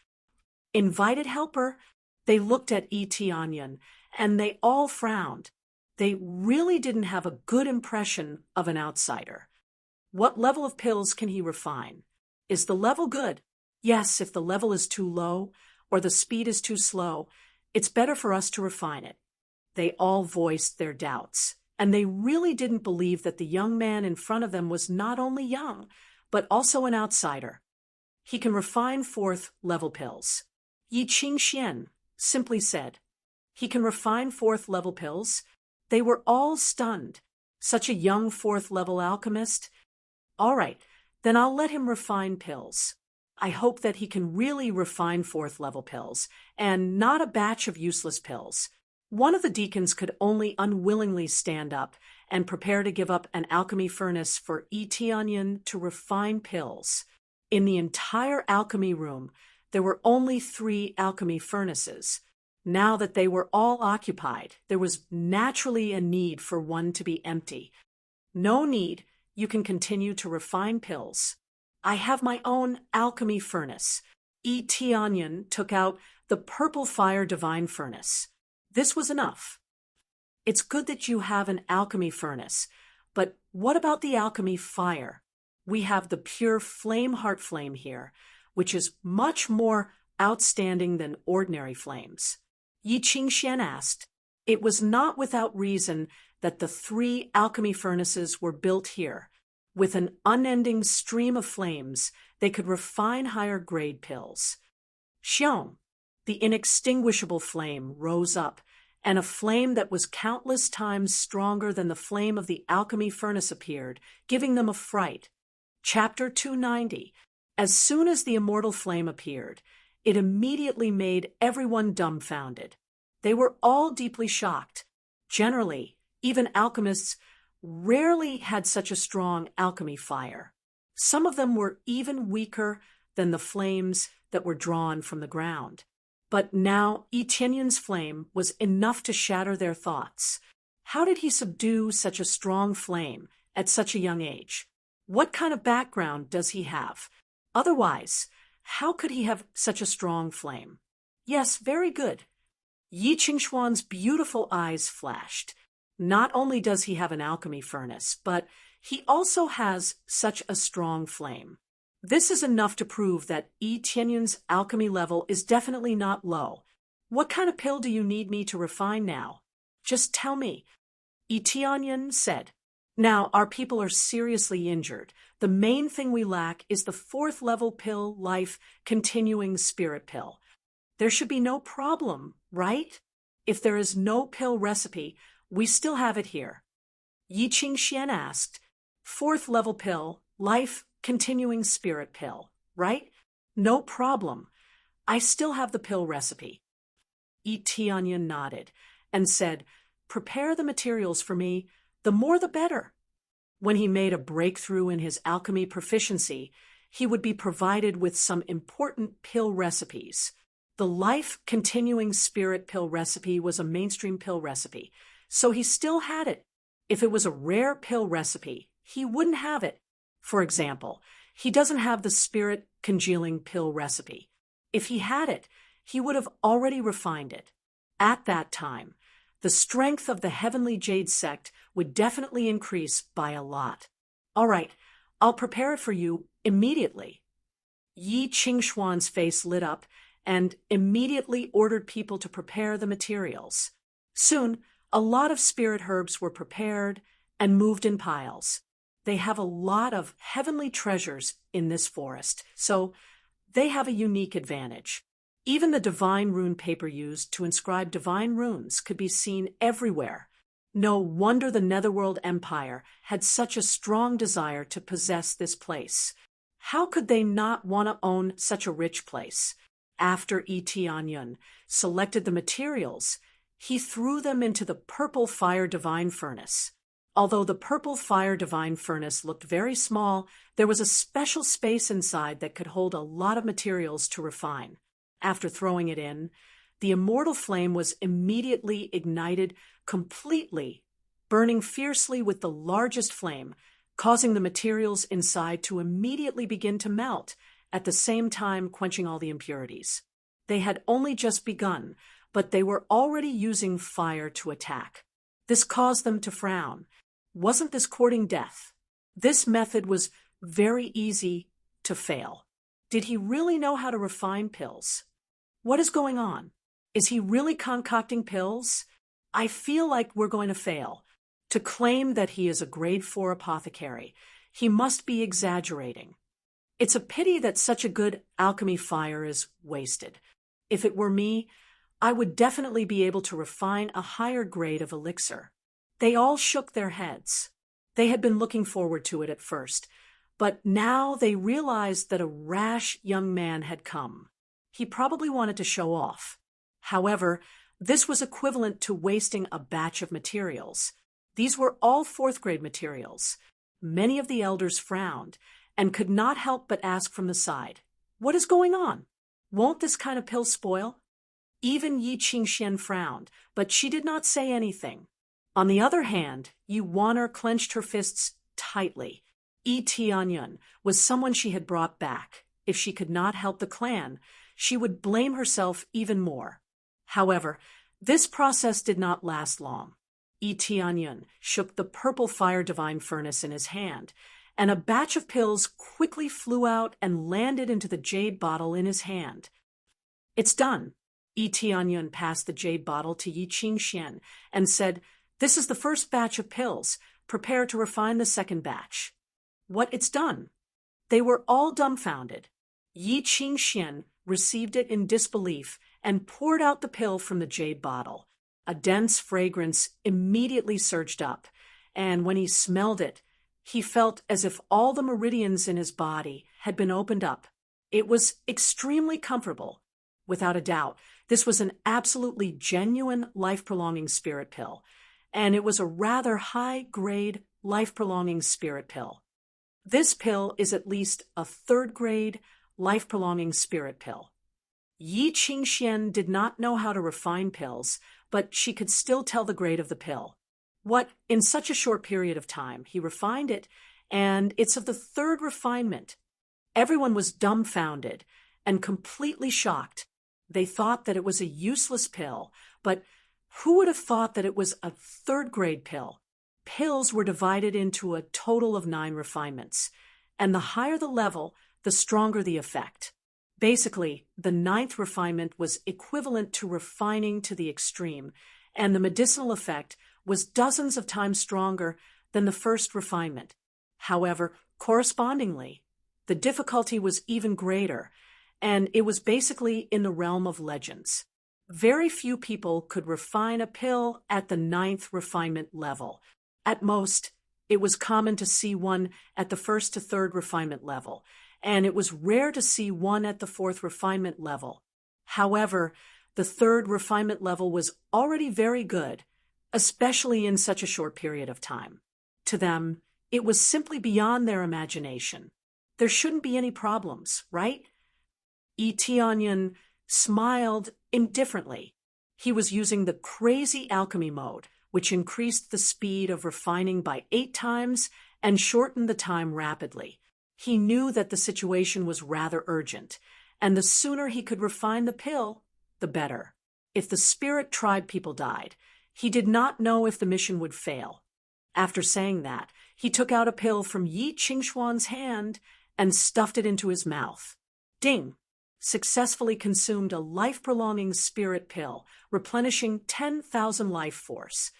Invited helper? They looked at Tianyun, and they all frowned. They really didn't have a good impression of an outsider. What level of pills can he refine? Is the level good? Yes, if the level is too low or the speed is too slow, it's better for us to refine it. They all voiced their doubts, and they really didn't believe that the young man in front of them was not only young, but also an outsider. He can refine fourth-level pills. Yi Qingxian simply said, "He can refine fourth-level pills?" They were all stunned. Such a young fourth-level alchemist? All right, then I'll let him refine pills. I hope that he can really refine fourth-level pills, and not a batch of useless pills. One of the deacons could only unwillingly stand up and prepare to give up an alchemy furnace for Yi Tianyan to refine pills. In the entire alchemy room, there were only 3 alchemy furnaces. Now that they were all occupied, there was naturally a need for one to be empty. No need, you can continue to refine pills. I have my own alchemy furnace. Yi Tianyan took out the purple fire divine furnace. This was enough. It's good that you have an alchemy furnace, but what about the alchemy fire? We have the pure flame heart flame here, which is much more outstanding than ordinary flames. Yi Qingxian asked. It was not without reason that the 3 alchemy furnaces were built here. With an unending stream of flames, they could refine higher-grade pills. Xiong, the inextinguishable flame, rose up, and a flame that was countless times stronger than the flame of the alchemy furnace appeared, giving them a fright. Chapter 290. As soon as the immortal flame appeared, it immediately made everyone dumbfounded. They were all deeply shocked. Generally, even alchemists rarely had such a strong alchemy fire. Some of them were even weaker than the flames that were drawn from the ground. But now Yi Tianyan's flame was enough to shatter their thoughts. How did he subdue such a strong flame at such a young age? What kind of background does he have? Otherwise, how could he have such a strong flame? Yes, very good. Yi Qingxuan's beautiful eyes flashed. Not only does he have an alchemy furnace, but he also has such a strong flame. This is enough to prove that Yi Tianyan's alchemy level is definitely not low. What kind of pill do you need me to refine now? Just tell me. Yi Tianyan said. Now, our people are seriously injured. The main thing we lack is the 4th level pill, life, continuing spirit pill. There should be no problem, right? If there is no pill recipe, we still have it here. Yi Qingxian asked, 4th level pill, life, continuing spirit pill, right? No problem. I still have the pill recipe. Yi Tianyan nodded and said, prepare the materials for me. The more the better. When he made a breakthrough in his alchemy proficiency, he would be provided with some important pill recipes. The life continuing spirit pill recipe was a mainstream pill recipe, so he still had it. If it was a rare pill recipe, he wouldn't have it. For example, he doesn't have the spirit congealing pill recipe. If he had it, he would have already refined it. At that time, the strength of the Heavenly Jade sect would definitely increase by a lot. All right, I'll prepare it for you immediately. Yi Qingxuan's face lit up and immediately ordered people to prepare the materials. Soon, a lot of spirit herbs were prepared and moved in piles. They have a lot of heavenly treasures in this forest, so they have a unique advantage. Even the divine rune paper used to inscribe divine runes could be seen everywhere. No wonder the Netherworld Empire had such a strong desire to possess this place. How could they not want to own such a rich place? After Yi Tianyan selected the materials, he threw them into the purple fire divine furnace. Although the purple fire divine furnace looked very small, there was a special space inside that could hold a lot of materials to refine. After throwing it in, the immortal flame was immediately ignited completely, burning fiercely with the largest flame, causing the materials inside to immediately begin to melt, at the same time quenching all the impurities. They had only just begun, but they were already using fire to attack. This caused them to frown. Wasn't this courting death? This method was very easy to fail. Did he really know how to refine pills? What is going on? Is he really concocting pills? I feel like we're going to fail. To claim that he is a grade 4 apothecary, he must be exaggerating. It's a pity that such a good alchemy fire is wasted. If it were me, I would definitely be able to refine a higher grade of elixir. They all shook their heads. They had been looking forward to it at first, but now they realized that a rash young man had come. He probably wanted to show off. However, this was equivalent to wasting a batch of materials. These were all fourth-grade materials. Many of the elders frowned and could not help but ask from the side, "What is going on? Won't this kind of pill spoil?" Even Yi Qingxian frowned, but she did not say anything. On the other hand, Yi Waner clenched her fists tightly. Yi Tianyun was someone she had brought back. If she could not help the clan, she would blame herself even more. However, this process did not last long. Yi Tianyun shook the purple fire divine furnace in his hand, and a batch of pills quickly flew out and landed into the jade bottle in his hand. "It's done." Yi Tianyun passed the jade bottle to Yi Qingxian and said, "This is the first batch of pills. Prepare to refine the second batch." "What, it's done?" They were all dumbfounded. Yi Qingxian received it in disbelief and poured out the pill from the jade bottle. A dense fragrance immediately surged up, and when he smelled it, he felt as if all the meridians in his body had been opened up. It was extremely comfortable. Without a doubt, this was an absolutely genuine life-prolonging spirit pill, and it was a rather high-grade life-prolonging spirit pill. This pill is at least a third-grade life-prolonging spirit pill. Yi Qingxian did not know how to refine pills, but she could still tell the grade of the pill. What, in such a short period of time, he refined it, and it's of the third refinement. Everyone was dumbfounded and completely shocked. They thought that it was a useless pill, but who would have thought that it was a third-grade pill? Pills were divided into a total of 9 refinements, and the higher the level, the stronger the effect. Basically, the 9th refinement was equivalent to refining to the extreme, and the medicinal effect was dozens of times stronger than the first refinement. However, correspondingly, the difficulty was even greater, and it was basically in the realm of legends. Very few people could refine a pill at the 9th refinement level. At most, it was common to see one at the 1st to 3rd refinement level, and it was rare to see one at the 4th refinement level. However, the 3rd refinement level was already very good, especially in such a short period of time. To them, it was simply beyond their imagination. There shouldn't be any problems, right? Yi Tianyun smiled indifferently. He was using the crazy alchemy mode, which increased the speed of refining by 8 times and shortened the time rapidly. He knew that the situation was rather urgent, and the sooner he could refine the pill, the better. If the spirit tribe people died, he did not know if the mission would fail. After saying that, he took out a pill from Yi Qingxuan's hand and stuffed it into his mouth. Ding! Successfully consumed a life-prolonging spirit pill, replenishing 10,000 life force.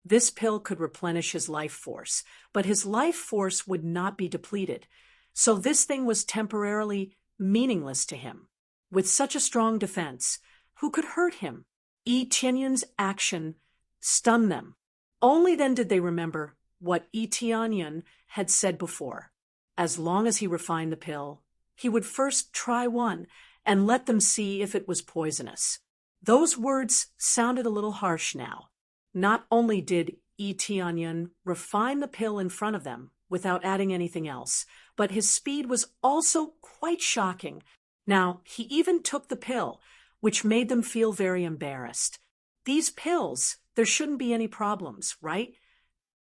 This pill could replenish his life force, but his life force would not be depleted, so this thing was temporarily meaningless to him. With such a strong defense, who could hurt him? Yi Tianyun's action stunned them. Only then did they remember what Yi Tianyun had said before. As long as he refined the pill, he would first try one and let them see if it was poisonous. Those words sounded a little harsh now. Not only did Yi Tianyun refine the pill in front of them without adding anything else, but his speed was also quite shocking. Now, he even took the pill, which made them feel very embarrassed. These pills, there shouldn't be any problems, right?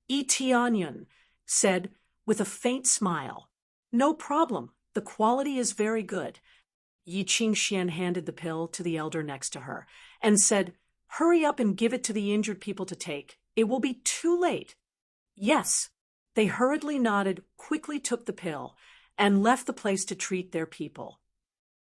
Yi Tianyun said with a faint smile, "No problem. The quality is very good." Yi Qingxian handed the pill to the elder next to her and said, "Hurry up and give it to the injured people to take. It will be too late." "Yes." They hurriedly nodded, quickly took the pill, and left the place to treat their people.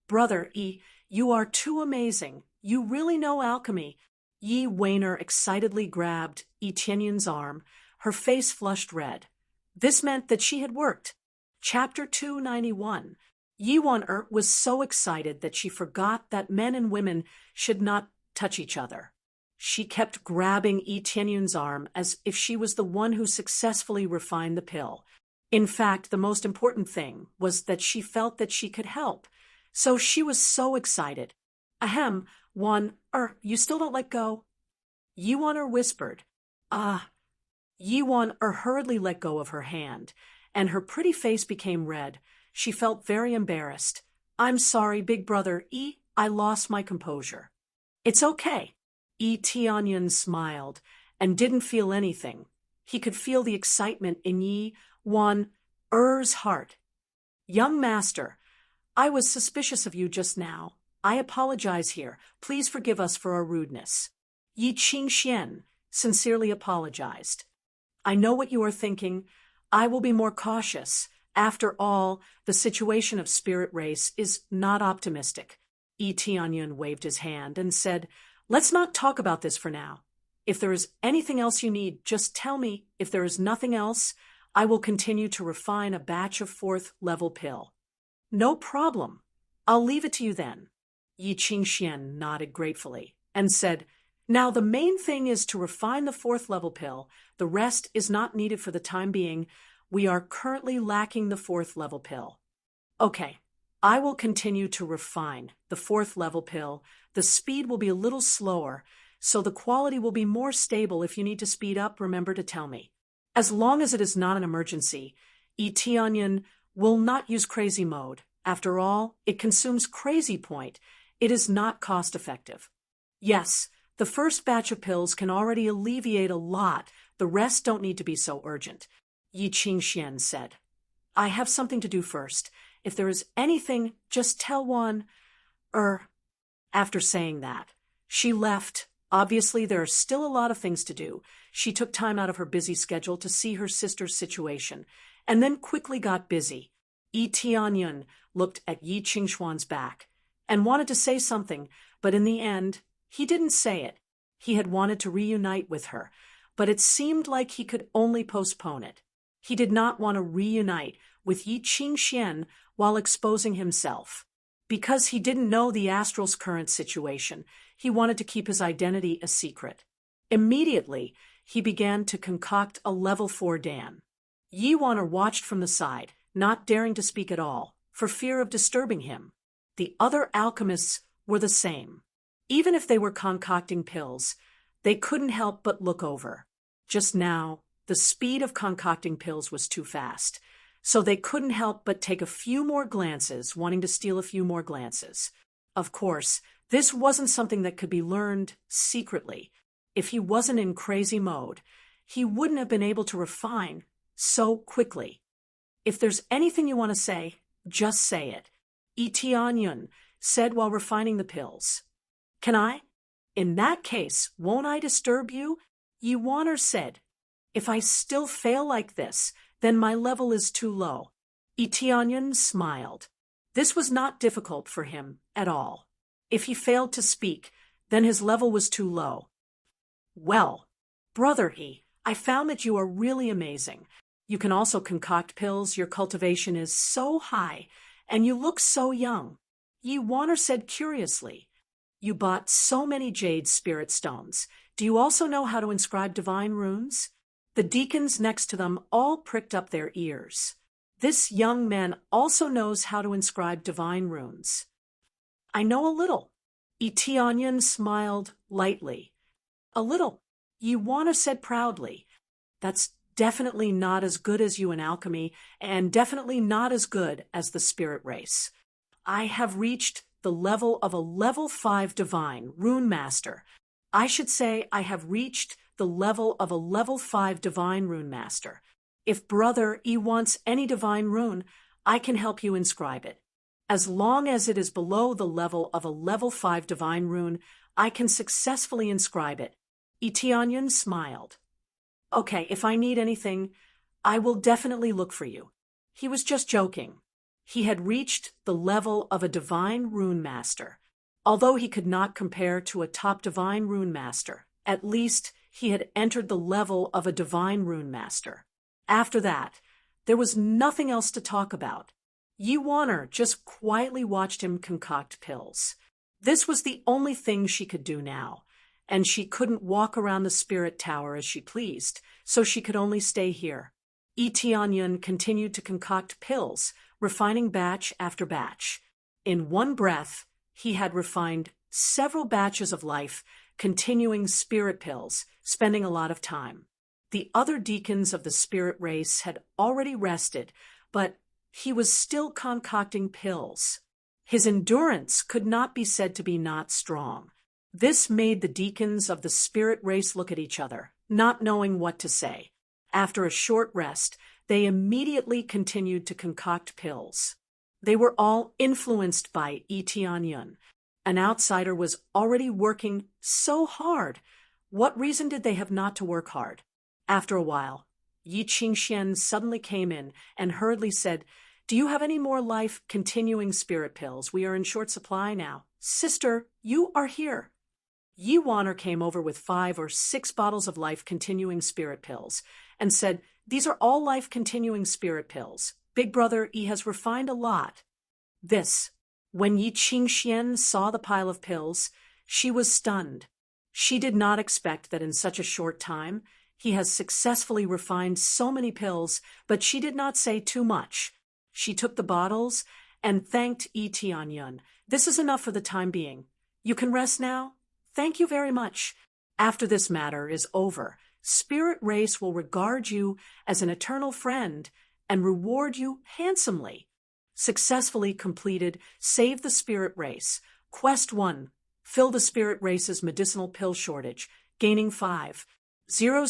"Brother Yi, you are too amazing. You really know alchemy." Yi Waner excitedly grabbed Yi Tianyun's arm. Her face flushed red. This meant that she had worked. Chapter 291. Yi Waner was so excited that she forgot that men and women should not touch each other. She kept grabbing Yi Tianyun's arm as if she was the one who successfully refined the pill. In fact, the most important thing was that she felt that she could help. So she was so excited. "Ahem, you still don't let go?" Yi Waner whispered, Yi Wan-er hurriedly let go of her hand, and her pretty face became red. She felt very embarrassed. I'm sorry, big brother I lost my composure. It's okay. Tianyan smiled and didn't feel anything. He could feel the excitement in Yi Wan-er's heart. Young master, I was suspicious of you just now. I apologize here. Please forgive us for our rudeness. Yi Qingxian sincerely apologized. I know what you are thinking. I will be more cautious. After all, the situation of spirit race is not optimistic. Tianyan waved his hand and said, let's not talk about this for now. If there is anything else you need, just tell me. If there is nothing else, I will continue to refine a batch of 4th level pill. No problem. I'll leave it to you then. Yi Qingxian nodded gratefully and said, now the main thing is to refine the 4th level pill. The rest is not needed for the time being. We are currently lacking the 4th level pill. Okay, I will continue to refine the 4th level pill. The speed will be a little slower, so the quality will be more stable. If you need to speed up, remember to tell me. As long as it is not an emergency, Tianyan will not use crazy mode. After all, it consumes crazy point. It is not cost-effective. Yes, the first batch of pills can already alleviate a lot. The rest don't need to be so urgent. Yi Qingxian said. I have something to do first. If there is anything, just tell After saying that, she left. Obviously, there are still a lot of things to do. She took time out of her busy schedule to see her sister's situation, and then quickly got busy. Tianyan looked at Yi Qingxuan's back and wanted to say something, but in the end, he didn't say it. He had wanted to reunite with her, but it seemed like he could only postpone it. He did not want to reunite with Yi Qingxian while exposing himself. Because he didn't know the astral's current situation, he wanted to keep his identity a secret. Immediately, he began to concoct a level 4 Dan. Yi Wan-er watched from the side, not daring to speak at all, for fear of disturbing him. The other alchemists were the same. Even if they were concocting pills, they couldn't help but look over. Just now, the speed of concocting pills was too fast, so they couldn't help but take a few more glances, wanting to steal a few more glances. Of course, this wasn't something that could be learned secretly. If he wasn't in crazy mode, he wouldn't have been able to refine so quickly. If there's anything you want to say, just say it. Tianyan said while refining the pills. Can I? In that case, won't I disturb you? Yi Wan-er said. If I still fail like this, then my level is too low. Tianyan smiled. This was not difficult for him at all. If he failed to speak, then his level was too low. Well, brother I found that you are really amazing. You can also concoct pills. Your cultivation is so high, and you look so young. Yi Wan-er said curiously. You bought so many jade spirit stones. Do you also know how to inscribe divine runes? The deacons next to them all pricked up their ears. This young man also knows how to inscribe divine runes. I know a little. Tianyan smiled lightly. A little, Yi Wan-er said proudly. That's definitely not as good as you in alchemy, and definitely not as good as the spirit race. I have reached the level of a level 5 divine rune master. I should say I have reached the level of a level 5 divine rune master. If brother wants any divine rune, I can help you inscribe it. As long as it is below the level of a level 5 divine rune, I can successfully inscribe it. Tianyan smiled. Okay, if I need anything, I will definitely look for you. He was just joking. He had reached the level of a divine rune master. Although he could not compare to a top divine rune master, at least he had entered the level of a divine rune master. After that, there was nothing else to talk about. Yi Wan-er just quietly watched him concoct pills. This was the only thing she could do now, and she couldn't walk around the spirit tower as she pleased, so she could only stay here. Tianyan continued to concoct pills, refining batch after batch. In one breath, he had refined several batches of life, continuing spirit pills, spending a lot of time. The other deacons of the spirit race had already rested, but he was still concocting pills. His endurance could not be said to be not strong. This made the deacons of the spirit race look at each other, not knowing what to say. After a short rest, they immediately continued to concoct pills. They were all influenced by Yi Tianyun. An outsider was already working so hard. What reason did they have not to work hard? After a while, Yi Qingxian suddenly came in and hurriedly said, "Do you have any more life-continuing spirit pills? We are in short supply now." "Sister, you are here." Yi Waner came over with 5 or 6 bottles of life-continuing spirit pills and said, "These are all life-continuing spirit pills. Big brother Yi has refined a lot." When Yi Qingxian saw the pile of pills, she was stunned. She did not expect that in such a short time he has successfully refined so many pills, but she did not say too much. She took the bottles and thanked Yi Tianyun. "This is enough for the time being. You can rest now? Thank you very much. After this matter is over, Spirit Race will regard you as an eternal friend and reward you handsomely." Successfully completed Save the Spirit Race. Quest 1. Fill the Spirit Race's medicinal pill shortage, gaining 5. 000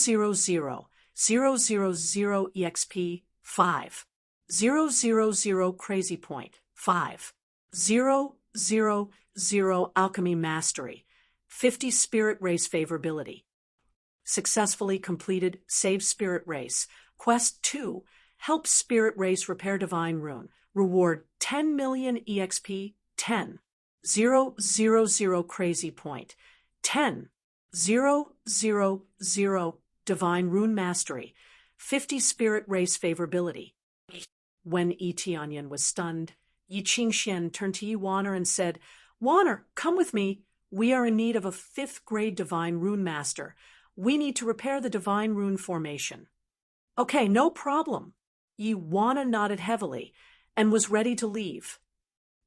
EXP 5. 000 Crazy Point 5. 000 Alchemy Mastery 50 Spirit Race Favorability. Successfully completed Save Spirit Race. Quest 2. Help Spirit Race repair Divine Rune. Reward 10 million EXP 10. 000 Crazy Point 10. 000 Divine Rune Mastery 50 Spirit Race Favorability. When Yi Tianyun was stunned, Yi Qingxian turned to Yi Waner and said, "Waner, come with me. We are in need of a 5th grade Divine Rune Master. We need to repair the Divine Rune formation." "Okay, no problem." Yi Waner nodded heavily and was ready to leave.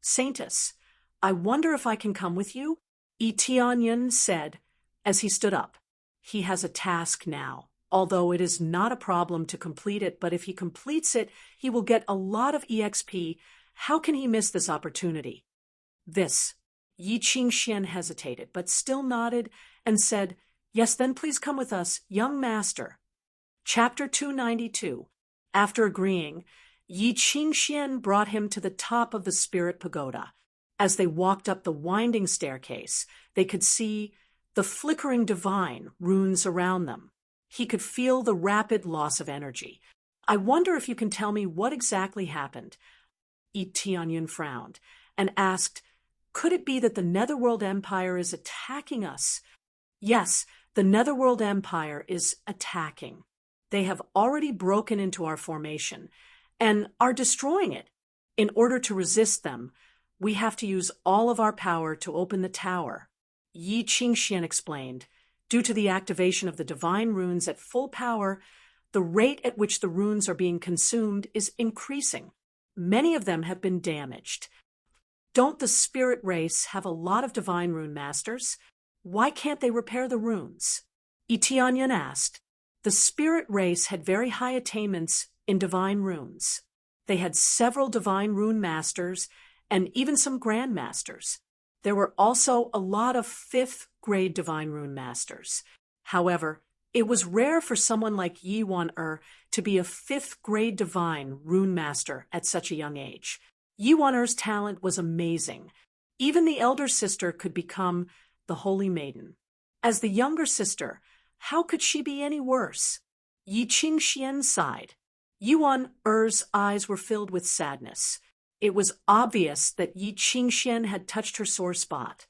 "Saintess, I wonder if I can come with you?" Yi Tianyun said as he stood up. He has a task now, although it is not a problem to complete it, but if he completes it, he will get a lot of EXP. How can he miss this opportunity? Yi Qingxian hesitated, but still nodded and said, "Yes, then please come with us, young master." Chapter 292. After agreeing, Yi Qingxian brought him to the top of the Spirit Pagoda. As they walked up the winding staircase, they could see the flickering divine runes around them. He could feel the rapid loss of energy. "I wonder if you can tell me what exactly happened." Yi Tianyun frowned and asked, "Could it be that the Netherworld Empire is attacking us?" "Yes, the Netherworld Empire is attacking. They have already broken into our formation and are destroying it. In order to resist them, we have to use all of our power to open the tower." Yi Qingxian explained, "Due to the activation of the divine runes at full power, the rate at which the runes are being consumed is increasing. Many of them have been damaged. Don't the Spirit Race have a lot of divine rune masters? Why can't they repair the runes?" Yi Tianyun asked. The Spirit Race had very high attainments in divine runes. They had several divine rune masters and even some grand masters. There were also a lot of 5th grade divine rune masters. However, it was rare for someone like Yi Waner to be a 5th grade divine rune master at such a young age. Yi Waner's talent was amazing. Even the elder sister could become the Holy Maiden. As the younger sister, how could she be any worse? Yi Qingxian sighed. Yi Waner's eyes were filled with sadness. It was obvious that Yi Qingxian had touched her sore spot.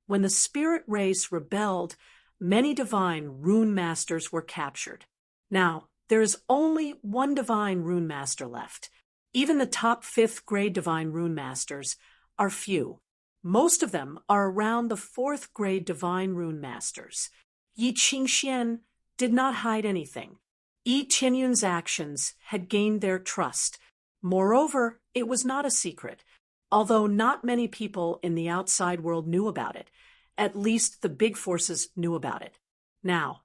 When the Spirit Race rebelled, many divine rune masters were captured. Now, there is only one divine rune master left. Even the top 5th grade divine rune masters are few. Most of them are around the 4th grade divine rune masters. Yi Qingxian did not hide anything. Yi Tianyun's actions had gained their trust. Moreover, it was not a secret. Although not many people in the outside world knew about it, at least the big forces knew about it. Now,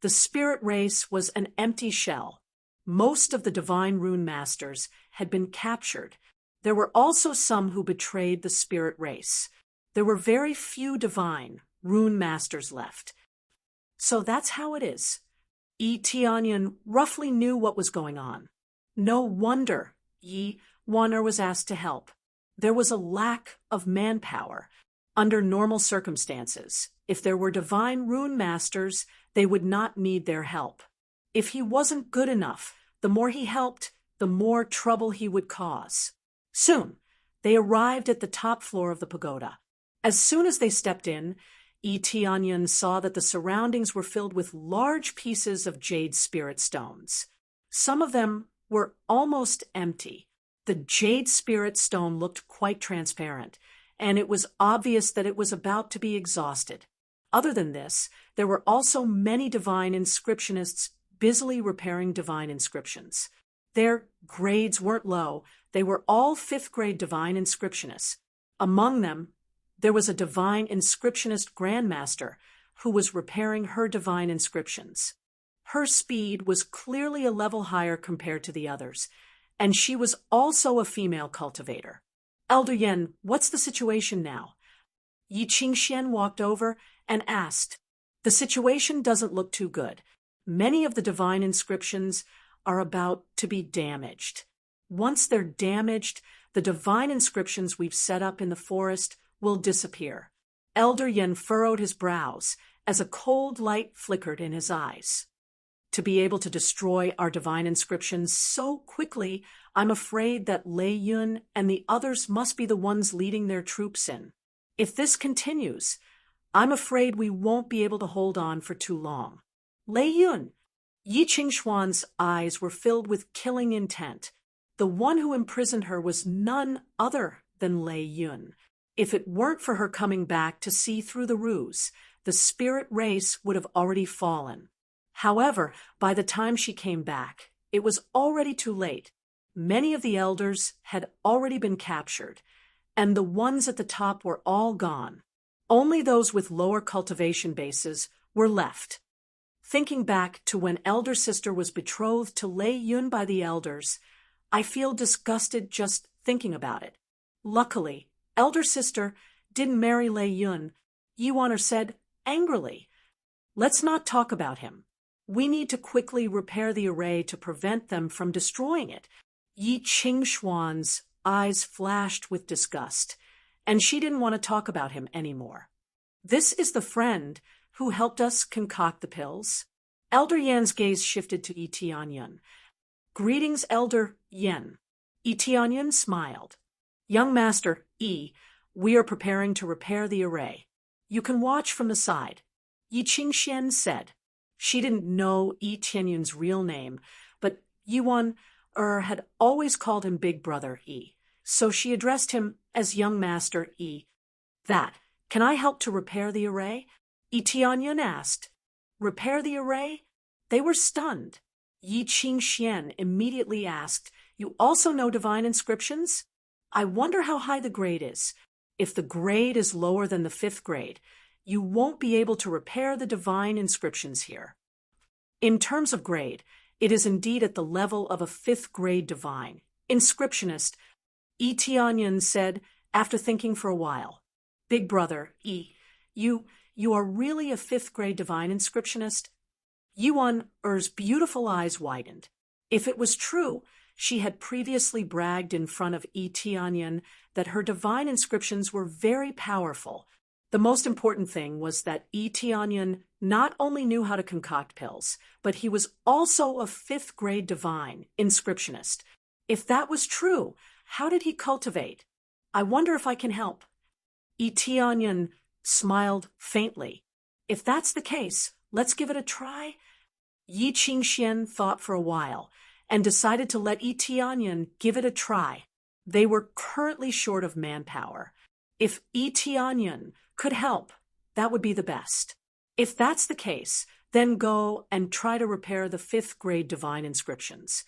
The spirit race was an empty shell. Most of the divine rune masters had been captured. There were also some who betrayed the spirit race. There were very few divine rune masters left. So that's how it is. Yi Tianyan roughly knew what was going on. No wonder Yi Wan'er was asked to help. There was a lack of manpower. Under normal circumstances, if there were divine rune masters, they would not need their help. If he wasn't good enough, the more he helped, the more trouble he would cause. Soon, they arrived at the top floor of the pagoda. As soon as they stepped in, Yi Tianyan saw that the surroundings were filled with large pieces of jade spirit stones. Some of them were almost empty. The jade spirit stone looked quite transparent, and it was obvious that it was about to be exhausted. Other than this, there were also many divine inscriptionists busily repairing divine inscriptions. Their grades weren't low. They were all 5th grade divine inscriptionists. Among them, there was a divine inscriptionist grandmaster who was repairing her divine inscriptions. Her speed was clearly a level higher compared to the others, and she was also a female cultivator. Elder Yen, what's the situation now? Yi Qingxian walked over and asked. The situation doesn't look too good. Many of the divine inscriptions are about to be damaged. Once they're damaged, the divine inscriptions we've set up in the forest will disappear. Elder Yen furrowed his brows as a cold light flickered in his eyes. To be able to destroy our divine inscriptions so quickly, I'm afraid that Lei Yun and the others must be the ones leading their troops in. If this continues, I'm afraid we won't be able to hold on for too long. Lei Yun! Yi Qingxuan's eyes were filled with killing intent. The one who imprisoned her was none other than Lei Yun. If it weren't for her coming back to see through the ruse, the spirit race would have already fallen. However, by the time she came back, it was already too late. Many of the elders had already been captured, and the ones at the top were all gone. Only those with lower cultivation bases were left. Thinking back to when Elder Sister was betrothed to Lei Yun by the elders, I feel disgusted just thinking about it. Luckily, Elder Sister didn't marry Lei Yun, Yi Wan'er said angrily. Let's not talk about him. We need to quickly repair the array to prevent them from destroying it. Yi Qingxuan's eyes flashed with disgust, and she didn't want to talk about him anymore. This is the friend who helped us concoct the pills. Elder Yan's gaze shifted to Yi Tianyan. Greetings, Elder Yan. Yi Tianyan smiled. Young Master Yi, we are preparing to repair the array. You can watch from the side. Yi Qingxian said. She didn't know Yi Tianyan's real name, but Yi Wan'er had always called him Big Brother Yi, so she addressed him as Young Master Yi. Can I help to repair the array? Yi Tianyan asked. Repair the array? They were stunned. Yi Qingxian immediately asked, You also know divine inscriptions? I wonder how high the grade is. If the grade is lower than the 5th grade, you won't be able to repair the divine inscriptions here. In terms of grade, it is indeed at the level of a 5th grade divine inscriptionist, Yi Tianyan said after thinking for a while. Big Brother, Yi, you are really a 5th grade divine inscriptionist? Yi Wan'er's beautiful eyes widened. If it was true, she had previously bragged in front of Yi Tianyan that her divine inscriptions were very powerful. The most important thing was that Yi Tianyan not only knew how to concoct pills, but he was also a 5th grade divine inscriptionist. If that was true, how did he cultivate? I wonder if I can help. Yi Tianyan smiled faintly. If that's the case, let's give it a try. Yi Qingxian thought for a while and decided to let Yi Tianyan give it a try. They were currently short of manpower. If Yi Tianyan could help, that would be the best. If that's the case, then go and try to repair the 5th grade divine inscriptions.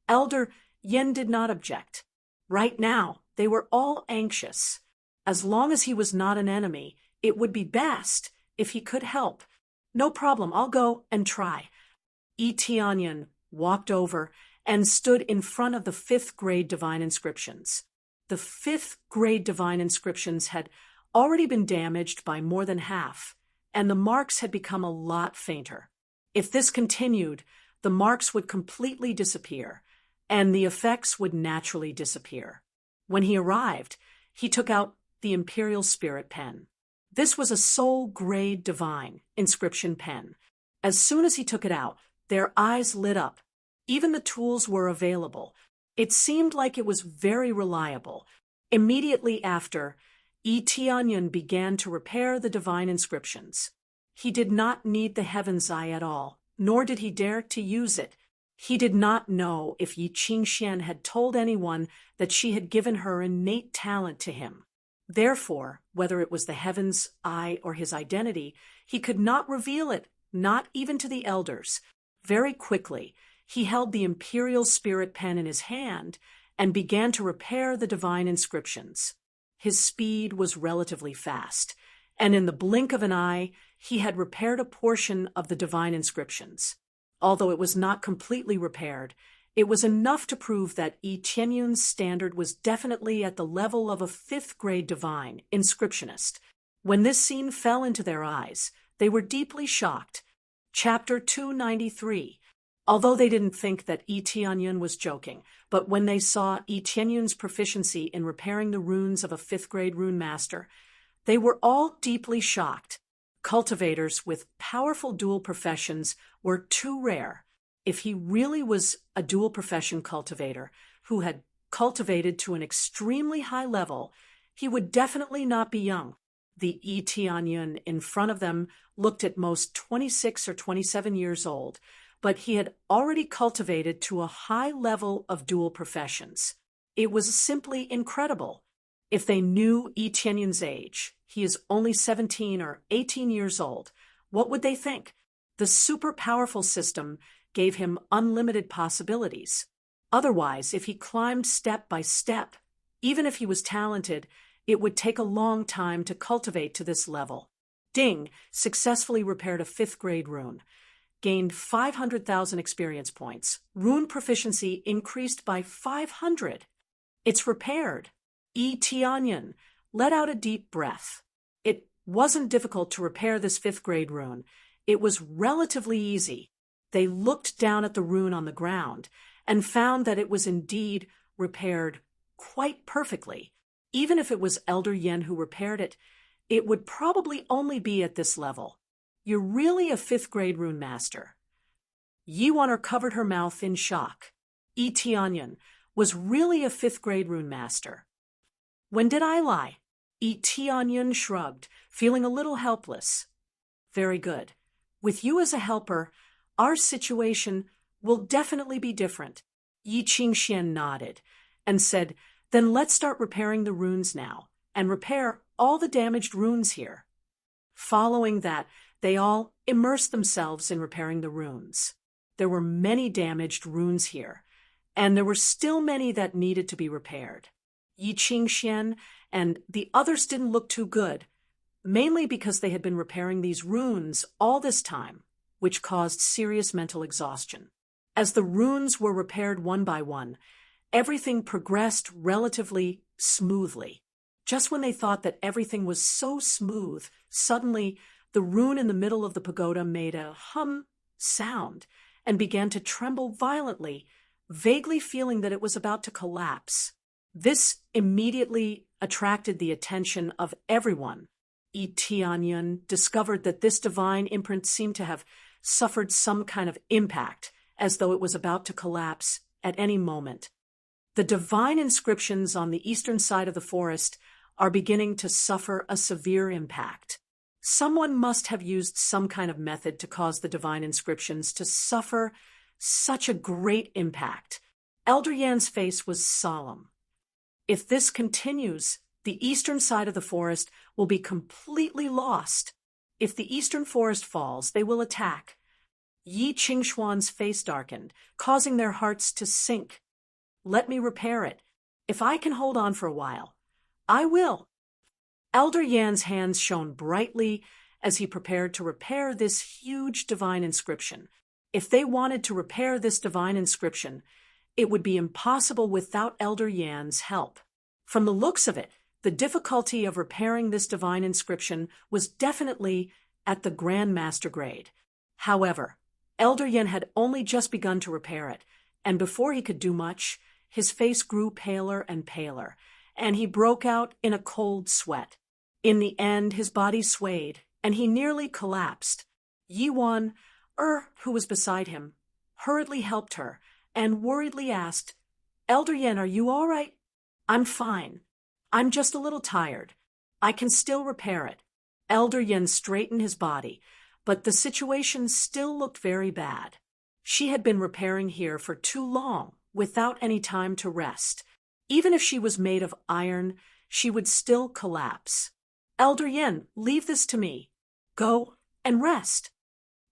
Elder Yen did not object. Right now, they were all anxious. As long as he was not an enemy, it would be best if he could help. No problem, I'll go and try. Yi Tianyan walked over and stood in front of the 5th grade divine inscriptions. The 5th grade divine inscriptions had already been damaged by more than half, and the marks had become a lot fainter. If this continued, the marks would completely disappear, and the effects would naturally disappear. When he arrived, he took out the Imperial Spirit Pen. This was a soul-grade divine inscription pen. As soon as he took it out, their eyes lit up. Even the tools were available. It seemed like it was very reliable. Immediately after, Yi Tianyan began to repair the divine inscriptions. He did not need the Heaven's Eye at all, nor did he dare to use it. He did not know if Yi Qingxian had told anyone that she had given her innate talent to him. Therefore, whether it was the Heaven's Eye or his identity, he could not reveal it, not even to the elders. Very quickly, he held the Imperial Spirit Pen in his hand and began to repair the divine inscriptions. His speed was relatively fast, and in the blink of an eye, he had repaired a portion of the divine inscriptions. Although it was not completely repaired, it was enough to prove that Yi Tianyun's standard was definitely at the level of a 5th grade divine inscriptionist. When this scene fell into their eyes, they were deeply shocked. Chapter 293. Although they didn't think that Yi Tianyan was joking, but when they saw Yi Tianyun's proficiency in repairing the runes of a 5th grade rune master, they were all deeply shocked. Cultivators with powerful dual professions were too rare. If he really was a dual profession cultivator who had cultivated to an extremely high level, he would definitely not be young. The Yi Tianyan in front of them looked at most 26 or 27 years old, but he had already cultivated to a high level of dual professions. It was simply incredible. If they knew Yi Tianyan's age, he is only 17 or 18 years old, what would they think? The super powerful system gave him unlimited possibilities. Otherwise, if he climbed step by step, even if he was talented, it would take a long time to cultivate to this level. Ding successfully repaired a 5th grade rune, gained 500,000 experience points. Rune proficiency increased by 500. It's repaired. Yi Tianyan let out a deep breath. It wasn't difficult to repair this 5th grade rune. It was relatively easy. They looked down at the rune on the ground and found that it was indeed repaired quite perfectly. Even if it was Elder Yen who repaired it, it would probably only be at this level. You're really a 5th grade rune master. Yi Wan'er covered her mouth in shock. Yi Tianyan was really a 5th grade rune master. When did I lie? Yi Tianyan shrugged, feeling a little helpless. Very good. With you as a helper, our situation will definitely be different. Yi Qingxian nodded and said, then let's start repairing the runes now, and repair all the damaged runes here. Following that, they all immersed themselves in repairing the runes. There were many damaged runes here, and there were still many that needed to be repaired. Yi Qingxian and the others didn't look too good, mainly because they had been repairing these runes all this time, which caused serious mental exhaustion. As the runes were repaired one by one, everything progressed relatively smoothly. Just when they thought that everything was so smooth, suddenly the rune in the middle of the pagoda made a hum sound and began to tremble violently, vaguely feeling that it was about to collapse. This immediately attracted the attention of everyone. Yi Tianyan discovered that this divine imprint seemed to have suffered some kind of impact, as though it was about to collapse at any moment. The divine inscriptions on the eastern side of the forest are beginning to suffer a severe impact. Someone must have used some kind of method to cause the divine inscriptions to suffer such a great impact. Elder Yan's face was solemn. If this continues, the eastern side of the forest will be completely lost. If the eastern forest falls, they will attack. Yi Qingxuan's face darkened, causing their hearts to sink. Let me repair it. If I can hold on for a while, I will. Elder Yan's hands shone brightly, as he prepared to repair this huge divine inscription. If they wanted to repair this divine inscription, it would be impossible without Elder Yan's help. From the looks of it, the difficulty of repairing this divine inscription was definitely at the Grand Master grade. However, Elder Yan had only just begun to repair it, and before he could do much, his face grew paler and paler, and he broke out in a cold sweat. In the end, his body swayed, and he nearly collapsed. Yiwan, who was beside him, hurriedly helped her, and worriedly asked, "Elder Yan, are you all right?" "I'm fine. I'm just a little tired. I can still repair it." Elder Yan straightened his body, but the situation still looked very bad. She had been repairing here for too long, without any time to rest. Even if she was made of iron, she would still collapse. "Elder Yan, leave this to me. Go and rest."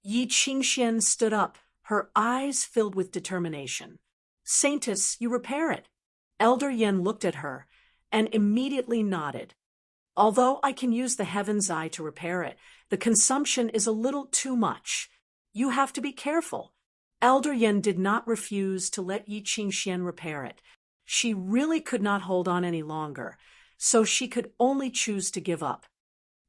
Yi Qingxian stood up, her eyes filled with determination. "Saintess, you repair it." Elder Yan looked at her and immediately nodded. "Although I can use the Heaven's Eye to repair it, the consumption is a little too much. You have to be careful." Elder Yan did not refuse to let Yi Qingxian repair it. She really could not hold on any longer, so she could only choose to give up.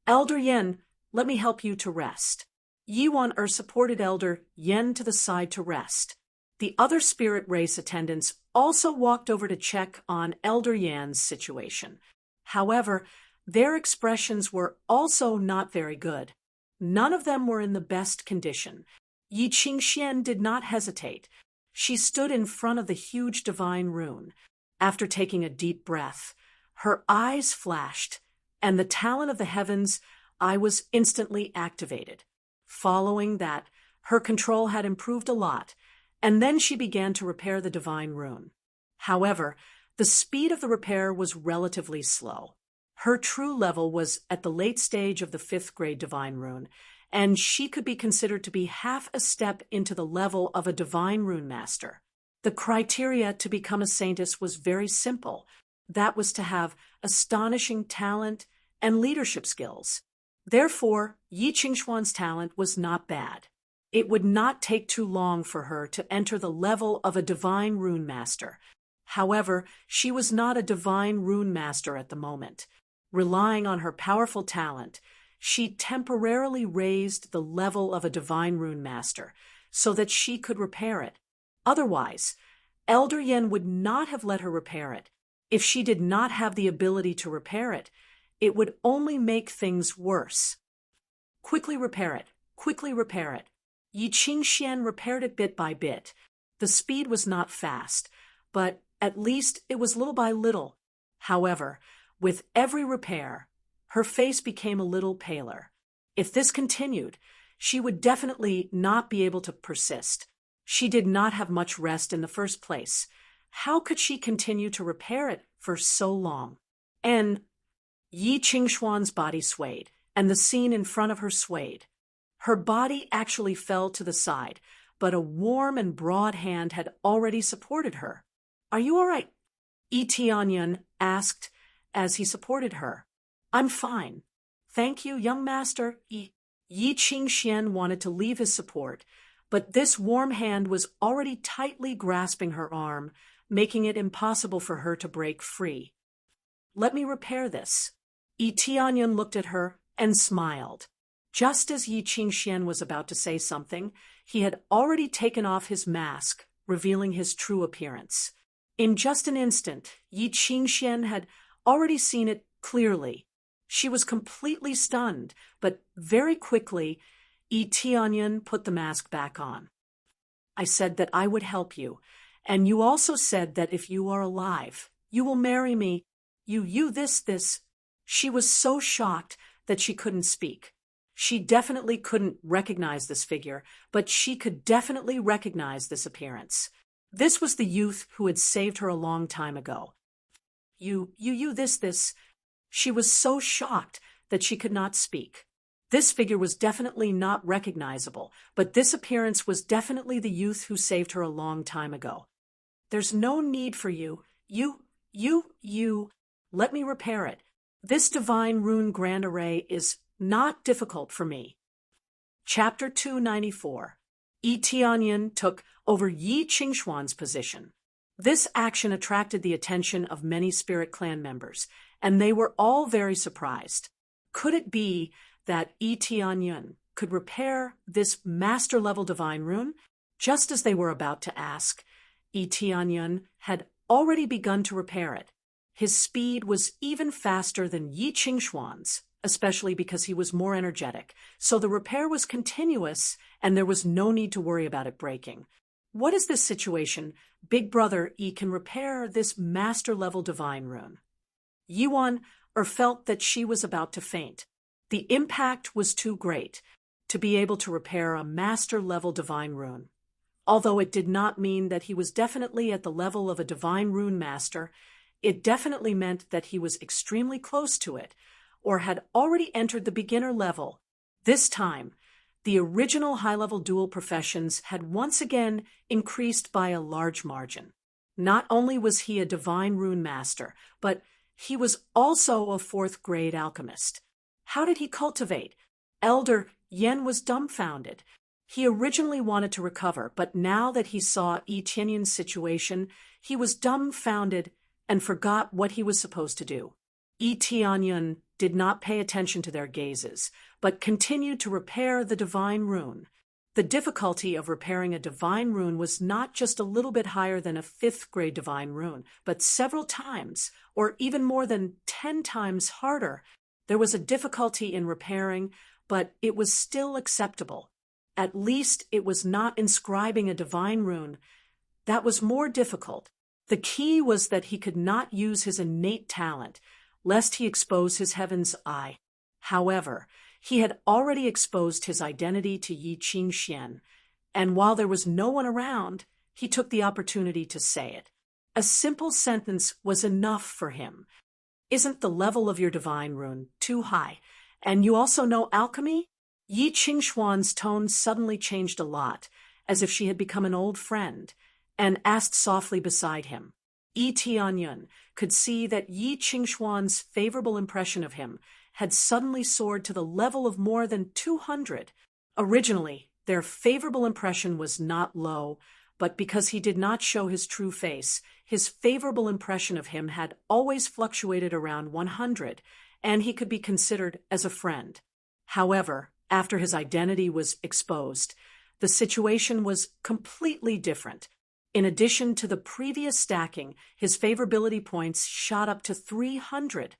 "Elder Yan, let me help you to rest." Yiwan supported Elder Yan to the side to rest. The other spirit race attendants also walked over to check on Elder Yan's situation. However, their expressions were also not very good. None of them were in the best condition. Yi Qingxian did not hesitate. She stood in front of the huge divine rune. After taking a deep breath, her eyes flashed, and the talent of the heavens eye was instantly activated. Following that, her control had improved a lot, and then she began to repair the divine rune. However, the speed of the repair was relatively slow. Her true level was at the late stage of the 5th grade divine rune, and she could be considered to be half a step into the level of a divine rune master. The criteria to become a saintess was very simple. That was to have astonishing talent and leadership skills. Therefore, Yi Qingxuan's talent was not bad. It would not take too long for her to enter the level of a divine rune master. However, she was not a divine rune master at the moment. Relying on her powerful talent, she temporarily raised the level of a divine rune master so that she could repair it. Otherwise, Elder Yan would not have let her repair it. If she did not have the ability to repair it, it would only make things worse. "Quickly repair it. Quickly repair it." Yi Qingxian repaired it bit by bit. The speed was not fast, but at least it was little by little. However, with every repair, her face became a little paler. If this continued, she would definitely not be able to persist. She did not have much rest in the first place. How could she continue to repair it for so long? And Yi Qingxuan's body swayed, and the scene in front of her swayed. Her body actually fell to the side, but a warm and broad hand had already supported her. "Are you all right?" Yi Tianyan asked as he supported her. "I'm fine. Thank you, young master." Yi Qingxian wanted to leave his support, but this warm hand was already tightly grasping her arm, making it impossible for her to break free. "Let me repair this." Yi Tianyan looked at her and smiled. Just as Yi Qingxian was about to say something, he had already taken off his mask, revealing his true appearance. In just an instant, Yi Qingxian had already seen it clearly. She was completely stunned, but very quickly, Yi Tianyan put the mask back on. "I said that I would help you, and you also said that if you are alive, you will marry me. This. She was so shocked that she couldn't speak. She definitely couldn't recognize this figure, but she could definitely recognize this appearance. This was the youth who had saved her a long time ago. This. She was so shocked that she could not speak. This figure was definitely not recognizable, but this appearance was definitely the youth who saved her a long time ago. "There's no need for you. Let me repair it. This divine rune grand array is not difficult for me. Chapter 294. Yi Tianyan took over Yi Qingxuan's position. This action attracted the attention of many Spirit Clan members, and they were all very surprised. Could it be that Yi Tianyan could repair this master-level divine rune? Just as they were about to ask, Yi Tianyan had already begun to repair it. His speed was even faster than Yi Qingxuan's, especially because he was more energetic, so the repair was continuous and there was no need to worry about it breaking. What is this situation? Big brother Yi can repair this master-level divine rune. Yuan felt that she was about to faint. The impact was too great to be able to repair a master-level divine rune. Although it did not mean that he was definitely at the level of a divine rune master, it definitely meant that he was extremely close to it, or had already entered the beginner level. This time, the original high-level dual professions had once again increased by a large margin. Not only was he a divine rune master, but he was also a fourth-grade alchemist. How did he cultivate? Elder Yan was dumbfounded. He originally wanted to recover, but now that he saw Yi Tianyan's situation, he was dumbfounded and forgot what he was supposed to do. Yi Tianyan did not pay attention to their gazes, but continued to repair the divine rune. The difficulty of repairing a divine rune was not just a little bit higher than a fifth-grade divine rune, but several times, or even more than 10 times harder. There was a difficulty in repairing, but it was still acceptable. At least it was not inscribing a divine rune. That was more difficult. The key was that he could not use his innate talent, lest he expose his heaven's eye. However, he had already exposed his identity to Yi Qingxian, and while there was no one around, he took the opportunity to say it. A simple sentence was enough for him. Isn't the level of your divine rune too high? And you also know alchemy? Yi Qingxuan's tone suddenly changed a lot, as if she had become an old friend, and asked softly beside him. Yi Tianyan could see that Yi Qingxuan's favorable impression of him had suddenly soared to the level of more than 200. Originally, their favorable impression was not low, but because he did not show his true face, his favorable impression of him had always fluctuated around 100, and he could be considered as a friend. However, after his identity was exposed, the situation was completely different. In addition to the previous stacking, his favorability points shot up to 300.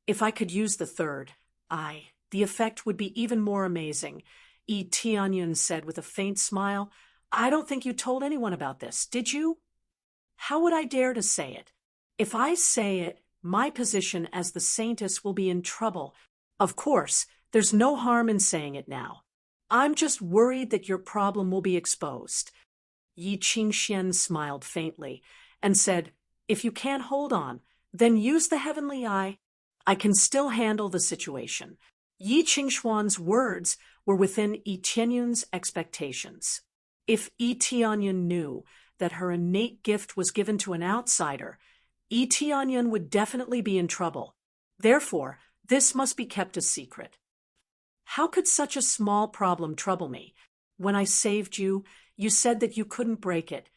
If I could use the third eye, the effect would be even more amazing, Yi Tianyan said with a faint smile. I don't think you told anyone about this, did you? How would I dare to say it? If I say it, my position as the saintess will be in trouble. Of course, there's no harm in saying it now. I'm just worried that your problem will be exposed. Yi Qingxian smiled faintly and said, If you can't hold on, then use the heavenly eye. I can still handle the situation. Yi Qingxuan's words were within Yi Tianyan's expectations. If Yi Tianyan knew that her innate gift was given to an outsider, Yi Tianyan would definitely be in trouble. Therefore, this must be kept a secret. How could such a small problem trouble me? When I saved you, you said that you couldn't break it.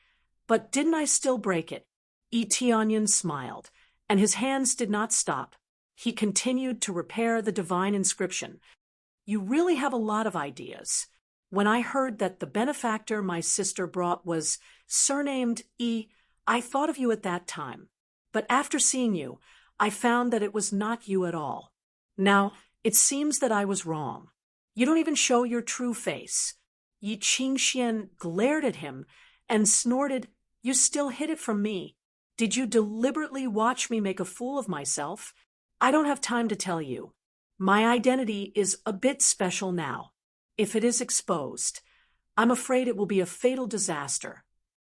But didn't I still break it? Yi Tianyan smiled, and his hands did not stop. He continued to repair the divine inscription. You really have a lot of ideas. When I heard that the benefactor my sister brought was surnamed Yi, I thought of you at that time. But after seeing you, I found that it was not you at all. Now, it seems that I was wrong. You don't even show your true face. Yi Qingxian glared at him and snorted, You still hid it from me. Did you deliberately watch me make a fool of myself? I don't have time to tell you. My identity is a bit special now. If it is exposed, I'm afraid it will be a fatal disaster.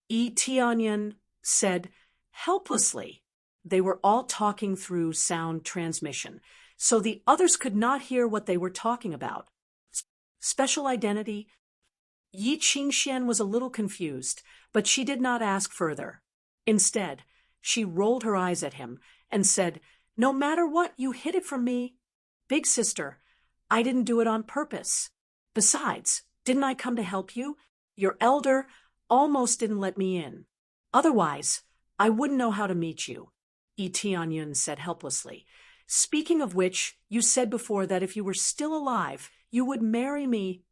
Yi Tianyan said helplessly. They were all talking through sound transmission, so the others could not hear what they were talking about. Special identity? Yi Qingxian was a little confused, but she did not ask further. Instead, she rolled her eyes at him and said, No matter what, you hid it from me. Big sister, I didn't do it on purpose. Besides, didn't I come to help you? Your elder almost didn't let me in. Otherwise, I wouldn't know how to meet you, Tianyun said helplessly. Speaking of which, you said before that if you were still alive, you would marry me.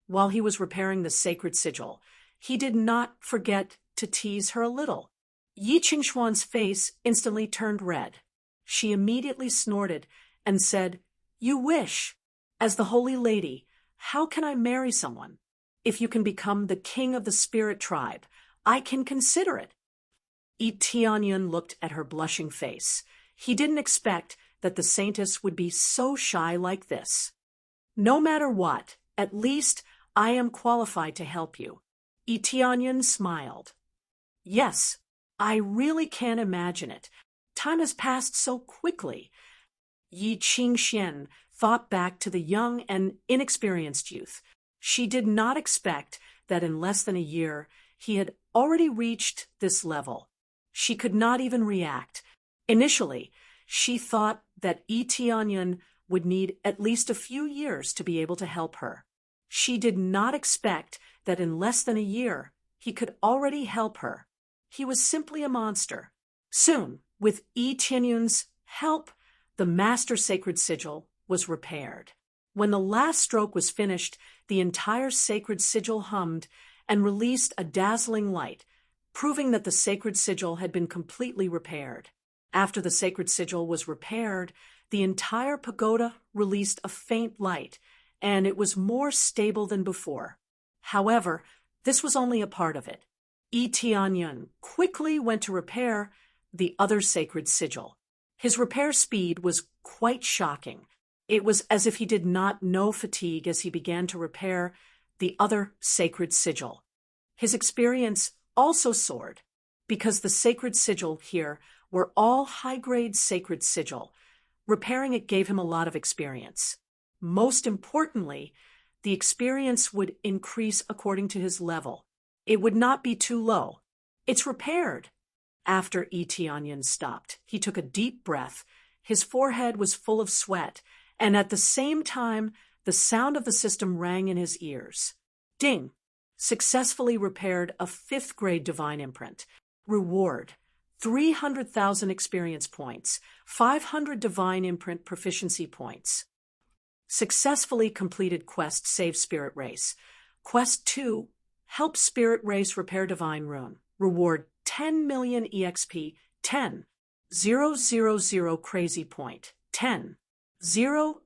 While he was repairing the sacred sigil, he did not forget to tease her a little. Yi Qingxuan's face instantly turned red. She immediately snorted and said, "You wish. As the holy lady, how can I marry someone? If you can become the king of the spirit tribe, I can consider it." Tianyun looked at her blushing face. He didn't expect that the saintess would be so shy like this. "No matter what, at least I am qualified to help you." Tianyun smiled. "Yes, I really can't imagine it. Time has passed so quickly." Yi Qingxian thought back to the young and inexperienced youth. She did not expect that in less than a year he had already reached this level. She could not even react. Initially, she thought that Tianyun would need at least a few years to be able to help her. She did not expect that in less than a year he could already help her. He was simply a monster. Soon, with Tianyun's help, the master sacred sigil was repaired. When the last stroke was finished, the entire sacred sigil hummed and released a dazzling light, proving that the sacred sigil had been completely repaired. After the sacred sigil was repaired, the entire pagoda released a faint light, and it was more stable than before. However, this was only a part of it. Tianyun quickly went to repair the other sacred sigil. His repair speed was quite shocking. It was as if he did not know fatigue as he began to repair the other sacred sigil. His experience also soared, because the sacred sigil here were all high-grade sacred sigil. Repairing it gave him a lot of experience. Most importantly, the experience would increase according to his level. It would not be too low. "It's repaired." After Tianyun stopped, he took a deep breath. His forehead was full of sweat, and at the same time, the sound of the system rang in his ears. Ding! Successfully repaired a 5th-grade divine imprint. Reward: 300,000 experience points, 500 divine imprint proficiency points. Successfully completed quest Save Spirit Race. Quest 2, Help Spirit Race Repair Divine Rune. Reward 10 million EXP, 10. 000 Crazy Point, 10. 000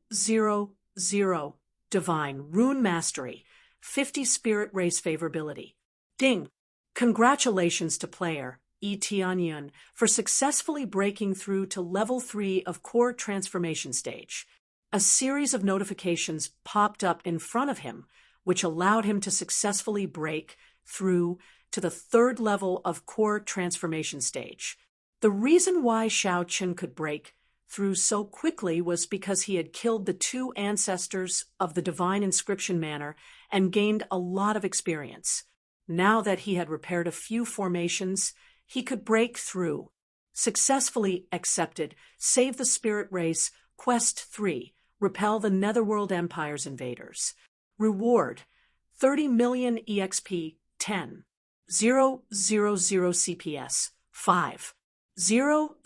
Divine Rune Mastery, 50 Spirit Race Favorability. Ding! Congratulations to player Tianyun for successfully breaking through to level 3 of Core Transformation Stage. A series of notifications popped up in front of him, which allowed him to successfully break through to the 3rd level of Core Transformation Stage. The reason why Xiao Qin could break through so quickly was because he had killed the 2 ancestors of the Divine Inscription Manor and gained a lot of experience. Now that he had repaired a few formations, he could break through. Successfully accepted Save the Spirit Race Quest 3, Repel the Netherworld Empire's Invaders. Reward: 30 million EXP, 10. 000 CPS, 5. 000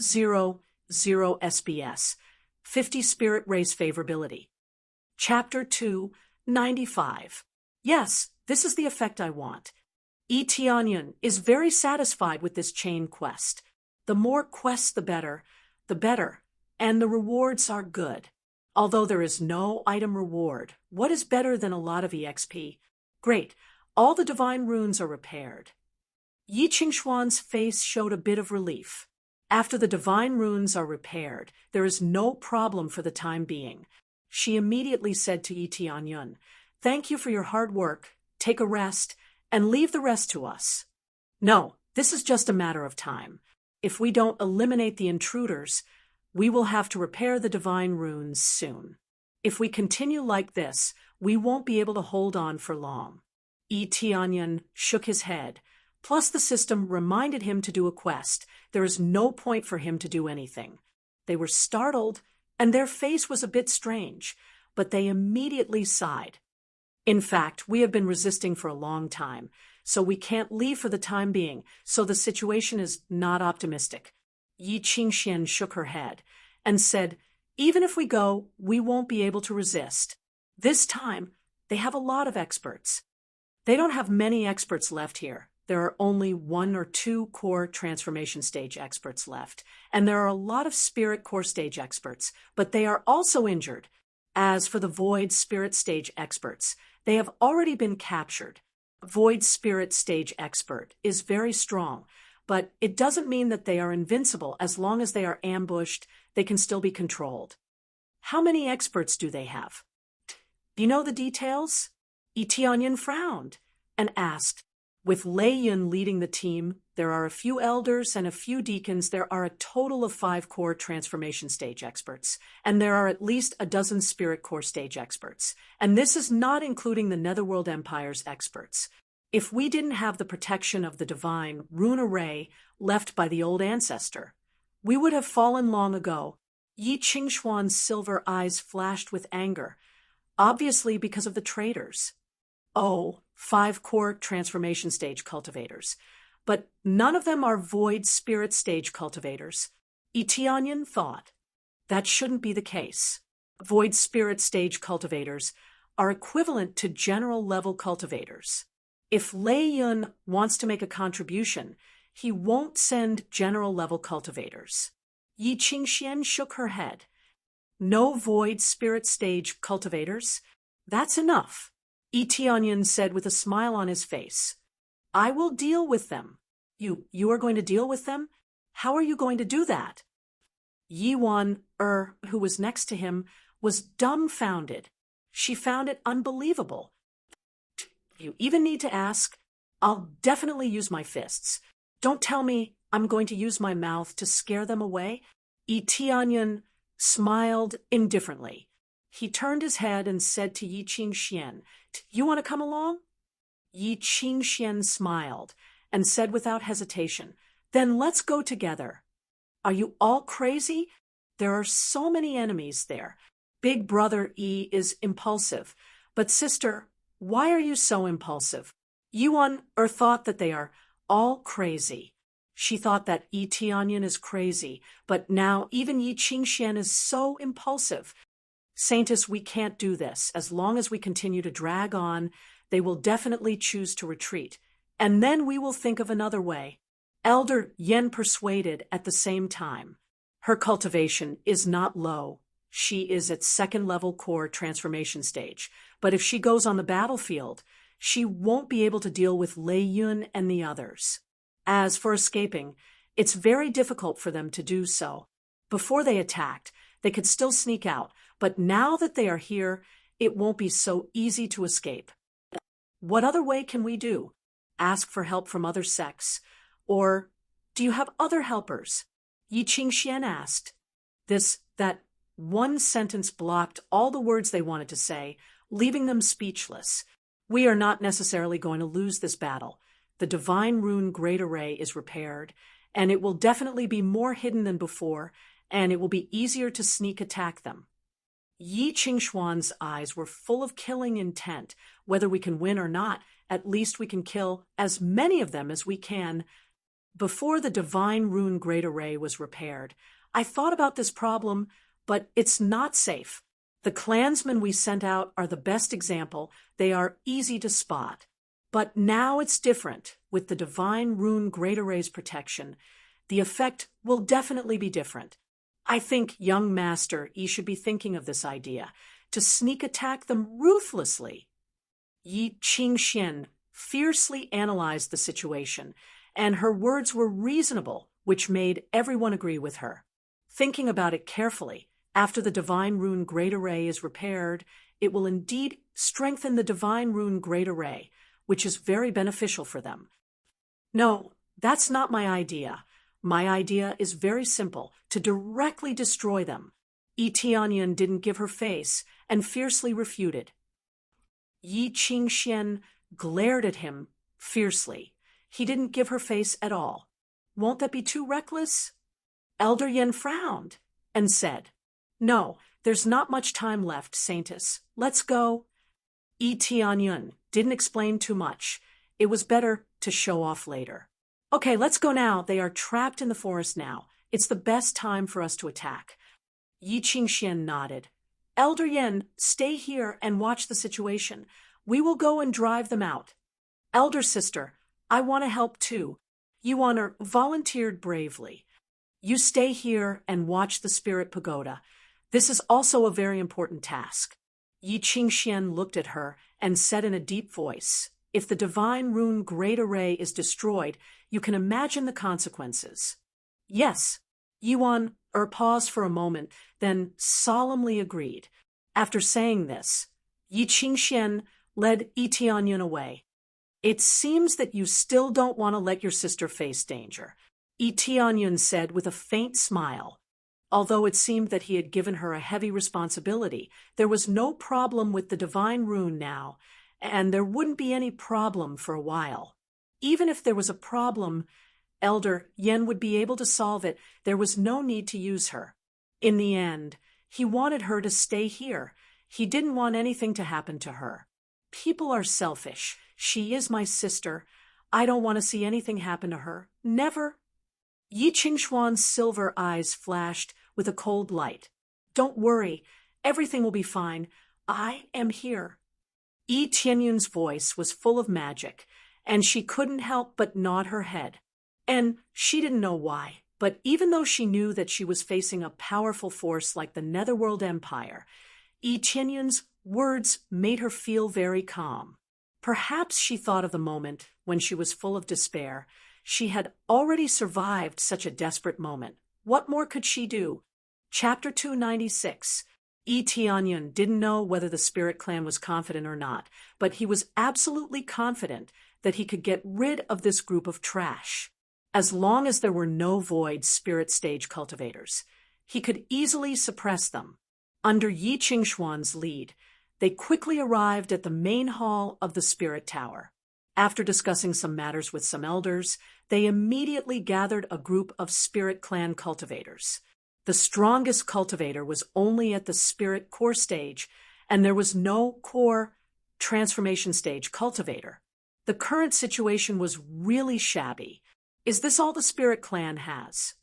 SBS, 50 Spirit Race Favorability. Chapter 2, 95. Yes, this is the effect I want. Tianyun is very satisfied with this chain quest. The more quests the better, and the rewards are good. Although there is no item reward, what is better than a lot of EXP? Great, all the divine runes are repaired. Yi Qingxuan's face showed a bit of relief. After the divine runes are repaired, there is no problem for the time being. She immediately said to Tianyun, "Thank you for your hard work. Take a rest, and leave the rest to us." "No, this is just a matter of time. If we don't eliminate the intruders, we will have to repair the divine runes soon. If we continue like this, we won't be able to hold on for long." Tianyun shook his head. Plus the system reminded him to do a quest. There is no point for him to do anything. They were startled, and their face was a bit strange. but they immediately sighed. In fact, we have been resisting for a long time, so we can't leave for the time being, so the situation is not optimistic. Yi Qingxian shook her head and said, even if we go, we won't be able to resist. This time, they have a lot of experts. They don't have many experts left here. There are only 1 or 2 core transformation stage experts left, and there are a lot of spirit core stage experts, but they are also injured. As for the void spirit stage experts, they have already been captured. Void spirit stage expert is very strong, but it doesn't mean that they are invincible. As long as they are ambushed, they can still be controlled. How many experts do they have? Do you know the details? Yi Tianyan frowned and asked, with Lei Yun leading the team, there are a few elders and a few deacons. There are a total of 5 core transformation stage experts, and there are at least a dozen spirit core stage experts. And this is not including the Netherworld Empire's experts. If we didn't have the protection of the divine rune array left by the old ancestor, we would have fallen long ago. Yi Qingxuan's silver eyes flashed with anger, obviously because of the traitors. Oh, 5 core transformation stage cultivators. But none of them are void spirit stage cultivators. Yi Tianyan thought. That shouldn't be the case. Void spirit stage cultivators are equivalent to general level cultivators. If Lei Yun wants to make a contribution, he won't send general level cultivators. Yi Qingxian shook her head. No void spirit stage cultivators? That's enough. Yi Tianyan said with a smile on his face. I will deal with them. You are going to deal with them? How are you going to do that? Yi Wan, who was next to him, was dumbfounded. She found it unbelievable. You even need to ask? I'll definitely use my fists. Don't tell me I'm going to use my mouth to scare them away. Yi Tianyan smiled indifferently. He turned his head and said to Yi Qingxian, you want to come along? Yi Qingxian smiled and said without hesitation, then let's go together. Are you all crazy? There are so many enemies there. Big brother Yi is impulsive. But sister, why are you so impulsive? Yuan thought that they are all crazy. She thought that Yi Tianyan is crazy, but now even Yi Qingxian is so impulsive. Saintess, we can't do this. As long as we continue to drag on, they will definitely choose to retreat. And then we will think of another way. Elder Yen persuaded at the same time. Her cultivation is not low. She is at 2nd level core transformation stage. But if she goes on the battlefield, she won't be able to deal with Lei Yun and the others. As for escaping, it's very difficult for them to do so. Before they attacked, they could still sneak out, but now that they are here, it won't be so easy to escape. What other way can we do? Ask for help from other sects? Or do you have other helpers? Yi Qingxian asked. That one sentence blocked all the words they wanted to say, leaving them speechless. We are not necessarily going to lose this battle. The Divine Rune Great Array is repaired, and it will definitely be more hidden than before, and it will be easier to sneak attack them. Yi Qingxuan's eyes were full of killing intent. Whether we can win or not, at least we can kill as many of them as we can. Before the Divine Rune Great Array was repaired, I thought about this problem, but it's not safe. The clansmen we sent out are the best example. They are easy to spot. But now it's different. With the Divine Rune Great Array's protection, the effect will definitely be different. I think, young master, you should be thinking of this idea, to sneak attack them ruthlessly. Yi Qingxian fiercely analyzed the situation, and her words were reasonable, which made everyone agree with her. Thinking about it carefully, after the Divine Rune Great Array is repaired, it will indeed strengthen the Divine Rune Great Array, which is very beneficial for them. No, that's not my idea. My idea is very simple, to directly destroy them. Yi Tianyan didn't give her face and fiercely refuted. Yi Qingxian glared at him fiercely. He didn't give her face at all. Won't that be too reckless? Elder Yen frowned and said, no, There's not much time left, Saintess. Let's go. Yi Tianyun didn't explain too much. It was better to show off later. Okay, let's go now. They are trapped in the forest now. It's the best time for us to attack. Yi Qingxian nodded. Elder Yen, stay here and watch the situation. We will go and drive them out. Elder sister, I want to help too. Yuan volunteered bravely. You stay here and watch the spirit pagoda. This is also a very important task. Yi Qingxian looked at her and said in a deep voice, if the divine rune great array is destroyed, you can imagine the consequences. Yes. Yuan paused for a moment, then solemnly agreed. After saying this, Yi Qingxian led Yi Tianyun away. It seems that you still don't want to let your sister face danger, Yi Tianyun said with a faint smile. Although it seemed that he had given her a heavy responsibility, there was no problem with the divine rune now, and there wouldn't be any problem for a while. Even if there was a problem, Elder Yen would be able to solve it. There was no need to use her. In the end, he wanted her to stay here. He didn't want anything to happen to her. People are selfish. She is my sister. I don't want to see anything happen to her. Never. Yi Qingxuan's silver eyes flashed with a cold light. Don't worry. Everything will be fine. I am here. Yi Tianyun's voice was full of magic, and she couldn't help but nod her head. And she didn't know why, but even though she knew that she was facing a powerful force like the Netherworld Empire, Yi Tianyun's words made her feel very calm. Perhaps she thought of the moment when she was full of despair. She had already survived such a desperate moment. What more could she do? Chapter 296. Yi Tianyun didn't know whether the Spirit Clan was confident or not, but he was absolutely confident that he could get rid of this group of trash. As long as there were no void spirit stage cultivators, he could easily suppress them. Under Yi Qingxuan's lead, they quickly arrived at the main hall of the Spirit Tower. After discussing some matters with some elders, they immediately gathered a group of Spirit Clan cultivators. The strongest cultivator was only at the Spirit Core stage, and there was no Core Transformation stage cultivator. The current situation was really shabby. Is this all the Spirit Clan has?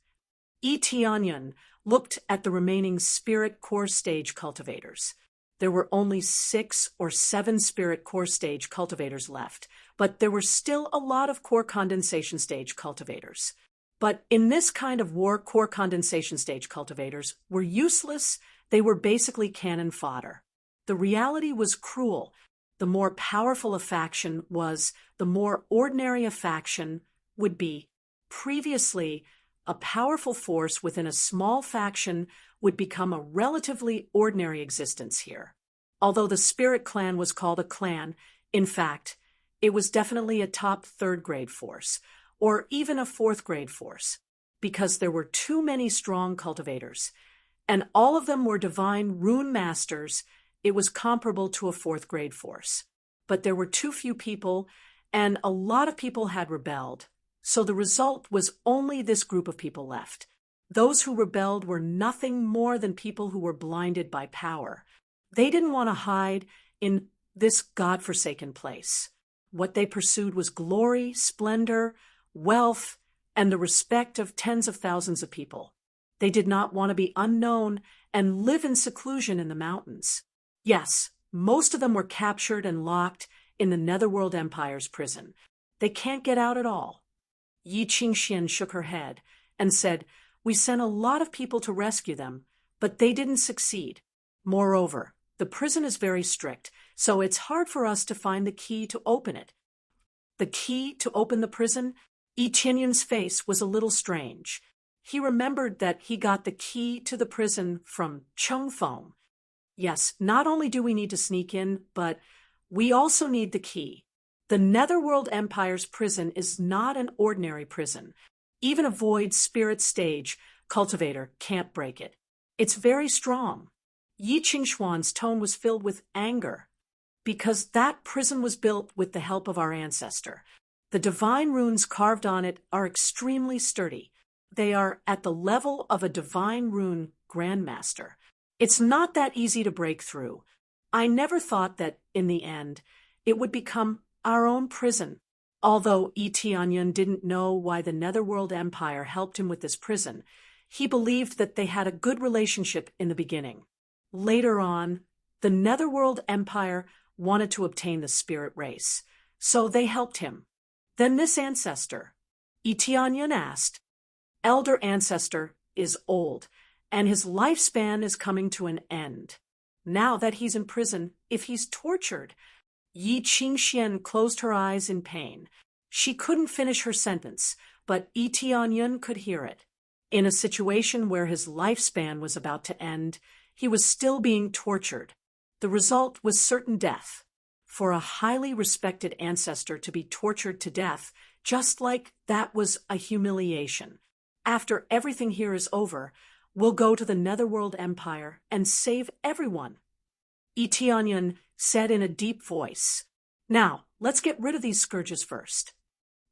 Yi Tianyun looked at the remaining Spirit Core stage cultivators. There were only 6 or 7 Spirit Core stage cultivators left, but there were still a lot of Core Condensation stage cultivators. But in this kind of war, Core Condensation stage cultivators were useless. They were basically cannon fodder. The reality was cruel. The more powerful a faction was, the more ordinary a faction would be. Previously, a powerful force within a small faction would become a relatively ordinary existence here. Although the Spirit Clan was called a clan, in fact, it was definitely a top 3rd grade force, or even a 4th grade force, because there were too many strong cultivators, and all of them were divine rune masters. It was comparable to a 4th grade force. But there were too few people, and a lot of people had rebelled. So the result was only this group of people left. Those who rebelled were nothing more than people who were blinded by power. They didn't want to hide in this godforsaken place. What they pursued was glory, splendor, wealth, and the respect of tens of thousands of people. They did not want to be unknown and live in seclusion in the mountains. Yes, most of them were captured and locked in the Netherworld Empire's prison. They can't get out at all. Yi Qingxian shook her head and said, "We sent a lot of people to rescue them, but they didn't succeed. Moreover, the prison is very strict, so it's hard for us to find the key to open it." The key to open the prison? Yi Tianyun's face was a little strange. He remembered that he got the key to the prison from Chengfeng. Yes, not only do we need to sneak in, but we also need the key. The Netherworld Empire's prison is not an ordinary prison. Even a void spirit stage cultivator can't break it. It's very strong. Yi Qingxuan's tone was filled with anger, because that prison was built with the help of our ancestor. The divine runes carved on it are extremely sturdy. They are at the level of a divine rune grandmaster. It's not that easy to break through. I never thought that, in the end, it would become our own prison. Although Tianyun didn't know why the Netherworld Empire helped him with this prison, he believed that they had a good relationship in the beginning. Later on, the Netherworld Empire wanted to obtain the spirit race, so they helped him. Then this ancestor, Tianyun asked, Elder Ancestor is old, and his lifespan is coming to an end. Now that he's in prison, if he's tortured, Yi Qingxian closed her eyes in pain. She couldn't finish her sentence, but Tianyun could hear it. In a situation where his lifespan was about to end, he was still being tortured. The result was certain death. For a highly respected ancestor to be tortured to death, just like that was a humiliation. After everything here is over, we'll go to the Netherworld Empire and save everyone. Tianyun said in a deep voice. Now, let's get rid of these scourges first.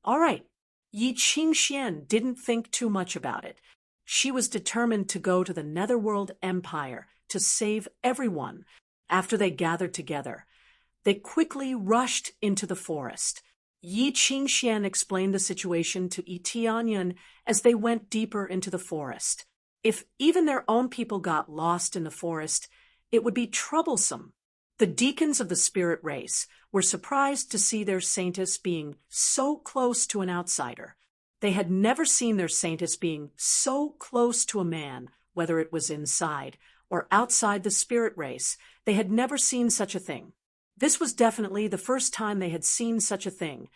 All right. Yi Qingxian didn't think too much about it. She was determined to go to the Netherworld Empire to save everyone. After they gathered together, they quickly rushed into the forest. Yi Qingxian explained the situation to Tianyun as they went deeper into the forest. If even their own people got lost in the forest, it would be troublesome. The deacons of the spirit race were surprised to see their saintess being so close to an outsider. They had never seen their saintess being so close to a man, whether it was inside or outside the spirit race. They had never seen such a thing. This was definitely the first time they had seen such a thing.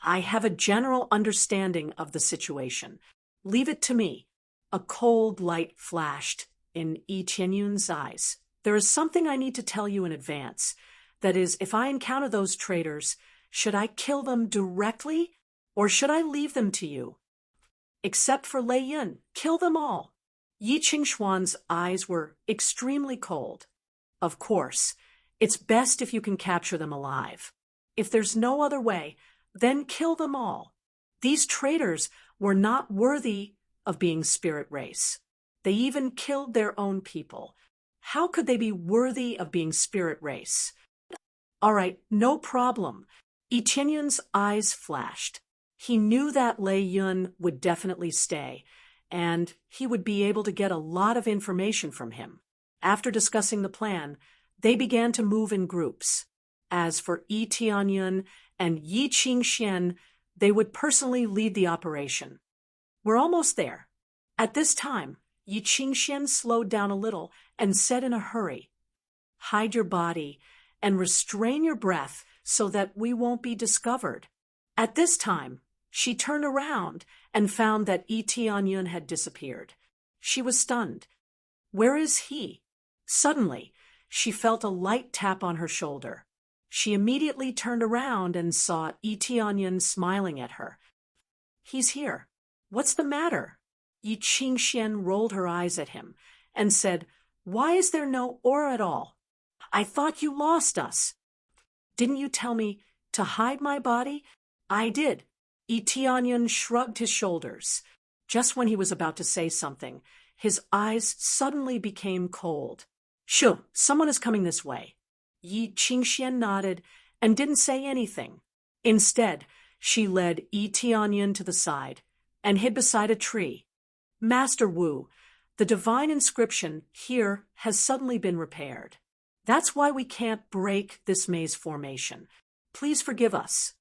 I have a general understanding of the situation. Leave it to me. A cold light flashed in Tianyun's eyes. There is something I need to tell you in advance. That is, if I encounter those traitors, should I kill them directly, or should I leave them to you? Except for Lei Yun, kill them all. Yi Qingxuan's eyes were extremely cold. Of course, it's best if you can capture them alive. If there's no other way, then kill them all. These traitors were not worthy of being spirit race. They even killed their own people. How could they be worthy of being spirit race? All right, no problem. Tianyun's eyes flashed. He knew that Lei Yun would definitely stay, and he would be able to get a lot of information from him. After discussing the plan, they began to move in groups. As for Tianyun and Yi Qingxian, they would personally lead the operation. We're almost there. At this time, Yi Qingxian slowed down a little and said in a hurry, Hide your body and restrain your breath so that we won't be discovered. At this time, she turned around and found that Tianyun had disappeared. She was stunned. Where is he? Suddenly, she felt a light tap on her shoulder. She immediately turned around and saw Tianyun smiling at her. He's here. What's the matter? Yi Qingxian rolled her eyes at him and said, Why is there no ore at all? I thought you lost us. Didn't you tell me to hide my body? I did. Tianyun shrugged his shoulders. Just when he was about to say something, his eyes suddenly became cold. Shoo, someone is coming this way. Yi Qingxian nodded and didn't say anything. Instead, she led Tianyun to the side and hid beside a tree. Master Wu, the divine inscription here has suddenly been repaired. That's why we can't break this maze formation. Please forgive us.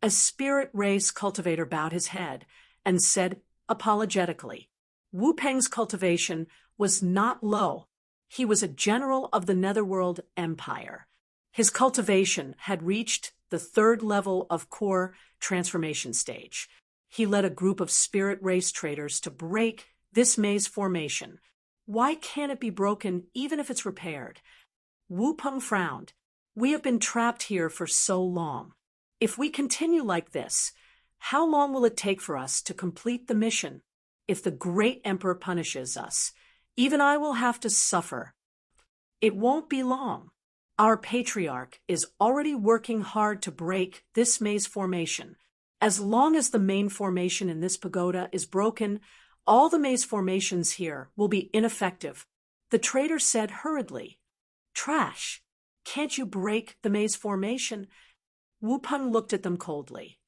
A spirit race cultivator bowed his head and said apologetically, Wu Peng's cultivation was not low. He was a general of the Netherworld Empire. His cultivation had reached the 3rd level of core transformation stage. He led a group of spirit race traders to break this maze formation. Why can't it be broken even if it's repaired? Wu Peng frowned. We have been trapped here for so long. If we continue like this, how long will it take for us to complete the mission? If the great emperor punishes us, even I will have to suffer. It won't be long. Our patriarch is already working hard to break this maze formation. As long as the main formation in this pagoda is broken, all the maze formations here will be ineffective. The trader said hurriedly, "Trash! Can't you break the maze formation?" Wu Peng looked at them coldly.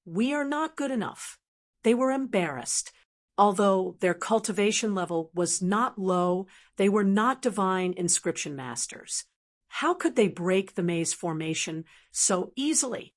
We are not good enough." They were embarrassed. Although their cultivation level was not low, they were not divine inscription masters. How could they break the maze formation so easily?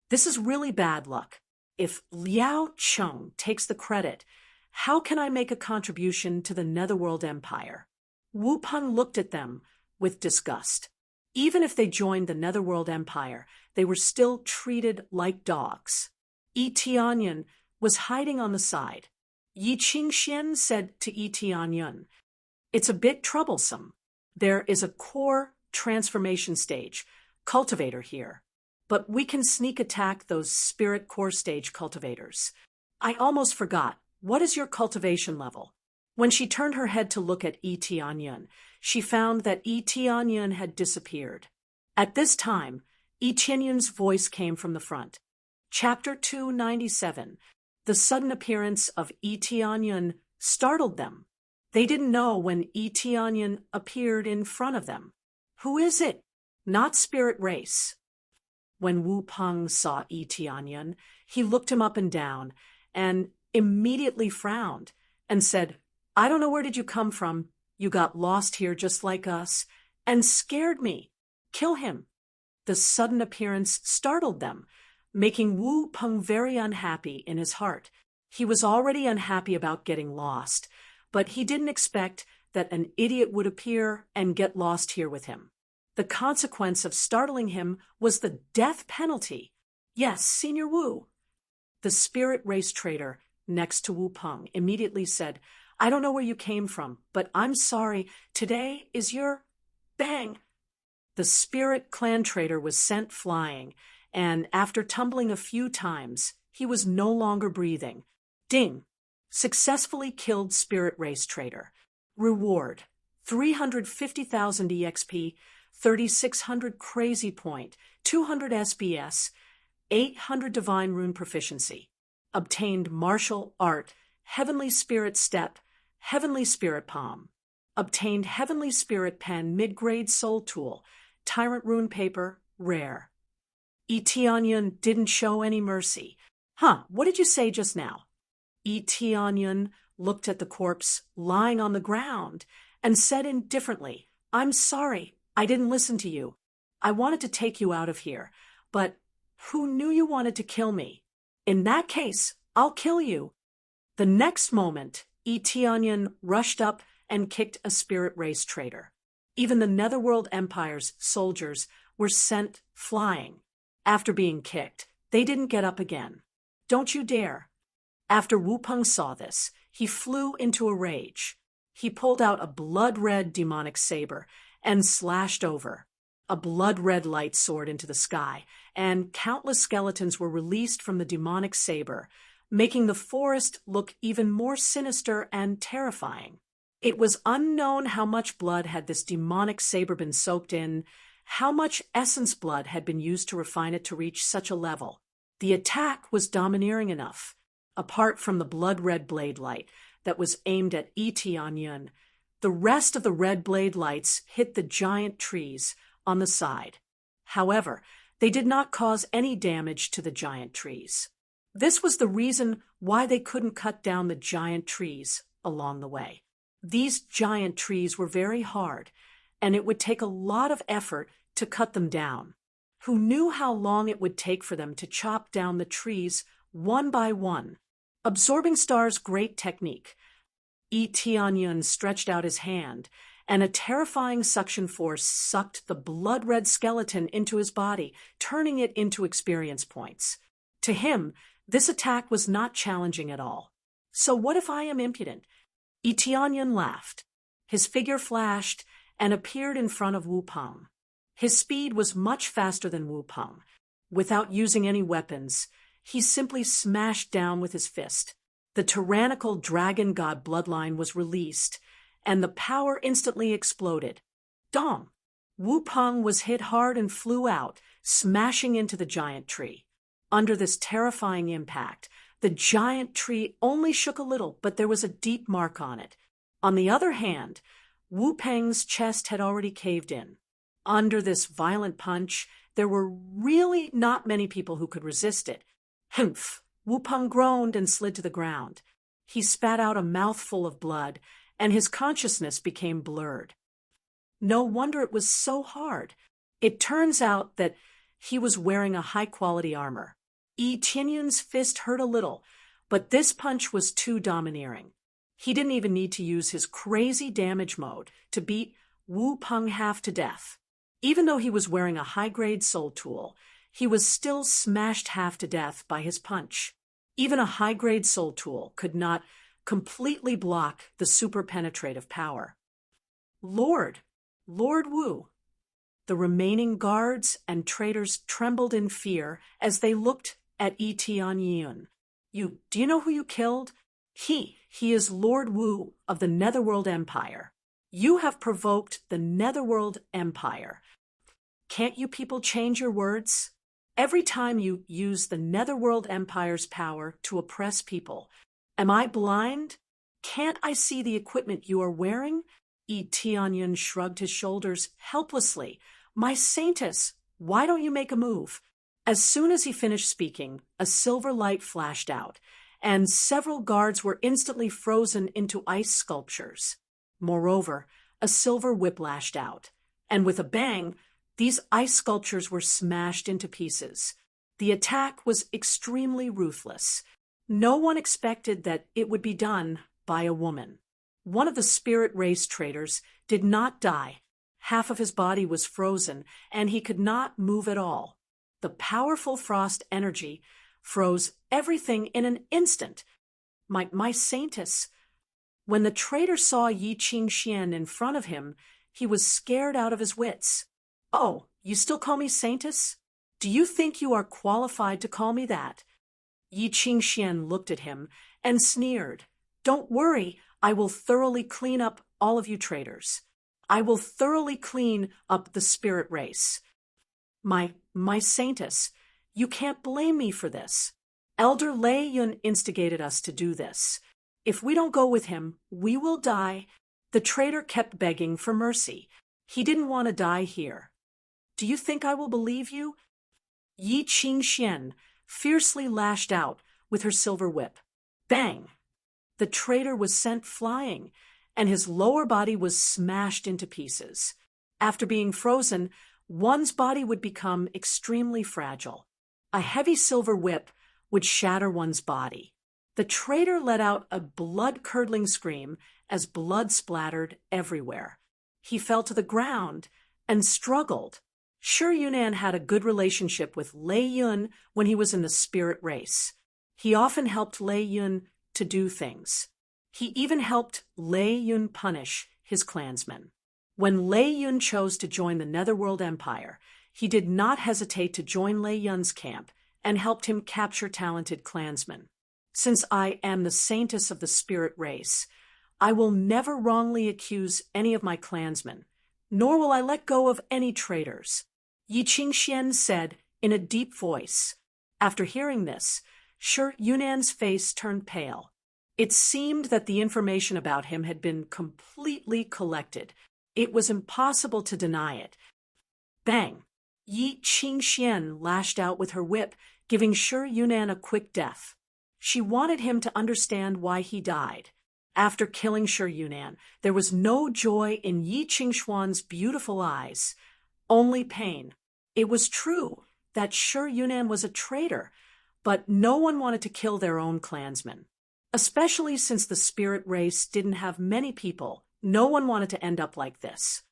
This is really bad luck. If Liao Cheng takes the credit, how can I make a contribution to the Netherworld Empire? Wu Peng looked at them with disgust. Even if they joined the Netherworld Empire, they were still treated like dogs. Yi Tianyan was hiding on the side. Yi Qingxian said to Yi Tianyan, "It's a bit troublesome. There is a core transformation stage, cultivator here, but we can sneak attack those spirit core stage cultivators. I almost forgot. What is your cultivation level?" When she turned her head to look at Yi Tianyan, she found that Yi Tianyan had disappeared. At this time, Yi Tianyan's voice came from the front. Chapter 297. The sudden appearance of Yi Tianyan startled them. They didn't know when Yi Tianyan appeared in front of them. Who is it? Not spirit race. When Wu Peng saw Yi Tianyan, he looked him up and down and immediately frowned and said, "I don't know where did you come from. You got lost here just like us and scared me. Kill him." The sudden appearance startled them, making Wu Peng very unhappy in his heart. He was already unhappy about getting lost, but he didn't expect that an idiot would appear and get lost here with him. The consequence of startling him was the death penalty. "Yes, Senior Wu." The spirit race trader next to Wu Peng immediately said, "I don't know where you came from, but I'm sorry. Today is your bang." The spirit clan trader was sent flying, and after tumbling a few times, he was no longer breathing. Ding! Successfully killed spirit race trader. Reward: 350,000 EXP, 3,600 crazy point, 200 SBS, 800 divine rune proficiency. Obtained martial art, heavenly spirit step, heavenly spirit palm. Obtained heavenly spirit pen, mid-grade soul tool, tyrant rune paper, rare. Yi Tianyan didn't show any mercy. What did you say just now?" Yi Tianyan looked at the corpse lying on the ground and said indifferently, "I'm sorry, I didn't listen to you. I wanted to take you out of here, but who knew you wanted to kill me? In that case, I'll kill you." The next moment, Yi Tianyan rushed up and kicked a spirit race trader. Even the Netherworld Empire's soldiers were sent flying. After being kicked, they didn't get up again. "Don't you dare." After Wu Peng saw this, he flew into a rage. He pulled out a blood-red demonic saber and slashed over. A blood-red light soared into the sky, and countless skeletons were released from the demonic saber, making the forest look even more sinister and terrifying. It was unknown how much blood had this demonic saber been soaked in, how much essence blood had been used to refine it to reach such a level. The attack was domineering enough. Apart from the blood-red blade light that was aimed at Yi Tianyan, the rest of the red blade lights hit the giant trees on the side. However, they did not cause any damage to the giant trees. This was the reason why they couldn't cut down the giant trees along the way. These giant trees were very hard, and it would take a lot of effort to cut them down. Who knew how long it would take for them to chop down the trees one by one? Absorbing Star's great technique. Yi Tianyan stretched out his hand, and a terrifying suction force sucked the blood-red skeleton into his body, turning it into experience points. To him, this attack was not challenging at all. "So what if I am impudent?" Yi Tianyan laughed. His figure flashed and appeared in front of Wu Peng. His speed was much faster than Wu Peng. Without using any weapons, he simply smashed down with his fist. The tyrannical dragon god bloodline was released, and the power instantly exploded. Dong! Wu Peng was hit hard and flew out, smashing into the giant tree. Under this terrifying impact, the giant tree only shook a little, but there was a deep mark on it. On the other hand, Wu Peng's chest had already caved in. Under this violent punch, there were really not many people who could resist it. Humph! Wu Peng groaned and slid to the ground. He spat out a mouthful of blood, and his consciousness became blurred. No wonder it was so hard. It turns out that he was wearing a high-quality armor. Yi Tianyun's fist hurt a little, but this punch was too domineering. He didn't even need to use his crazy damage mode to beat Wu Peng half to death. Even though he was wearing a high-grade soul tool, he was still smashed half to death by his punch. Even a high-grade soul tool could not completely block the super-penetrative power. Lord Wu! The remaining guards and traitors trembled in fear as they looked at Yi Tianyun. Do you know who you killed? He is Lord Wu of the Netherworld Empire. You have provoked the Netherworld Empire. Can't you people change your words? Every time you use the Netherworld Empire's power to oppress people. Am I blind? Can't I see the equipment you are wearing? Yi Tianyun shrugged his shoulders helplessly. My saintess, why don't you make a move? As soon as he finished speaking, a silver light flashed out, and several guards were instantly frozen into ice sculptures. Moreover, a silver whip lashed out, and with a bang, these ice sculptures were smashed into pieces. The attack was extremely ruthless. No one expected that it would be done by a woman. One of the spirit race traitors did not die. Half of his body was frozen, and he could not move at all. The powerful frost energy froze everything in an instant. My saintess! When the traitor saw Yi Qingxian in front of him, he was scared out of his wits. Oh, you still call me saintess? Do you think you are qualified to call me that? Yi Qingxian looked at him and sneered. Don't worry, I will thoroughly clean up all of you traitors. I will thoroughly clean up the spirit race. My saintess, you can't blame me for this. Elder Lei Yun instigated us to do this. If we don't go with him, we will die. The traitor kept begging for mercy. He didn't want to die here. Do you think I will believe you? Yi Qingxian fiercely lashed out with her silver whip. Bang! The traitor was sent flying, and his lower body was smashed into pieces. After being frozen, one's body would become extremely fragile. A heavy silver whip would shatter one's body. The traitor let out a blood-curdling scream as blood splattered everywhere. He fell to the ground and struggled. Shi Yunan had a good relationship with Lei Yun when he was in the spirit race. He often helped Lei Yun to do things. He even helped Lei Yun punish his clansmen. When Lei Yun chose to join the Netherworld Empire, he did not hesitate to join Lei Yun's camp and helped him capture talented clansmen. Since I am the saintess of the spirit race, I will never wrongly accuse any of my clansmen, nor will I let go of any traitors, Yi Qingxian said in a deep voice. After hearing this, Shi Yunan's face turned pale. It seemed that the information about him had been completely collected. It was impossible to deny it. Bang! Yi Qingxian lashed out with her whip, giving Shi Yunan a quick death. She wanted him to understand why he died. After killing Shi Yunan, there was no joy in Yi Qingxuan's beautiful eyes, only pain. It was true that Shi Yunan was a traitor, but no one wanted to kill their own clansmen. Especially since the spirit race didn't have many people, no one wanted to end up like this.